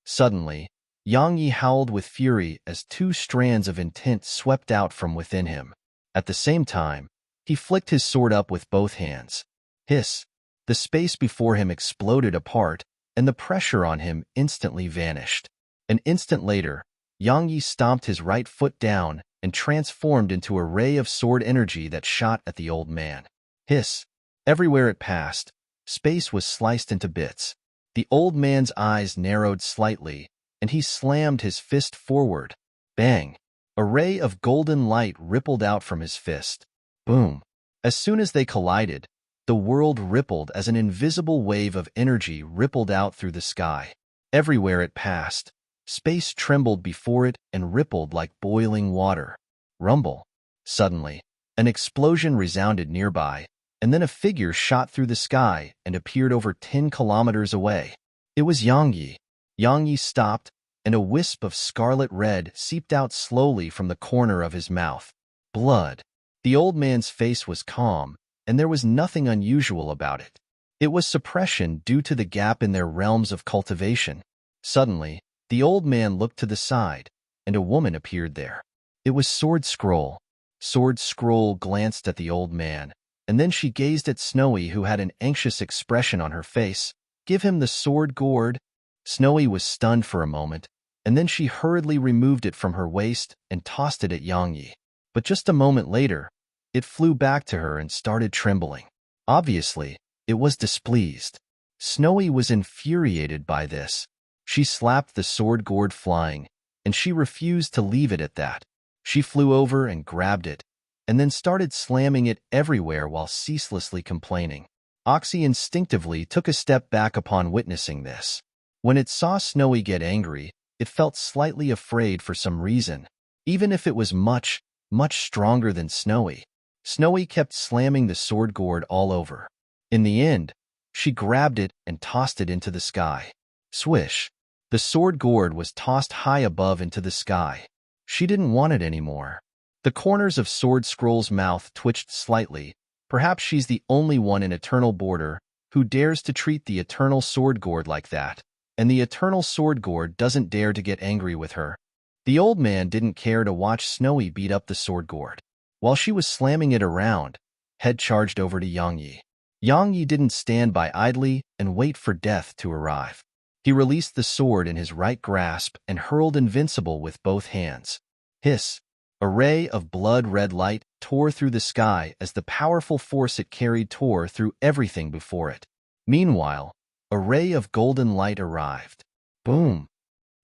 Suddenly, Yang Yi howled with fury as 2 strands of intent swept out from within him. At the same time, he flicked his sword up with both hands. Hiss! The space before him exploded apart, and the pressure on him instantly vanished. An instant later, Yang Yi stomped his right foot down and transformed into a ray of sword energy that shot at the old man. Hiss! Everywhere it passed, space was sliced into bits. The old man's eyes narrowed slightly, and he slammed his fist forward. Bang! A ray of golden light rippled out from his fist. Boom! As soon as they collided, the world rippled as an invisible wave of energy rippled out through the sky. Everywhere it passed, space trembled before it and rippled like boiling water. Rumble! Suddenly, an explosion resounded nearby, and then a figure shot through the sky and appeared over 10 kilometers away. It was Yang Yi. Yang Yi stopped, and a wisp of scarlet red seeped out slowly from the corner of his mouth. Blood. The old man's face was calm, and there was nothing unusual about it. It was suppression due to the gap in their realms of cultivation. Suddenly, the old man looked to the side, and a woman appeared there. It was Sword Scroll. Sword Scroll glanced at the old man, and then she gazed at Snowy, who had an anxious expression on her face. Give him the sword gourd. Snowy was stunned for a moment, and then she hurriedly removed it from her waist and tossed it at Yang Yi. But just a moment later, it flew back to her and started trembling. Obviously, it was displeased. Snowy was infuriated by this. She slapped the sword gourd flying, and she refused to leave it at that. She flew over and grabbed it, and then started slamming it everywhere while ceaselessly complaining. Oxy instinctively took a step back upon witnessing this. When it saw Snowy get angry, it felt slightly afraid for some reason, even if it was much, much stronger than Snowy. Snowy kept slamming the sword gourd all over. In the end, she grabbed it and tossed it into the sky. Swish! The sword gourd was tossed high above into the sky. She didn't want it anymore. The corners of Sword Scroll's mouth twitched slightly. Perhaps she's the only one in Eternal Border who dares to treat the Eternal Sword Gourd like that, and the Eternal Sword Gourd doesn't dare to get angry with her. The old man didn't care to watch Snowy beat up the sword gourd. While she was slamming it around, Head charged over to Yang Yi. Yang Yi didn't stand by idly and wait for death to arrive. He released the sword in his right grasp and hurled Invincible with both hands. Hiss! A ray of blood-red light tore through the sky as the powerful force it carried tore through everything before it. Meanwhile, a ray of golden light arrived. Boom!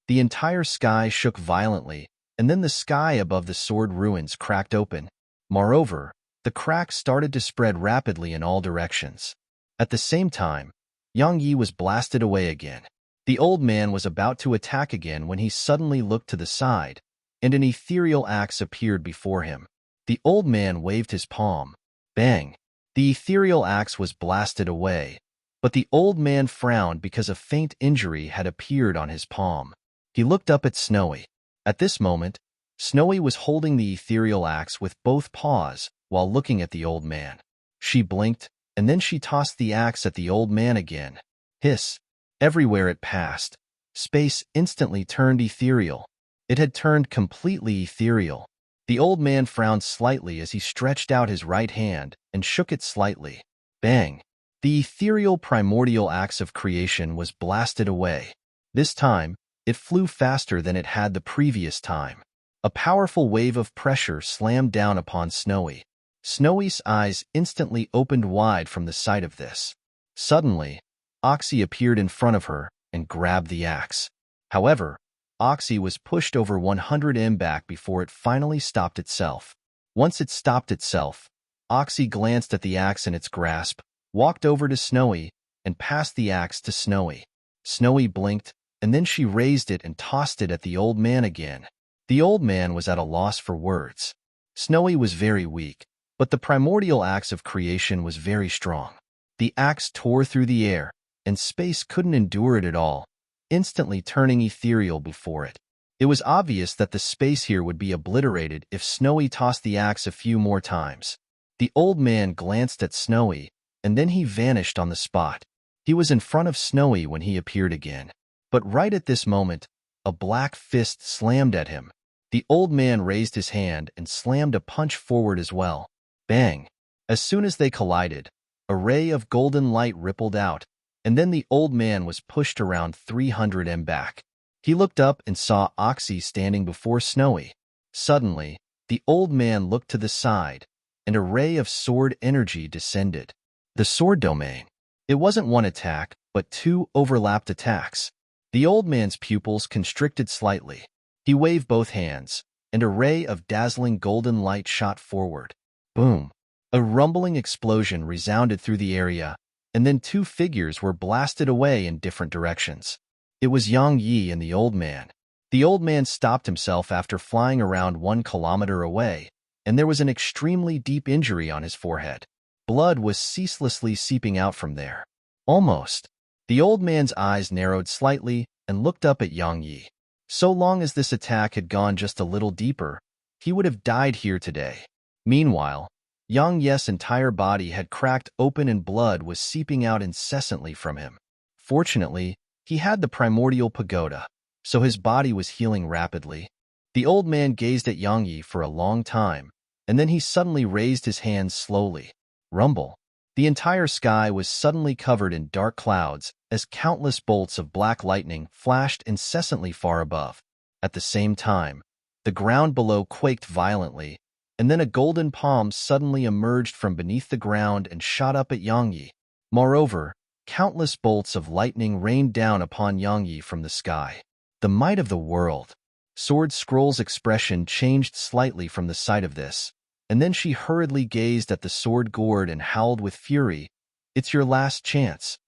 The entire sky shook violently, and then the sky above the sword ruins cracked open. Moreover, the cracks started to spread rapidly in all directions. At the same time, Yang Yi was blasted away again. The old man was about to attack again when he suddenly looked to the side, and an ethereal axe appeared before him. The old man waved his palm. Bang! The ethereal axe was blasted away, but the old man frowned because a faint injury had appeared on his palm. He looked up at Snowy. At this moment, Snowy was holding the ethereal axe with both paws while looking at the old man. She blinked, and then she tossed the axe at the old man again. Hiss! Everywhere it passed, space instantly turned ethereal. It had turned completely ethereal. The old man frowned slightly as he stretched out his right hand and shook it slightly. Bang! The ethereal primordial axe of creation was blasted away. This time, it flew faster than it had the previous time. A powerful wave of pressure slammed down upon Snowy. Snowy's eyes instantly opened wide from the sight of this. Suddenly, Oxy appeared in front of her and grabbed the axe. However, Oxy was pushed over 100 m back before it finally stopped itself. Once it stopped itself, Oxy glanced at the axe in its grasp, walked over to Snowy, and passed the axe to Snowy. Snowy blinked, and then she raised it and tossed it at the old man again. The old man was at a loss for words. Snowy was very weak, but the primordial axe of creation was very strong. The axe tore through the air, and space couldn't endure it at all, instantly turning ethereal before it. It was obvious that the space here would be obliterated if Snowy tossed the axe a few more times. The old man glanced at Snowy, and then he vanished on the spot. He was in front of Snowy when he appeared again. But right at this moment, a black fist slammed at him. The old man raised his hand and slammed a punch forward as well. Bang! As soon as they collided, a ray of golden light rippled out, and then the old man was pushed around 300 m back. He looked up and saw Oxy standing before Snowy. Suddenly, the old man looked to the side, and a ray of sword energy descended. The sword domain. It wasn't one attack, but two overlapped attacks. The old man's pupils constricted slightly. He waved both hands, and a ray of dazzling golden light shot forward. Boom! A rumbling explosion resounded through the area, and then two figures were blasted away in different directions. It was Yang Yi and the old man. The old man stopped himself after flying around 1 kilometer away, and there was an extremely deep injury on his forehead. Blood was ceaselessly seeping out from there. Almost. The old man's eyes narrowed slightly and looked up at Yang Yi. So long as this attack had gone just a little deeper, he would have died here today. Meanwhile, Yang Yi's entire body had cracked open and blood was seeping out incessantly from him. Fortunately, he had the primordial pagoda, so his body was healing rapidly. The old man gazed at Yang Yi for a long time, and then he suddenly raised his hands slowly. Rumble. The entire sky was suddenly covered in dark clouds as countless bolts of black lightning flashed incessantly far above. At the same time, the ground below quaked violently, and then a golden palm suddenly emerged from beneath the ground and shot up at Yang Yi. Moreover, countless bolts of lightning rained down upon Yang Yi from the sky. The might of the world. Sword Scroll's expression changed slightly from the sight of this, and then she hurriedly gazed at the sword gourd and howled with fury, "It's your last chance."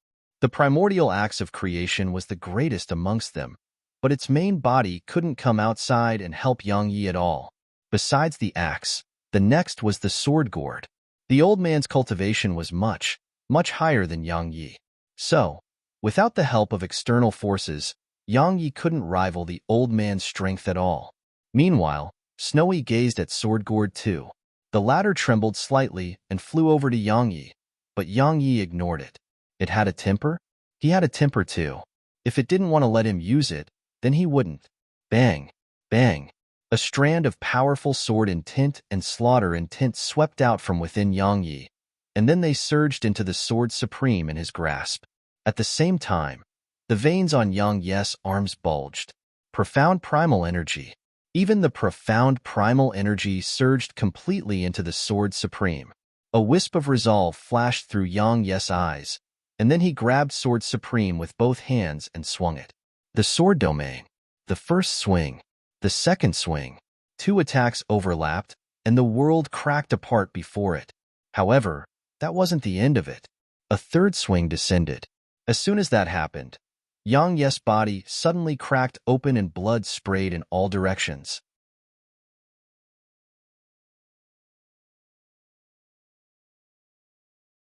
The primordial axe of creation was the greatest amongst them, but its main body couldn't come outside and help Yang Yi at all. Besides the axe, the next was the sword gourd. The old man's cultivation was much, much higher than Yang Yi. So, without the help of external forces, Yang Yi couldn't rival the old man's strength at all. Meanwhile, Snowy gazed at sword gourd too. The latter trembled slightly and flew over to Yang Yi, but Yang Yi ignored it. It had a temper? He had a temper too. If it didn't want to let him use it, then he wouldn't. Bang! Bang! A strand of powerful sword intent and slaughter intent swept out from within Yang Yi, and then they surged into the sword supreme in his grasp. At the same time, the veins on Yang Yi's arms bulged. Profound primal energy. Even the profound primal energy surged completely into the sword supreme. A wisp of resolve flashed through Yang Yi's eyes, and then he grabbed sword supreme with both hands and swung it. The sword domain. The first swing. The second swing. Two attacks overlapped, and the world cracked apart before it. However, that wasn't the end of it. A third swing descended. As soon as that happened, Yang Yi's body suddenly cracked open and blood sprayed in all directions.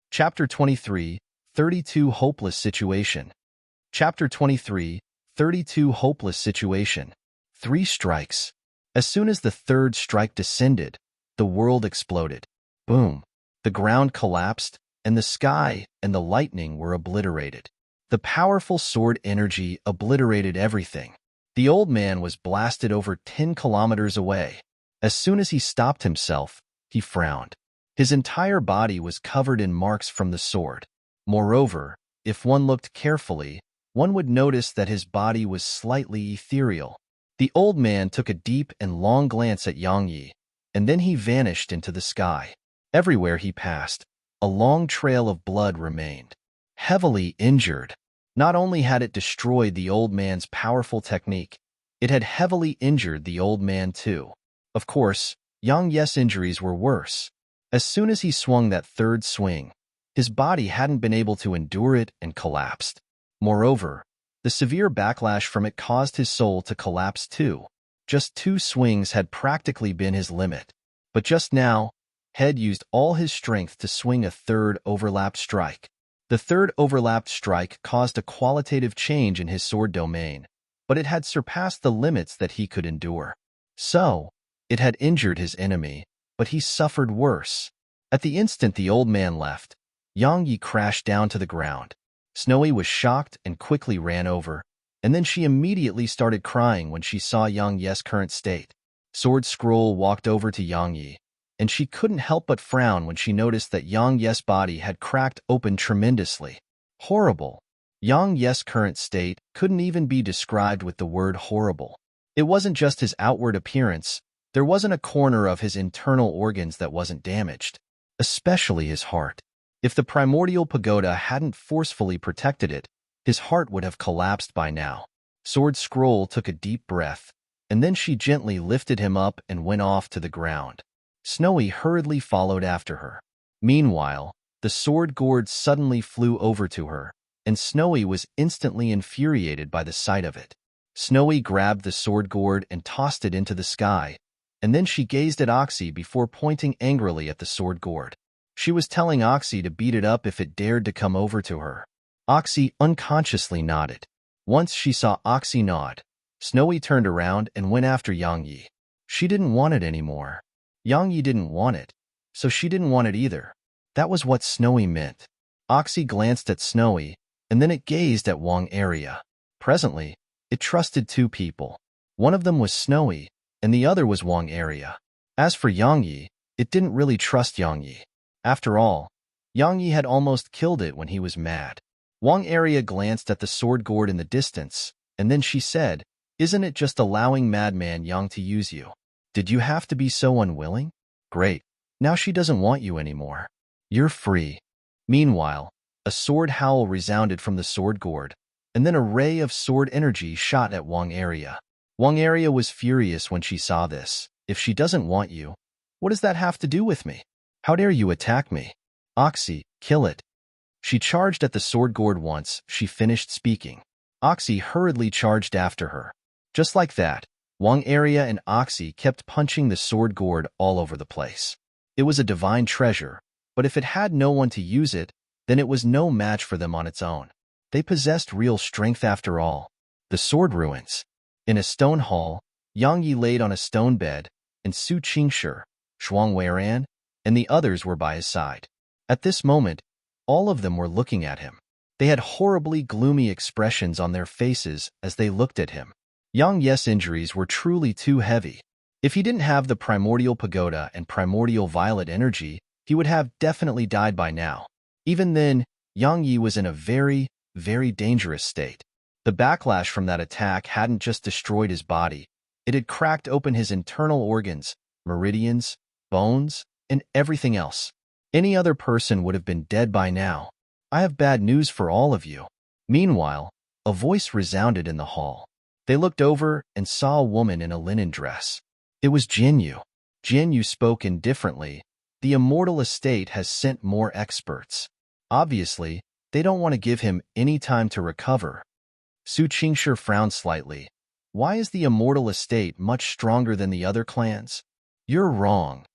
Chapter 23, 32 Hopeless Situation. Chapter 23, 32 hopeless situation. 3 strikes. As soon as the third strike descended, the world exploded. Boom. The ground collapsed, and the sky and the lightning were obliterated. The powerful sword energy obliterated everything. The old man was blasted over 10 kilometers away. As soon as he stopped himself, he frowned. His entire body was covered in marks from the sword. Moreover, if one looked carefully, one would notice that his body was slightly ethereal. The old man took a deep and long glance at Yang Yi, and then he vanished into the sky. Everywhere he passed, a long trail of blood remained. Heavily injured. Not only had it destroyed the old man's powerful technique, it had heavily injured the old man too. Of course, Yang Yi's injuries were worse. As soon as he swung that third swing, his body hadn't been able to endure it and collapsed. Moreover, the severe backlash from it caused his soul to collapse too. Just 2 swings had practically been his limit. But just now, Head used all his strength to swing a third overlapped strike. The third overlapped strike caused a qualitative change in his sword domain, but it had surpassed the limits that he could endure. So, it had injured his enemy, but he suffered worse. At the instant the old man left, Yang Yi crashed down to the ground. Snowy was shocked and quickly ran over, and then she immediately started crying when she saw Yang Yi's current state. Sword Scroll walked over to Yang Yi, and she couldn't help but frown when she noticed that Yang Yi's body had cracked open tremendously. Horrible. Yang Yi's current state couldn't even be described with the word horrible. It wasn't just his outward appearance, there wasn't a corner of his internal organs that wasn't damaged, especially his heart. If the primordial pagoda hadn't forcefully protected it, his heart would have collapsed by now. Sword Scroll took a deep breath, and then she gently lifted him up and went off to the ground. Snowy hurriedly followed after her. Meanwhile, the sword gourd suddenly flew over to her, and Snowy was instantly infuriated by the sight of it. Snowy grabbed the sword gourd and tossed it into the sky, and then she gazed at Oxy before pointing angrily at the sword gourd. She was telling Oxy to beat it up if it dared to come over to her. Oxy unconsciously nodded. Once she saw Oxy nod, Snowy turned around and went after Yang Yi. She didn't want it anymore. Yang Yi didn't want it, so she didn't want it either. That was what Snowy meant. Oxy glanced at Snowy, and then it gazed at Wang area. Presently, it trusted 2 people. One of them was Snowy, and the other was Wang area. As for Yang Yi, it didn't really trust Yang Yi. After all, Yang Yi had almost killed it when he was mad. Wang area glanced at the sword gourd in the distance, and then she said, "Isn't it just allowing Madman Yang to use you? Did you have to be so unwilling? Great. Now she doesn't want you anymore. You're free." Meanwhile, a sword howl resounded from the sword gourd, and then a ray of sword energy shot at Wang area. Wang area was furious when she saw this. "If she doesn't want you, what does that have to do with me? How dare you attack me? Oxy, kill it." She charged at the sword gourd once she finished speaking. Oxy hurriedly charged after her. Just like that, Wang area and Oxy kept punching the sword gourd all over the place. It was a divine treasure, but if it had no one to use it, then it was no match for them on its own. They possessed real strength after all. The sword ruins. In a stone hall, Yang Yi laid on a stone bed, and Su Qingshi, Shuang Weiran, and the others were by his side. At this moment, all of them were looking at him. They had horribly gloomy expressions on their faces as they looked at him. Yang Yi's injuries were truly too heavy. If he didn't have the primordial pagoda and primordial violet energy, he would have definitely died by now. Even then, Yang Yi was in a very, very dangerous state. The backlash from that attack hadn't just destroyed his body, it had cracked open his internal organs, meridians, bones, and everything else. Any other person would have been dead by now. "I have bad news for all of you." Meanwhile, a voice resounded in the hall. They looked over and saw a woman in a linen dress. It was Jinyu. Jinyu spoke indifferently. "The immortal estate has sent more experts. Obviously, they don't want to give him any time to recover." Su Qingshi frowned slightly. "Why is the immortal estate much stronger than the other clans?" "You're wrong."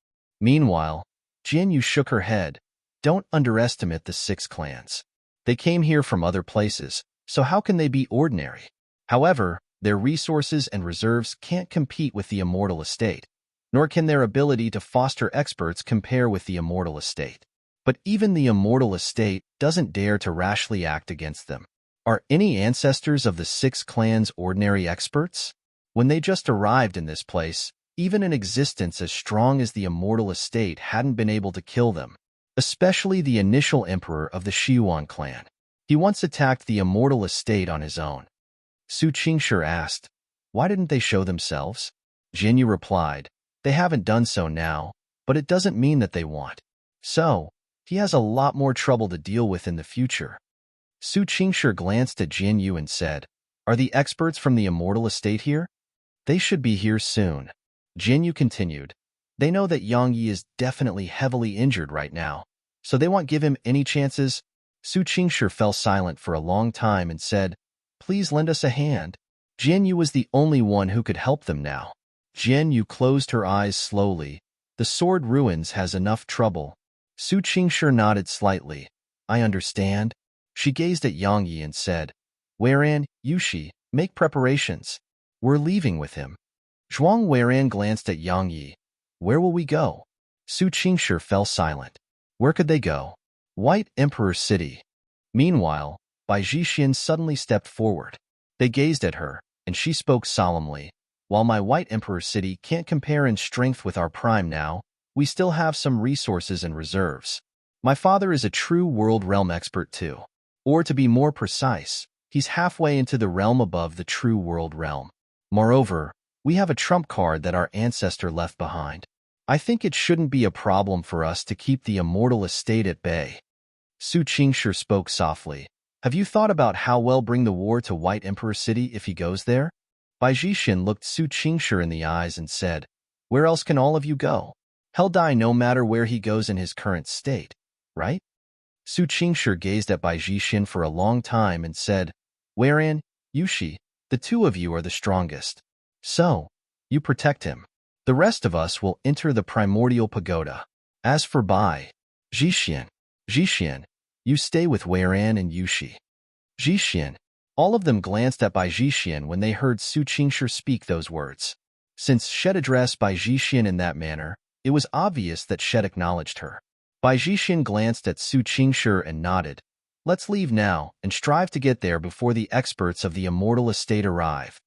Meanwhile, Jinyu shook her head. "Don't underestimate the 6 clans. They came here from other places, so how can they be ordinary? However, their resources and reserves can't compete with the immortal estate, nor can their ability to foster experts compare with the immortal estate. But even the immortal estate doesn't dare to rashly act against them. Are any ancestors of the 6 clans ordinary experts? When they just arrived in this place, even an existence as strong as the immortal estate hadn't been able to kill them, especially the initial emperor of the Xiuan clan. He once attacked the immortal estate on his own. Su Qingshi asked, "Why didn't they show themselves?" Jinyu replied, "They haven't done so now, but it doesn't mean that they won't. So, he has a lot more trouble to deal with in the future." Su Qingshi glanced at Jinyu and said, "Are the experts from the immortal estate here?" "They should be here soon." Jinyu continued, "They know that Yang Yi is definitely heavily injured right now, so they won't give him any chances." Su Qingshi fell silent for a long time and said, "Please lend us a hand." Jinyu was the only one who could help them now. Jinyu closed her eyes slowly. "The sword ruins has enough trouble." Su Qingshi nodded slightly. "I understand." She gazed at Yang Yi and said, "Wherein, Yushi, make preparations. We're leaving with him." Zhuang Weiran glanced at Yang Yi. "Where will we go?" Su Qingshi fell silent. Where could they go? White Emperor City. Meanwhile, Bai Zhixian suddenly stepped forward. They gazed at her, and she spoke solemnly. "While my White Emperor City can't compare in strength with our prime now, we still have some resources and reserves. My father is a true world realm expert too. Or to be more precise, he's halfway into the realm above the true world realm. Moreover, we have a trump card that our ancestor left behind. I think it shouldn't be a problem for us to keep the immortal estate at bay." Su Qingshi spoke softly. "Have you thought about how we'll bring the war to White Emperor City if he goes there?" Bai Zhixian looked Su Qingshi in the eyes and said, "Where else can all of you go? He'll die no matter where he goes in his current state, right?" Su Qingshi gazed at Bai Zhixian for a long time and said, "Wherein, Yushi, the 2 of you are the strongest. So, you protect him. The rest of us will enter the primordial pagoda. As for Bai Zhixian, you stay with Weiran and Yushi." Zhixian. All of them glanced at Bai Zhixian when they heard Su Qingshi speak those words. Since Shed addressed Bai Zhixian in that manner, it was obvious that Shed acknowledged her. Bai Zhixian glanced at Su Qingshi and nodded. "Let's leave now and strive to get there before the experts of the immortal estate arrive."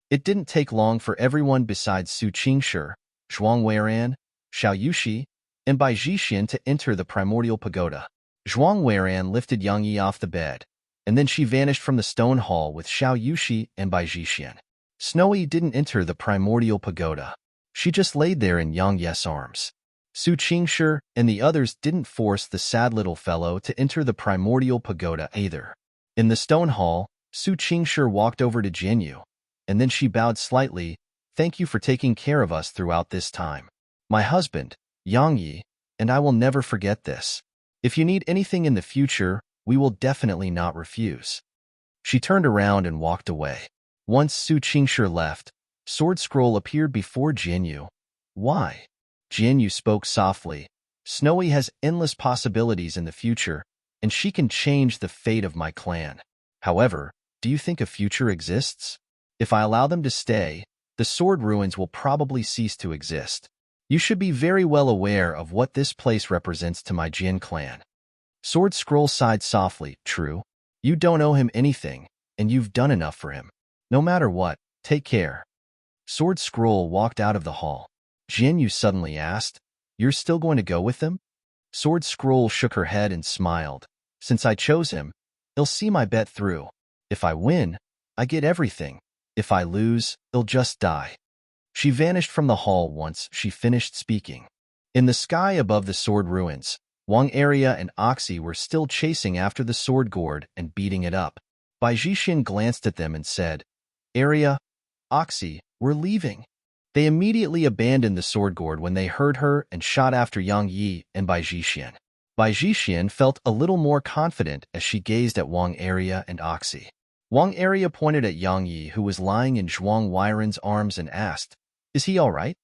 It didn't take long for everyone besides Su Qingshi, Zhuang Weiran, Xiao Yushi, and Bai Zhixian to enter the primordial pagoda. Zhuang Weiran lifted Yang Yi off the bed, and then she vanished from the stone hall with Xiao Yushi and Bai Zhixian. Snowy didn't enter the primordial pagoda. She just laid there in Yang Yi's arms. Su Qingshi and the others didn't force the sad little fellow to enter the primordial pagoda either. In the stone hall, Su Qingshi walked over to Jinyu, and then she bowed slightly. "Thank you for taking care of us throughout this time. My husband, Yang Yi, and I will never forget this. If you need anything in the future, we will definitely not refuse." She turned around and walked away. Once Su Qingshi left, Sword Scroll appeared before Jinyu. "Why?" Jinyu spoke softly. "Snowy has endless possibilities in the future, and she can change the fate of my clan. However, do you think a future exists? If I allow them to stay, the sword ruins will probably cease to exist. You should be very well aware of what this place represents to my Jin clan." Sword Scroll sighed softly. "True. You don't owe him anything, and you've done enough for him. No matter what, take care." Sword Scroll walked out of the hall. Jinyu suddenly asked, "You're still going to go with them?" Sword Scroll shook her head and smiled. "Since I chose him, he'll see my bet through. If I win, I get everything. If I lose, he'll just die." She vanished from the hall once she finished speaking. In the sky above the sword ruins, Wang Area and Oxy were still chasing after the sword gourd and beating it up. Bai Zhixian glanced at them and said, "Area, Oxy, we're leaving." They immediately abandoned the sword gourd when they heard her and shot after Yang Yi and Bai Zhixian. Bai Zhixian felt a little more confident as she gazed at Wang Area and Oxy. Wang Area pointed at Yang Yi, who was lying in Zhuang Weiran's arms, and asked, "Is he all right?"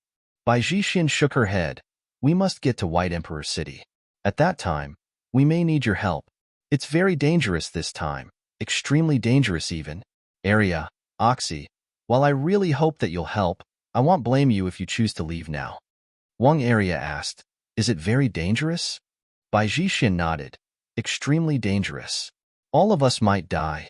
Bai Zhixian shook her head. "We must get to White Emperor City. At that time, we may need your help. It's very dangerous this time, extremely dangerous even." "Area, Oxy, while I really hope that you'll help, I won't blame you if you choose to leave now. Wang Area asked, Is it very dangerous? Bai Jixin nodded. Extremely dangerous. All of us might die.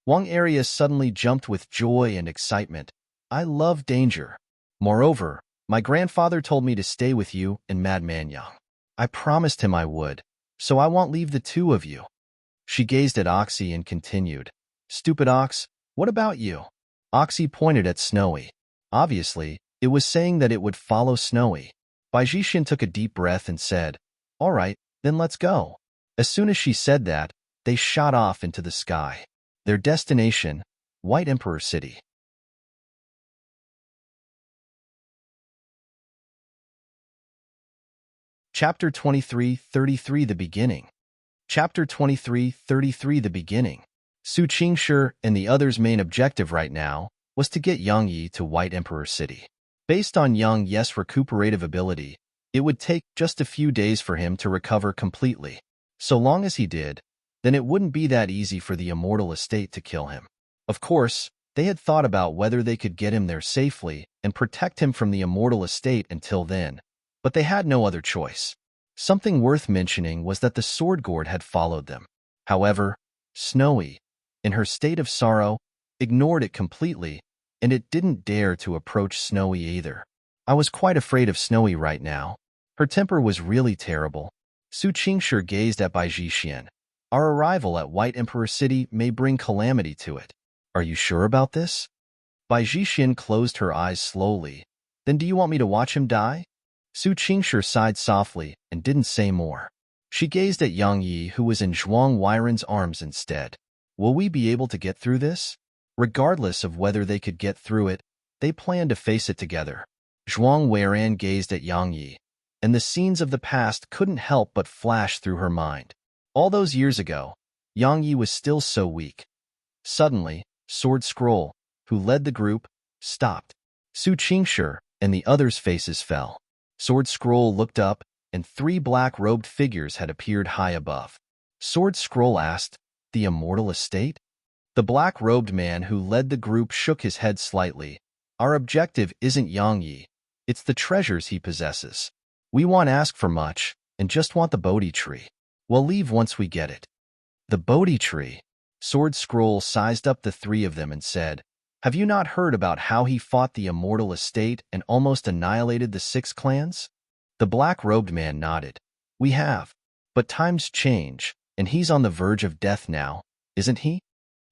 Wang Area suddenly jumped with joy and excitement. I love danger. Moreover, my grandfather told me to stay with you and Madman Yang. I promised him I would, so I won't leave the two of you. She gazed at Oxy and continued, Stupid Ox, what about you? Oxy pointed at Snowy. Obviously, it was saying that it would follow Snowy. Bai Jixin took a deep breath and said, All right, then let's go. As soon as she said that, they shot off into the sky. Their destination, White Emperor City. Chapter 23:33 The Beginning. Chapter 23:33 The Beginning. Su Qingshi and the others' main objective right now was to get Yang Yi to White Emperor City. Based on Yang Yi's recuperative ability, it would take just a few days for him to recover completely. So long as he did, then it wouldn't be that easy for the Immortal Estate to kill him. Of course, they had thought about whether they could get him there safely and protect him from the Immortal Estate until then, but they had no other choice. Something worth mentioning was that the Sword Gourd had followed them. However, Snowy, in her state of sorrow, ignored it completely, and it didn't dare to approach Snowy either. I was quite afraid of Snowy right now. Her temper was really terrible. Su Qingshi gazed at Bai Jixin. Our arrival at White Emperor City may bring calamity to it. Are you sure about this? Bai Jixin closed her eyes slowly. Then do you want me to watch him die? Su Qingshi sighed softly and didn't say more. She gazed at Yang Yi, who was in Zhuang Weiren's arms instead. Will we be able to get through this? Regardless of whether they could get through it, they planned to face it together. Zhuang Weiren gazed at Yang Yi, and the scenes of the past couldn't help but flash through her mind. All those years ago, Yang Yi was still so weak. Suddenly, Sword Scroll, who led the group, stopped. Su Qingshi and the others' faces fell. Sword Scroll looked up, and three black-robed figures had appeared high above. Sword Scroll asked, The Immortal Estate? The black-robed man who led the group shook his head slightly. Our objective isn't Yang Yi. It's the treasures he possesses. We won't ask for much, and just want the Bodhi tree. We'll leave once we get it. The Bodhi tree. Sword Scroll sized up the three of them and said, Have you not heard about how he fought the Immortal Estate and almost annihilated the 6 clans? The black-robed man nodded. We have. But times change, and he's on the verge of death now, isn't he?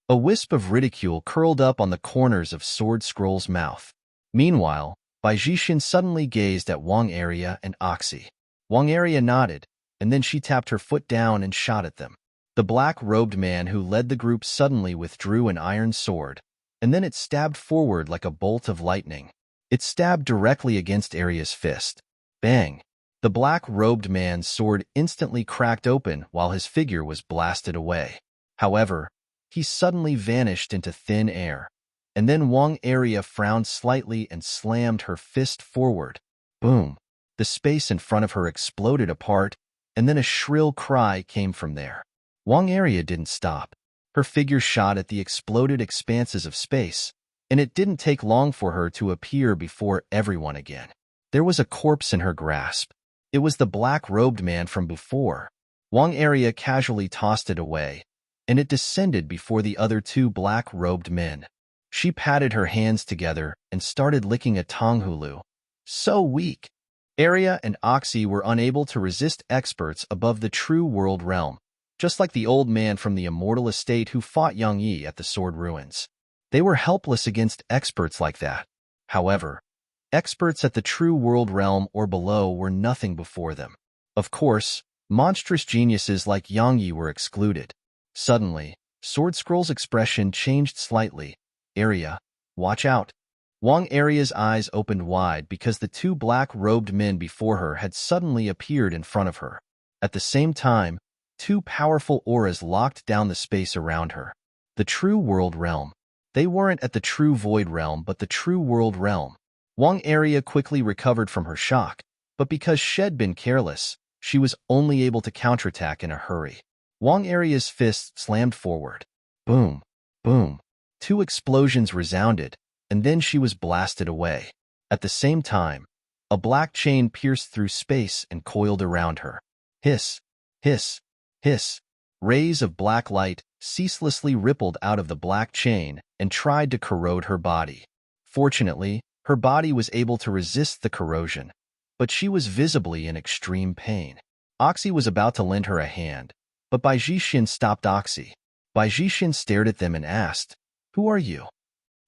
A wisp of ridicule curled up on the corners of Sword Scroll's mouth. Meanwhile, Bai Jixin suddenly gazed at Wang Area and Oxy. Wang Area nodded, and then she tapped her foot down and shot at them. The black-robed man who led the group suddenly withdrew an iron sword, and then it stabbed forward like a bolt of lightning. It stabbed directly against Area's fist. Bang! The black-robed man's sword instantly cracked open while his figure was blasted away. However, he suddenly vanished into thin air, and then Wang Area frowned slightly and slammed her fist forward. Boom! The space in front of her exploded apart, and then a shrill cry came from there. Wang Area didn't stop. Her figure shot at the exploded expanses of space, and it didn't take long for her to appear before everyone again. There was a corpse in her grasp. It was the black-robed man from before. Wang Area casually tossed it away, and it descended before the other 2 black-robed men. She patted her hands together and started licking a Tonghulu. So weak. Area and Oxy were unable to resist experts above the true world realm, just like the old man from the Immortal Estate who fought Yang Yi at the Sword Ruins. They were helpless against experts like that. However, experts at the true world realm or below were nothing before them. Of course, monstrous geniuses like Yang Yi were excluded. Suddenly, Sword Scroll's expression changed slightly. Area, watch out. Wang Area's eyes opened wide because the 2 black-robed men before her had suddenly appeared in front of her. At the same time, 2 powerful auras locked down the space around her. The true world realm. They weren't at the true void realm but the true world realm. Wang Area quickly recovered from her shock, but because she'd been careless, she was only able to counterattack in a hurry. Wang Area's fist slammed forward. Boom, boom. 2 explosions resounded, and then she was blasted away. At the same time, a black chain pierced through space and coiled around her. Hiss, hiss, hiss. Rays of black light ceaselessly rippled out of the black chain and tried to corrode her body. Fortunately, her body was able to resist the corrosion, but she was visibly in extreme pain. Oxy was about to lend her a hand, but Bai Jixin stopped Oxy. Bai Jixin stared at them and asked, "Who are you?"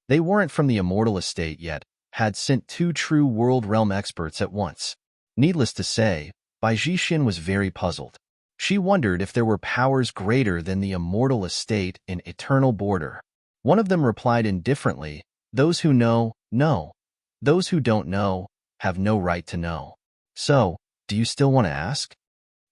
They weren't from the immortal estate yet, had sent 2 true world realm experts at once. Needless to say, Bai Jixin was very puzzled. She wondered if there were powers greater than the immortal estate in eternal border. One of them replied indifferently, "Those who know, know. Those who don't know, have no right to know. So, do you still want to ask?"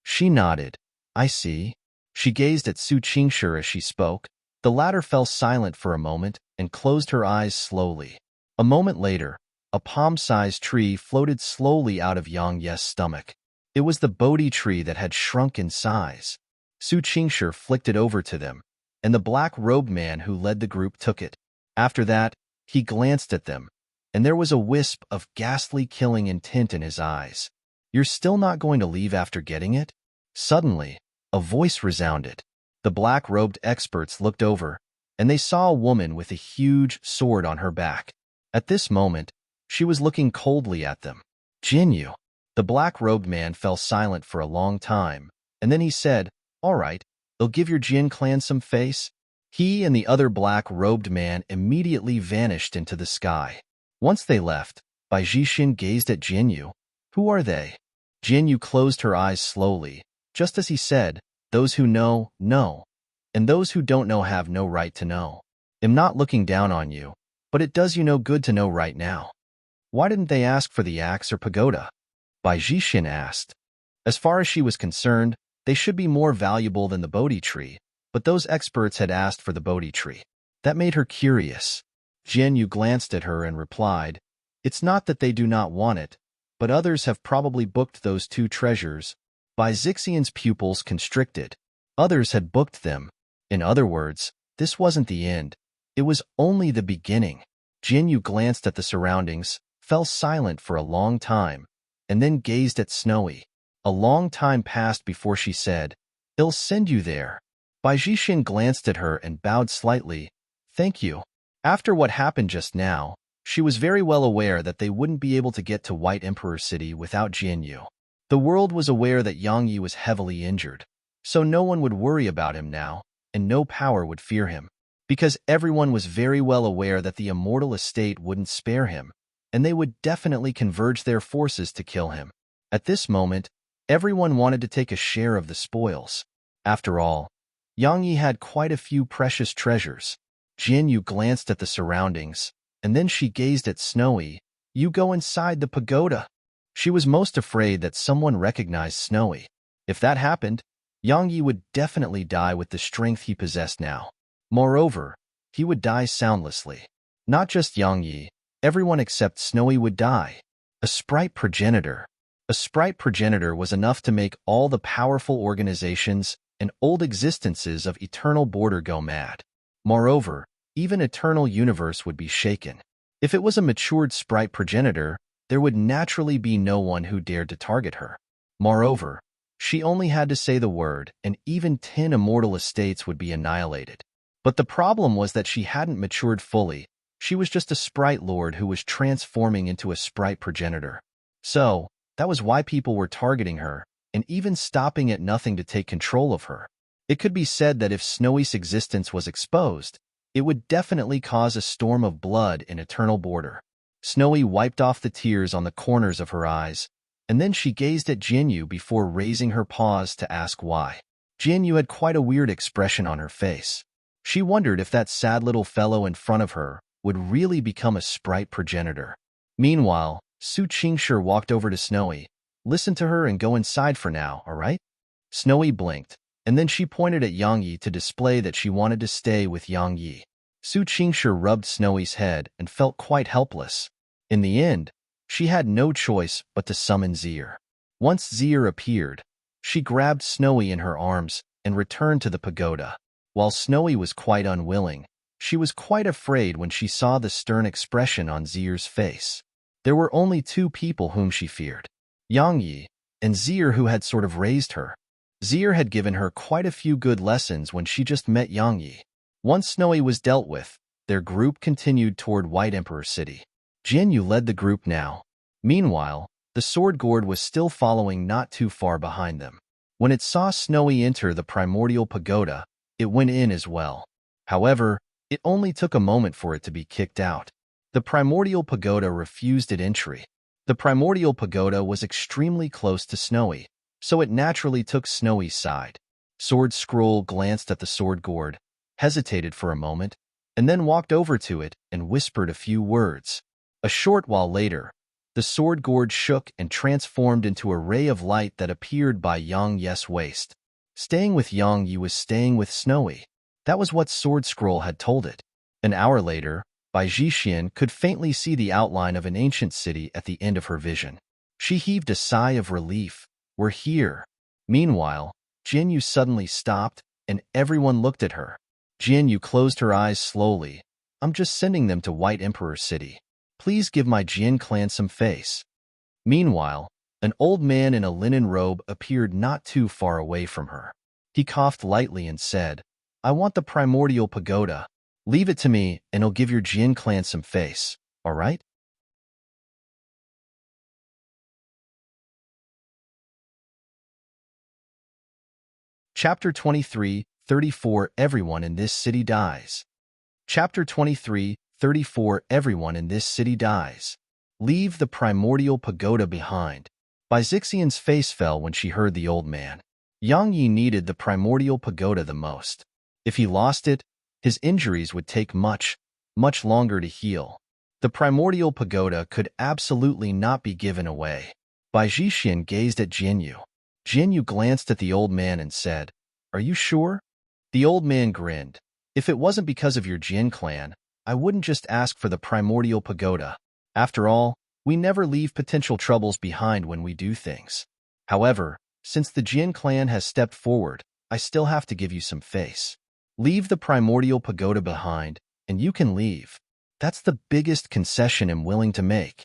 She nodded. "I see." She gazed at Su Qingshi as she spoke. The latter fell silent for a moment and closed her eyes slowly. A moment later, a palm-sized tree floated slowly out of Yang Ye's stomach. It was the Bodhi tree that had shrunk in size. Su Qingshi flicked it over to them, and the black-robed man who led the group took it. After that, he glanced at them, and there was a wisp of ghastly killing intent in his eyes. "You're still not going to leave after getting it?" Suddenly, a voice resounded. The black-robed experts looked over, and they saw a woman with a huge sword on her back. At this moment, she was looking coldly at them. "Jinyu." The black-robed man fell silent for a long time, and then he said, "All right, they'll give your Jin clan some face." He and the other black-robed man immediately vanished into the sky. Once they left, Bai Jixin gazed at Jinyu. "Who are they?" Jinyu closed her eyes slowly, just as he said, "Those who know, know, and those who don't know have no right to know. I'm not looking down on you, but it does you no good to know right now." "Why didn't they ask for the axe or pagoda?" Bai Jixin asked. As far as she was concerned, they should be more valuable than the Bodhi tree, but those experts had asked for the Bodhi tree. That made her curious. Jinyu glanced at her and replied, "It's not that they do not want it, but others have probably booked those 2 treasures." Bai Zixian's pupils constricted. Others had booked them. In other words, this wasn't the end. It was only the beginning. Jinyu glanced at the surroundings, fell silent for a long time, and then gazed at Snowy. A long time passed before she said, "I'll send you there." Bai Jixin glanced at her and bowed slightly. "Thank you." After what happened just now, she was very well aware that they wouldn't be able to get to White Emperor City without Jinyu. The world was aware that Yang Yi was heavily injured, so no one would worry about him now, and no power would fear him, because everyone was very well aware that the immortal estate wouldn't spare him, and they would definitely converge their forces to kill him. At this moment, everyone wanted to take a share of the spoils. After all, Yang Yi had quite a few precious treasures. Jinyu glanced at the surroundings, and then she gazed at Snowy. "You go inside the pagoda." She was most afraid that someone recognized Snowy. If that happened, Yang Yi would definitely die with the strength he possessed now. Moreover, he would die soundlessly. Not just Yang Yi, everyone except Snowy would die. A sprite progenitor. A sprite progenitor was enough to make all the powerful organizations and old existences of Eternal Border go mad. Moreover, even Eternal Universe would be shaken. If it was a matured sprite progenitor, there would naturally be no one who dared to target her. Moreover, she only had to say the word, and even 10 immortal estates would be annihilated. But the problem was that she hadn't matured fully. She was just a sprite lord who was transforming into a sprite progenitor. So, that was why people were targeting her, and even stopping at nothing to take control of her. It could be said that if Snowy's existence was exposed, it would definitely cause a storm of blood in Eternal Border. Snowy wiped off the tears on the corners of her eyes, and then she gazed at Jinyu before raising her paws to ask why. Jinyu had quite a weird expression on her face. She wondered if that sad little fellow in front of her would really become a sprite progenitor. Meanwhile, Su Qingshi walked over to Snowy. "Listen to her and go inside for now, all right?" Snowy blinked, and then she pointed at Yang Yi to display that she wanted to stay with Yang Yi. Su Qingshi rubbed Snowy's head and felt quite helpless. In the end, she had no choice but to summon Zier. Once Zier appeared, she grabbed Snowy in her arms and returned to the pagoda. While Snowy was quite unwilling, She was quite afraid when she saw the stern expression on Zier's face. There were only two people whom she feared, Yang Yi and Zier, who had sort of raised her. Zier had given her quite a few good lessons when she just met Yang Yi. Once Snowy was dealt with, their group continued toward White Emperor City. Jian Yu led the group now. Meanwhile, the sword gourd was still following not too far behind them. When it saw Snowy enter the primordial pagoda, it went in as well. However, it only took a moment for it to be kicked out. The primordial pagoda refused it entry. The primordial pagoda was extremely close to Snowy, so it naturally took Snowy's side. Sword Scroll glanced at the sword gourd, hesitated for a moment, and then walked over to it and whispered a few words. A short while later, the sword gourd shook and transformed into a ray of light that appeared by Yang Yi's waist. Staying with Yang Yi was staying with Snowy. That was what Sword Scroll had told it. An hour later, Bai Zhixian could faintly see the outline of an ancient city at the end of her vision. She heaved a sigh of relief. We're here. Meanwhile, Jian Yu suddenly stopped, and everyone looked at her. Jian Yu closed her eyes slowly. I'm just sending them to White Emperor City. Please give my Jian clan some face. Meanwhile, an old man in a linen robe appeared not too far away from her. He coughed lightly and said, I want the primordial pagoda. Leave it to me, and I'll give your Jian clan some face, all right? Chapter 23, 34 Everyone in this city dies. Chapter 23, 34 Everyone in this city dies. Leave the primordial pagoda behind. Bai Zixian's face fell when she heard the old man. Yang Yi needed the primordial pagoda the most. If he lost it, his injuries would take much longer to heal. The primordial pagoda could absolutely not be given away. Bai Zhixian gazed at Jian Yu. Jian Yu glanced at the old man and said, Are you sure? The old man grinned. If it wasn't because of your Jian clan, I wouldn't just ask for the primordial pagoda. After all, we never leave potential troubles behind when we do things. However, since the Jian clan has stepped forward, I still have to give you some face. Leave the primordial pagoda behind, and you can leave. That's the biggest concession I'm willing to make.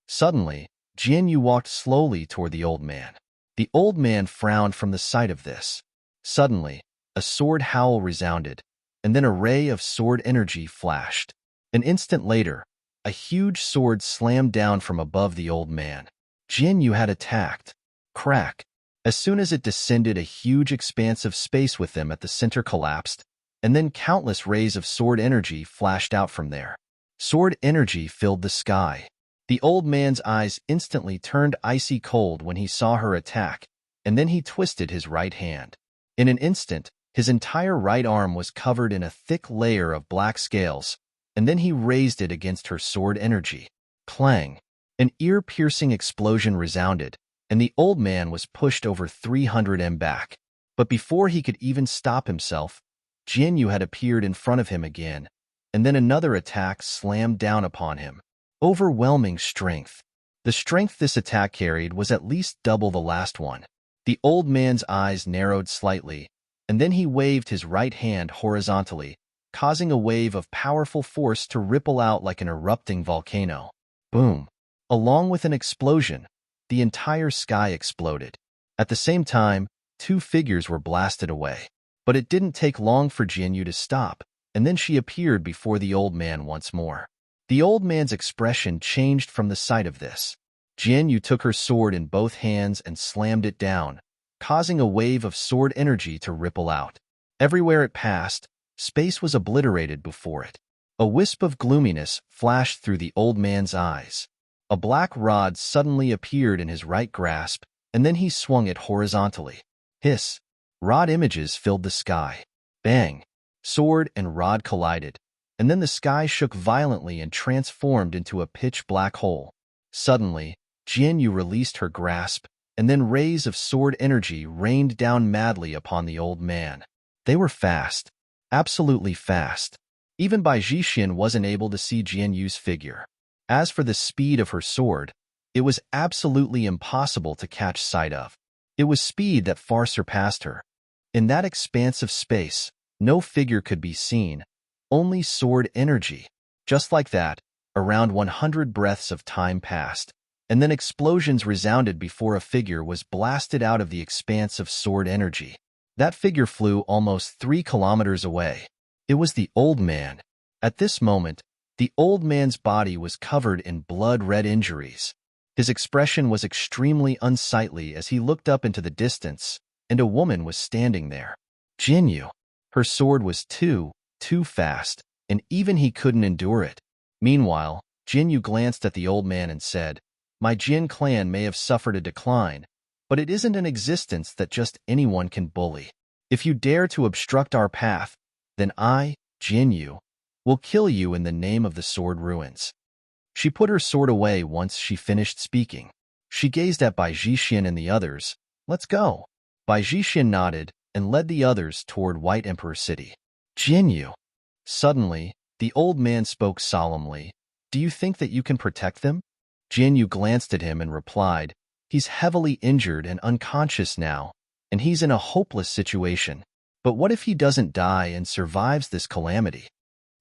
Suddenly, Jian Yu walked slowly toward the old man. The old man frowned from the sight of this. Suddenly, a sword howl resounded, and then a ray of sword energy flashed. An instant later, a huge sword slammed down from above the old man. Jian Yu had attacked. Crack. As soon as it descended, a huge expanse of space with them at the center collapsed, and then countless rays of sword energy flashed out from there. Sword energy filled the sky. The old man's eyes instantly turned icy cold when he saw her attack, and then he twisted his right hand. In an instant, his entire right arm was covered in a thick layer of black scales, and then he raised it against her sword energy. Clang! An ear-piercing explosion resounded, and the old man was pushed over 300 m back. But before he could even stop himself, Jian Yu had appeared in front of him again, and then another attack slammed down upon him. Overwhelming strength. The strength this attack carried was at least double the last one. The old man's eyes narrowed slightly, and then he waved his right hand horizontally, causing a wave of powerful force to ripple out like an erupting volcano. Boom! Along with an explosion, the entire sky exploded. At the same time, two figures were blasted away. But it didn't take long for Jian Yu to stop, and then she appeared before the old man once more. The old man's expression changed from the sight of this. Jian Yu took her sword in both hands and slammed it down, causing a wave of sword energy to ripple out. Everywhere it passed, space was obliterated before it. A wisp of gloominess flashed through the old man's eyes. A black rod suddenly appeared in his right grasp, and then he swung it horizontally. Hiss! Rod images filled the sky. Bang! Sword and rod collided, and then the sky shook violently and transformed into a pitch-black hole. Suddenly, Jian Yu released her grasp, and then rays of sword energy rained down madly upon the old man. They were fast. Absolutely fast. Even Bai Zhixian wasn't able to see Jian Yu's figure. As for the speed of her sword, it was absolutely impossible to catch sight of. It was speed that far surpassed her. In that expanse of space, no figure could be seen, only sword energy. Just like that, around 100 breaths of time passed, and then explosions resounded before a figure was blasted out of the expanse of sword energy. That figure flew almost 3 kilometers away. It was the old man. At this moment, the old man's body was covered in blood-red injuries. His expression was extremely unsightly as he looked up into the distance, and a woman was standing there. Jinyu. Her sword was too fast, and even he couldn't endure it. Meanwhile, Jinyu glanced at the old man and said, "My Jin clan may have suffered a decline, but it isn't an existence that just anyone can bully. If you dare to obstruct our path, then I, Jinyu, will kill you in the name of the sword ruins." She put her sword away once she finished speaking. She gazed at Bai Jixin and the others. "Let's go." Bai Jixin nodded and led the others toward White Emperor City. "Jinyu." Suddenly, the old man spoke solemnly. "Do you think that you can protect them?" Jinyu glanced at him and replied, "He's heavily injured and unconscious now, and he's in a hopeless situation. But what if he doesn't die and survives this calamity?"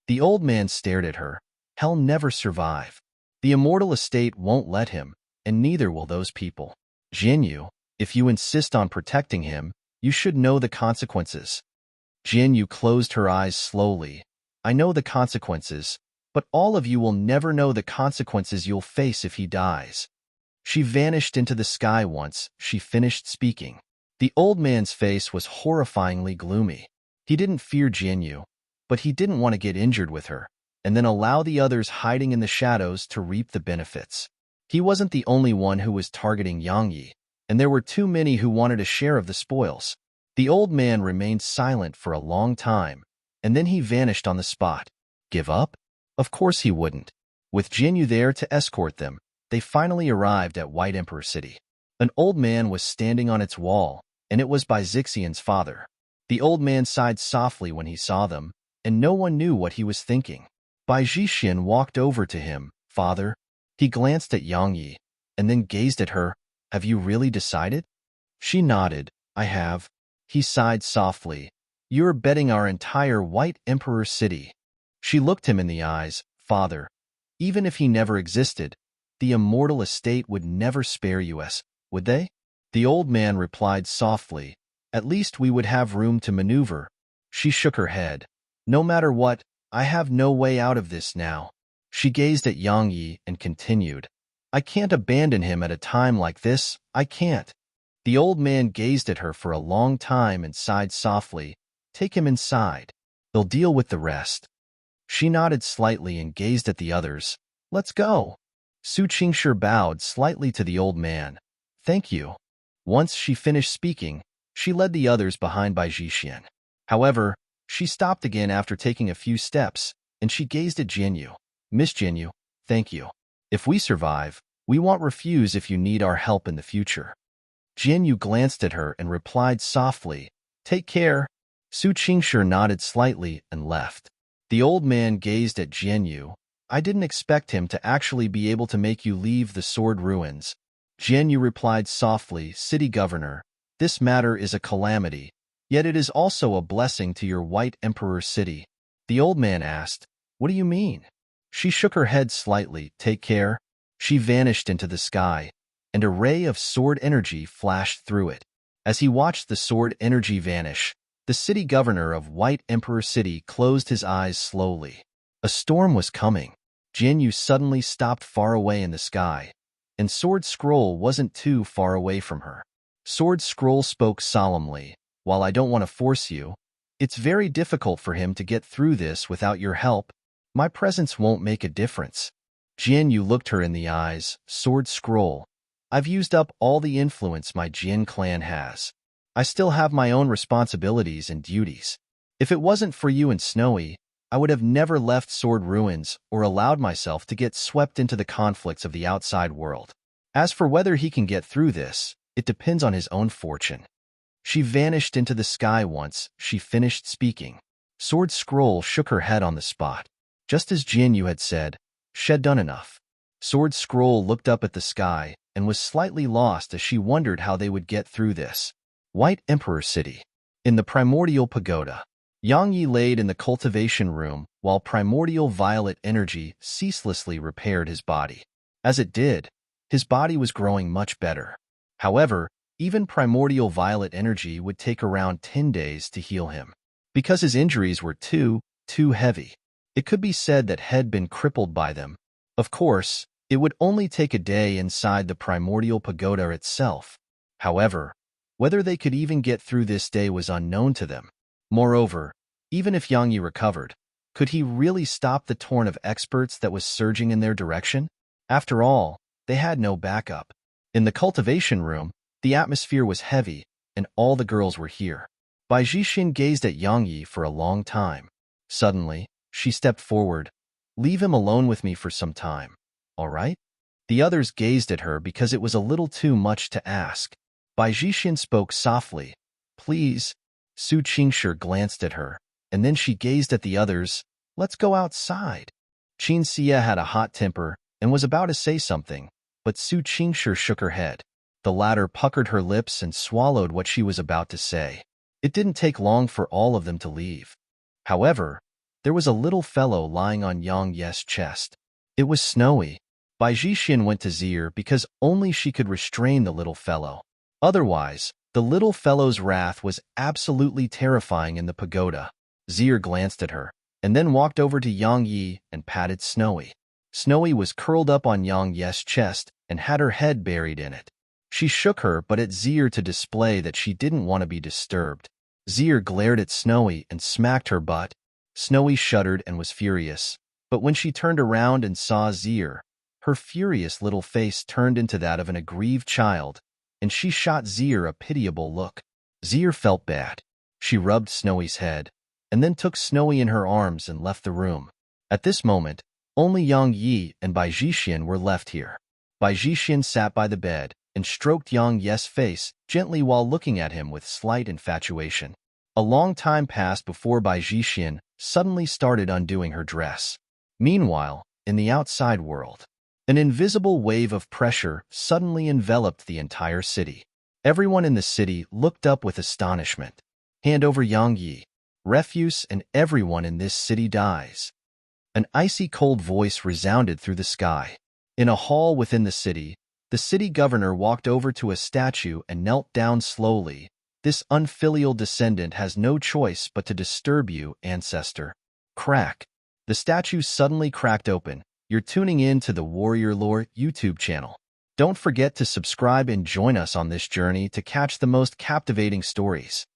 The old man stared at her. "He'll never survive. The immortal estate won't let him, and neither will those people. Jinyu, if you insist on protecting him, you should know the consequences." Jinyu closed her eyes slowly. "I know the consequences, but all of you will never know the consequences you'll face if he dies." She vanished into the sky once she finished speaking. The old man's face was horrifyingly gloomy. He didn't fear Jinyu, but he didn't want to get injured with her, and then allow the others hiding in the shadows to reap the benefits. He wasn't the only one who was targeting Yang Yi, and there were too many who wanted a share of the spoils. The old man remained silent for a long time, and then he vanished on the spot. Give up? Of course he wouldn't. With Jinyu there to escort them, they finally arrived at White Emperor City. An old man was standing on its wall, and it was Bai Zixian's father. The old man sighed softly when he saw them, and no one knew what he was thinking. Bai Zixian walked over to him. "Father." He glanced at Yang Yi, and then gazed at her. "Have you really decided?" She nodded. "I have." He sighed softly. "You're betting our entire White Emperor City." She looked him in the eyes. "Father, even if he never existed, the immortal estate would never spare us, would they?" The old man replied softly, "At least we would have room to maneuver." She shook her head. "No matter what, I have no way out of this now." She gazed at Yang Yi and continued, "I can't abandon him at a time like this, I can't." The old man gazed at her for a long time and sighed softly. "Take him inside. They'll deal with the rest." She nodded slightly and gazed at the others. "Let's go." Su Qingshi bowed slightly to the old man. "Thank you." Once she finished speaking, she led the others behind Bai Zixian. However, she stopped again after taking a few steps, and she gazed at Jinyu. "Miss Jinyu, thank you. If we survive, we won't refuse if you need our help in the future." Jinyu glanced at her and replied softly, "Take care." Su Qingshi nodded slightly and left. The old man gazed at Jinyu. "I didn't expect him to actually be able to make you leave the sword ruins." Jinyu replied softly, "City Governor, this matter is a calamity, yet it is also a blessing to your White Emperor City." The old man asked, "What do you mean?" She shook her head slightly. "Take care." She vanished into the sky, and a ray of sword energy flashed through it. As he watched the sword energy vanish, the city governor of White Emperor City closed his eyes slowly. A storm was coming. Jinyu suddenly stopped far away in the sky, and Sword Scroll wasn't too far away from her. Sword Scroll spoke solemnly, "While I don't want to force you, it's very difficult for him to get through this without your help. My presence won't make a difference." Jinyu looked her in the eyes. "Sword Scroll, I've used up all the influence my Jin clan has. I still have my own responsibilities and duties. If it wasn't for you and Snowy, I would have never left Sword Ruins or allowed myself to get swept into the conflicts of the outside world. As for whether he can get through this, it depends on his own fortune." She vanished into the sky once she finished speaking. Sword Scroll shook her head on the spot. Just as Jinyu had said, she'd done enough. Sword Scroll looked up at the sky and was slightly lost as she wondered how they would get through this. White Emperor City. In the Primordial Pagoda. Yang Yi laid in the cultivation room while primordial violet energy ceaselessly repaired his body. As it did, his body was growing much better. However, even primordial violet energy would take around 10 days to heal him, because his injuries were too heavy. It could be said that had been crippled by them. Of course, it would only take a day inside the primordial pagoda itself. However, whether they could even get through this day was unknown to them. Moreover, even if Yang Yi recovered, could he really stop the torrent of experts that was surging in their direction? After all, they had no backup. In the cultivation room, the atmosphere was heavy, and all the girls were here. Bai Jixin gazed at Yang Yi for a long time. Suddenly, she stepped forward. "Leave him alone with me for some time, all right?" The others gazed at her because it was a little too much to ask. Bai Jixin spoke softly. "Please." Su Qingshi glanced at her, and then she gazed at the others. "Let's go outside." Qin Xia had a hot temper and was about to say something, but Su Qingshi shook her head. The latter puckered her lips and swallowed what she was about to say. It didn't take long for all of them to leave. However, there was a little fellow lying on Yang Yi's chest. It was Snowy. Bai Jixin went to Zir because only she could restrain the little fellow. Otherwise, the little fellow's wrath was absolutely terrifying in the pagoda. Zir glanced at her, and then walked over to Yang Yi and patted Snowy. Snowy was curled up on Yang Yi's chest and had her head buried in it. She shook her butt at Zir to display that she didn't want to be disturbed. Zir glared at Snowy and smacked her butt. Snowy shuddered and was furious, but when she turned around and saw Zir, her furious little face turned into that of an aggrieved child, and she shot Zir a pitiable look. Zir felt bad. She rubbed Snowy's head, and then took Snowy in her arms and left the room. At this moment, only Yang Yi and Bai Jixin were left here. Bai Jixin sat by the bed and stroked Yang Yi's face gently while looking at him with slight infatuation. A long time passed before Bai Jixin suddenly started undoing her dress. Meanwhile, in the outside world, an invisible wave of pressure suddenly enveloped the entire city. Everyone in the city looked up with astonishment. "Hand over Yang Yi. Refuse and everyone in this city dies." An icy cold voice resounded through the sky. In a hall within the city governor walked over to a statue and knelt down slowly. "This unfilial descendant has no choice but to disturb you, ancestor." Crack. The statue suddenly cracked open. You're tuning in to the Warrior Lore YouTube channel. Don't forget to subscribe and join us on this journey to catch the most captivating stories.